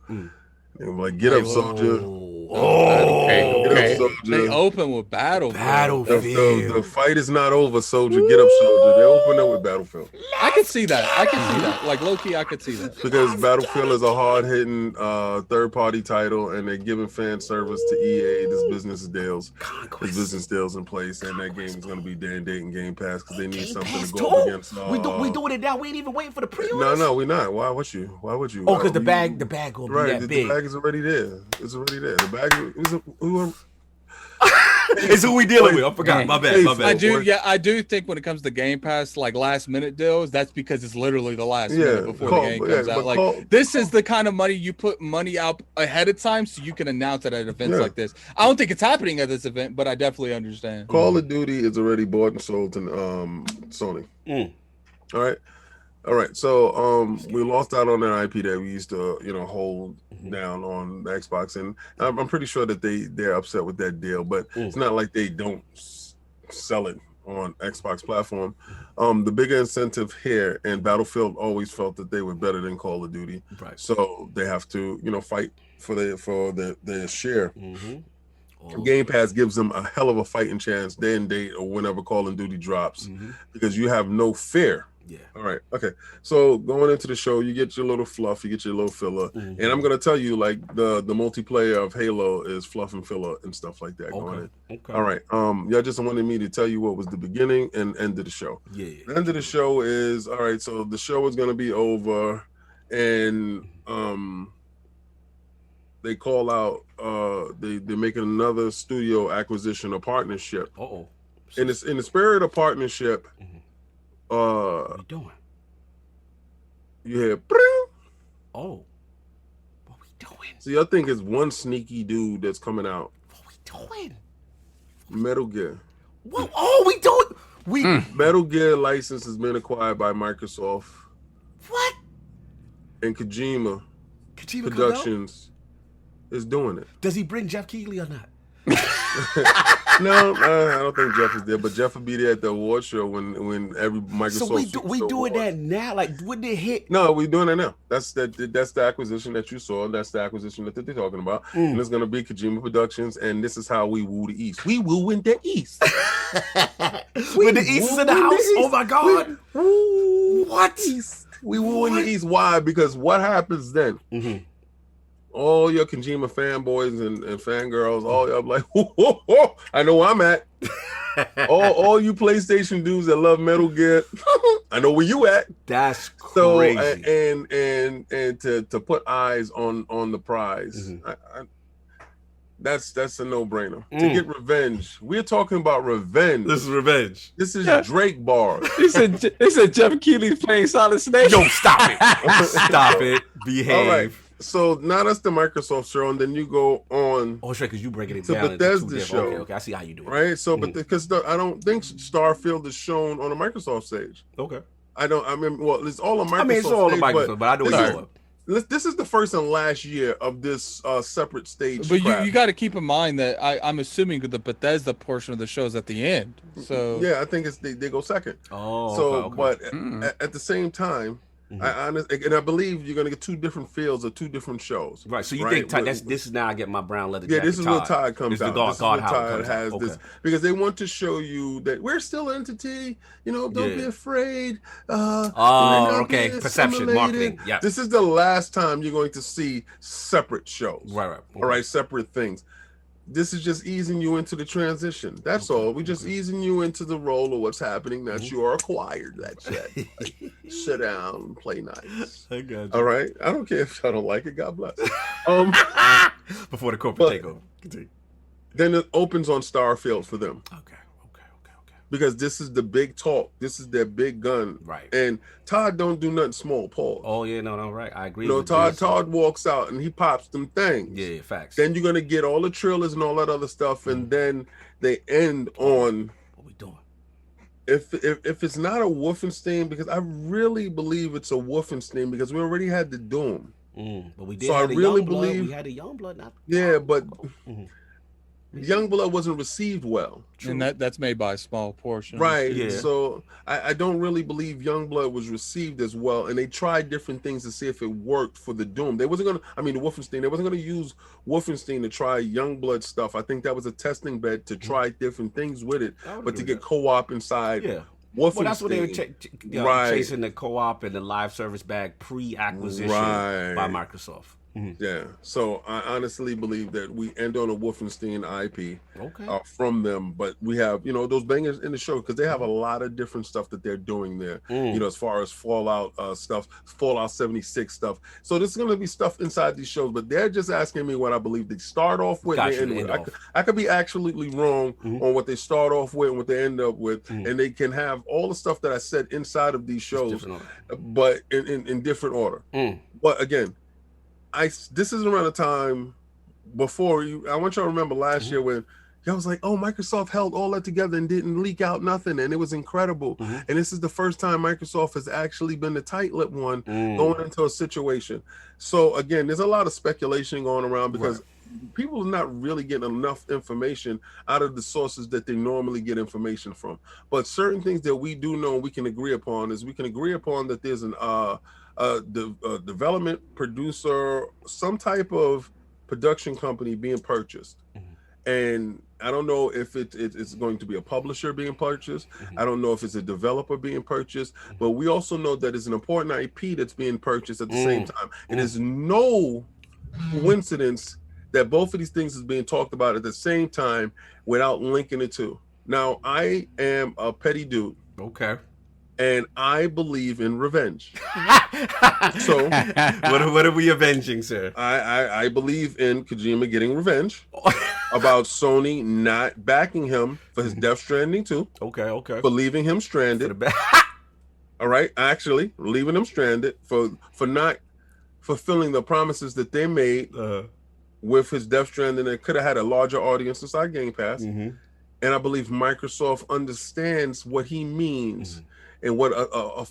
I'm like, get up, soldier. Okay. Get up, soldier. They open with Battlefield. The fight is not over, soldier. Get up, soldier. They open up with Battlefield. I can see that. Like, low-key, I could see that. Because Battlefield is a hard-hitting third-party title, and they're giving fan service to EA. This business deals in place, and that game is going to be day and date in Game Pass because they need something to go up against. We doing it now. We ain't even waiting for the pre-orders. No, we're not. Why would you? Oh, because the bag gonna be that big. The bag is already there. It's already there. The bag is it's who we dealing with. I forgot. My bad. I do think when it comes to Game Pass, like last minute deals, that's because it's literally the last minute before the game comes out. Like this is the kind of money you put money out ahead of time so you can announce it at events like this. I don't think it's happening at this event, but I definitely understand. Call of Duty is already bought and sold to Sony. All right. So we lost out on that IP that we used to, hold down on the Xbox, and I'm pretty sure that they're upset with that deal. But it's not like they don't sell it on Xbox platform. The bigger incentive here, and Battlefield always felt that they were better than Call of Duty, right? So they have to, fight for their share. Game Pass gives them a hell of a fighting chance day and date or whenever Call of Duty drops, because you have no fear. Yeah. All right. Okay. So going into the show, you get your little fluff, you get your little filler, and I'm gonna tell you, like, the multiplayer of Halo is fluff and filler and stuff like that going in. Okay. All right. Y'all just wanted me to tell you what was the beginning and end of the show. Yeah. The end of the show is, all right. So the show is gonna be over, and they call out. They're making another studio acquisition or partnership. In the spirit of partnership. What are you doing? You hear, bring. Oh, what we doing? See, I think it's one sneaky dude that's coming out. What we doing? Metal Gear. What? Oh, we doing? Metal Gear license has been acquired by Microsoft. What? And Kojima Kojima Productions is doing it. Does he bring Jeff Keighley or not? No, I don't think Jeff is there, but Jeff will be there at the award show when every Microsoft. So we doing that now? Like, wouldn't it hit? No, we're doing it now. That's the acquisition that you saw. That's the acquisition that they're talking about. And it's gonna be Kojima Productions, and this is how we woo the East. We woo in the East. When the East is in the house. Oh my God! What? We woo in the East. Why? Because what happens then? All your Kojima fanboys and fangirls, all y'all like, whoa, I know where I'm at. all you PlayStation dudes that love Metal Gear, I know where you at. That's crazy. So and to put eyes on the prize, that's a no-brainer. To get revenge, we're talking about revenge. This is revenge. This is Drake bars. They said Jeff Keighley's playing Solid Snake. Yo, stop it! Stop it! Behave. All right. So now that's the Microsoft show, and then you go on. Oh, sure, because you breaking it to down. Bethesda show. Okay, I see how you do it. Right. So, but because I don't think Starfield is shown on a Microsoft stage. Okay. I mean, well, it's all on Microsoft. I mean, it's all on Microsoft, but I know it's all. This is the first and last year of this separate stage. But you got to keep in mind that I'm assuming the Bethesda portion of the show is at the end. So yeah, I think they go second. Oh, so okay. But at the same time, I believe you're gonna get two different feels of two different shows. Right. So you think this is now I get my brown leather jacket. Yeah, this is where Todd comes out. This is where Todd has this because they want to show you that we're still an entity. Don't be afraid. Okay. Perception, marketing. Yeah. This is the last time you're going to see separate shows. Right. All right, separate things. This is just easing you into the transition. That's all. We're just easing you into the role of what's happening. That you are acquired. That's it. Sit down and play nice. I got you. All right. I don't care if I don't like it. God bless. Before the corporate takeover. Continue. Then it opens on Starfield for them. Okay. Because this is the big talk. This is their big gun. Right. And Todd don't do nothing small, Paul. Oh yeah, no, right. I agree. Todd walks out and he pops them things. Yeah, facts. Then you're gonna get all the trailers and all that other stuff, and then they end on what we doing. If it's not a Wolfenstein, because I really believe it's a Wolfenstein because we already had the Doom. But we did. So have I really believe believe we had a Youngblood. Not but Youngblood wasn't received well. And that's made by a small portion. Right. Yeah. So I don't really believe Youngblood was received as well. And they tried different things to see if it worked for the Doom. They wasn't the Wolfenstein, they wasn't gonna use Wolfenstein to try Youngblood stuff. I think that was a testing bed to try different things with it, but to get co-op inside. Yeah. Wolfenstein. Well, that's what they were chasing the co-op and the live service bag pre-acquisition by Microsoft. Yeah, so I honestly believe that we end on a Wolfenstein IP from them, but we have those bangers in the show because they have a lot of different stuff that they're doing there. As far as Fallout stuff, Fallout 76 stuff. So this is going to be stuff inside these shows, but they're just asking me what I believe they start off with. I could be absolutely wrong on what they start off with and what they end up with, and they can have all the stuff that I said inside of these shows, but in different order. But again. This is around the time before you. I want y'all to remember last year when I was like, oh, Microsoft held all that together and didn't leak out nothing, and it was incredible. And this is the first time Microsoft has actually been the tight-lipped one going into a situation. So again, there's a lot of speculation going around because people are not really getting enough information out of the sources that they normally get information from. But certain things that we do know we can agree upon is we can agree upon that there's an development producer, some type of production company being purchased. And I don't know if it's going to be a publisher being purchased. I don't know if it's a developer being purchased, but we also know that it's an important IP that's being purchased at the same time. It is no coincidence that both of these things is being talked about at the same time without linking it to. Now, I am a petty dude. Okay. And I believe in revenge. So what are we avenging, sir? I believe in Kojima getting revenge about Sony not backing him for his Death Stranding 2. Okay. For leaving him stranded. All right, actually leaving him stranded for not fulfilling the promises that they made with his Death Stranding that could have had a larger audience inside Game Pass. And I believe Microsoft understands what he means. And what a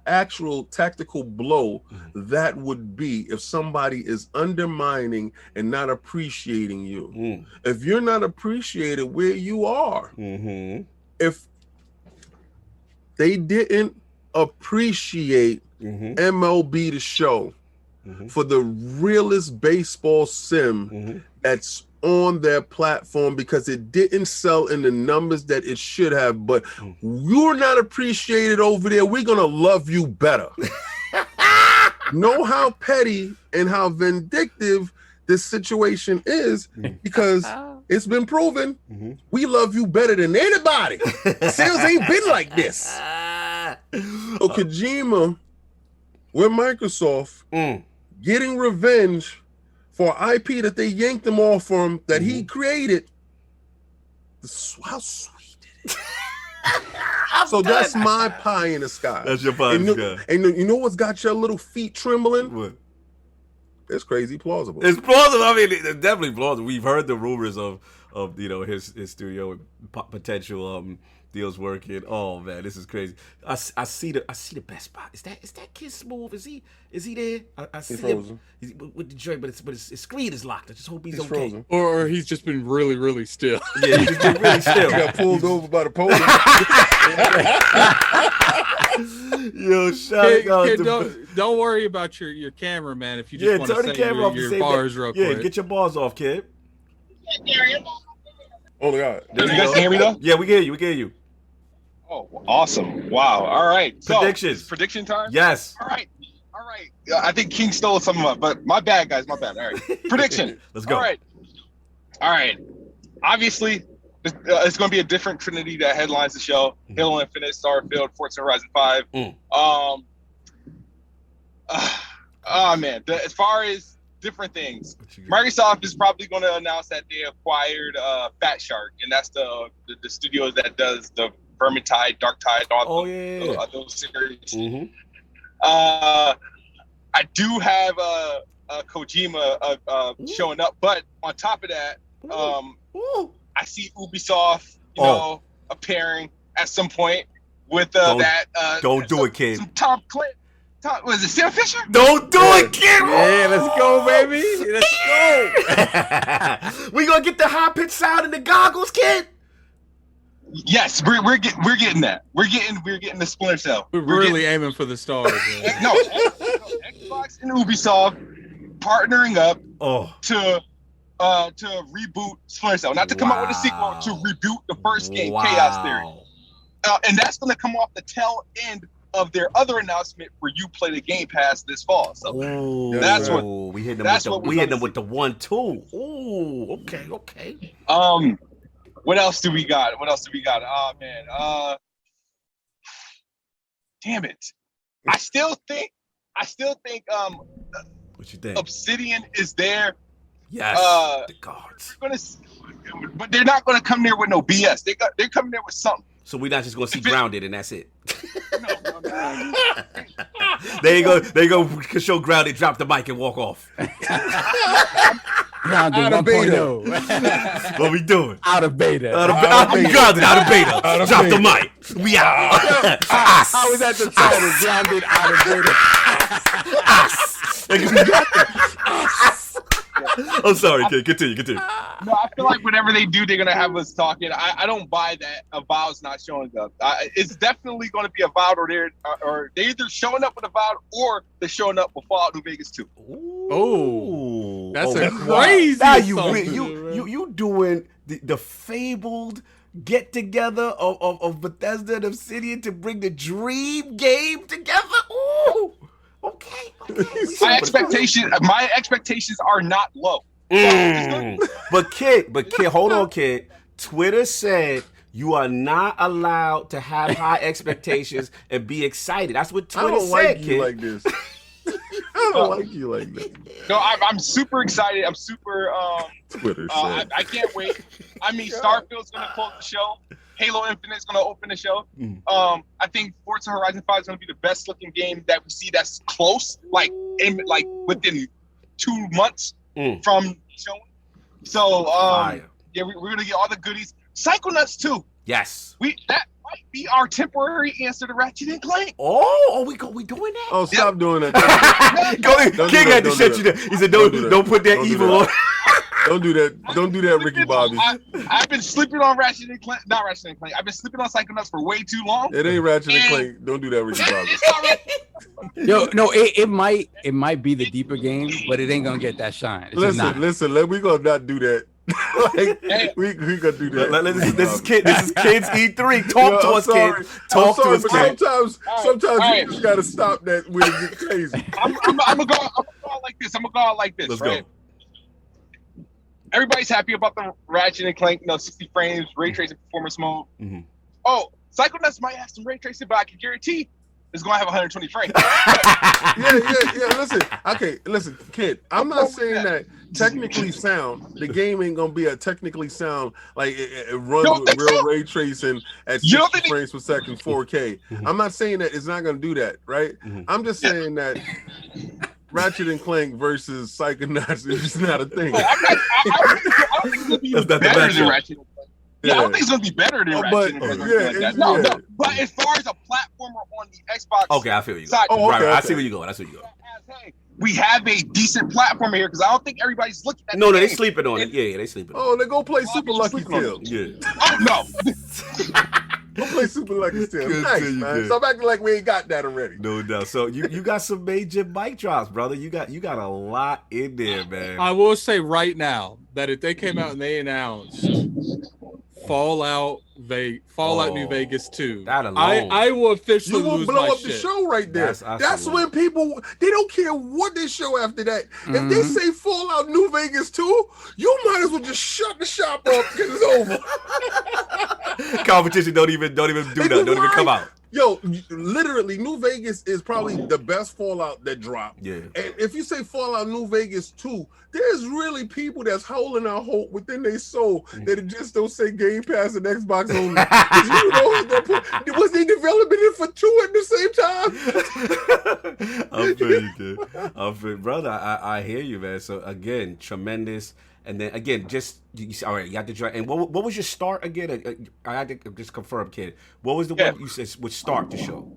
actual tactical blow that would be if somebody is undermining and not appreciating you. If you're not appreciated where you are, if they didn't appreciate MLB The Show for the realest baseball sim that's on their platform because it didn't sell in the numbers that it should have, but you're not appreciated over there, we're gonna love you better. Know how petty and how vindictive this situation is because it's been proven we love you better than anybody. Sales ain't been like this. So Kojima with Microsoft getting revenge for IP that they yanked them off from that he created. How sweet it is. So that's my pie in the sky. That's your pie in the sky. And you know what's got your little feet trembling? What? It's crazy plausible. It's plausible. I mean, it's definitely plausible. We've heard the rumors of his studio and potential deals working. Oh man, this is crazy. I see the best spot. Is that KidSmoove? Is he there? I see him. He's with the joint, but his screen is locked. I just hope he's okay. Frozen. Or he's just been really, really still. Yeah, he's just been really still. He got pulled over by the police. Yo, shout out don't worry about your camera, man. If you just want to say your bars real quick. Yeah, get your bars off, kid. Oh my God. You guys can hear me though? Yeah, we can hear you. Oh, awesome. Wow. All right. Predictions. So, prediction time? Yes. All right. I think King stole some of them, but my bad, guys. My bad. All right. Prediction. Let's go. All right. Obviously, it's going to be a different trinity that headlines the show. Halo Infinite, Starfield, Forza Horizon 5. Man. As far as different things, Microsoft is probably going to announce that they acquired Fat Shark, and that's the studio that does the Vermintide, Darktide, all those series. I do have Kojima showing up, but on top of that, I see Ubisoft, appearing at some point with that. Don't do it, kid. Some Tom Clancy. Was it Sam Fisher? Don't do it, kid. Yeah, let's go, baby. Let's go. We gonna get the high pitch sound in the goggles, kid. Yes, we're getting that. We're getting the Splinter Cell. We're really aiming for the stars. No, Xbox and Ubisoft partnering up to reboot Splinter Cell, not to come out with a sequel, to reboot the first game, Chaos Theory, and that's going to come off the tail end of their other announcement where you play the Game Pass this fall. So that's what we hit them with the 1-2. Ooh, okay. What else do we got? Oh man. Damn it. I still think what you think? Obsidian is there. Yes. The gods. But they're not gonna come there with no BS. They're coming there with something. So we're not just gonna see Grounded and that's it. No. They go show Grounded, drop the mic and walk off. Grounded Out of 1.0. What we doing? Out of beta. I'm grounded out of beta. Drop the mic. We out. How is that the title? Grounded out of beta. I'm sorry, kid. Continue. No, I feel like whatever they do, they're gonna have us talking. I don't buy that Avowed's not showing up. It's definitely gonna be Avowed, or they're either showing up with Avowed or they're showing up with Fallout New Vegas 2. Oh, that's a wow. crazy. Now assumption. you doing the fabled get together of Bethesda and Obsidian to bring the dream game together. Ooh. Okay. My expectations are not low. But kid, hold on, kid. Twitter said you are not allowed to have high expectations and be excited. That's what Twitter I don't said, like kid. you like this. I don't like you like this. No, I'm super excited. I'm super. Twitter said. I can't wait. I mean, Starfield's gonna close the show. Halo Infinite's gonna open the show. I think Forza Horizon 5 is gonna be the best looking game that we see that's close, like within 2 months from showing. So yeah, we're gonna get all the goodies. Psychonauts 2. Yes. That might be our temporary answer to Ratchet and Clank. We doing that? Oh, stop doing that. King had to shut you down. He said, "Don't put that evil on." Don't do that. Don't do that, Ricky Bobby. I've been sleeping on Ratchet and Clank. Not Ratchet and Clank. I've been sleeping on Psychonauts for way too long. It ain't Ratchet and Clank. Don't do that, Ricky Bobby. No, it might be the deeper game, but it ain't gonna get that shine. Listen. We gonna not do that. we gonna do that. This is kids E3. Talk to us, kid. Talk to us, kid. Sometimes you just gotta stop that when it gets crazy. I'm gonna go out like this. Let's right? go. Everybody's happy about the Ratchet and Clank, 60 frames, ray tracing performance mode. Oh, Psychonauts might have some ray tracing, but I can guarantee it's gonna have 120 frames. Yeah. Listen, kid. I'm not saying that technically sound. The game ain't gonna be a technically sound like it runs with real ray tracing at 60 frames per second, 4K. I'm not saying that it's not gonna do that, right? I'm just saying that Ratchet and Clank versus Psychonauts is just not a thing. I don't think it's gonna be better than Ratchet and Clank. Yeah, I don't think it's gonna be better than Ratchet and Clank. No. But as far as a platformer on the Xbox, okay, I feel you. Right. I see where you going. We have a decent platformer here because I don't think everybody's looking at. No, they sleeping on it. Yeah, they sleeping. Oh, they go play Super Lucky Tail. Yeah. Oh no. Go play Super Lucky Tail. Nice, man. Stop acting like we ain't got that already. No doubt. So you got some major mic drops, brother. You got a lot in there, man. I will say right now that if they came out and they announced Fallout New Vegas 2, I will officially lose my shit. You will blow up the show right there. That's when people, they don't care what they show after that. If they say Fallout New Vegas 2, you might as well just shut the shop up because it's over. Competition don't even do that. Don't even come out. Yo, literally, New Vegas is probably the best Fallout that dropped. Yeah. And if you say Fallout New Vegas 2, there's really people that's holding out hope within their soul that it just don't say Game Pass and Xbox only. Was they developing it for 2 at the same time? I'm feeling good. Brother, I hear you, man. So again, tremendous. And then again, all right, you got the draft. And what was your start again? I had to just confirm, kid. What was the one you said would start the show?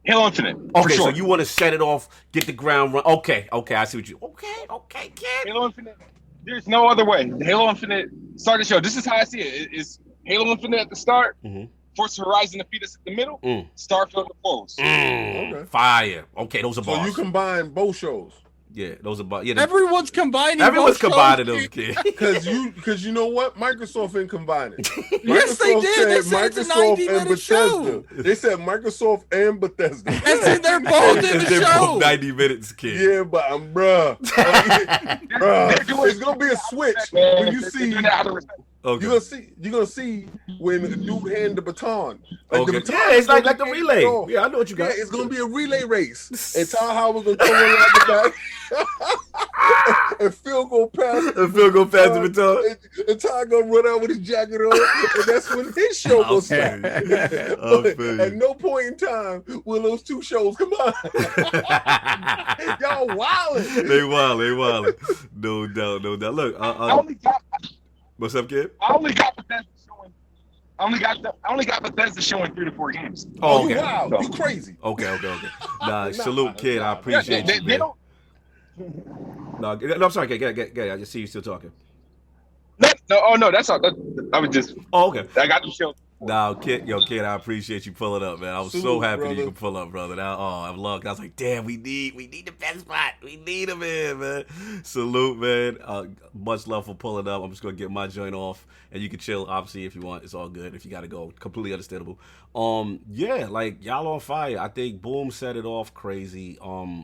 Halo Infinite. Okay, so you want to set it off, get the ground run. Okay, I see what you. Okay, kid. Halo Infinite. There's no other way. Halo Infinite start the show. This is how I see it. It's Halo Infinite at the start. Forza Horizon to feed us at the middle. Starfield to close. Okay. Fire. Okay, those are bars. So you combine both shows. Yeah, those are bars. Yeah, everyone's combining. Everyone's combining those, kids. Because you know what? Microsoft ain't combining. Yes, they did. They said it's a 90-minute show. They said Microsoft and Bethesda. And see, they're both in the show. Both 90 minutes, kid. Yeah, but bruh, it's gonna be a switch when you see. Okay. You're gonna see when the dude hand the baton. Like the baton it's like the relay. Yeah, I know what you got. Yeah, it's gonna be a relay race, and Todd Howard's gonna come around the back. and Phil go past. And Phil go past the baton. And Ty gonna run out with his jacket on, and that's when his show gonna start. At no point in time will those two shows come on. Y'all wildin'. They wildin'. No doubt. Look, I only got. What's up, kid? I only got Bethesda showing. I only got Bethesda showing 3 to 4 games. Oh, okay. Wow, you crazy. Okay. Nah, salute, kid. I appreciate you, man. No, I'm sorry, kid. Get. I just see you still talking. No, that's all. I was just. Oh, okay. I got the show. Now, kid, I appreciate you pulling up, man. I was so happy that you could pull up, brother. I'm lucky. I was like, damn, we need the best spot. We need him in, man. Salute, man. Much love for pulling up. I'm just gonna get my joint off, and you can chill, obviously, if you want. It's all good. If you gotta go, completely understandable. Yeah, like y'all on fire. I think Boom set it off crazy.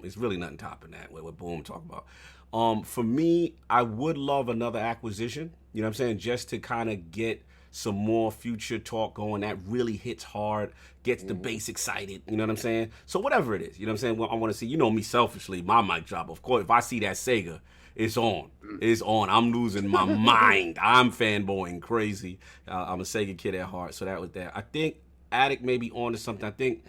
It's really nothing topping that. What Boom talking about. For me, I would love another acquisition. You know what I'm saying? Just to kind of get some more future talk going that really hits hard, gets the base excited, you know what I'm saying? So whatever it is, you know what I'm saying? Well, I want to see, you know me selfishly, my mic drop, of course, if I see that Sega, it's on. It's on. I'm losing my mind. I'm fanboying crazy. I'm a Sega kid at heart, so that was that. I think Addict may be on to something. I think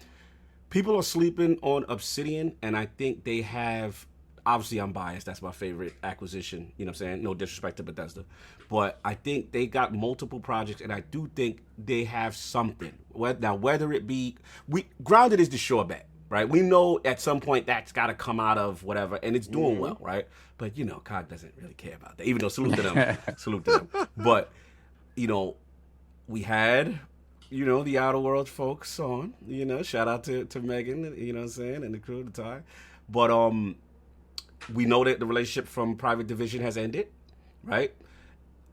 people are sleeping on Obsidian, and I think they have, obviously I'm biased, that's my favorite acquisition, you know what I'm saying? No disrespect to Bethesda. But I think they got multiple projects, and I do think they have something. Now, whether it be, Grounded is the sure bet, right? We know at some point that's got to come out of whatever, and it's doing well, right? But, you know, COG doesn't really care about that, even though salute to them. But, you know, we had, you know, the Outer Worlds folks on, you know, shout out to Megan, you know what I'm saying, and the crew, the tie. But we know that the relationship from Private Division has ended, right?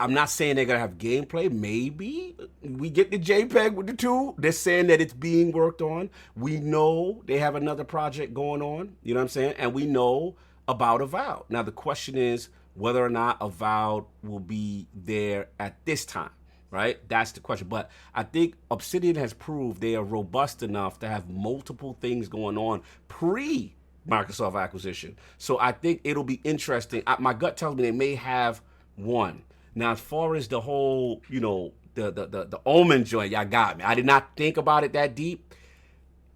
I'm not saying they're going to have gameplay. Maybe we get the JPEG with the 2. They're saying that it's being worked on. We know they have another project going on, you know what I'm saying? And we know about Avowed. Now, the question is whether or not Avowed will be there at this time, right? That's the question. But I think Obsidian has proved they are robust enough to have multiple things going on pre-Microsoft acquisition. So I think it'll be interesting. My gut tells me they may have one. Now, as far as the whole, you know, the Omen joint, y'all got me. I did not think about it that deep.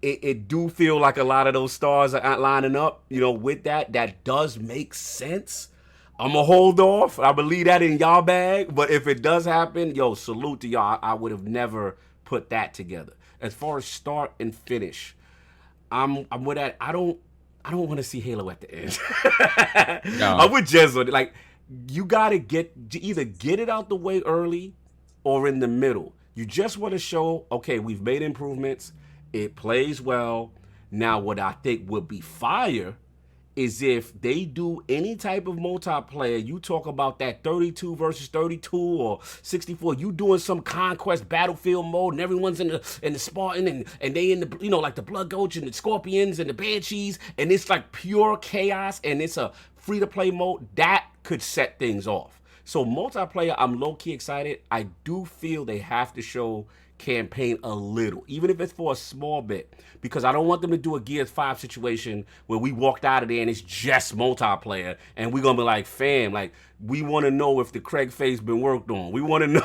It do feel like a lot of those stars are lining up, you know, with that. That does make sense. I'm going to hold off. I believe that in y'all bag. But if it does happen, yo, salute to y'all. I would have never put that together. As far as start and finish, I'm with that. I don't want to see Halo at the end. No. I'm with Jez on it. Like, you got to either get it out the way early or in the middle. You just want to show, okay, we've made improvements. It plays well. Now, what I think would be fire is if they do any type of multiplayer. You talk about that 32 versus 32 or 64. You doing some conquest battlefield mode, and everyone's in the Spartan, and they in the, you know, like the Blood Gulch and the Scorpions and the Banshees, and it's like pure chaos, and it's a free-to-play mode. That could set things off. So multiplayer, I'm low-key excited. I do feel they have to show campaign a little, even if it's for a small bit, because I don't want them to do a Gears 5 situation where we walked out of there and it's just multiplayer, and we're gonna be like, fam, like, we want to know if the Craig face been worked on. We want to know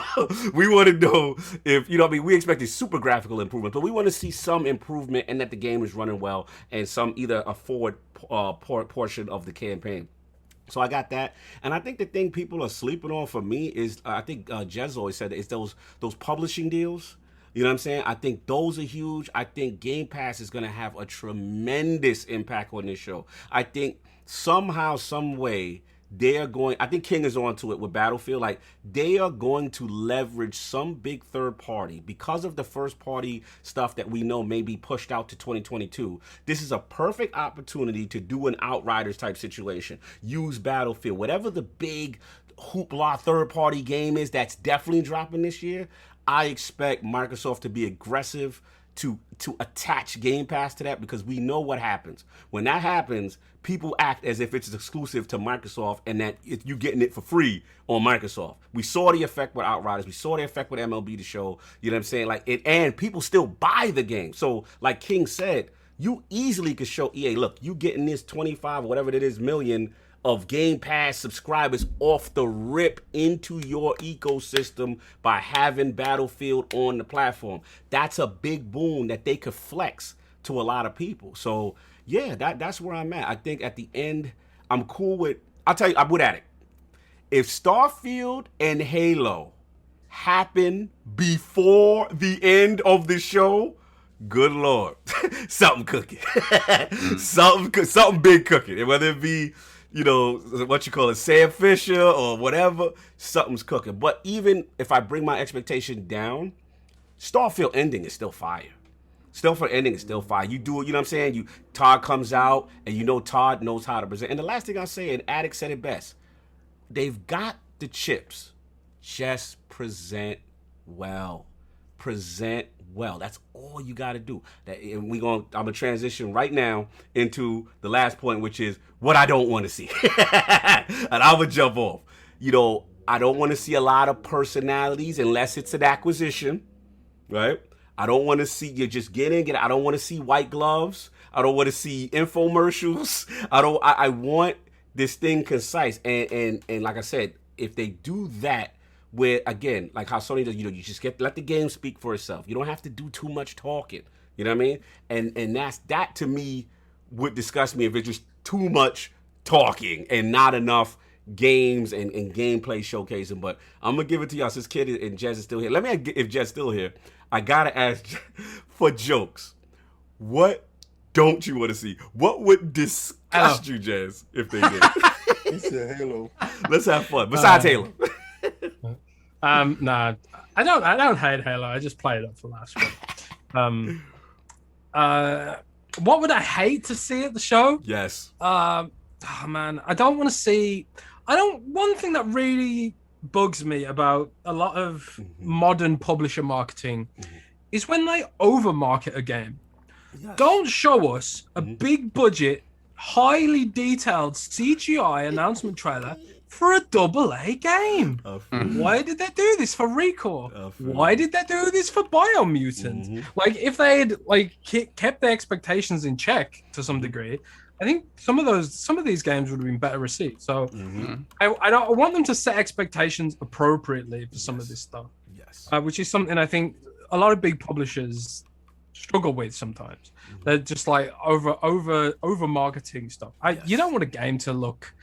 if, you know what I mean, we expected super graphical improvement, but we want to see some improvement and that the game is running well and some either a forward portion of the campaign. So I got that. And I think the thing people are sleeping on for me is, I think Jez always said, is those publishing deals. You know what I'm saying? I think those are huge. I think Game Pass is going to have a tremendous impact on this show. I think somehow, some way, I think King is on to it with Battlefield. Like, they are going to leverage some big third party because of the first party stuff that we know may be pushed out to 2022. This is a perfect opportunity to do an Outriders type situation. Use Battlefield. Whatever the big hoopla third party game is that's definitely dropping this year, I expect Microsoft to be aggressive to attach Game Pass to that, because we know what happens. When that happens, people act as if it's exclusive to Microsoft and that you're getting it for free on Microsoft. We saw the effect with Outriders. We saw the effect with MLB The Show. You know what I'm saying? Like, and people still buy the game. So, like King said, you easily could show EA, look, you getting this 25 or whatever it is million of Game Pass subscribers off the rip into your ecosystem by having Battlefield on the platform. That's a big boon that they could flex to a lot of people. So yeah, that's where I'm at. I think at the end, I'm cool with, I'll tell you, I'm good at it. If Starfield and Halo happen before the end of the show, good Lord, something cooking. something big cooking. And whether it be, what you call it, Sam Fisher or whatever, something's cooking. But even if I bring my expectation down, Starfield ending is still fire. Starfield ending is still fire. You do it, you know what I'm saying? Todd comes out, and Todd knows how to present. And the last thing I'll say, and Addict said it best, they've got the chips. Just present well. Present well. That's all you got to do. And I'm going to transition right now into the last point, which is what I don't want to see. And I'm going to jump off. I don't want to see a lot of personalities unless it's an acquisition, right? I don't want to see you just get in. I don't want to see white gloves. I don't want to see infomercials. I want this thing concise. And like I said, if they do that, where again, like how Sony does, you just let the game speak for itself. You don't have to do too much talking. You know what I mean? And that to me would disgust me if it's just too much talking and not enough games and gameplay showcasing. But I'm gonna give it to y'all since Kid and Jez is still here. If Jez still here, I gotta ask for jokes. What don't you want to see? What would disgust you, Jez, if they did? He said Halo. Let's have fun. Besides Halo. Nah, I don't hate Halo. I just play it up for last week. What would I hate to see at the show? Yes. Oh man, I don't want to see. One thing that really bugs me about a lot of modern publisher marketing is when they overmarket a game. Yes. Don't show us a big budget, highly detailed CGI announcement trailer for a AA game. Why did they do this for Recore? Why did they do this for Biomutant? Like, if they had kept their expectations in check to some degree, I think some of these games would have been better received. So I want them to set expectations appropriately for some of this stuff. Yes. Which is something I think a lot of big publishers struggle with sometimes. They're just like over marketing stuff. You don't want a game to look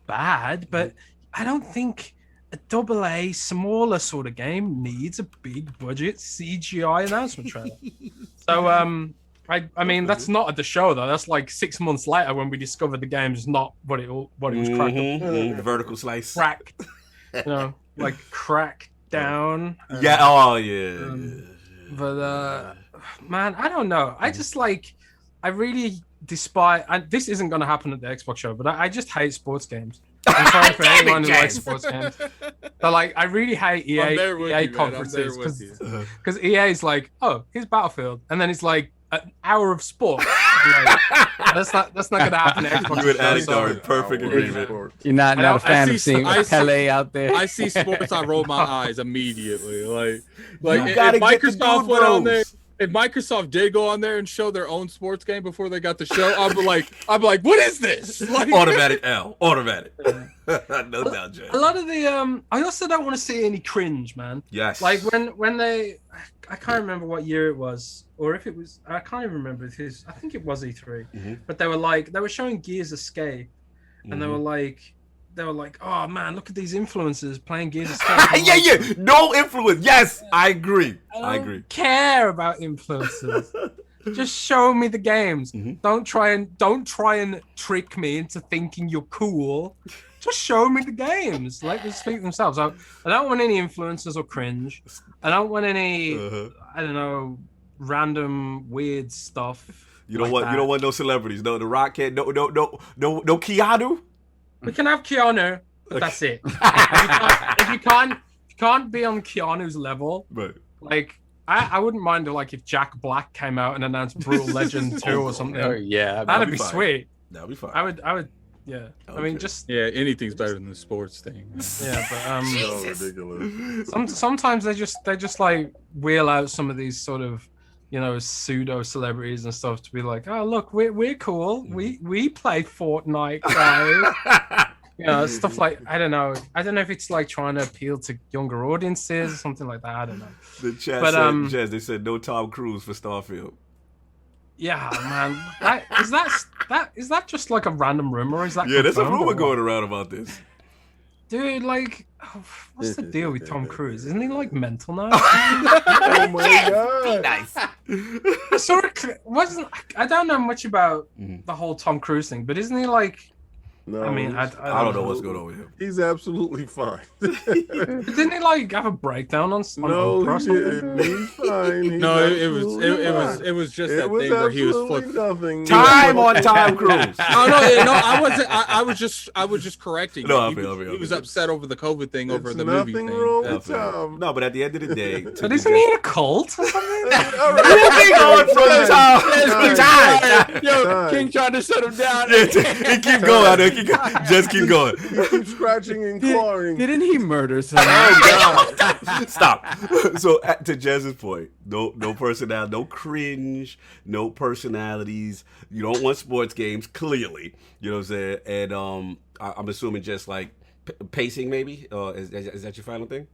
bad, but I don't think a AA smaller sort of game needs a big budget CGI announcement trailer. So I mean that's not at the show though. That's like 6 months later when we discovered the game's not what it was cracked up. Vertical slice. Crack. Like crack down. Yeah. Oh yeah. But man, I don't know. I just I really despise. This isn't going to happen at the Xbox show, but I just hate sports games. I'm sorry for anyone who likes sports games. But I really hate EA conferences because EA is like, oh, here's Battlefield, and then it's like an hour of sport. That's not going to happen at Xbox. You and Addict are in perfect agreement. You're not a fan of seeing Pele out there. I see sports, I roll my eyes immediately. Like you gotta if Microsoft went on there. If Microsoft did go on there and show their own sports game before they got the show, I'd be like, what is this? Automatic L. Automatic. No doubt, Jay. A lot of the I also don't want to see any cringe, man. Yes. Like when they, I can't remember what year it was, or if it was, I can't even remember. I think it was E3, but they were showing Gears Escape, and they were like, oh man, look at these influencers playing Gears Escape. Yeah. No influence. Yes, I agree. I agree. Care about influencers. Just show me the games. Don't try and trick me into thinking you're cool. Just show me the games. Let them speak themselves. I don't want any influencers or cringe. I don't want any I don't know, random weird stuff. You don't want no celebrities. No, The Rock can't. No Keanu. We can have Keanu, but that's it. If you can't be on Keanu's level, right. I wouldn't mind if Jack Black came out and announced Brutal Legend 2 or something. Oh yeah, that'd be sweet. That'd be fine. I would. Yeah. I mean, anything's better than the sports thing. Yeah, but so ridiculous. Sometimes they just wheel out some of these sort of pseudo celebrities and stuff to be like, oh look, we're cool. We play Fortnite, guys. You know, stuff like I don't know if it's like trying to appeal to younger audiences or something like that. I don't know. The chat said, Jez, they said no Tom Cruise for Starfield. Yeah, man. Is that just like a random rumor? Or is that there's a rumor going around about this. Dude, like, what's the deal with Tom Cruise? Isn't he like mental now? Oh my god! Nice. I don't know much about the whole Tom Cruise thing, but isn't he like? No, I mean, I don't know what's going on with him. He's absolutely fine. Didn't he like have a breakdown on? No, he didn't. He's fine. He's it was just that thing where he was flipping. Nothing. Time on Tom Cruise. No, I wasn't. I was just correcting. No, he was upset over the COVID thing, over the movie thing. Nothing wrong with Tom. No, but at the end of the day, but isn't he in a cult or something? Moving on from Tom. Yo, King tried to shut him down. He keep going. Just keep going. He keeps scratching and clawing. Didn't he murder someone? Oh God! Stop. So to Jez's point, no personality, no cringe, no personalities. You don't want sports games, clearly. You know what I'm saying? And I'm assuming just like pacing, maybe. Is that your final thing?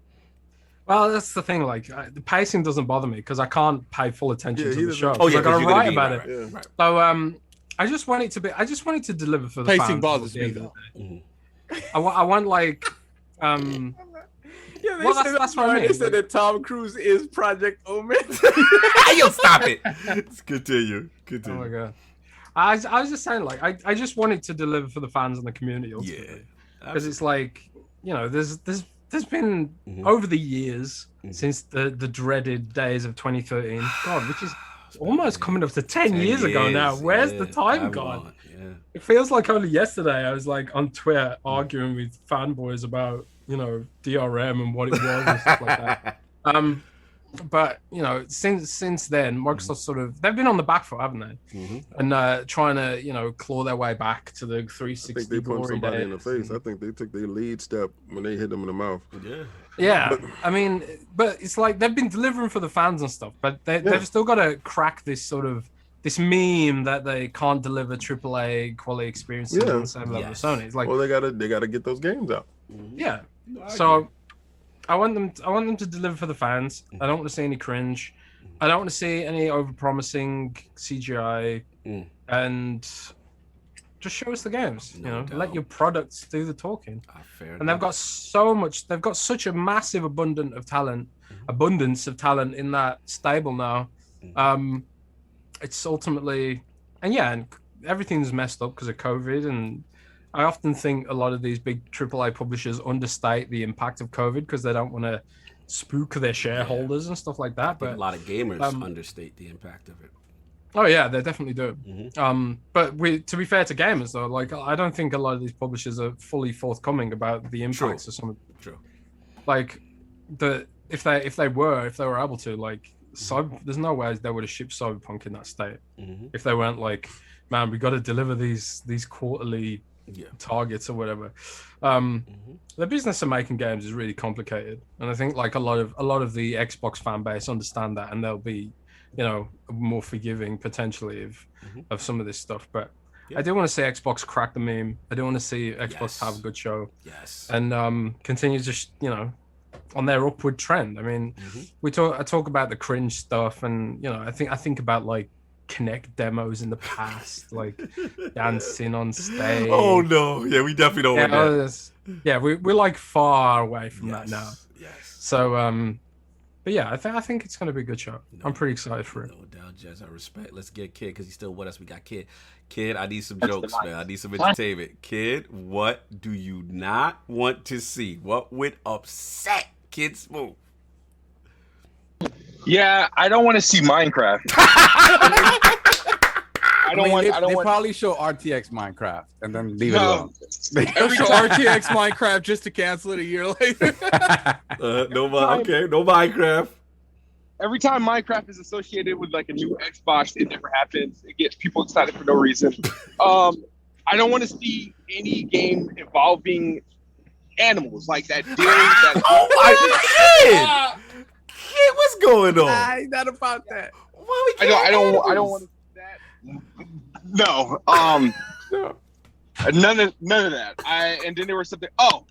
Well, that's the thing. Like, the pacing doesn't bother me because I can't pay full attention to the show. Oh yeah, I gotta write about it. Right, right. So I just want it to be. I just want it to deliver for the pacing fans. bothers me though. I want like. Yeah, that's what I mean. They said that Tom Cruise is Project Omen. Yo, stop it. Let's continue. Oh my god. I was just saying, like, I just want it to deliver for the fans and the community. Ultimately. Because it's like, you know, there's been over the years since the dreaded days of 2013. God, which is almost coming up to 10 years ago now. Where's the time gone? It feels like only yesterday I was like on Twitter arguing with fanboys about, you know, DRM and what it was and stuff like that. But you know, since then, Microsoft sort of they've been on the back foot, haven't they? And trying to, you know, claw their way back to the 360. I think they punched somebody in the face. I think they took their lead step when they hit them in the mouth. Yeah. I mean, but it's like they've been delivering for the fans and stuff, but they've still got to crack this sort of this meme that they can't deliver AAA quality experiences on the same level as Sony. It's like, well, they gotta get those games out. Yeah. So I want them to deliver for the fans. I don't want to see any cringe. I don't want to see any overpromising CGI, and just show us the games. You know, let your products do the talking. And they've got such a massive abundance of talent in that stable now. It's ultimately, and everything's messed up because of COVID, and I often think a lot of these big AAA publishers understate the impact of COVID because they don't want to spook their shareholders and stuff like that. But a lot of gamers understate the impact of it. Oh yeah, they definitely do. But to be fair to gamers though, like I don't think a lot of these publishers are fully forthcoming about the impacts of some of them. True. Like if they were able to, like, there's no way they would have shipped Cyberpunk in that state if they weren't like, man, we got to deliver these quarterly targets or whatever. The business of making games is really complicated, and I think like a lot of the Xbox fan base understand that, and they'll be, you know, more forgiving potentially of some of this stuff. But I do want to see Xbox crack the meme. I do want to see Xbox have a good show. And continue just, you know, on their upward trend. I mean, I talk about the cringe stuff, and you know, I think about like Kinect demos in the past, like dancing on stage. Oh no, yeah, we definitely don't want that. Yeah, we're like far away from that now. So but yeah, I think it's gonna be a good show. I'm pretty excited for it. No doubt, Jez. I respect. Let's get Kid because he's still with us. We got Kid. Kid, I need some jokes, man. I need some entertainment. Kid, what do you not want to see? What would upset KidSmoove? Yeah, I don't want to see Minecraft. They probably show RTX Minecraft and then leave it alone. They show RTX Minecraft just to cancel it a year later. No Minecraft. Every time Minecraft is associated with like a new Xbox, it never happens. It gets people excited for no reason. I don't want to see any game involving animals like that deer. Oh my Kid! Kid, what's going on? Nah, not about that. I don't want to see that. No. None of that. And then there was something. Oh,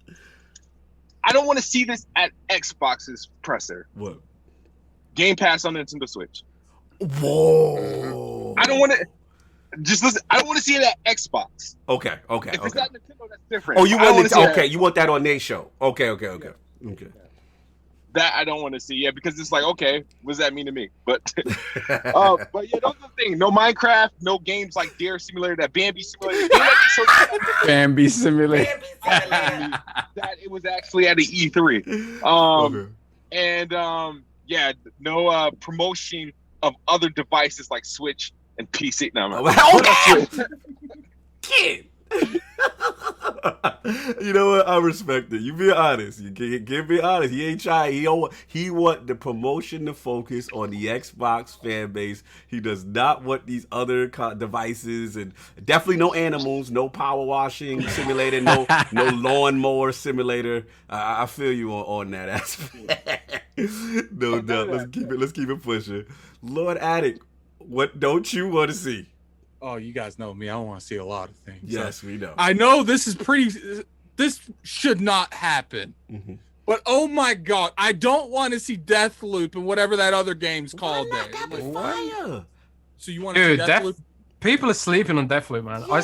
I don't want to see this at Xbox's presser. What? Game Pass on Nintendo Switch. Whoa. I don't want to. Just listen. I don't want to see it at Xbox. Okay. If it's at Nintendo, that's different. Oh, you want it? Okay, you want that on their show? Okay. That I don't want to see, because it's like, okay, what does that mean to me? But, but yeah, that's the thing. No Minecraft, no games like Dare Simulator, that Bambi Simulator. Bambi Simulator. That it was actually at the E3. Yeah, no promotion of other devices like Switch and PC. No, Kid. You know what? I respect it. You be honest. You can be honest. He ain't trying. He want the promotion to focus on the Xbox fan base. He does not want these other devices, and definitely no animals, no power washing simulator, no lawnmower simulator. I feel you on that aspect. No doubt. Let's keep it pushing. Lord Addict, what don't you want to see? Oh, you guys know me. I want to see a lot of things. Yes, we know. I know this should not happen. Mm-hmm. But oh my God, I don't want to see Deathloop and whatever that other game's called there. Fire. So you want to see Deathloop? People are sleeping on Deathloop, man. Yeah.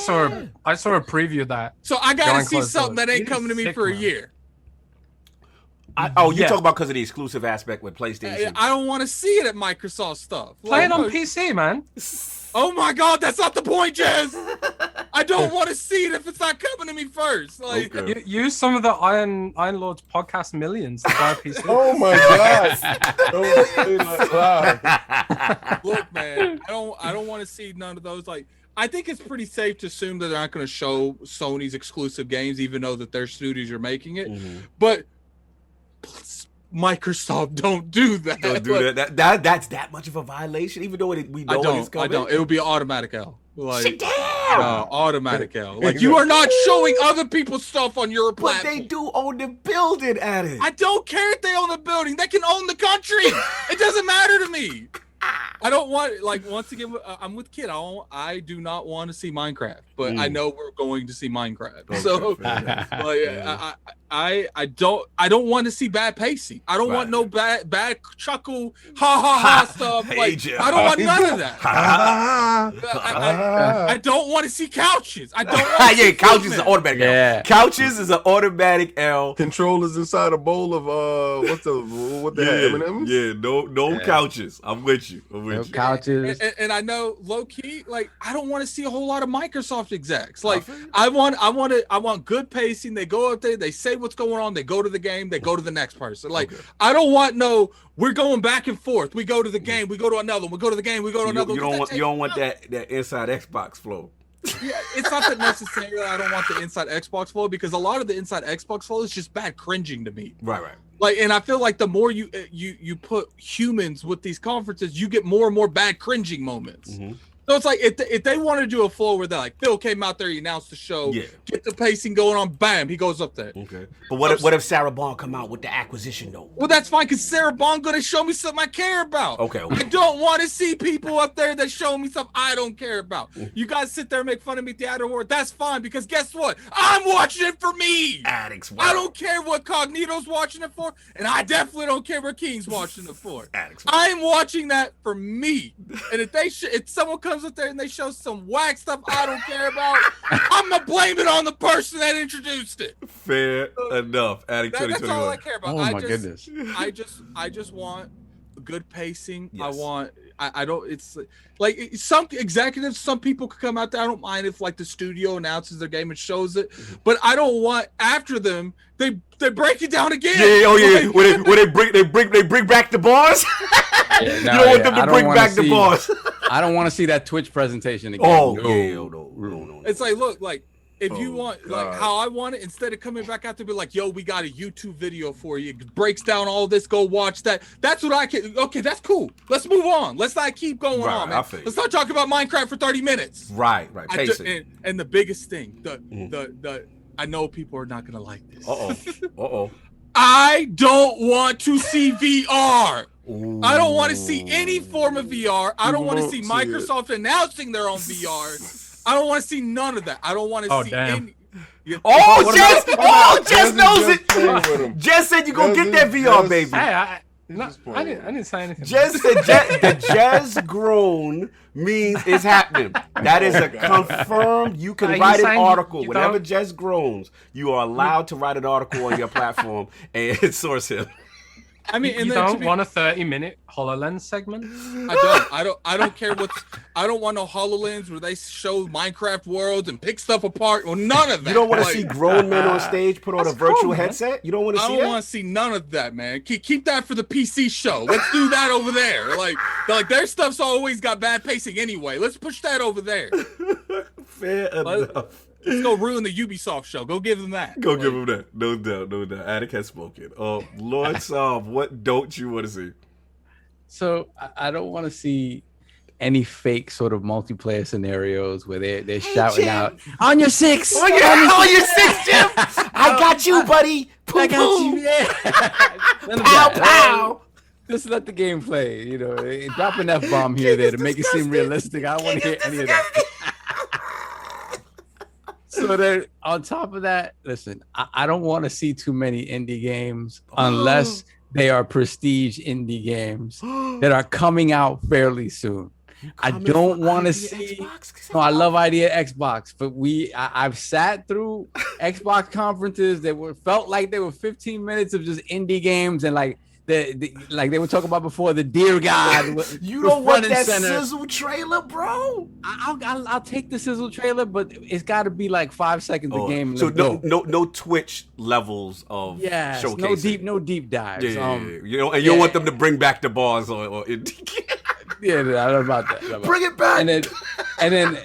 I saw a preview of that. So I gotta see something that ain't coming to me for a year. You talking about because of the exclusive aspect with PlayStation? I don't want to see it at Microsoft stuff. Play it on PC, man. Oh my God, that's not the point, Jez. I don't want to see it if it's not coming to me first. Like, use some of the Iron Lord's podcast millions to buy a PC. Oh my God! Look, man, I don't want to see none of those. Like, I think it's pretty safe to assume that they're not going to show Sony's exclusive games, even though that their studios are making it. Mm-hmm. But Microsoft, don't do that. Don't do that. That's that much of a violation, even though we know it's coming. I don't. It would be automatic L. Like, sit down. Automatic L. Like, you are not showing other people's stuff on your platform. But they do own the building, at it. I don't care if they own the building. They can own the country. It doesn't matter to me. I don't want, like, once again, I'm with Kid. I do not want to see Minecraft, but I know we're going to see Minecraft. Okay, so, I don't want to see bad pacing. I don't want no bad chuckle, stuff. Like, I don't want none of that. I don't want to see couches. I don't want to see couches is an automatic L. Couches is an automatic L. Controllers inside a bowl of what the M&Ms? Yeah, no couches. I'm with you. No couches. And I know low key, like, I don't want to see a whole lot of Microsoft execs. Like, I want good pacing. They go up there, they say what's going on, they go to the game, they go to the next person. Like, I don't want we're going back and forth. We go to the game, we go to another one, we go to the game, we go to another one. You don't want that inside Xbox flow. Yeah, it's not that necessarily I don't want the inside Xbox flow, because a lot of the inside Xbox flow is just bad cringing to me. Right. Like, and I feel like the more you put humans with these conferences, you get more and more bad cringing moments. Mm-hmm. So it's like, if they want to do a flow where they're like, Phil came out there, he announced the show, get the pacing going on, bam, he goes up there. Okay. But what if Sarah Bond come out with the acquisition though? Well, that's fine, because Sarah Bond gonna show me something I care about. Okay. I don't want to see people up there that show me something I don't care about. You guys sit there and make fun of me at the Outer World. That's fine, because guess what? I'm watching it for me. Addicts. I don't care what Cognito's watching it for, and I definitely don't care what King's watching it for. I'm watching that for me. And if someone comes up there and they show some whack stuff I don't care about, I'm gonna blame it on the person that introduced it. Fair enough. Addict 2021. That's all I care about. Oh my goodness. I just want good pacing. Yes. I don't. It's like some executives, some people could come out there. I don't mind if like the studio announces their game and shows it, but I don't want after them they break it down again. When they bring back the bars. You don't want them to bring back the bars. I don't want to see that Twitch presentation again. No. It's like, look, like, if you want, like, how I want it, instead of coming back out to be like, yo, we got a YouTube video for you. It breaks down all this. Go watch that. That's what I can. Okay, that's cool. Let's move on. Let's not keep going on, man. Let's not talk about Minecraft for 30 minutes. Right. And the biggest thing, I know people are not going to like this. Uh-oh. I don't want to see VR. I don't want to see any form of VR. I don't want to see Microsoft announcing their own VR. I don't want to see none of that. I don't want to see any. Oh, Jez knows it. Jez said you gonna get that VR, baby. Hey, I didn't say anything. Jez said the Jez groan means it's happening. That is a confirmed. You can write an article. Whenever Jez groans, you are allowed to write an article on your platform and source him. I mean, you don't want a 30-minute HoloLens segment? I don't care I don't want no HoloLens where they show Minecraft worlds and pick stuff apart or none of that. You don't want to see grown men on stage put on a virtual headset? You don't want to see that? I don't want to see none of that, man. Keep that for the PC show. Let's do that over there. Like their stuff's always got bad pacing anyway. Let's push that over there. Fair enough. Let's go ruin the Ubisoft show. Go give them that. Give them that. No doubt. Attic has spoken. Lord Solve, what don't you want to see? So I don't want to see any fake sort of multiplayer scenarios where they're shouting out on your 6. On your 6, Jim. I got you, buddy. I got you. Yeah. Pow pow. Just let the game play. You know, drop an F-bomb here there to make it seem realistic. I don't want to hear any of that. So then, on top of that, listen, I don't want to see too many indie games unless they are prestige indie games that are coming out fairly soon. I don't want to see. No, I love Idea Xbox, but I've sat through Xbox conferences that felt like they were 15 minutes of just indie games and like they were talking about before, the Dear God. You don't want that sizzle trailer, bro. I'll take the sizzle trailer, but it's got to be like 5 seconds of game. So no Twitch levels of showcasing. No deep dives. You know, and you don't want them to bring back the bars or yeah, I don't know about that. Bring it back. And then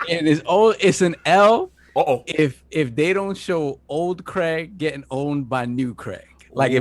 it's an L. If they don't show old Craig getting owned by new Craig. Like I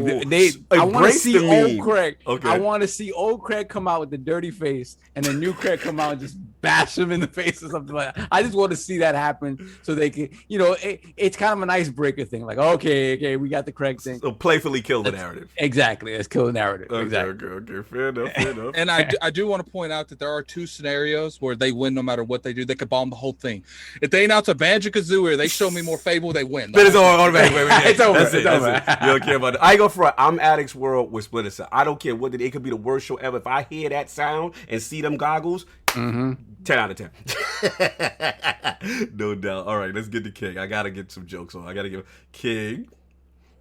want to see old Craig. Okay. I want to see old Craig come out with the dirty face, and then new Craig come out and just bash him in the face or something like that. I just want to see that happen so they can, it's kind of an icebreaker thing. Like, okay, we got the Craig thing. So playfully kill the narrative. Exactly, let's kill the narrative. Exactly. Okay, fair enough. And I do want to point out that there are 2 scenarios where they win no matter what they do. They could bomb the whole thing. If they announce a Banjo-Kazooie or they show me more Fable, they win. But it's automatic. It's over. That's it. You don't care about it. I go for it. I'm Addict's World with Splinter Cell. I don't care what it could be the worst show ever. If I hear that sound and see them goggles, 10 out of 10. No doubt. All right, let's get to King. I gotta get some jokes on. I gotta give King.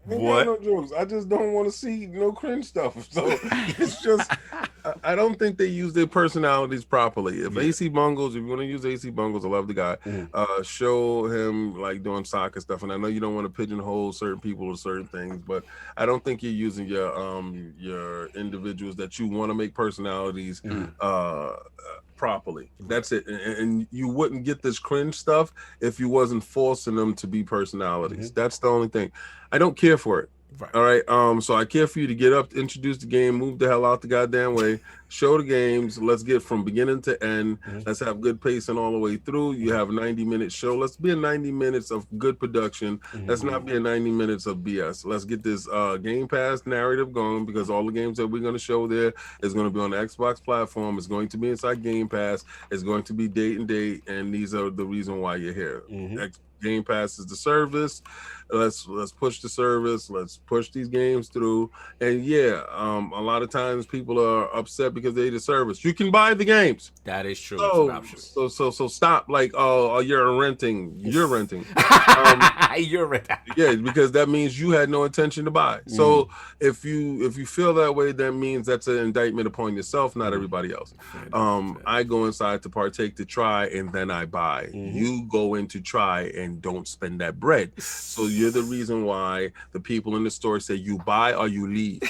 What? No jokes. I just don't want to see no cringe stuff. So it's just, I don't think they use their personalities properly. If AC Bungles, if you want to use AC Bungles, I love the guy. Show him like doing soccer stuff. And I know you don't want to pigeonhole certain people to certain things, but I don't think you're using your individuals that you want to make personalities properly. That's it. And you wouldn't get this cringe stuff if you wasn't forcing them to be personalities. That's the only thing. I don't care for it. Right. All right. So I care for you to get up, introduce the game, move the hell out the goddamn way, show the games. Let's get from beginning to end. Let's have good pacing all the way through. You have a 90-minute show. Let's be a 90 minutes of good production. Let's not be a 90 minutes of BS. Let's get this Game Pass narrative going, because all the games that we're going to show there is going to be on the Xbox platform. It's going to be inside Game Pass. It's going to be date and date, and these are the reason why you're here. Game Pass is the service. Let's push the service. Let's push these games through. And a lot of times people are upset because they need the service. You can buy the games. That is true. So stop. Like, you're renting. You're renting. You're renting. Yeah, because that means you had no intention to buy. So if you feel that way, that means that's an indictment upon yourself, not everybody else. I go inside to partake, to try, and then I buy. You go in to try and don't spend that bread. So you're the reason why the people in the store say you buy or you leave.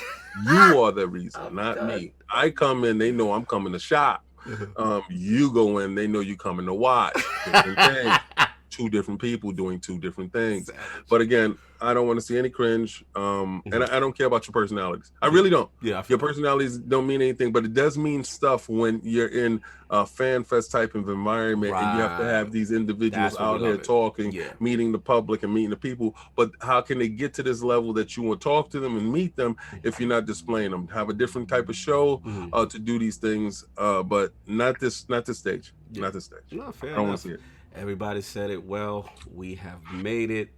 You are the reason, not me. I come in, they know I'm coming to shop. You go in, they know you coming to watch. Different things. 2 different people doing 2 different things. But again, I don't want to see any cringe. And I don't care about your personalities. I really don't. Your personalities don't mean anything, but it does mean stuff when you're in a fan fest type of environment and you have to have these individuals out here talking, meeting the public and meeting the people. But how can they get to this level that you want to talk to them and meet them if you're not displaying them? Have a different type of show to do these things, but not this stage. Not this stage. No, fair I don't enough. want to see it. Everybody said it well. We have made it.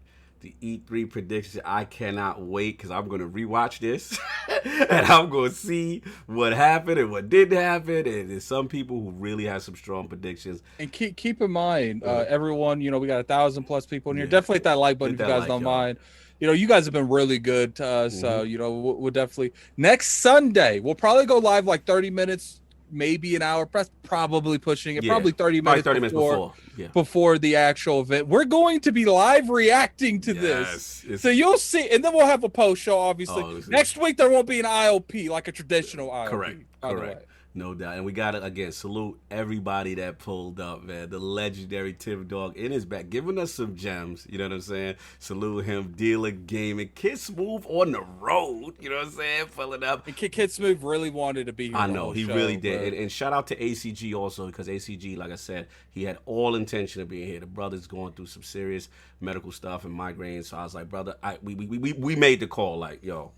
The E3 predictions. I cannot wait because I'm going to rewatch this and I'm going to see what happened and what didn't happen. And there's some people who really have some strong predictions. And keep in mind, everyone, we got 1,000+ people in here. Definitely hit that like button if you guys don't mind. You guys have been really good to us. We'll definitely next Sunday we'll probably go live like 30 minutes. Maybe an hour, probably pushing it, probably 30 minutes before the actual event. We're going to be live reacting to this. So you'll see, and then we'll have a post show, obviously. Next week, there won't be an ILP, like a traditional ILP. Correct. No doubt. And we got to, again, salute everybody that pulled up, man. The legendary TimDog in his back, giving us some gems. You know what I'm saying? Salute him. DealerGaming. KidSmoove on the road. You know what I'm saying? Pulling up. And KidSmoove really wanted to be here. I know. He really did. And shout out to ACG also, because ACG, like I said, he had all intention of being here. The brother's going through some serious medical stuff and migraines. So I was like, brother, we made the call. Like, yo,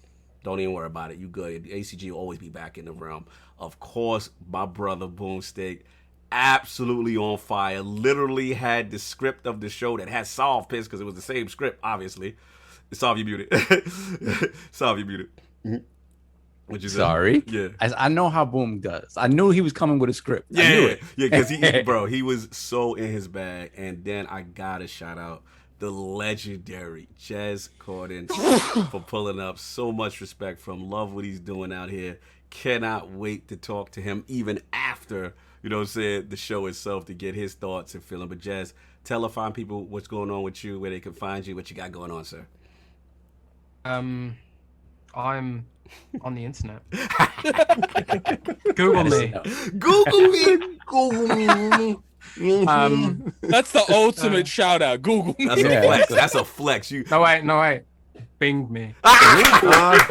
don't even worry about it. You good. ACG will always be back in the realm. Of course, my brother Boomstick, absolutely on fire. Literally had the script of the show that had Solve pissed because it was the same script, obviously. Solve, you muted. Solve, you muted. What you Sorry. Yeah. I know how Boom does. I knew he was coming with a script. Yeah, because he was so in his bag. And then I gotta shout out the legendary JezCorden for pulling up. So much respect from. Love what he's doing out here. Cannot wait to talk to him even after, the show itself to get his thoughts and feeling. But Jez, tell the fine people what's going on with you, where they can find you, what you got going on, sir. I'm on the internet. Google me. Google me. Google me. That's the ultimate shout out. Google me. That's a flex. That's a flex. No wait. Bing me. Microsoft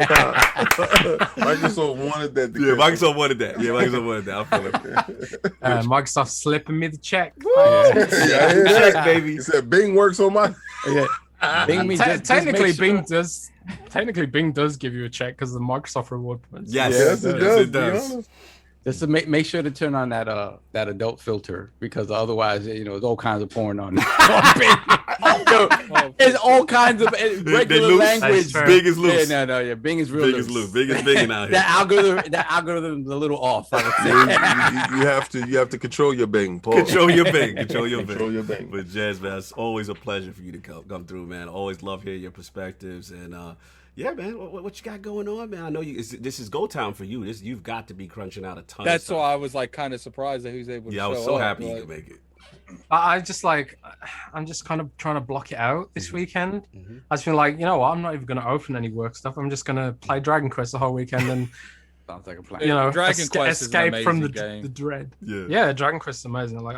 wanted that. Microsoft wanted that. I feel it. Microsoft slipping me the check. Check, baby. He said Bing works on my. Bing me. Technically, Bing does give you a check because of the Microsoft reward points. Yes, it does. Just to make sure to turn on that adult filter, because otherwise, there's all kinds of porn on Bing. There's all kinds of regular language. Bing is loose. Bing is real loose. Bing is binging out here. That algorithm's a little off. I would say. You have to control your Bing. Paul. Control your Bing. But Jez, man, it's always a pleasure for you to come through, man. Always love hearing your perspectives and. Yeah, man. What you got going on, man? I know this is go time for you. You've got to be crunching out a ton. That's of stuff. why I was like kind of surprised that he was able to. Yeah, I was so happy he could make it. I'm just kind of trying to block it out this weekend. I just feel like, I'm not even going to open any work stuff. I'm just going to play Dragon Quest the whole weekend and sounds like a plan. Dragon Quest escape is from the dread. Yeah, Dragon Quest is amazing. Like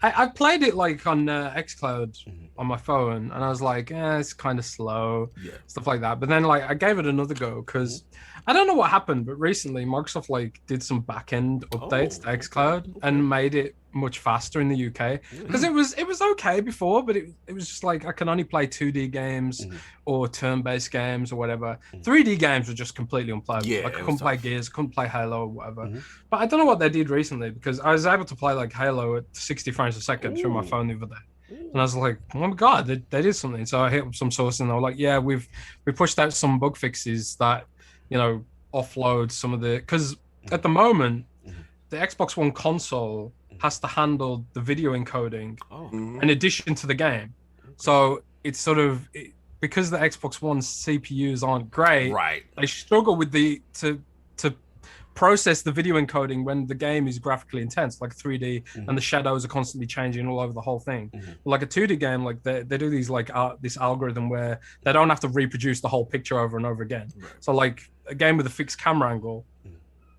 I've played it like on xCloud on my phone, and I was like, it's kind of slow, stuff like that. But then I gave it another go because I don't know what happened, but recently Microsoft did some back end updates to xCloud and made it much faster in the UK because it was okay before, but it was just I can only play 2D games or turn-based games or whatever. 3D games were just completely unplayable. I couldn't play Gears, couldn't play Halo or whatever. But I don't know what they did recently because I was able to play Halo at 60 frames a second through my phone the other day. And I was like, oh my god, they did something. So I hit up some source and they were like, yeah, we pushed out some bug fixes that offload some of the, because at the moment the Xbox One console has to handle the video encoding in addition to the game. So it's because the Xbox One CPUs aren't great, they struggle with to process the video encoding when the game is graphically intense, like 3D, and the shadows are constantly changing all over the whole thing. Like a 2D game, they do these this algorithm where they don't have to reproduce the whole picture over and over again. So a game with a fixed camera angle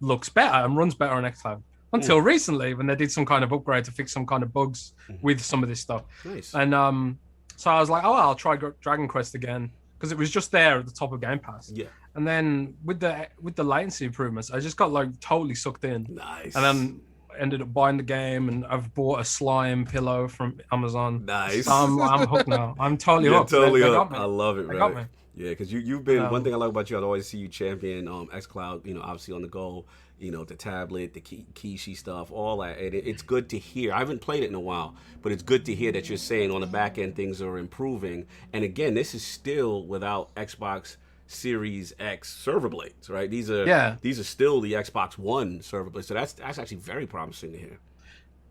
looks better and runs better on xCloud. Until recently, when they did some kind of upgrade to fix some kind of bugs with some of this stuff. Nice. And so I was like, I'll try Dragon Quest again because it was just there at the top of Game Pass. Yeah. And then with the latency improvements, I just got totally sucked in. Nice. And then ended up buying the game, and I've bought a slime pillow from Amazon. Nice. So I'm hooked now. I'm totally hooked. Totally hooked. I love it, man. Yeah, because you've been one thing I like about you. I always see you champion xCloud. Obviously on the go. The tablet, the Kishi stuff, all that. And it's good to hear. I haven't played it in a while, but it's good to hear that you're saying on the back end things are improving. And again, this is still without Xbox Series X server blades, right? These are still the Xbox One server blades. So that's actually very promising to hear.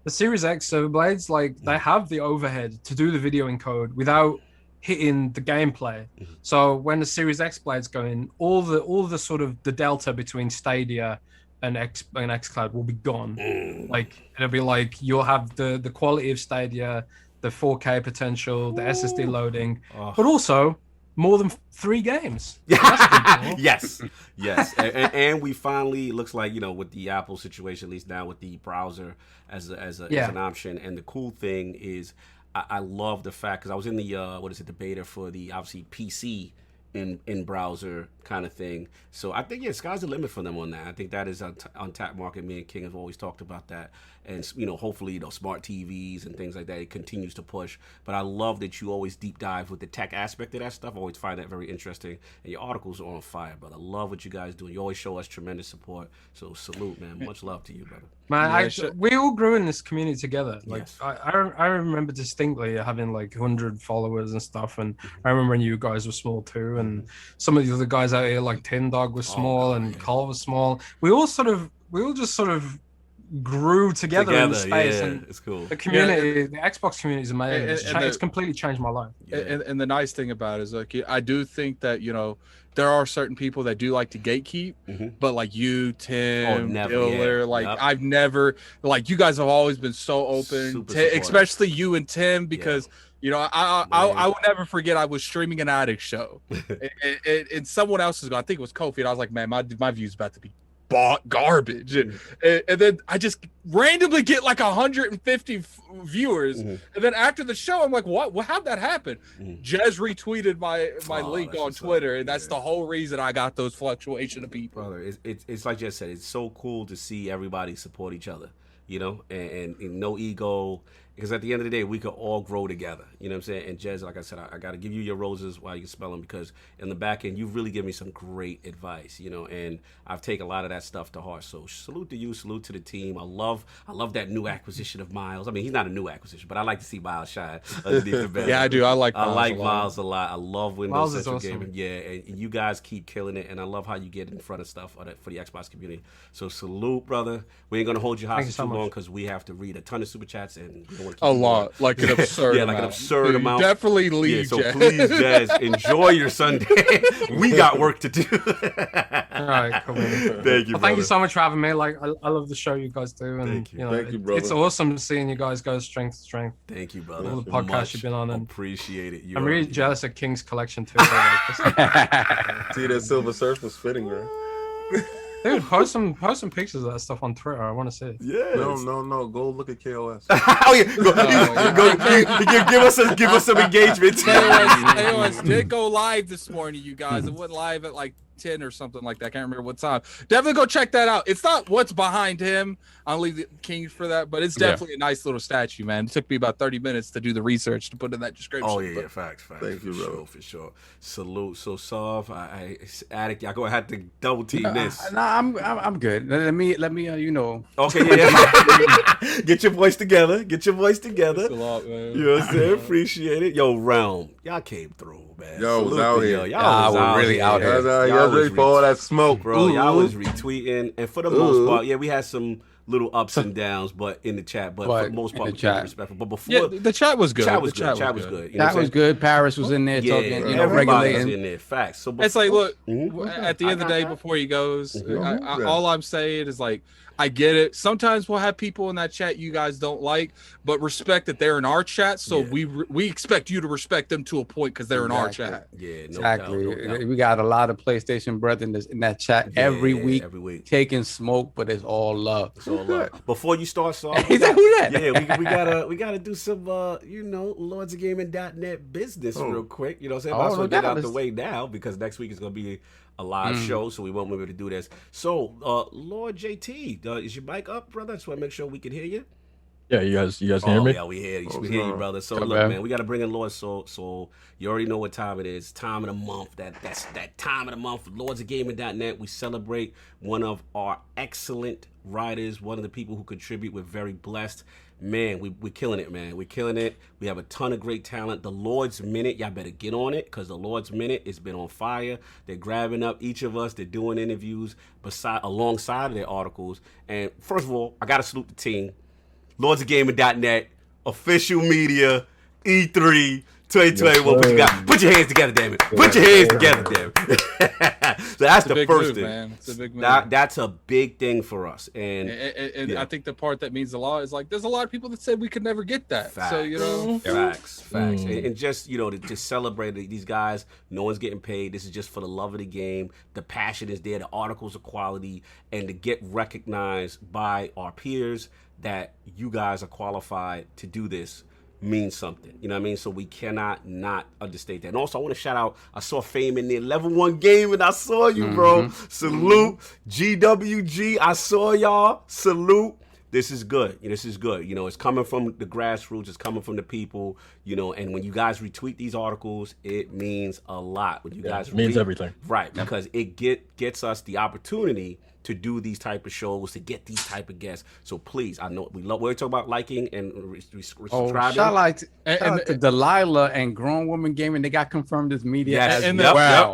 The Series X server blades, they have the overhead to do the video encode without hitting the gameplay. So when the Series X blades go in, all the sort of the delta between Stadia and xCloud will be gone. It'll be like you'll have the quality of Stadia, the 4K potential, the SSD loading, but also more than 3 games. Yes. And we finally, looks like, with the Apple situation, at least now with the browser as an option. And the cool thing is I love the fact, because I was in the beta for the obviously PC in browser kind of thing. So I think sky's the limit for them on that. I think that is untapped market. Me and King have always talked about that, and hopefully smart TVs and things like that, it continues to push. But I love that you always deep dive with the tech aspect of that stuff. I always find that very interesting, and your articles are on fire, brother. I love what you guys do. You always show us tremendous support, so salute, man. Much love to you, brother. Man, we all grew in this community together. I remember distinctly having 100 followers and stuff, and I remember when you guys were small too, and some of the other guys out here like TimDog was small and Cole was small. We all just sort of grew together in the space, and it's cool. The community, the Xbox community is amazing. It's completely changed my life. And the nice thing about it is I do think that there are certain people that do like to gatekeep, but like you, Tim, Diller, I've never you guys have always been so open, especially you and Tim, because I will never forget I was streaming an addict show, and someone else's, I think it was Kofi, and I was like, man, my view's about to be garbage, and then I just randomly get 150 viewers, and then after the show I'm like, what? How'd that happen? Jez retweeted my link on Twitter, and that's the whole reason I got those fluctuation of people. Brother, it's like Jez said, it's so cool to see everybody support each other, and no ego. Because at the end of the day, we could all grow together. You know what I'm saying? And Jez, like I said, I got to give you your roses while you can smell them, because in the back end, you've really given me some great advice, and I've taken a lot of that stuff to heart. So salute to you, salute to the team. I love that new acquisition of Miles. I mean, he's not a new acquisition, but I like to see Miles shine underneath the bed. Yeah, I do. I like Miles a lot. I love Windows Central Gaming. Yeah, and you guys keep killing it, and I love how you get in front of stuff for the Xbox community. So salute, brother. We ain't going to hold you hostage too long, because we have to read a ton of super chats, and we don't want to keep a lot, like an absurd amount. Like an absurd amount. Definitely leave. So please, Jez, enjoy your Sunday. We got work to do. All right, cool. Thank you. Well, thank you so much for having me. I love the show you guys do, and thank you, brother. It's awesome seeing you guys go strength to strength. Thank you, brother. All the podcasts you've been on, and appreciate it. I'm really jealous of King's collection too. See that Silver Surf was fitting, right? Dude, post some pictures of that stuff on Twitter. I want to see it. Yeah. No. Go look at KOS. Oh yeah. Give us some engagement. KOS did go live this morning, you guys. It went live at 10 or something like that. I can't remember what time. Definitely go check that out. It's not what's behind him. I'll leave the King for that, but it's definitely a nice little statue, man. It took me about 30 minutes to do the research to put in that description. Oh yeah, facts. Thank you, bro. For sure. Salute. So Sov, Attic, y'all gonna have to double team this. No, I'm good. Let me Okay, yeah. Get your voice together. Thanks a lot, man. You know what I'm saying? Appreciate it. Yo, Realm, y'all came through, man. Yo, was out here. Y'all was really out here. Y'all ready for all that smoke, bro. Y'all was retweeting, and for the most part, we had some little ups and downs, but in the chat, but for the most part, we were respectful. But before, the chat was good. Chat was good. That was good. Paris was in there talking, regulating. In there. Facts. So it's look, at the end of the day, before he goes, all I'm saying is I get it. Sometimes we'll have people in that chat you guys don't like, but respect that they're in our chat. So we expect you to respect them to a point because they're in our chat. Yeah, exactly. No doubt. We got a lot of PlayStation brethren in that chat every week taking smoke, but it's all love. It's all love. Before you start, Saul, we gotta do some lordsofgaming.net business real quick. You know what I'm saying? Might as well get out the way now, because next week is gonna be a live show, so we won't be able to do this. So, Lord JT, is your mic up, brother? I just want to make sure we can hear you. Yeah, you guys can hear me? Yeah, we hear you, brother. So look, man, we got to bring in Lord. So you already know what time it is. Time of the month. That's that time of the month. LordsOfGaming.net. We celebrate one of our excellent writers, one of the people who contribute. We're very blessed. Man, we're killing it, man. We're killing it. We have a ton of great talent. The Lord's Minute, y'all better get on it, because the Lord's Minute has been on fire. They're grabbing up each of us. They're doing interviews alongside of their articles. And first of all, I got to salute the team. LordsOfGaming.net, official media, E3 2021. Yes, put your hands together, damn it. Put your hands together, damn it. So that's the first thing. Man. It's a big move. That's a big thing for us. And I think the part that means a lot is like there's a lot of people that said we could never get that. Facts. So, you know. Facts. And just, you know, to celebrate these guys, no one's getting paid. This is just for the love of the game. The passion is there. The articles are quality. And to get recognized by our peers that you guys are qualified to do this means something. You know what I mean? So we cannot not understate that. And also, I want to shout out, I saw Fame in there, Level 1 Gaming. I saw you, bro. Salute. GWG, I saw y'all. Salute. This is good. This is good. You know, it's coming from the grassroots. It's coming from the people, you know, and when you guys retweet these articles, it means a lot. When you guys means everything. Right, because it gets us the opportunity to do these type of shows, to get these type of guests. So please, I know we're talking about liking and subscribing. Shout out to Delilah and Grown Woman Gaming. They got confirmed as media. Yes.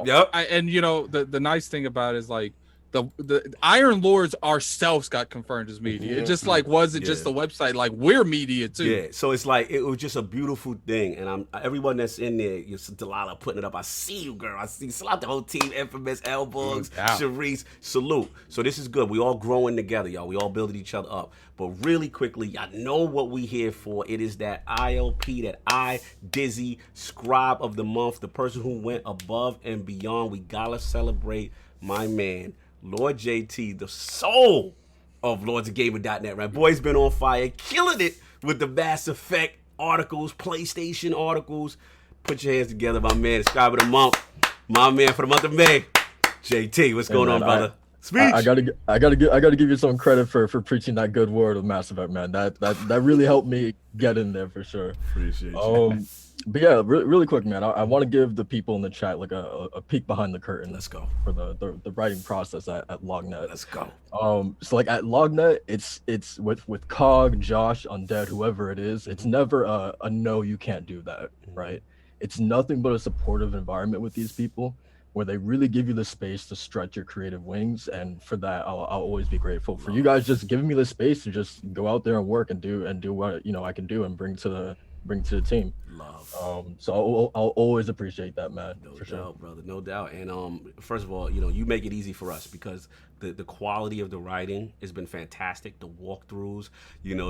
Yep. And you know, the nice thing about it is like the Iron Lords ourselves got confirmed as media. It just like wasn't just the website. Like we're media too. Yeah. So it's like it was just a beautiful thing, and everyone that's in there. You see Delilah putting it up. I see you, girl. I see. Salute the whole team. Infamous, Elbugs, Sharice. Salute. So this is good. We all growing together, y'all. We all building each other up. But really quickly, y'all know what we here for. It is that ILP, that Dizzy Scribe of the Month, the person who went above and beyond. We gotta celebrate my man, Lord JT, the soul of LordsOfGaming.net, right? Boy's been on fire, killing it with the Mass Effect articles, PlayStation articles. Put your hands together, my man, the Scribe of the Month, my man for the month of May. JT, what's going on, brother? Speech. I gotta give you some credit for preaching that good word of Mass Effect, man. That really helped me get in there for sure. Appreciate you. But yeah, really quick, man. I want to give the people in the chat like a peek behind the curtain. Let's go. For the writing process at Lognet. Let's go. So like at Lognet, it's with Cog, Josh, Undead, whoever it is. It's never a no, you can't do that, right? It's nothing but a supportive environment with these people, where they really give you the space to stretch your creative wings, and for that, I'll always be grateful for you guys just giving me the space to just go out there and work and do what I can do and bring to the team. Love. So I'll always appreciate that, man. No for doubt, sure, brother. No doubt. And first of all, you make it easy for us because the quality of the writing has been fantastic. The walkthroughs,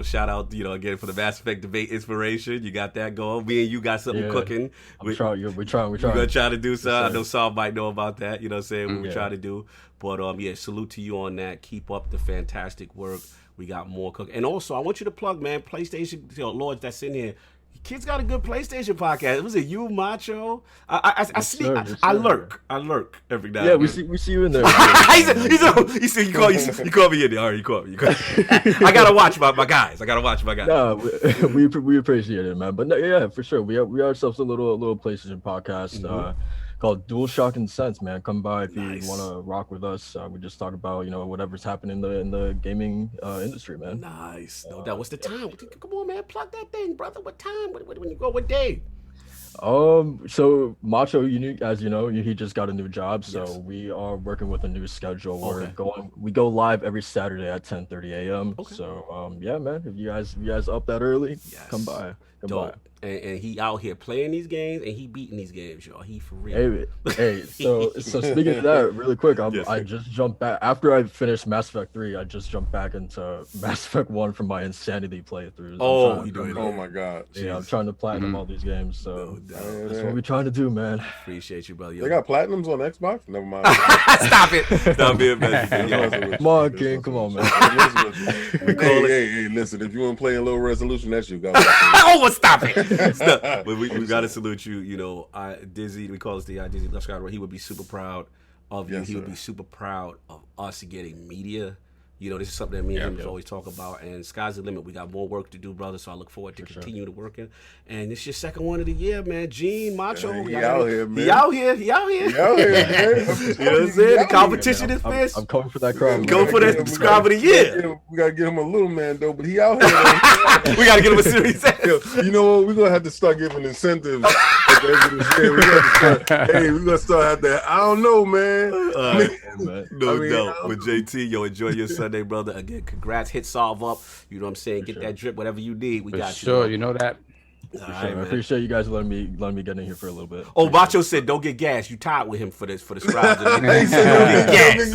shout out, again for the Mass Effect debate inspiration. You got that going. Me and you got something cooking. We're trying. We're gonna try to do something. I know Saul might know about that. You know what I'm saying? What we're trying to do. But salute to you on that. Keep up the fantastic work. We got more cooking. And also, I want you to plug, man, PlayStation, Lords that's in here. Kids got a good PlayStation podcast. Was it you, Macho? I lurk every now. Yeah, we see you in there. he said you call me in there. All right, you call me. I gotta watch my guys. No, we appreciate it, man. But no, yeah, for sure. We ourselves a little PlayStation podcast called Dual Shock and Sense, man. Come by if you want to rock with us. We just talk about whatever's happening in the gaming industry, man. Nice. No doubt. What's the time? Come on, man. Plug that thing, brother. What time? When you go? What day? So Macho, as you know, he just got a new job, so we are working with a new schedule. We go live every Saturday at 10:30 a.m. Okay. So yeah, man, if you guys up that early, come by. And he out here playing these games and he beating these games, y'all. He for real. Hey, so speaking of that, really quick, I just jumped back after I finished Mass Effect 3. I just jumped back into Mass Effect 1 for my Insanity playthroughs. Oh my god. Yeah, I'm trying to platinum all these games, so that's what we're trying to do, man. Appreciate you, brother. They got platinums on Xbox? Never mind. Stop it, man. Come on, King. Come on, man. Hey, listen, if you want to play a low resolution, that's you. Stop it. But we got to salute you. Dizzy, we call this the Dizzy Left. He would be super proud of you. He would be super proud of us getting media, You know, this is something that me and him always talk about. And sky's the limit. We got more work to do, brother. So I look forward to continue to working. And it's your second one of the year, man. Gene, Macho. He out here, man. He out here, man. You know what I'm saying? The competition is fierce. I'm coming for that crown. Go for that subscriber of the year. We gotta get him a little man though, but he out here. We gotta get him a series. You know what? We're gonna have to start giving incentives at the end of this year. We're gonna start have that. I don't know, man. No doubt. But JT, yo, enjoy your Sunday, brother. Again, congrats. Hit solve up. You know what I'm saying? Get that drip, whatever you need. We got you. Sure, you know that. I appreciate you guys letting me get in here for a little bit. Oh, Macho said, "Don't get gas. You tied with him for the scribes." He said, "Don't get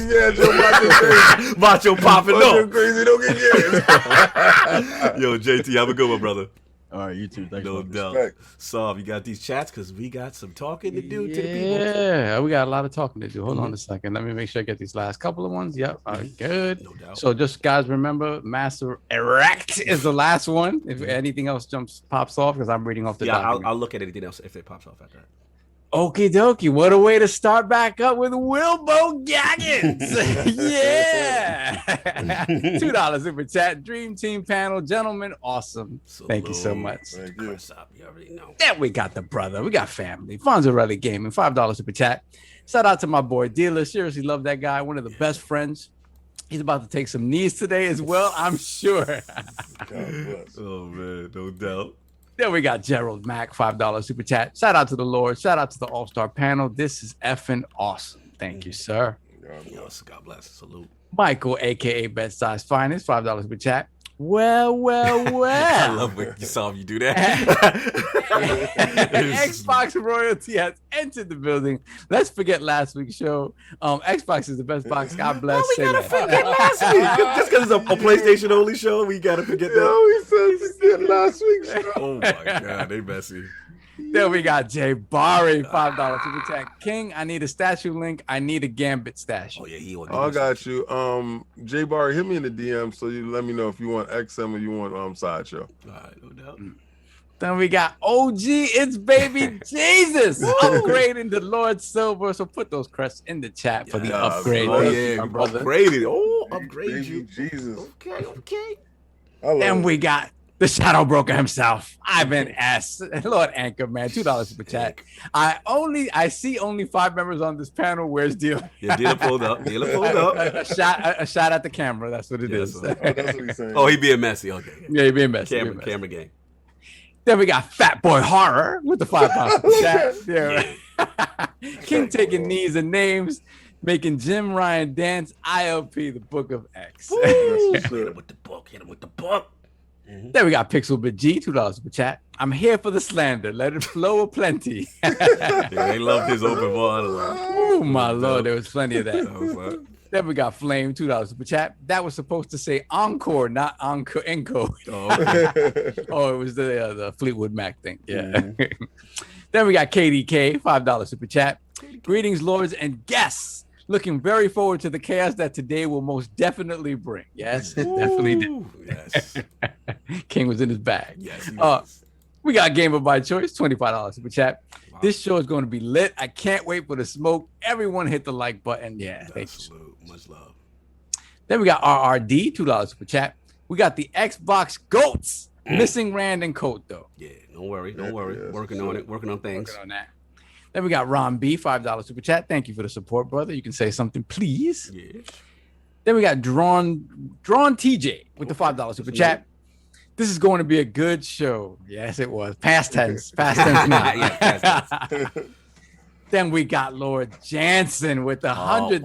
gas." Macho popping up. Crazy, don't get gas. Yo, JT, have a good one, brother. All right, you too. Thanks. No doubt. So, you got these chats because we got some talking to do to the people. Yeah, we got a lot of talking to do. Hold on a second. Let me make sure I get these last couple of ones. Yep. All right, good. No doubt. So, just guys, remember, Master Erect is the last one. If anything else pops off, because I'm reading off the document. I'll look at anything else if it pops off after that. Okie dokie. What a way to start back up with Wilbo Gaggins. Yeah. $2 super chat. Dream Team panel. Gentlemen, awesome. Thank you so much. Thank you. You already know. Then we got the brother. We got family. Fonzarelli Gaming. $5 super chat. Shout out to my boy Dealer. Seriously love that guy. One of the best friends. He's about to take some knees today as well, I'm sure. Oh, man. No doubt. Then we got Gerald Mack, $5 super chat. Shout out to the Lord. Shout out to the All-Star panel. This is effing awesome. Thank you, sir. God bless. Salute. Michael, a.k.a. Bet Size Finest, $5 super chat. Well. I love when you saw you do that. Xbox royalty has entered the building. Let's forget last week's show. Xbox is the best box. God bless. We gotta forget last week. Just because it's a PlayStation only show, we gotta forget that. We said forget last week's show. Oh my God, they messy. Then we got Jay Barry, $5 super chat. King, I need a statue link. I need a Gambit statue. Oh yeah, I got you. Jay Barry, hit me in the DM so you let me know if you want XM or you want Sideshow. All right, no doubt. Then we got OG, it's baby Jesus upgrading to Lord Silver. So put those crests in the chat for the upgrade. Oh yeah, upgraded. Oh, upgrade you, Jesus. Okay. Then we got the Shadow Broker himself, Ivan S. Lord Anchorman, $2 super chat. I see only 5 members on this panel. Where's Dealer? Yeah, Dealer pulled up. a shot at the camera. That's what it is. Oh, that's what he's saying. Oh, he being messy. Okay. Yeah, he being messy. Camera gang. Then we got Fat Boy Horror with the $5 super chat. Yeah. King taking knees and names, making Jim Ryan dance. ILP, the Book of X. Hit him with the book. Then we got Pixel Bit G, $2 super chat. I'm here for the slander. Let it flow aplenty. They loved his open water. Oh my Lord, there was plenty of that. Then we got Flame, $2 super chat. That was supposed to say encore, not encore. Oh, okay. Oh, it was the Fleetwood Mac thing. Yeah. Then we got KDK, $5 super chat. Greetings, lords and guests. Looking very forward to the chaos that today will most definitely bring. Yes, it definitely did. Yes. King was in his bag. Yes. We got Gamer by Choice, $25 super chat. Wow. This show is going to be lit. I can't wait for the smoke. Everyone hit the like button. Yeah, thank you. Much love. Then we got RRD, $2 super chat. We got the Xbox GOATs. Missing Rand and Coat, though. Yeah, don't worry. Working on it. Working on things. Working on that. Then we got Ron B, $5 super chat. Thank you for the support, brother. You can say something, please. Yeah. Then we got Drawn TJ with the $5 super chat. This is going to be a good show. Yes, it was. Past tense. Past tense now. Yeah, past tense. Then we got Lord Jansen with the $100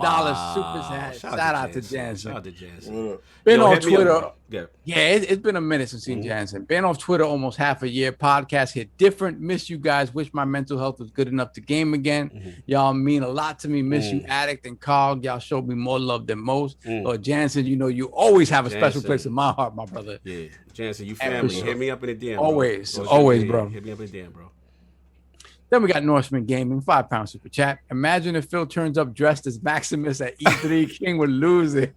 super chat. Shout out to Jansen. Shout out to Jansen. Been on Twitter. Yeah, it's been a minute since seen Jansen. Been off Twitter almost half a year. Podcast hit different. Miss you guys. Wish my mental health was good enough to game again. Y'all mean a lot to me. Miss you, Addict and Cog. Y'all showed me more love than most. Lord Jansen, you know you always have a special place in my heart, my brother. Yeah, Jansen, you family. Hit me up in the DM. Always, bro. always, bro. Hit me up in the DM, bro. Then we got Norseman Gaming, £5 super chat. Imagine if Phil turns up dressed as Maximus at E3. King would lose it.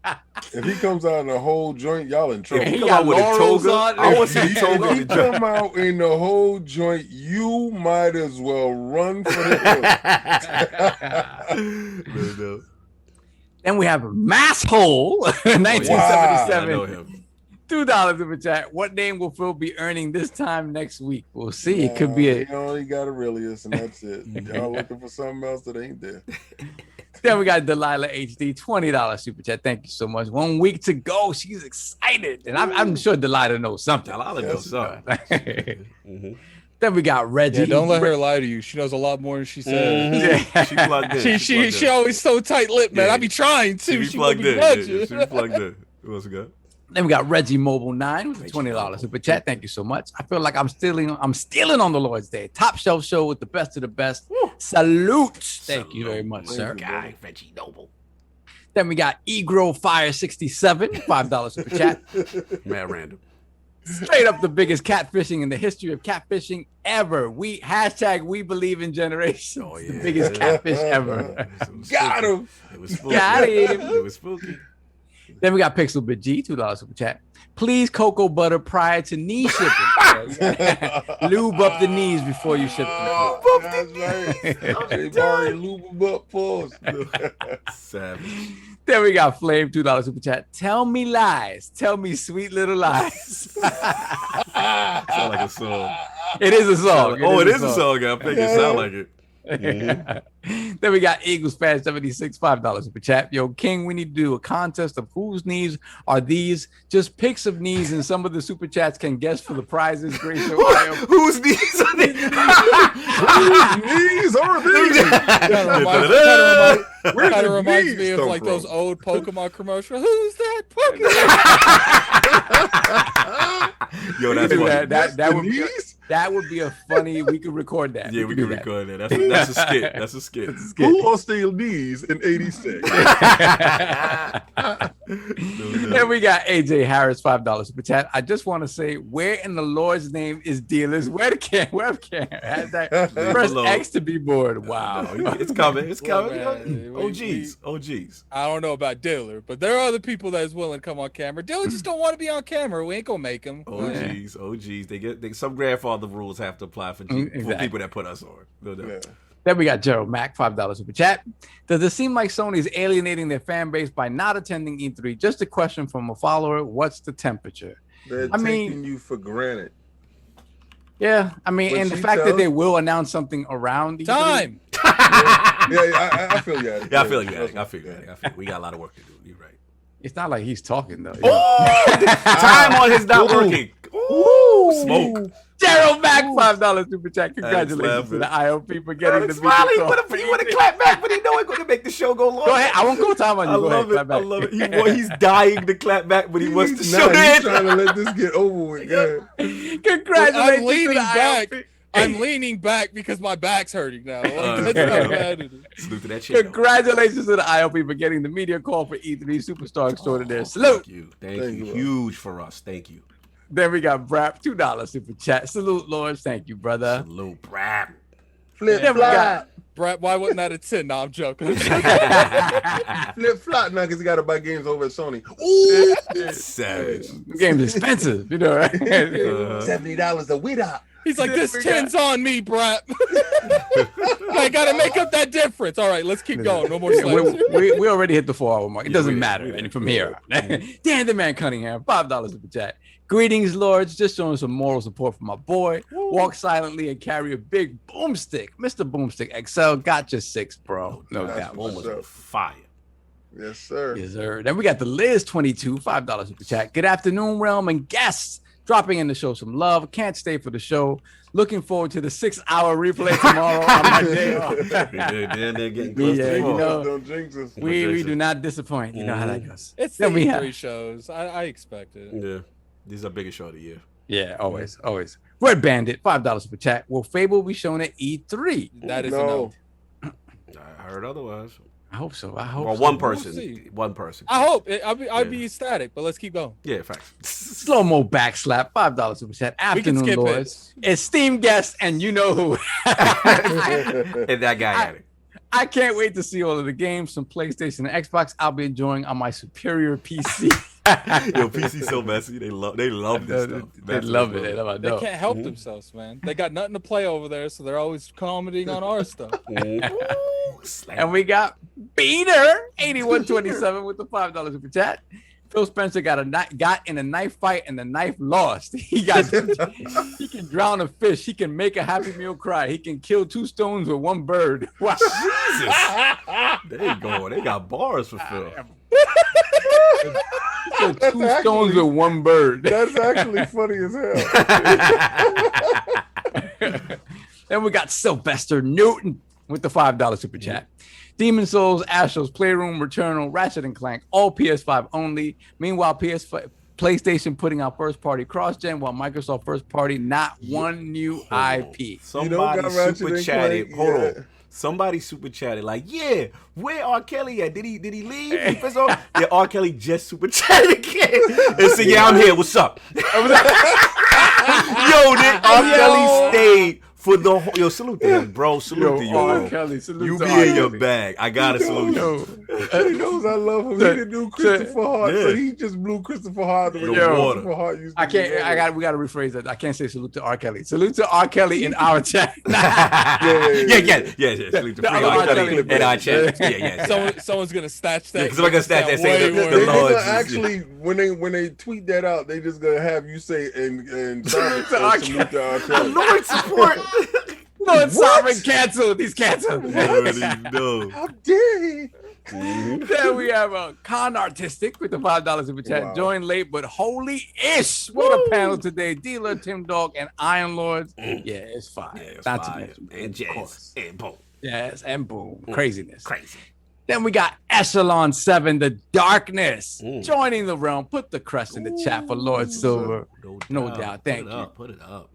If he comes out in a whole joint, y'all in trouble. If he come out with a toga. I want to see toga. If he come out in the whole joint, you might as well run for the hill. Then we have Masshole, 1977. I know him. $2 super chat. What name will Phil be earning this time next week? We'll see. It could be You only got Aurelius, and that's it. Y'all looking for something else that ain't there. Then we got Delilah HD, $20 super chat. Thank you so much. 1 week to go. She's excited, and I'm sure Delilah knows something. Delilah knows something. Then we got Reggie. Yeah, don't let her lie to you. She knows a lot more than she says. She plugged in. She always so tight-lipped, man. I be trying to. She plugged in. She plugged in. Who else we got? Then we got Reggie Mobile 9 with $20 super chat. Thank you so much. I feel like I'm stealing on the Lord's Day. Top shelf show with the best of the best. Salute. Thank you very much, sir. Guy, Reggie Noble. Then we got Egro Fire 67, $5 super chat. Mad random. Straight up the biggest catfishing in the history of catfishing ever. We believe in generations. Oh, yeah. The biggest catfish ever. Got him. It was spooky. Got him. It was spooky. Then we got Pixel Bit G, $2 super chat. Please cocoa butter prior to knee shipping. Lube up the knees before you ship them. That's right. They've already lubed them up for us. Savage. Then we got Flame, $2 super chat. Tell me lies. Tell me sweet little lies. Sound like a song. It is a song. It is a song. I think it sound like it. Then we got Eagles fan 76, $5 super chat. Yo, King, we need to do a contest of whose knees are these. Just pics of knees, and some of the super chats can guess for the prizes. Great show. Whose knees are these? Whose knees are these? Kind of reminds me of like those old Pokemon commercials. Who's that Pokemon? Yo, that's funny. That would be a funny. We could record that. Yeah, we could record that. That's a skit. That's a skit. Who lost their knees in '86? Then we got AJ Harris, $5 super chat. I just want to say, where in the Lord's name is dealers? Webcam. Press X to be bored. Wow, it's coming. It's coming. OGs. I don't know about Diller, but there are other people that is willing to come on camera. Diller just don't want to be on camera. We ain't gonna make him. OGs. They some grandfather rules have to apply for people that put us on. Then we got Gerald Mack, $5 super chat. Does it seem like Sony is alienating their fan base by not attending E3? Just a question from a follower. What's the temperature? They're taking you for granted. Yeah, I mean, and the fact that they will announce something around time. I feel you. Yeah, I feel you. We got a lot of work to do. You're right. It's not like he's talking though. Time on his not working. Ooh, smoke. Gerald Mack, $5 super chat. Congratulations to the ILP for getting the video. You want to clap back, but he know it's going to make the show go long. Go ahead. I won't go time on you. I love it. He's dying to clap back, but he wants to show it. He's trying to let this get over with. Congratulations. I'm leaning back. I'm leaning back because my back's hurting now. Salute to that shit. Congratulations to the ILP for getting the media call for E3 Superstar Extraordinaire. Salute. Thank you. Huge for us. Thank you. Then we got Brap, $2 super chat. Salute, Lords. Thank you, brother. Salute, Brap. Flip flop. Brap, why wasn't that a 10? No, I'm joking. Flip flop now because he got to buy games over at Sony. Ooh, savage. Game's expensive, you know, right? $70 a winner. He's like, this 10's on me, Brap. I got to make up that difference. All right, let's keep going. No more slaves. We already hit the 4-hour mark. It doesn't matter from here. Dan the Man Cunningham, $5 super chat. Greetings, Lords. Just showing some moral support for my boy. Walk silently and carry a big boomstick. MrBoomStickXL got your 6, bro. No doubt. Almost fire. Yes, sir. Yes, sir. Then we got the Liz22, $5 super chat. Good afternoon, Realm and guests. Dropping in to show some love. Can't stay for the show. Looking forward to the 6-hour replay tomorrow on my day off. Don't jinx us. We do not disappoint. You know how that goes. It's the E3 shows. I expect it. Yeah. These are the biggest show of the year. Yeah, always. Red Bandit, $5 super chat. Will Fable be shown at E3? That is a no. I heard otherwise. I hope so. Well, one person. One person. I hope. I'd be ecstatic, but let's keep going. Yeah, facts. Slow-mo backslap, $5 super chat. Afternoon, Lords. Esteemed guest, and you know who. And that guy had it. I can't wait to see all of the games from PlayStation and Xbox I'll be enjoying on my superior PC. Yo, PC's so messy. They love this stuff. They love it. They can't help themselves, man. They got nothing to play over there, so they're always commenting on our stuff. And we got Beater 8127 with the $5 super chat. PhilSpencer got in a knife fight and the knife lost. He can drown a fish. He can make a Happy Meal cry. He can kill 2 stones with 1 bird. Wow. Jesus. There you go. They got bars for Phil. Two stones with 1 bird. That's actually funny as hell. Then we got Sylvester Newton with the $5 super chat. Demon Souls, Astros, Playroom, Returnal, Ratchet and Clank, all PS5 only. Meanwhile, PlayStation putting out first-party cross-gen, while Microsoft first-party not one new IP. Somebody super chatted. Hold on. Somebody super chatted like, yeah, where R. Kelly at? Did he leave? Yeah, R. Kelly just super chatted again and said, yeah, I'm here. What's up? Yo, R. Kelly stayed for the whole. Yo, salute to him, bro. Salute to you, R. Kelly, salute you to be R. in your Kelly. bag. I gotta salute you. He knows I love him. He didn't do Christopher Hart, so he just blew Christopher Hart the way Christopher Hart used to. We gotta rephrase that. I can't say salute to R. Kelly. Salute to R. Kelly in our chat. Yeah. Salute to free R. Kelly in our chat. Yeah. Someone's gonna snatch that. Because I'm gonna snatch that. Say the Lord. Actually, when they tweet that out, they just gonna have you say and salute to R. Kelly. Lord support. Lord Sovereign canceled. He's canceled. How dare he? Then we have a Con Artistic with the $5 super chat. Wow. Joined late, but holy-ish. What a panel today. Dealer, TimDog, and Iron Lords. Yeah, it's fine. Yeah, it's not fine. to mention. And Jazz. And boom. Yes, and boom. Craziness. Crazy. Then we got Echelon 7, The Darkness, joining the realm. Put the crest in the chat for Lord Silver. No doubt. Thank you. Put it up.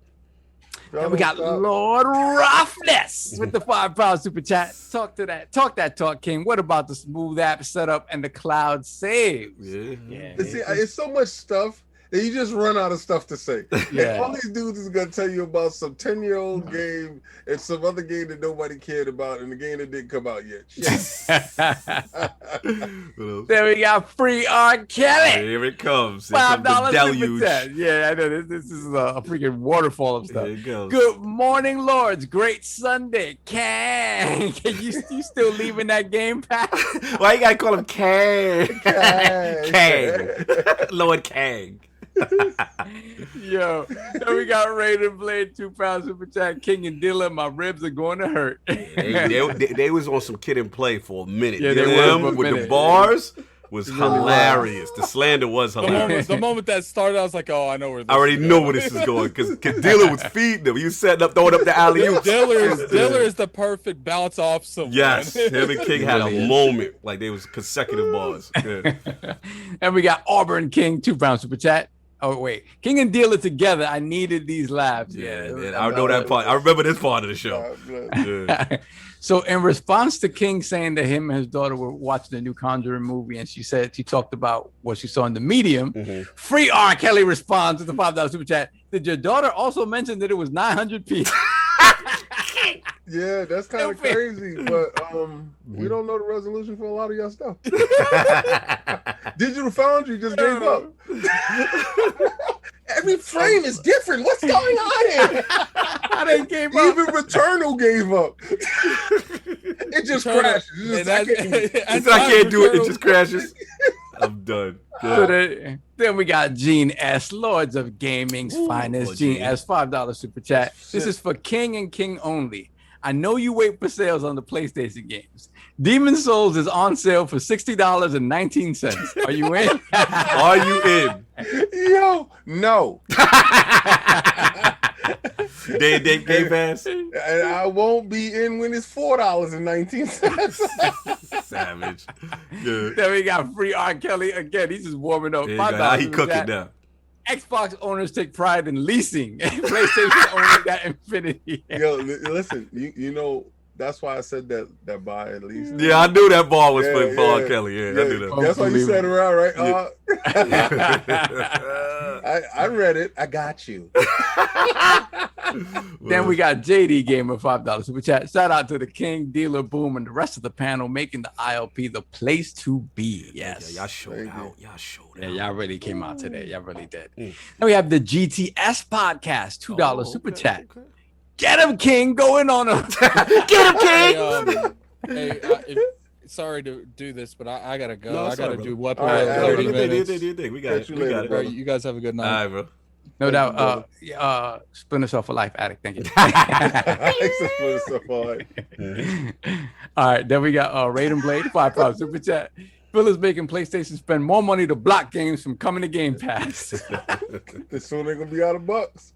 And we got Lord Roughness with the £5 super chat. Talk that talk, King. What about the smooth app setup and the cloud saves? Yeah. See, it's so much stuff that you just run out of stuff to say. Yeah. And all these dudes is gonna tell you about some 10-year-old game and some other game that nobody cared about, and the game that didn't come out yet. There we got free R. Kelly. Here it comes. $5 deluge. Yeah, I know this is a freaking waterfall of stuff. There it goes. Good morning, Lords. Great Sunday. Can you still leaving that game pass? Why you gotta call him Kang? Kang. Lord Kang. Yo, then we got Raiden Blade, £2 super chat. King and Dealer, my ribs are going to hurt. they was on some Kid and Play for a minute. Yeah, they were with the bars was hilarious. The slander was hilarious. The moment that started, I was like, oh, I know where this I already know where this is going because Dealer was feeding them. He was setting up, throwing up the alley-oops. Dealer is the perfect bounce off someone. Yes, him and King had a moment like they was consecutive bars. Yeah. And we got Auburn King, £2 super chat. Oh, wait. King and Dealer together. I needed these laughs. Yeah, I know that part. I remember this part of the show. Yeah. So in response to King saying that him and his daughter were watching the new Conjuring movie, and she talked about what she saw in the Medium, free R. Kelly responds with the $5 super chat. Did your daughter also mention that it was 900p? Yeah, that's kind of crazy, but we don't know the resolution for a lot of y'all stuff. Digital Foundry just gave up. Every frame is different. What's going on here? They gave up. Even Returnal gave up. It just crashes. I can't do it. It just crashes. I'm done. So then we got Gene S, Lords of Gaming's finest. Gene S, $5 super chat. This is for King and King only. I know you wait for sales on the PlayStation games. Demon Souls is on sale for $60.19. Are you in? Are you in? Yo, no. They Game Pass. And I won't be in when it's $4.19. Savage. Yeah. Then we got free R. Kelly again. He's just warming up. How he cooking now? Xbox owners take pride in leasing. PlayStation owners got Infinity. Yo, listen, you know, that's why I said that buy at least. Yeah, I knew that bar was for R. Kelly. Yeah, I knew that. That's why you said it around, right? I read it. I got you. Then we got JD Gamer, $5 super chat. Shout out to the King, Dealer, Boom, and the rest of the panel making the ILP the place to be. Yes. Yeah, y'all showed out. Yeah, y'all really came out today. Y'all really did. Then we have the GTS podcast, $2 super chat. Okay. Get him, King, going on him. Get him, King. sorry to do this, but I gotta go. No, I gotta do what? All right, 30 do minutes. your thing. We got it. We got it. Bro, you guys have a good night. All right, bro. No doubt. Splinter Cell for life, addict. Thank you. All right, then we got Raiden Blade, £5 super chat. Phil is making PlayStation spend more money to block games from coming to Game Pass. This soon they're gonna be out of bucks.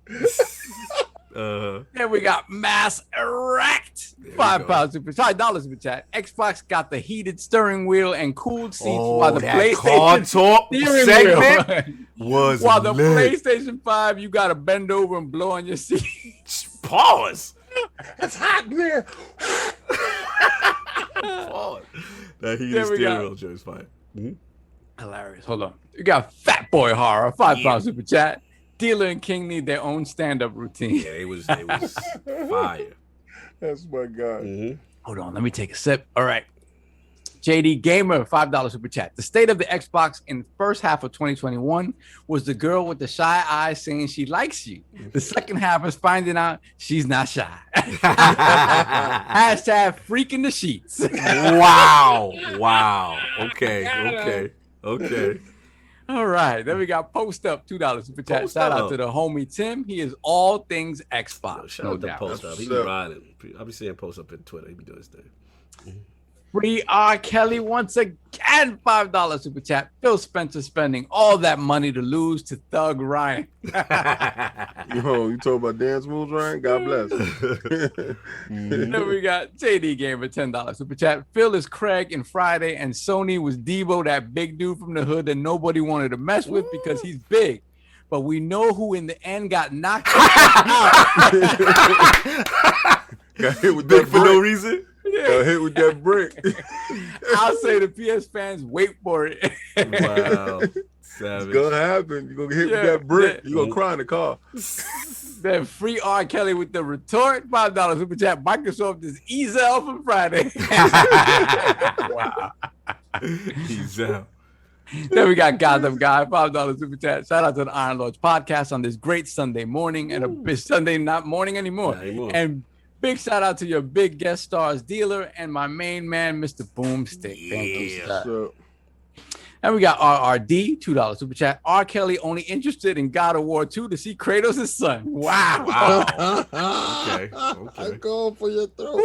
Then we got Mass Erect, $5 super chat. Xbox got the heated steering wheel and cooled seats, while the PlayStation talk steering segment was while the lit. PlayStation 5, you gotta bend over and blow on your seat. Pause. It's hot in there. Pause. That heated There we steering go. wheel joke is fine. Hilarious. Hold on. You got Fat Boy Horror, $5 super chat. Dealer and King need their own stand-up routine. Yeah, it was fire. That's my guy. Hold on, let me take a sip. All right. JD Gamer, $5 super chat. The state of the Xbox in the first half of 2021 was the girl with the shy eyes saying she likes you. The second half is finding out she's not shy. Hashtag freaking the sheets. Wow. Okay. All right. Then we got Post Up, $2 super chat. Post Shout Up. out to the homie Tim. He is all things Xbox. Shout No out to doubt. Post Up. He be riding. I be seeing Post Up in Twitter. He be doing his thing. Free R. Kelly once again, $5 super chat. PhilSpencer spending all that money to lose to Thug Ryan. Yo, you talk about dance moves, Ryan? God bless. Then we got JD Gamer, $10 super chat. Phil is Craig in Friday, and Sony was Debo, that big dude from the hood that nobody wanted to mess with because he's big. But we know who in the end got knocked out. Got hit with Big that for no brick. reason. Got hit with that brick. I'll say the PS fans wait for it. Wow. It's Savage. gonna happen. You're gonna get hit Yeah, with that brick. yeah. You're gonna cry in the car. Then free R. Kelly with the retort, $5 super chat. Microsoft is Ezel from Friday. Wow. He's out. Then we got Gotham Guy, $5 super chat. Shout out to the Iron Lords podcast on this great Sunday morning and a big Sunday not morning anymore. Not anymore. And big shout out to your big guest stars, Dealer, and my main man, Mr. Boomstick. Thank you, sir. So, And we got RRD, $2 super chat. R. Kelly only interested in God of War 2 to see Kratos' son. Wow. Okay. I'm going for your throat.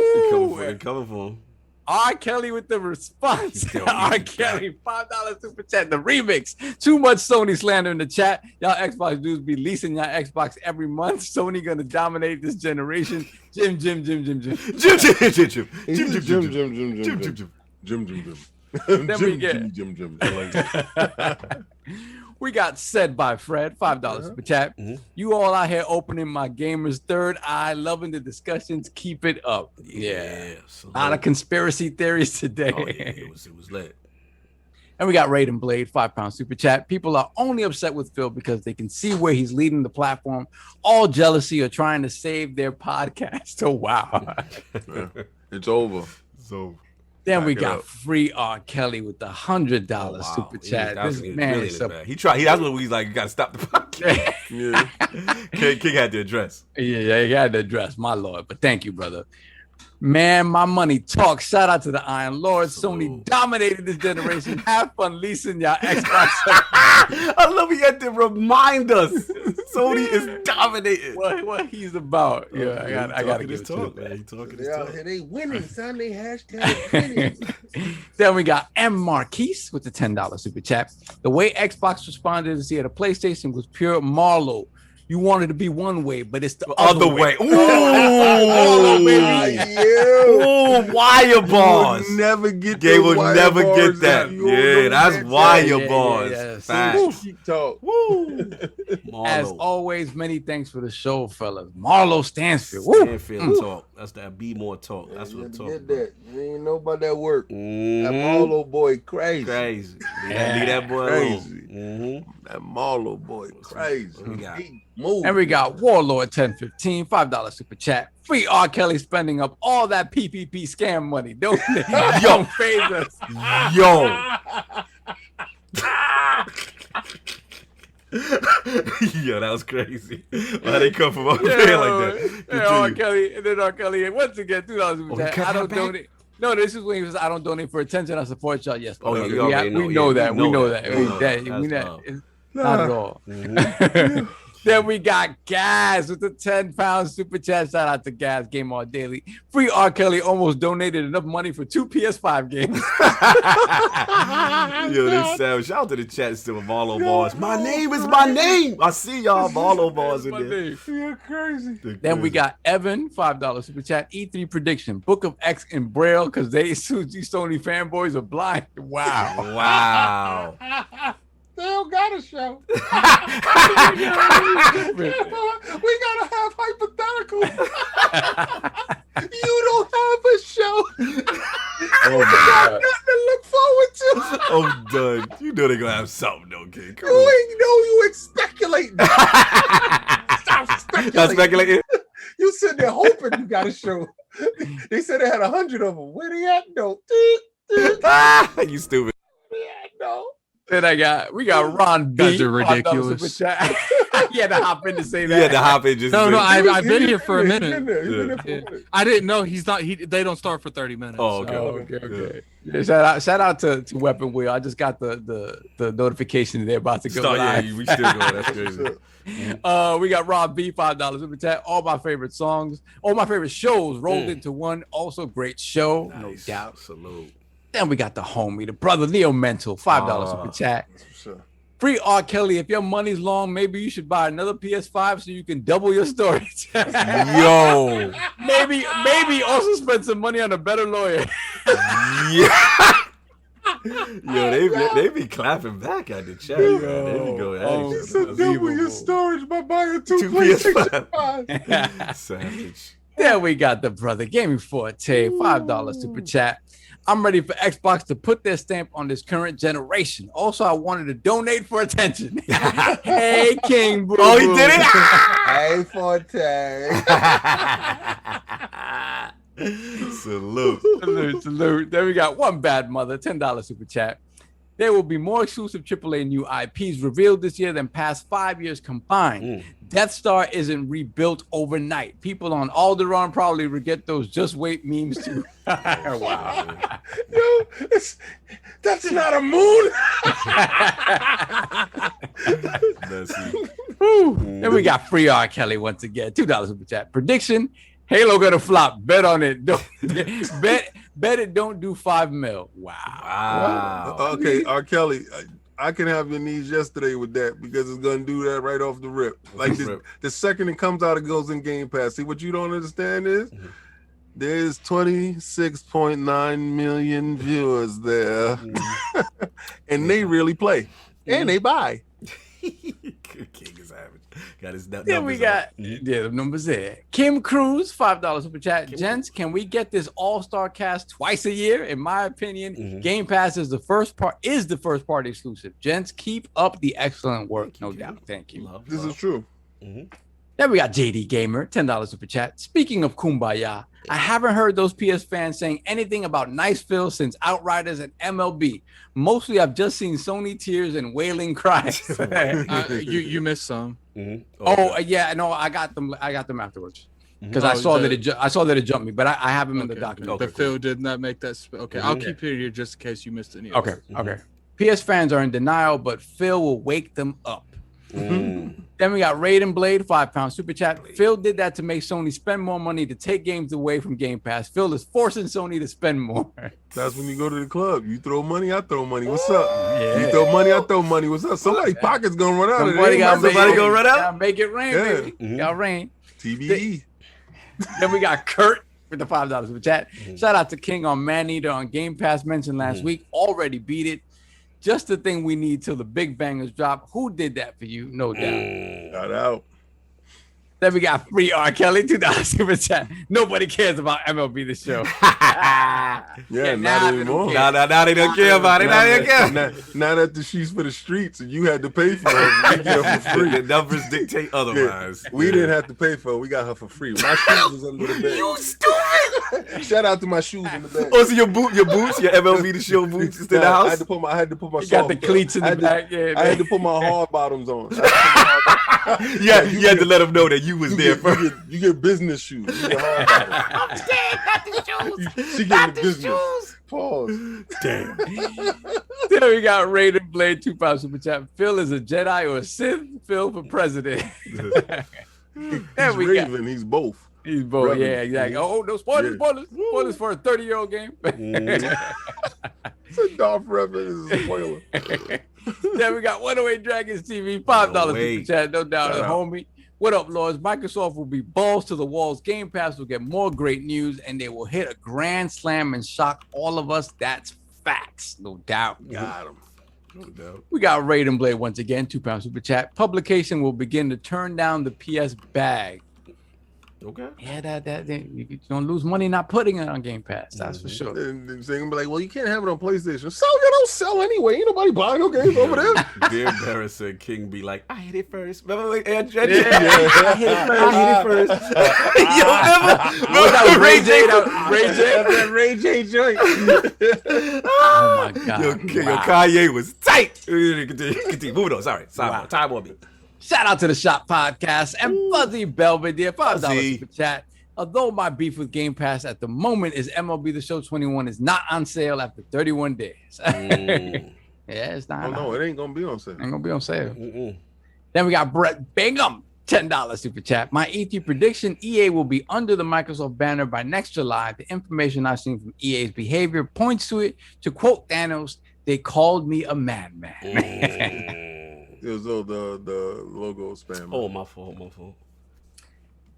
They coming for him. R. Kelly with the response. Yo, R. he's Kelly, $5 super chat. The remix. Too much Sony slander in the chat. Y'all Xbox dudes be leasing y'all Xbox every month. Sony gonna dominate this generation. Jim. Jim. Then we get- Jim. We got Said by Fred, $5 super chat. You all out here opening my gamer's third eye, loving the discussions. Keep it up. Yeah. A lot of conspiracy theories today. Oh, yeah, it was lit. And we got Raiden Blade, £5 super chat. People are only upset with Phil because they can see where he's leading the platform. All jealousy or trying to save their podcast. Oh, wow. It's over. So Then we back it got up. Free R. Kelly with the $100 super chat. Yeah, This man really is in his bag. He tried. That's when he's like, you got to stop the podcast. Yeah. King had to address. Yeah, he had to address, my lord. But thank you, brother. Man, my money talks. Shout out to the Iron Lord. Sony dominated this generation. Have fun leasing y'all Xbox. I love he had to remind us. Sony is dominating. What he's about. Yeah, I gotta give it to him. Man. He talking They his out talk. here, they winning, son. They hashtag winning. Then we got M. Marquise with the $10 super chat. The way Xbox responded to see at a PlayStation was pure Marlowe. You wanted to be one way, but it's the Other way. Ooh, You wire bars. will never get They them will wire never bars get that. out. You Yeah, don't that's get wire that. bars. yeah. Facts. Keep talk. Woo. As Marlo. always, many thanks for the show, fellas. Marlo Stansfield. Woo. Stanfield talk. That's that. Be more talk. That's what I'm You talking get about. that. You ain't know about that work. That Mhm. Marlo boy crazy. Crazy. Leave that boy alone. Crazy. Mhm. That Marlo boy crazy. What we got? He moved. And we got Warlord 1015, $5 super chat. Free R. Kelly spending up all that PPP scam money. Don't phase us. Yo. Yo, that was crazy. Why they come from up there like that? Yeah, R. Kelly, and then R. Kelly, and once again, $2 super Oh, chat. he cut I that don't back? donate. No, this is when he was. I don't donate for attention. I support y'all. Yes. Oh, no, you we already know. know Yeah, that. We know that. Not at all. Then we got Gaz with the 10-pound super chat. Shout out to Gaz, Game On Daily. Free R. Kelly almost donated enough money for 2 PS5 games. Yo, this Shout out to the chat still with Marlo Bars. My name is my name. I see y'all Marlo Bars in there. You're crazy. Then we got Evan, $5 super chat. E3 prediction. Book of X in Braille because these Sony fanboys are blind. Wow. Wow. They don't got a show. We gotta have hypotheticals. You don't have a show. Oh my God. Nothing to look forward to. I'm done. You know they're gonna have something, though, kid. Come You on. ain't know you speculating. Stop speculating. Not speculating. You sitting there hoping you got a show. They said they had 100 of them. Where they at, though? You stupid. No. Then we got Ron B. Guys are ridiculous. He had to hop in to say that. He had to hop in just No, I've been here for a He's minute. been there for a minute. I didn't know he's not. They don't start for 30 minutes. Oh, okay. so. Okay. Yeah, shout out to Weapon Wheel. I just got the notification they're about to go live. Yeah, we still going. That's crazy. We got Rob B, $5 super chat. All my favorite songs, all my favorite shows rolled into one. Also, great show, no doubt. Salute. Then we got the homie, the brother Leo Mental, $5 super chat. Free R. Kelly. If your money's long, maybe you should buy another PS5 so you can double your storage. Yo. maybe also spend some money on a better lawyer. Yeah. Yo, they be clapping back at the chat. Yo, they be going at each other. Double your storage by buying two PS5. PlayStation. Savage. There we got the brother Gaming Forte, $5 super chat. I'm ready for Xbox to put their stamp on this current generation. Also, I wanted to donate for attention. Hey, King Boo. Oh, he did it? Hey, Forte. Salute. Then we got One Bad Mother, $10 super chat. There will be more exclusive AAA new IPs revealed this year than past 5 years combined. Death Star isn't rebuilt overnight. People on Alderaan probably will get those just wait memes too. Wow. Yo, that's not a moon. Then we got Free R. Kelly once again, $2 super chat. Prediction: Halo gonna flop. Bet on it. Bet it don't do 5 mil. Wow. Okay, R. Kelly, I can have your knees yesterday with that because it's gonna do that right off the rip. Like the second it comes out, it goes in Game Pass. See, what you don't understand is there's 26.9 million viewers there, and they really play and they buy. King is average. Got his numbers. Then we got the numbers there. Kim Cruz, $5 super chat. Gents, can we get this all-star cast twice a year? In my opinion, Game Pass is the first party exclusive. Gents, keep up the excellent work. No doubt. Thank you. This is true. Then we got JD Gamer, $10 super chat. Speaking of Kumbaya, I haven't heard those PS fans saying anything about Nice Phil since Outriders and MLB. Mostly, I've just seen Sony tears and wailing cries. You missed some. Yeah, no, I got them afterwards because I saw that it jumped me, but I have them in the document. But Phil did not make that. I'll keep it here just in case you missed any. Okay. PS fans are in denial, but Phil will wake them up. Then we got Raiden Blade, £5 super chat. Phil did that to make Sony spend more money to take games away from Game Pass. Phil is forcing Sony to spend more. That's when you go to the club. You throw money, I throw money. What's up? Yeah. You throw money, I throw money. What's up? Somebody's pocket's gonna run out. Somebody gonna run out. Gotta make it rain, baby. Gotta rain. TBE. Then we got Kurt with the $5 super chat. Shout out to King on Maneater on Game Pass mentioned last week. Already beat it. Just the thing we need till the big bangers drop. Who did that for you? No doubt. Not out. Then we got Free R. Kelly, $2 super chat. Nobody cares about MLB The Show. Not anymore. Now they don't care about it. Now that the sheets for the streets and you had to pay for it, we get her for free. The numbers dictate otherwise. We didn't have to pay for it. We got her for free. My sheet was under the bed. You stupid. Shout out to my shoes in the back. Oh, so your boots, your MLB The Show boots is in the house? I had to put my You got the cleats in the back. Yeah, I had to put my hard bottoms on. Yeah, you had to let them know that you was there first. You get business shoes. You get hard bottoms. I'm scared, not the shoes. She Not getting the business. shoes. Pause. Damn. Then we got Raiden Blade 2 super chat. Phil is a Jedi or a Sith. Phil for president. He's Raven. He's both. He's both. Rebel. Yeah, exactly. Oh, no spoilers, Yeah. spoilers for a 30-year-old game. It's a Darth Revan. This is a spoiler. Then we got 108 Dragons TV, $5 super chat. No doubt, Shout out. homie. What up, Lords? Microsoft will be balls to the walls. Game Pass will get more great news, and they will hit a grand slam and shock all of us. That's facts, no doubt. Got him. No doubt. We got Raiden Blade once again, £2 super chat. Publication will begin to turn down the PS bag. Okay. Yeah, that you're gonna lose money not putting it on Game Pass. That's for sure. And they're gonna be like, well, you can't have it on PlayStation. So you don't sell anyway. Ain't nobody buying no games over there. Dear Barra said King be like, I hit it first. Remember like, I hit it first. Yo, remember Ray J. That Ray J joint. Oh my God. Yo, Kanye was tight. Continue. Moving on. Sorry. Wow. Time on me. Shout out to the Shop Podcast and Fuzzy Belvedere, $5 super chat. Although my beef with Game Pass at the moment is MLB The Show 21 is not on sale after 31 days. Yeah, it's not. Oh no, it ain't gonna be on sale. Ain't gonna be on sale. Then we got Brett Bingham, $10 super chat. My E3 prediction: EA will be under the Microsoft banner by next July. The information I've seen from EA's behavior points to it. To quote Thanos, "They called me a madman." It was the logo spam. Oh, my fault.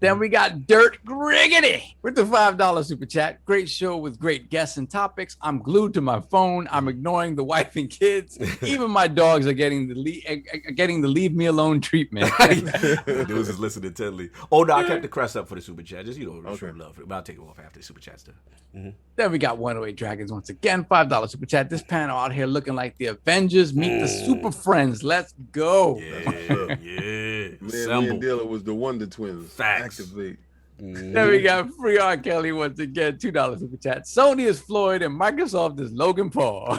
Then we got Dirt Griggity with the $5 super chat. Great show with great guests and topics. I'm glued to my phone. I'm ignoring the wife and kids. Even my dogs are getting the leave me alone treatment. Dudes is listening intently. Oh no, I kept the crest up for the super chat. Just show love. But I'll take it off after the super chat stuff. Then we got 108 Dragons once again, $5 super chat. This panel out here looking like the Avengers meet the Super Friends. Let's go. Yeah. Me and Dealer was the Wonder Twins. Facts. Activate. Then we got Free R. Kelly once again, $2 super chat. Sony is Floyd and Microsoft is Logan Paul.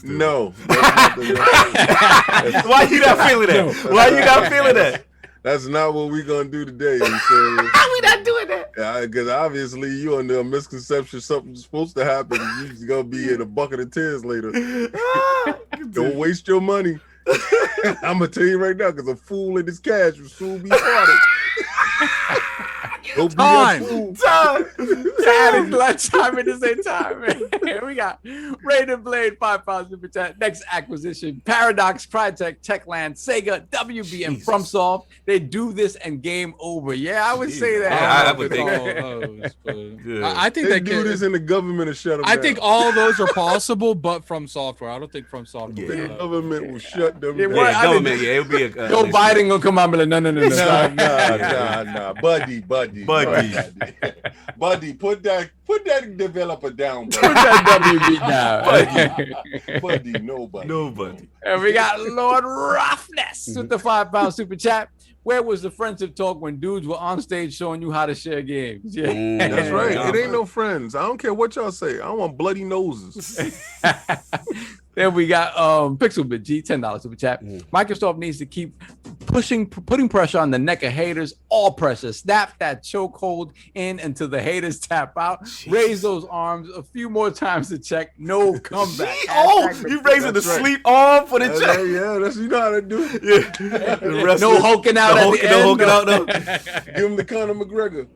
No. Why you not feeling that? Why you not feeling that? That's not what we're gonna do today. How we not doing that? Because obviously you under a misconception something's supposed to happen. You're gonna be in a bucket of tears later. Don't waste your money. I'm gonna tell you right now, because a fool in his cash will soon be parted. Go be that fool. Time at the same time. Here we got Raiden Blade, $5 super chat. Next acquisition: Paradox, Crytek, Techland, Sega, WB, and FromSoft. They do this and game over. Yeah, I would say that. I would think. I think they do this in the government to shut them down. I think all those are possible, but from software. I don't think from software. The government will shut them down. Government. Yeah, it would be a. Joe Biden gonna come out and be like, no. Nah. Buddy, put that developer down. Buddy. Put that WB down. Buddy, nobody. And we got Lord Roughness with the £5 super chat. Where was the friendship talk when dudes were on stage showing you how to share games? Yeah, that's right. It ain't no friends. I don't care what y'all say. I don't want bloody noses. Then we got Pixelbit G, $10 super chat. Microsoft needs to keep putting pressure on the neck of haters. All pressure. Snap that chokehold in until the haters tap out. Raise those arms a few more times to check. No comeback. You raising the sleep arm for the check. Yeah, that's you know how to do it. Yeah. No hulking out at the end. No hulking out, no. Give him the Conor McGregor.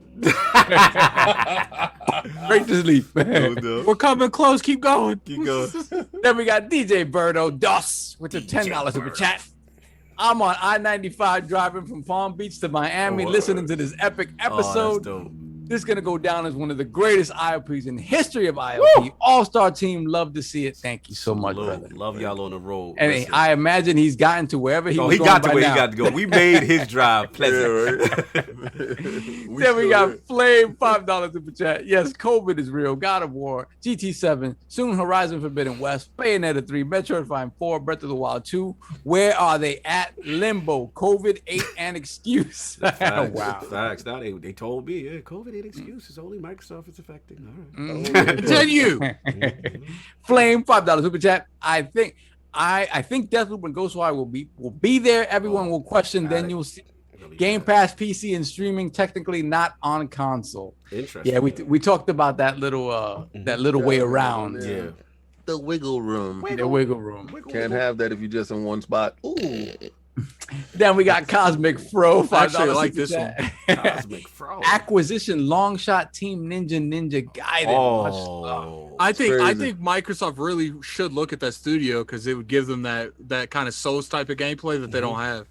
Break to sleep. We're coming close. Keep going. Then we got DJ Birdo Doss with the $10 super chat. I'm on I-95 driving from Palm Beach to Miami listening to this epic episode. This is going to go down as one of the greatest ILPs in the history of ILP. All-star team. Love to see it. Thank you so much, brother. Love y'all on the road. And Listen. I imagine he's gotten to wherever he was he going got to by where now. he got to go. We made his drive pleasant. Then we got Flame, $5 super chat. Yes, COVID is real. God of War, GT7, soon Horizon Forbidden West, Bayonetta 3, Metroid Prime 4, Breath of the Wild 2. Where are they at? Limbo. COVID ain't an excuse. Facts. Wow. Facts. Now they told me, yeah, COVID ain't excuse. It's only Microsoft it's affecting. All right. Continue. Flame, $5 super chat. I think Deathloop and Ghostwire will be there. Everyone will question. Then you'll see Game Pass, PC, and streaming. Technically not on console. Interesting. Yeah, we talked about that little way around. Yeah. The wiggle room. The wiggle room. Can't have that if you're just in one spot. Ooh. Then we got Cosmic Fro. Actually, I like this one. Cosmic Fro. Acquisition Long Shot Team Ninja Gaiden. I think Microsoft really should look at that studio because it would give them that kind of Souls type of gameplay that they don't have.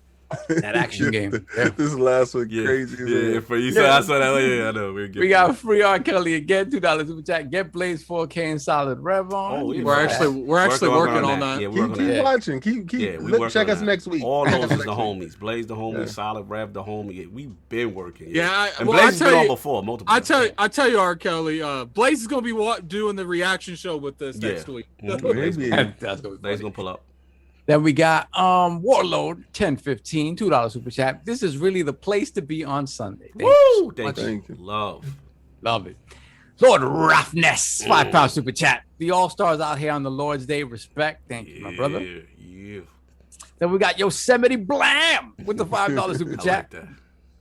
That action game. This last one crazy. Yeah, for you said I saw that. Yeah, I know. We got Free R. Kelly again, $2 super chat. Get Blaze 4K and solid rev on. Oh, we're actually working on that. Yeah, keep watching. Keep check us next week. All those is the homies. Blaze the homie, solid rev the homie. Yeah, we've been working. Yeah, and Blaze has been on before multiple. I tell you, R. Kelly, Blaze is gonna be doing the reaction show with us next week. Maybe that's Blaze gonna pull up. Then we got Warlord 1015, $2 super chat. This is really the place to be on Sunday. Thank you. Love it. Lord Roughness, £5 super chat. The All-Stars out here on the Lord's Day. Respect. Thank you, my brother. Yeah. Then we got Yosemite Blam with the $5 super chat. Like that.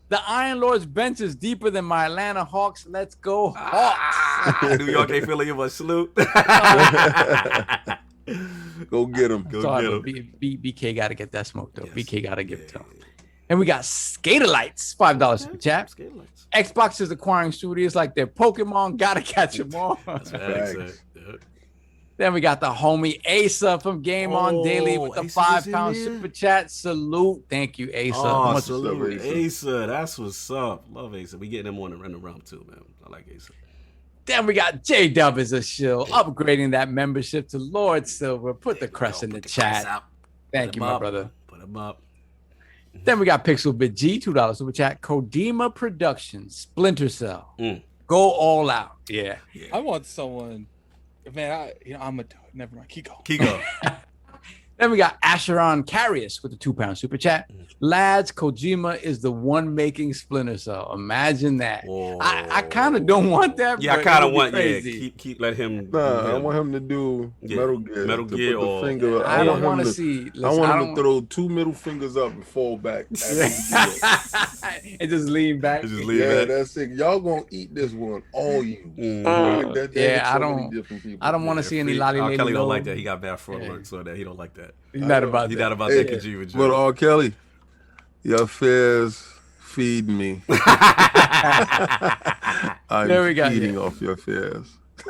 The Iron Lord's bench is deeper than my Atlanta Hawks. Let's go Hawks. New York ain't feeling you, but salute. Go get him. BK got to get that smoke, though. Yes. BK got to give it to him. And we got Skaterlights, $5 super chat. Xbox is acquiring studios like their Pokemon. Got to catch them all. That's right. Then we got the homie Asa from Game On Daily with the £5 super chat. Salute. Thank you, Asa. Oh, salute, Asa. That's what's up. Love Asa. We getting him on the run around too, man. I like Asa. Then we got J-Dub as a shill, upgrading that membership to Lord Silver. Put the crest in the chat. Thank you, my brother. Put him up. Then we got Pixel Bit G, $2 super chat. Kodima Productions, Splinter Cell. Go all out. Yeah. I want someone. Man, I'm a never mind. Keep going. Then we got Asheron Carius with the £2 super chat. Lads, Kojima is the one making Splinter Cell. Imagine that. I kind of don't want that. Yeah, I kind of want. Keep let him. I want him to do Metal Gear. Or finger. I don't want to see. I want him to throw 2 middle fingers up and fall back. And just lean back. That's it. Y'all gonna eat this one, all you. I don't want to see any lolly lady. Kelly don't like that. He got bad fraud alert, so that he don't like that. He's not about that. He's not about that Kojima. But R. Kelly, your fears feed me. I'm feeding off your fears.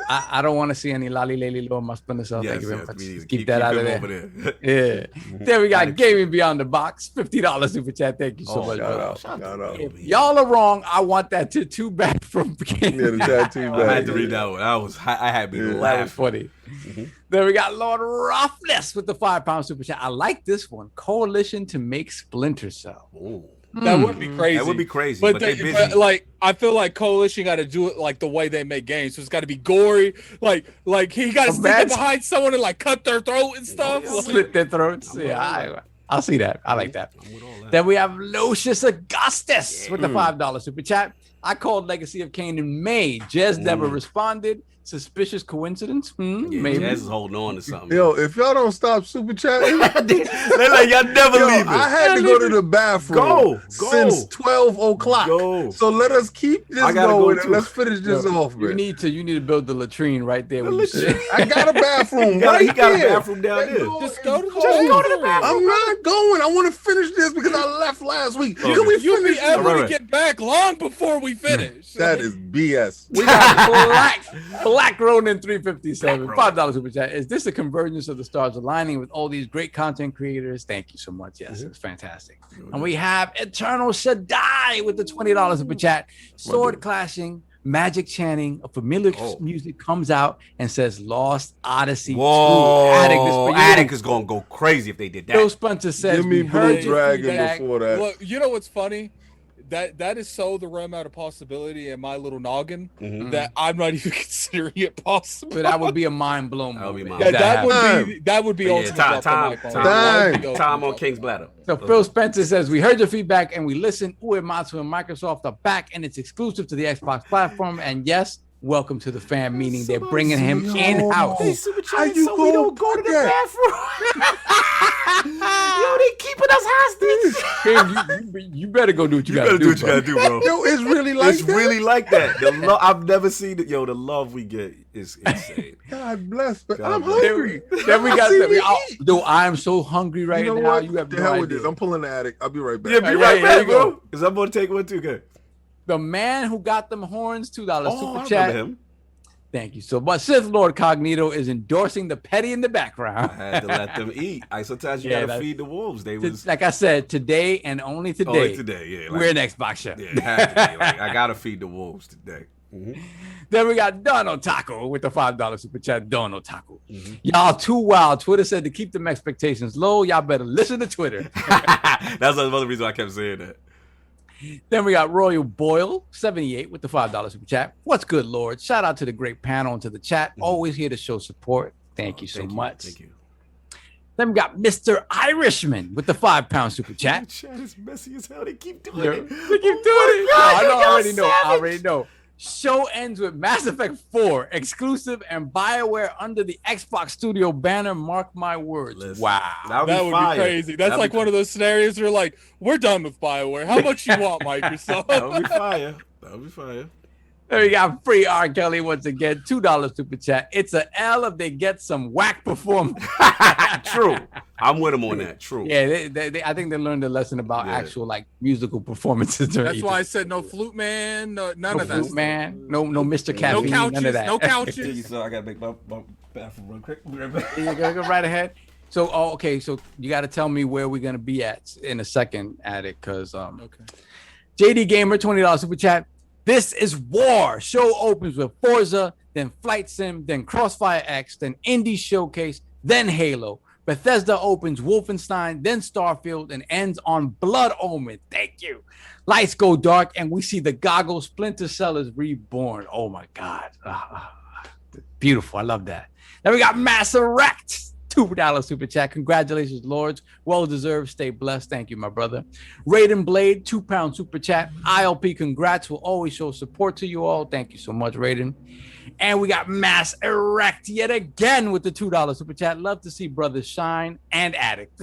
I don't want to see any lolly lady low on my Splinter Cell. Thank you very much. Keep that out of there. Yeah. Then we got Gaming Beyond the Box, $50 super chat. Thank you so much. Shout out. If y'all are wrong, I want that tattoo back from Gaming. I had to read that one. I had me laughing. That was funny. Then we got Lord Roughness with the £5 super chat. I like this one. Coalition to make Splinter Cell. That would be crazy. That would be crazy. But I feel like Coalition got to do it like the way they make games. So it's got to be gory. Like he got to stick behind someone and like cut their throat and stuff. Slit their throats. I'll see that. I like that. Then we have Lucius Augustus with the $5 super chat. I called Legacy of Kain in May. Jez never responded. Suspicious coincidence? Maybe. Jez is holding on to something. Yo, if y'all don't stop super chatting, they're like, y'all never leave it. I had to go to the bathroom since 12 o'clock. So let us keep this going and let's finish this off, man. You need to build the latrine right there. I got a bathroom. He got a bathroom down there. Just go to the bathroom. I'm not going. I want to finish this because I left last week. Can we You'll be able to get back long before we finish. That is BS. We got Black Ronin 357, $5 super chat. Is this a convergence of the stars aligning with all these great content creators? Thank you so much. Yes, it's fantastic. And we have Eternal Shaddai with the $20 super chat. Sword clashing, Magic Chanting of familiar music comes out and says Lost Odyssey 2. Attic is going to go crazy if they did that. PhilSpencer says, Give me Blue Dragon before that. Well, you know what's funny? That is so the realm out of possibility in my little noggin that I'm not even considering it possible. But that would be a mind blown. That would be ultimate. Time on King's Bladder. So PhilSpencer says, we heard your feedback and we listened. Uematsu and Microsoft are back and it's exclusive to the Xbox platform. And yes, welcome to the fan, meaning they're bringing him in-house. Hey, SuperChat, so we don't go to the bathroom. Yo, they keeping us hostage. You better go do what you gotta do. Do what you gotta do, bro. Yo, it's really like that. Really like that. I've never seen it. Yo, the love we get is insane. God bless, but I'm hungry. Then we got dude, I'm so hungry right now. What? You have the no hell idea. with this. I'm pulling the attic. I'll be right back. Yeah, be right back, bro. Because I'm gonna take one too. Good. The man who got them horns, $2 super I chat. remember him. Thank you so much. Sith Lord Cognito is endorsing the petty in the background. I had to let them eat. Sometimes you gotta feed the wolves. They was like I said, today and only today. Only today, yeah. We're an Xbox show. Yeah, it had to be. Like, I gotta feed the wolves today. Then we got Don Otaku with the $5 super chat. Don Otaku. Y'all too wild. Twitter said to keep them expectations low. Y'all better listen to Twitter. That's another reason I kept saying that. Then we got Royal Boyle 78 with the $5 super chat. What's good, Lord? Shout out to the great panel and to the chat. Always here to show support. Thank you so much. Thank you. Then we got Mr. Irishman with the £5 super chat. Chat is messy as hell. They keep doing it. They keep doing it. I already know. Show ends with Mass Effect 4 exclusive and BioWare under the Xbox Studio banner. Mark my words. Listen, wow. That would be crazy. That's like one of those scenarios where like, we're done with BioWare. How much you want, Microsoft? That would be fire. That would be fire. There we got Free R. Kelly once again. $2 super chat. It's an L if they get some whack performance. True. I'm with them on that. True. Yeah, I think they learned a lesson about actual like musical performances. That's why I said no Flute Man, none of that. Flute Man, no Mr. Caffeine, no couches, none of that. No couches. So I gotta make my bathroom real quick. You gotta go right ahead. So, okay, so you got to tell me where we're gonna be at in a second, Addict, because JD Gamer $20 super chat. This is war. Show opens with Forza, then Flight Sim, then Crossfire X, then Indie Showcase, then Halo. Bethesda opens Wolfenstein, then Starfield, and ends on Blood Omen. Thank you. Lights go dark, and we see the goggles. Splinter Cell is reborn. Oh my God. Beautiful. I love that. Then we got Mass Erect. $2 super chat. Congratulations, Lords. Well deserved. Stay blessed. Thank you, my brother. Raiden Blade, £2 super chat. ILP, congrats. Will always show support to you all. Thank you so much, Raiden. And we got Mass Erect yet again with the $2 super chat. Love to see brothers shine and Addict.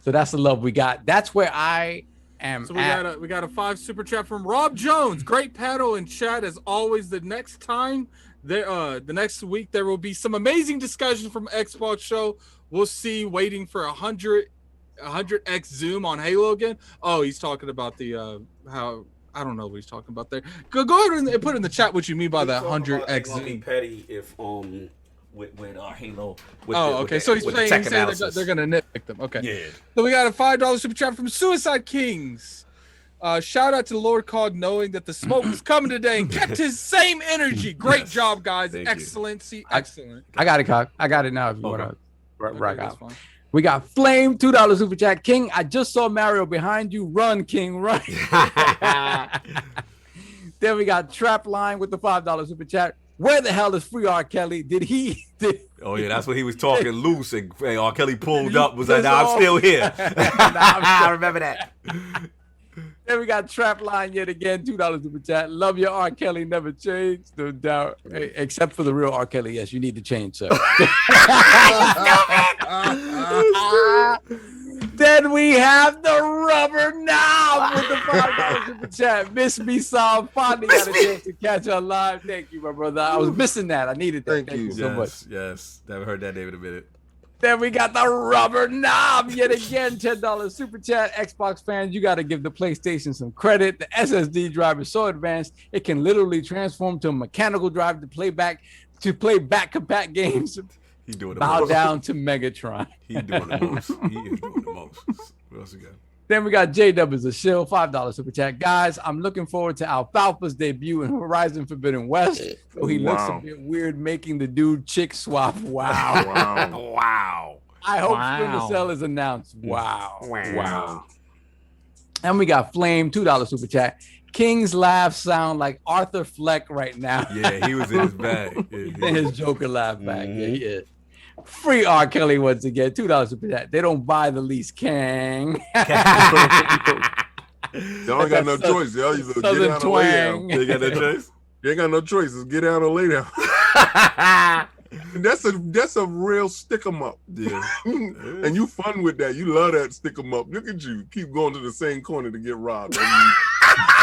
So that's the love we got. That's where I am. So we got a 5 super chat from Rob Jones. Great panel and chat as always. The next time. The next week there will be some amazing discussion from Xbox show. We'll see. Waiting for 100x zoom on Halo again. Oh, he's talking about the how I don't know what he's talking about there. Go ahead and put in the chat what you mean by that 100x zoom. Be petty if with Halo. So he's saying they're gonna nitpick them. Okay. Yeah. So we got a $5 super chat from Suicide Kings. Shout out to the Lord Cog knowing that the smoke was coming today and kept his same energy. Great job, guys. Excellency. Excellent. I got it, Cog. I got it now if you want to rock out. We got Flame, $2 super chat. King, I just saw Mario behind you. Run, King, run. Then we got Trap Line with the $5 super chat. Where the hell is Free R. Kelly? Oh, yeah, that's when he was talking loose and R. Kelly pulled up, was like, nah, I'm still here. I remember that. Then we got Trap Line yet again, $2 super chat. Love your R. Kelly, never changed, no doubt. Hey, except for the real R. Kelly, yes, you need to change, sir. Then we have the rubber knob with the $5 super chat. Miss me, Saul. Finally got a chance to catch her live. Thank you, my brother. I was missing that. I needed that. Thank you so much. Yes, never heard that name in a minute. Then we got the rubber knob yet again, $10 super chat. Xbox fans, you got to give the PlayStation some credit. The SSD drive is so advanced, it can literally transform to a mechanical drive to play back compact games. Bow down to Megatron. He's doing the most. He is doing the most. What else we got? Then we got J-Dub as a shill, $5 super chat. Guys, I'm looking forward to Alfalfa's debut in Horizon Forbidden West. So he looks a bit weird making the dude chick swap. Wow. Wow. I hope Splinter Cell is announced. Wow. And we got Flame, $2 super chat. King's laugh sound like Arthur Fleck right now. Yeah, he was in his bag. In his Joker laugh back. Yeah, he is. Free R. Kelly once again, $2 super chat. They don't buy the lease, Kang. Y'all ain't got no choice, y'all. You get down or lay down. You got no choice? You ain't got no choice. Just get down or lay down. That's a real stick 'em up. Yeah. And you fun with that. You love that stick 'em up. Look at you. Keep going to the same corner to get robbed.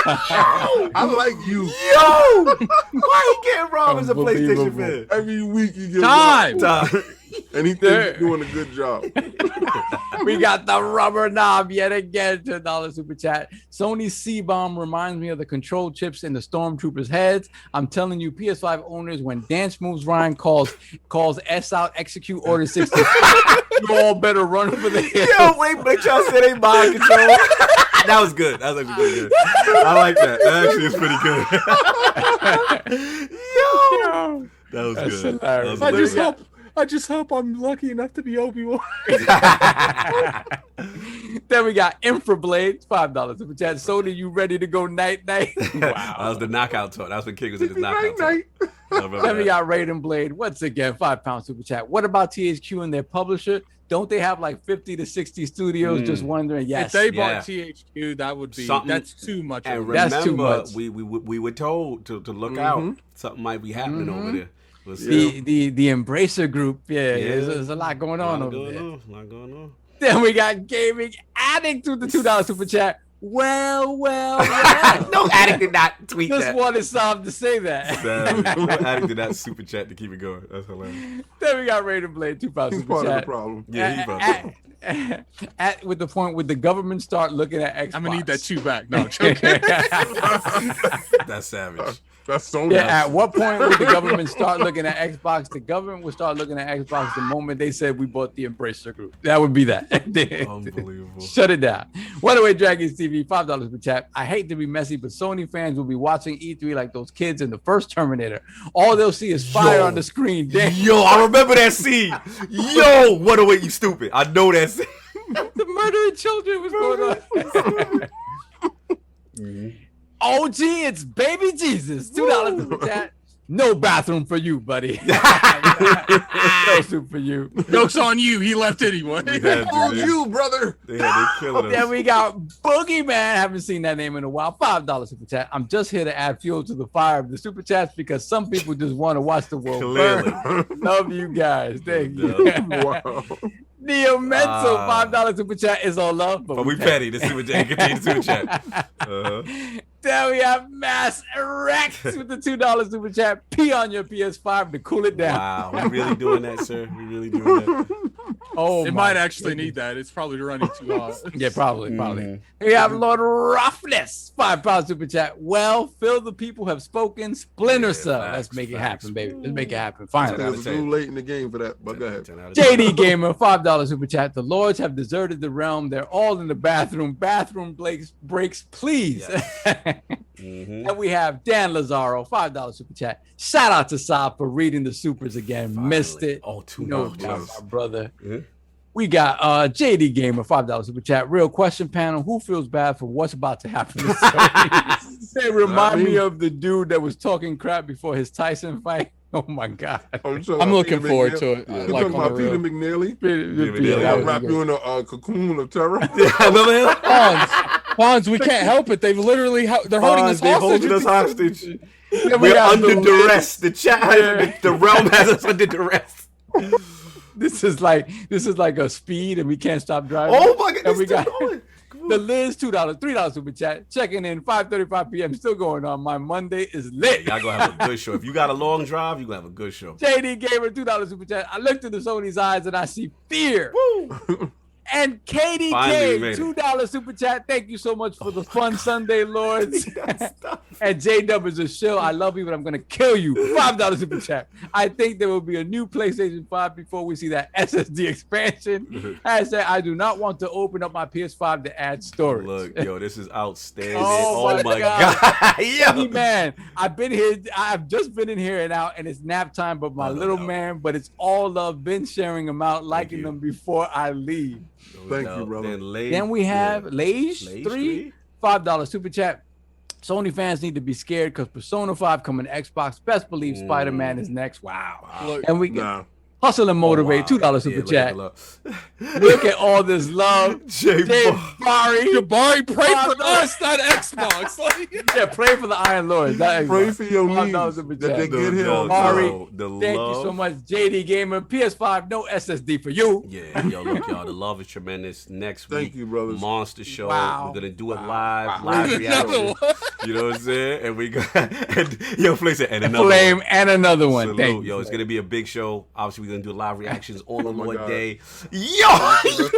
I like you. Yo! Why he getting robbed as a PlayStation fan? Every week you get Time. And he thinks he's doing a good job. We got the rubber knob yet again, $10 super chat. Sony's C-Bomb reminds me of the control chips in the Stormtroopers' heads. I'm telling you, PS5 owners, when Dance Moves Ryan calls S out, execute Order 60, you all better run for the hill. Yo, wait, but y'all said they mind control. That was good. That was actually pretty good. I like that. That actually is pretty good. Yo. That was That's good. hilarious. That was I just hope I'm lucky enough to be Obi-Wan. Then we got Infrablade, $5 super chat. Sony, you ready to go night-night? Wow. That was the knockout talk. That's when King was in his knockout talk. Then we got Raiden Blade, once again, £5 super chat. What about THQ and their publisher? Don't they have like 50 to 60 studios? Just wondering. Yes. If they bought THQ, that would be that's too much. And that's too remember, much. we were told to look out. Something might be happening over there. We'll The Embracer group, there's a lot going on over there. A lot going on. Then we got Gaming Addict with the $2 super chat. Well. No Addict did not tweet that. Just wanted Sam to say that. No Addict did not super chat to keep it going. That's hilarious. Then we got Raiden Blade, $2 He's super part chat. of the problem. Yeah, he's part of At with the point with the government start looking at Xbox. I'm gonna need that chew back. No, I'm joking. That's savage. That's Sony. Yeah, at what point would the government start looking at Xbox? The government would start looking at Xbox the moment they said we bought the Embracer Group. That would be that. Unbelievable. Shut it down. One Away Dragons TV, $5 per chat. I hate to be messy, but Sony fans will be watching E3 like those kids in the first Terminator. All they'll see is fire on the screen. Damn. Yo, I remember that scene. Yo, what a way you stupid. I know that scene. The murdering children was going on. OG, it's baby Jesus. $2 super chat. No bathroom for you, buddy. No soup for you. Joke's on you. He left anyway. On you, brother. They killing us. Then we got Boogeyman. Haven't seen that name in a while. $5 super chat. I'm just here to add fuel to the fire of the super chats because some people just want to watch the world burn. Love you guys. Thank you. Wow. Neo Mental, $5 super chat is all love, But we petty. The super chat. Continue the super chat. Then we have Mass Rex with the $2 super chat. Pee on your PS5 to cool it down. Wow, we really doing that, sir? We really doing that? Oh, it might actually need that. It's probably running too hot. Yeah, probably. We have Lord Roughness, $5 super chat. Well, Phil, the people have spoken. Splinter Cell. Let's make it happen, baby. Let's make it happen. Finally. It was a little late in the game for that, but go ahead. JD Gamer, $5 super chat. The Lords have deserted the realm. They're all in the bathroom. Bathroom breaks, please. And we have Dan Lazaro, $5 super chat. Shout out to Saab for reading the supers again. Finally. Missed it. Oh, too no much. doubt, my brother. We got JD Gamer, $5 super chat. Real question panel. Who feels bad for what's about to happen to Sony? They remind me of the dude that was talking crap before his Tyson fight. Oh my God. I'm looking forward to it. You talking about Peter McNeely? Peter wrap you in a cocoon of terror. Fonz, we can't help it. They've literally they're holding us hostage. Holding us hostage. We're under duress. The chat, the realm has us under duress. This is like a speed, and we can't stop driving. Oh my God! And we got the Liz $3 super chat checking in 5:35 p.m. Still going on. My Monday is lit. Y'all gonna have a good show. If you got a long drive, you gonna have a good show. JD Gamer $2 super chat. I looked into Sony's eyes and I see fear. Woo! And Katie K $2 super chat. Thank you so much for the fun Sunday, Lords. And J-Dub is a shill. I love you, but I'm gonna kill you. $5 super chat. I think there will be a new PlayStation 5 before we see that SSD expansion. Hashtag I do not want to open up my PS5 to add storage. Look, yo, this is outstanding. Oh my God. Yo. Man, I've just been in here and out, and it's nap time, but my little man, but it's all love. Been sharing them out, liking them before I leave. Thank you, brother. Then we have Lage 3, $5 super chat. Sony fans need to be scared because Persona 5 coming to Xbox. Best believe Spider-Man is next. Wow. Look, and we get Hustle and Motivate, $2 super chat. Look at all this love. Jabari, pray for us, not Xbox. Yeah, pray for the Iron Lords. Pray for your knees that they get hit on. Thank you so much, JD Gamer. PS5, no SSD for you. Yeah, yo, look, y'all, the love is tremendous. Next week, Thank you, brothers. Monster Show. Wow. We're gonna do it live reaction. You know what I'm saying? And we got yo, Flame said, and another Flame one. and another one. Salute. Thank Yo, you. it's gonna be a big show. Obviously, we're gonna do live reactions all on one God. day. Yo,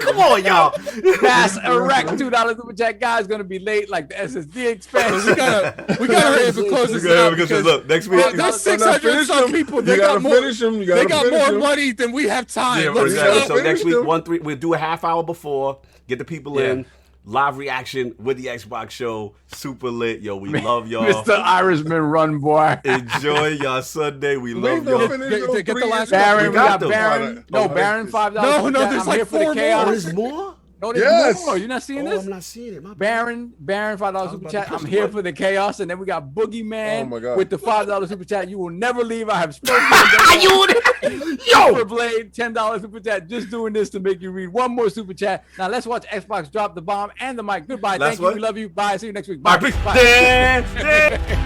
come on, y'all. That's a wreck. $2 super chat. Guys, gonna be late like the SSD expansion. we gotta hurry up and close this out because look, next week there's 600 some people. They got more. They got more money than we have time. Yeah, exactly. So next week, 1-3, we'll do a half hour before. Get the people in. Live reaction with the Xbox show. Super lit. Yo, we love y'all. Mr. Irishman run, boy. Enjoy y'all Sunday. We love Get y'all. the last Baron, we got them. Baron. No, Baron, $5. No, there's I'm like here for the 4 chaos. more. There's more? No, there's Yes. more. You're not seeing this? I'm not seeing it. My bad. Baron, $5 super chat. I'm here for the chaos. And then we got Boogeyman Oh my God. with the $5 super chat. You will never leave. I have spoken. Yo! Superblade, $10 super chat. Just doing this to make you read one more super chat. Now let's watch Xbox drop the bomb and the mic. Goodbye. Last Thank you. one. We love you. Bye. See you next week. Bye. Bye. Peace.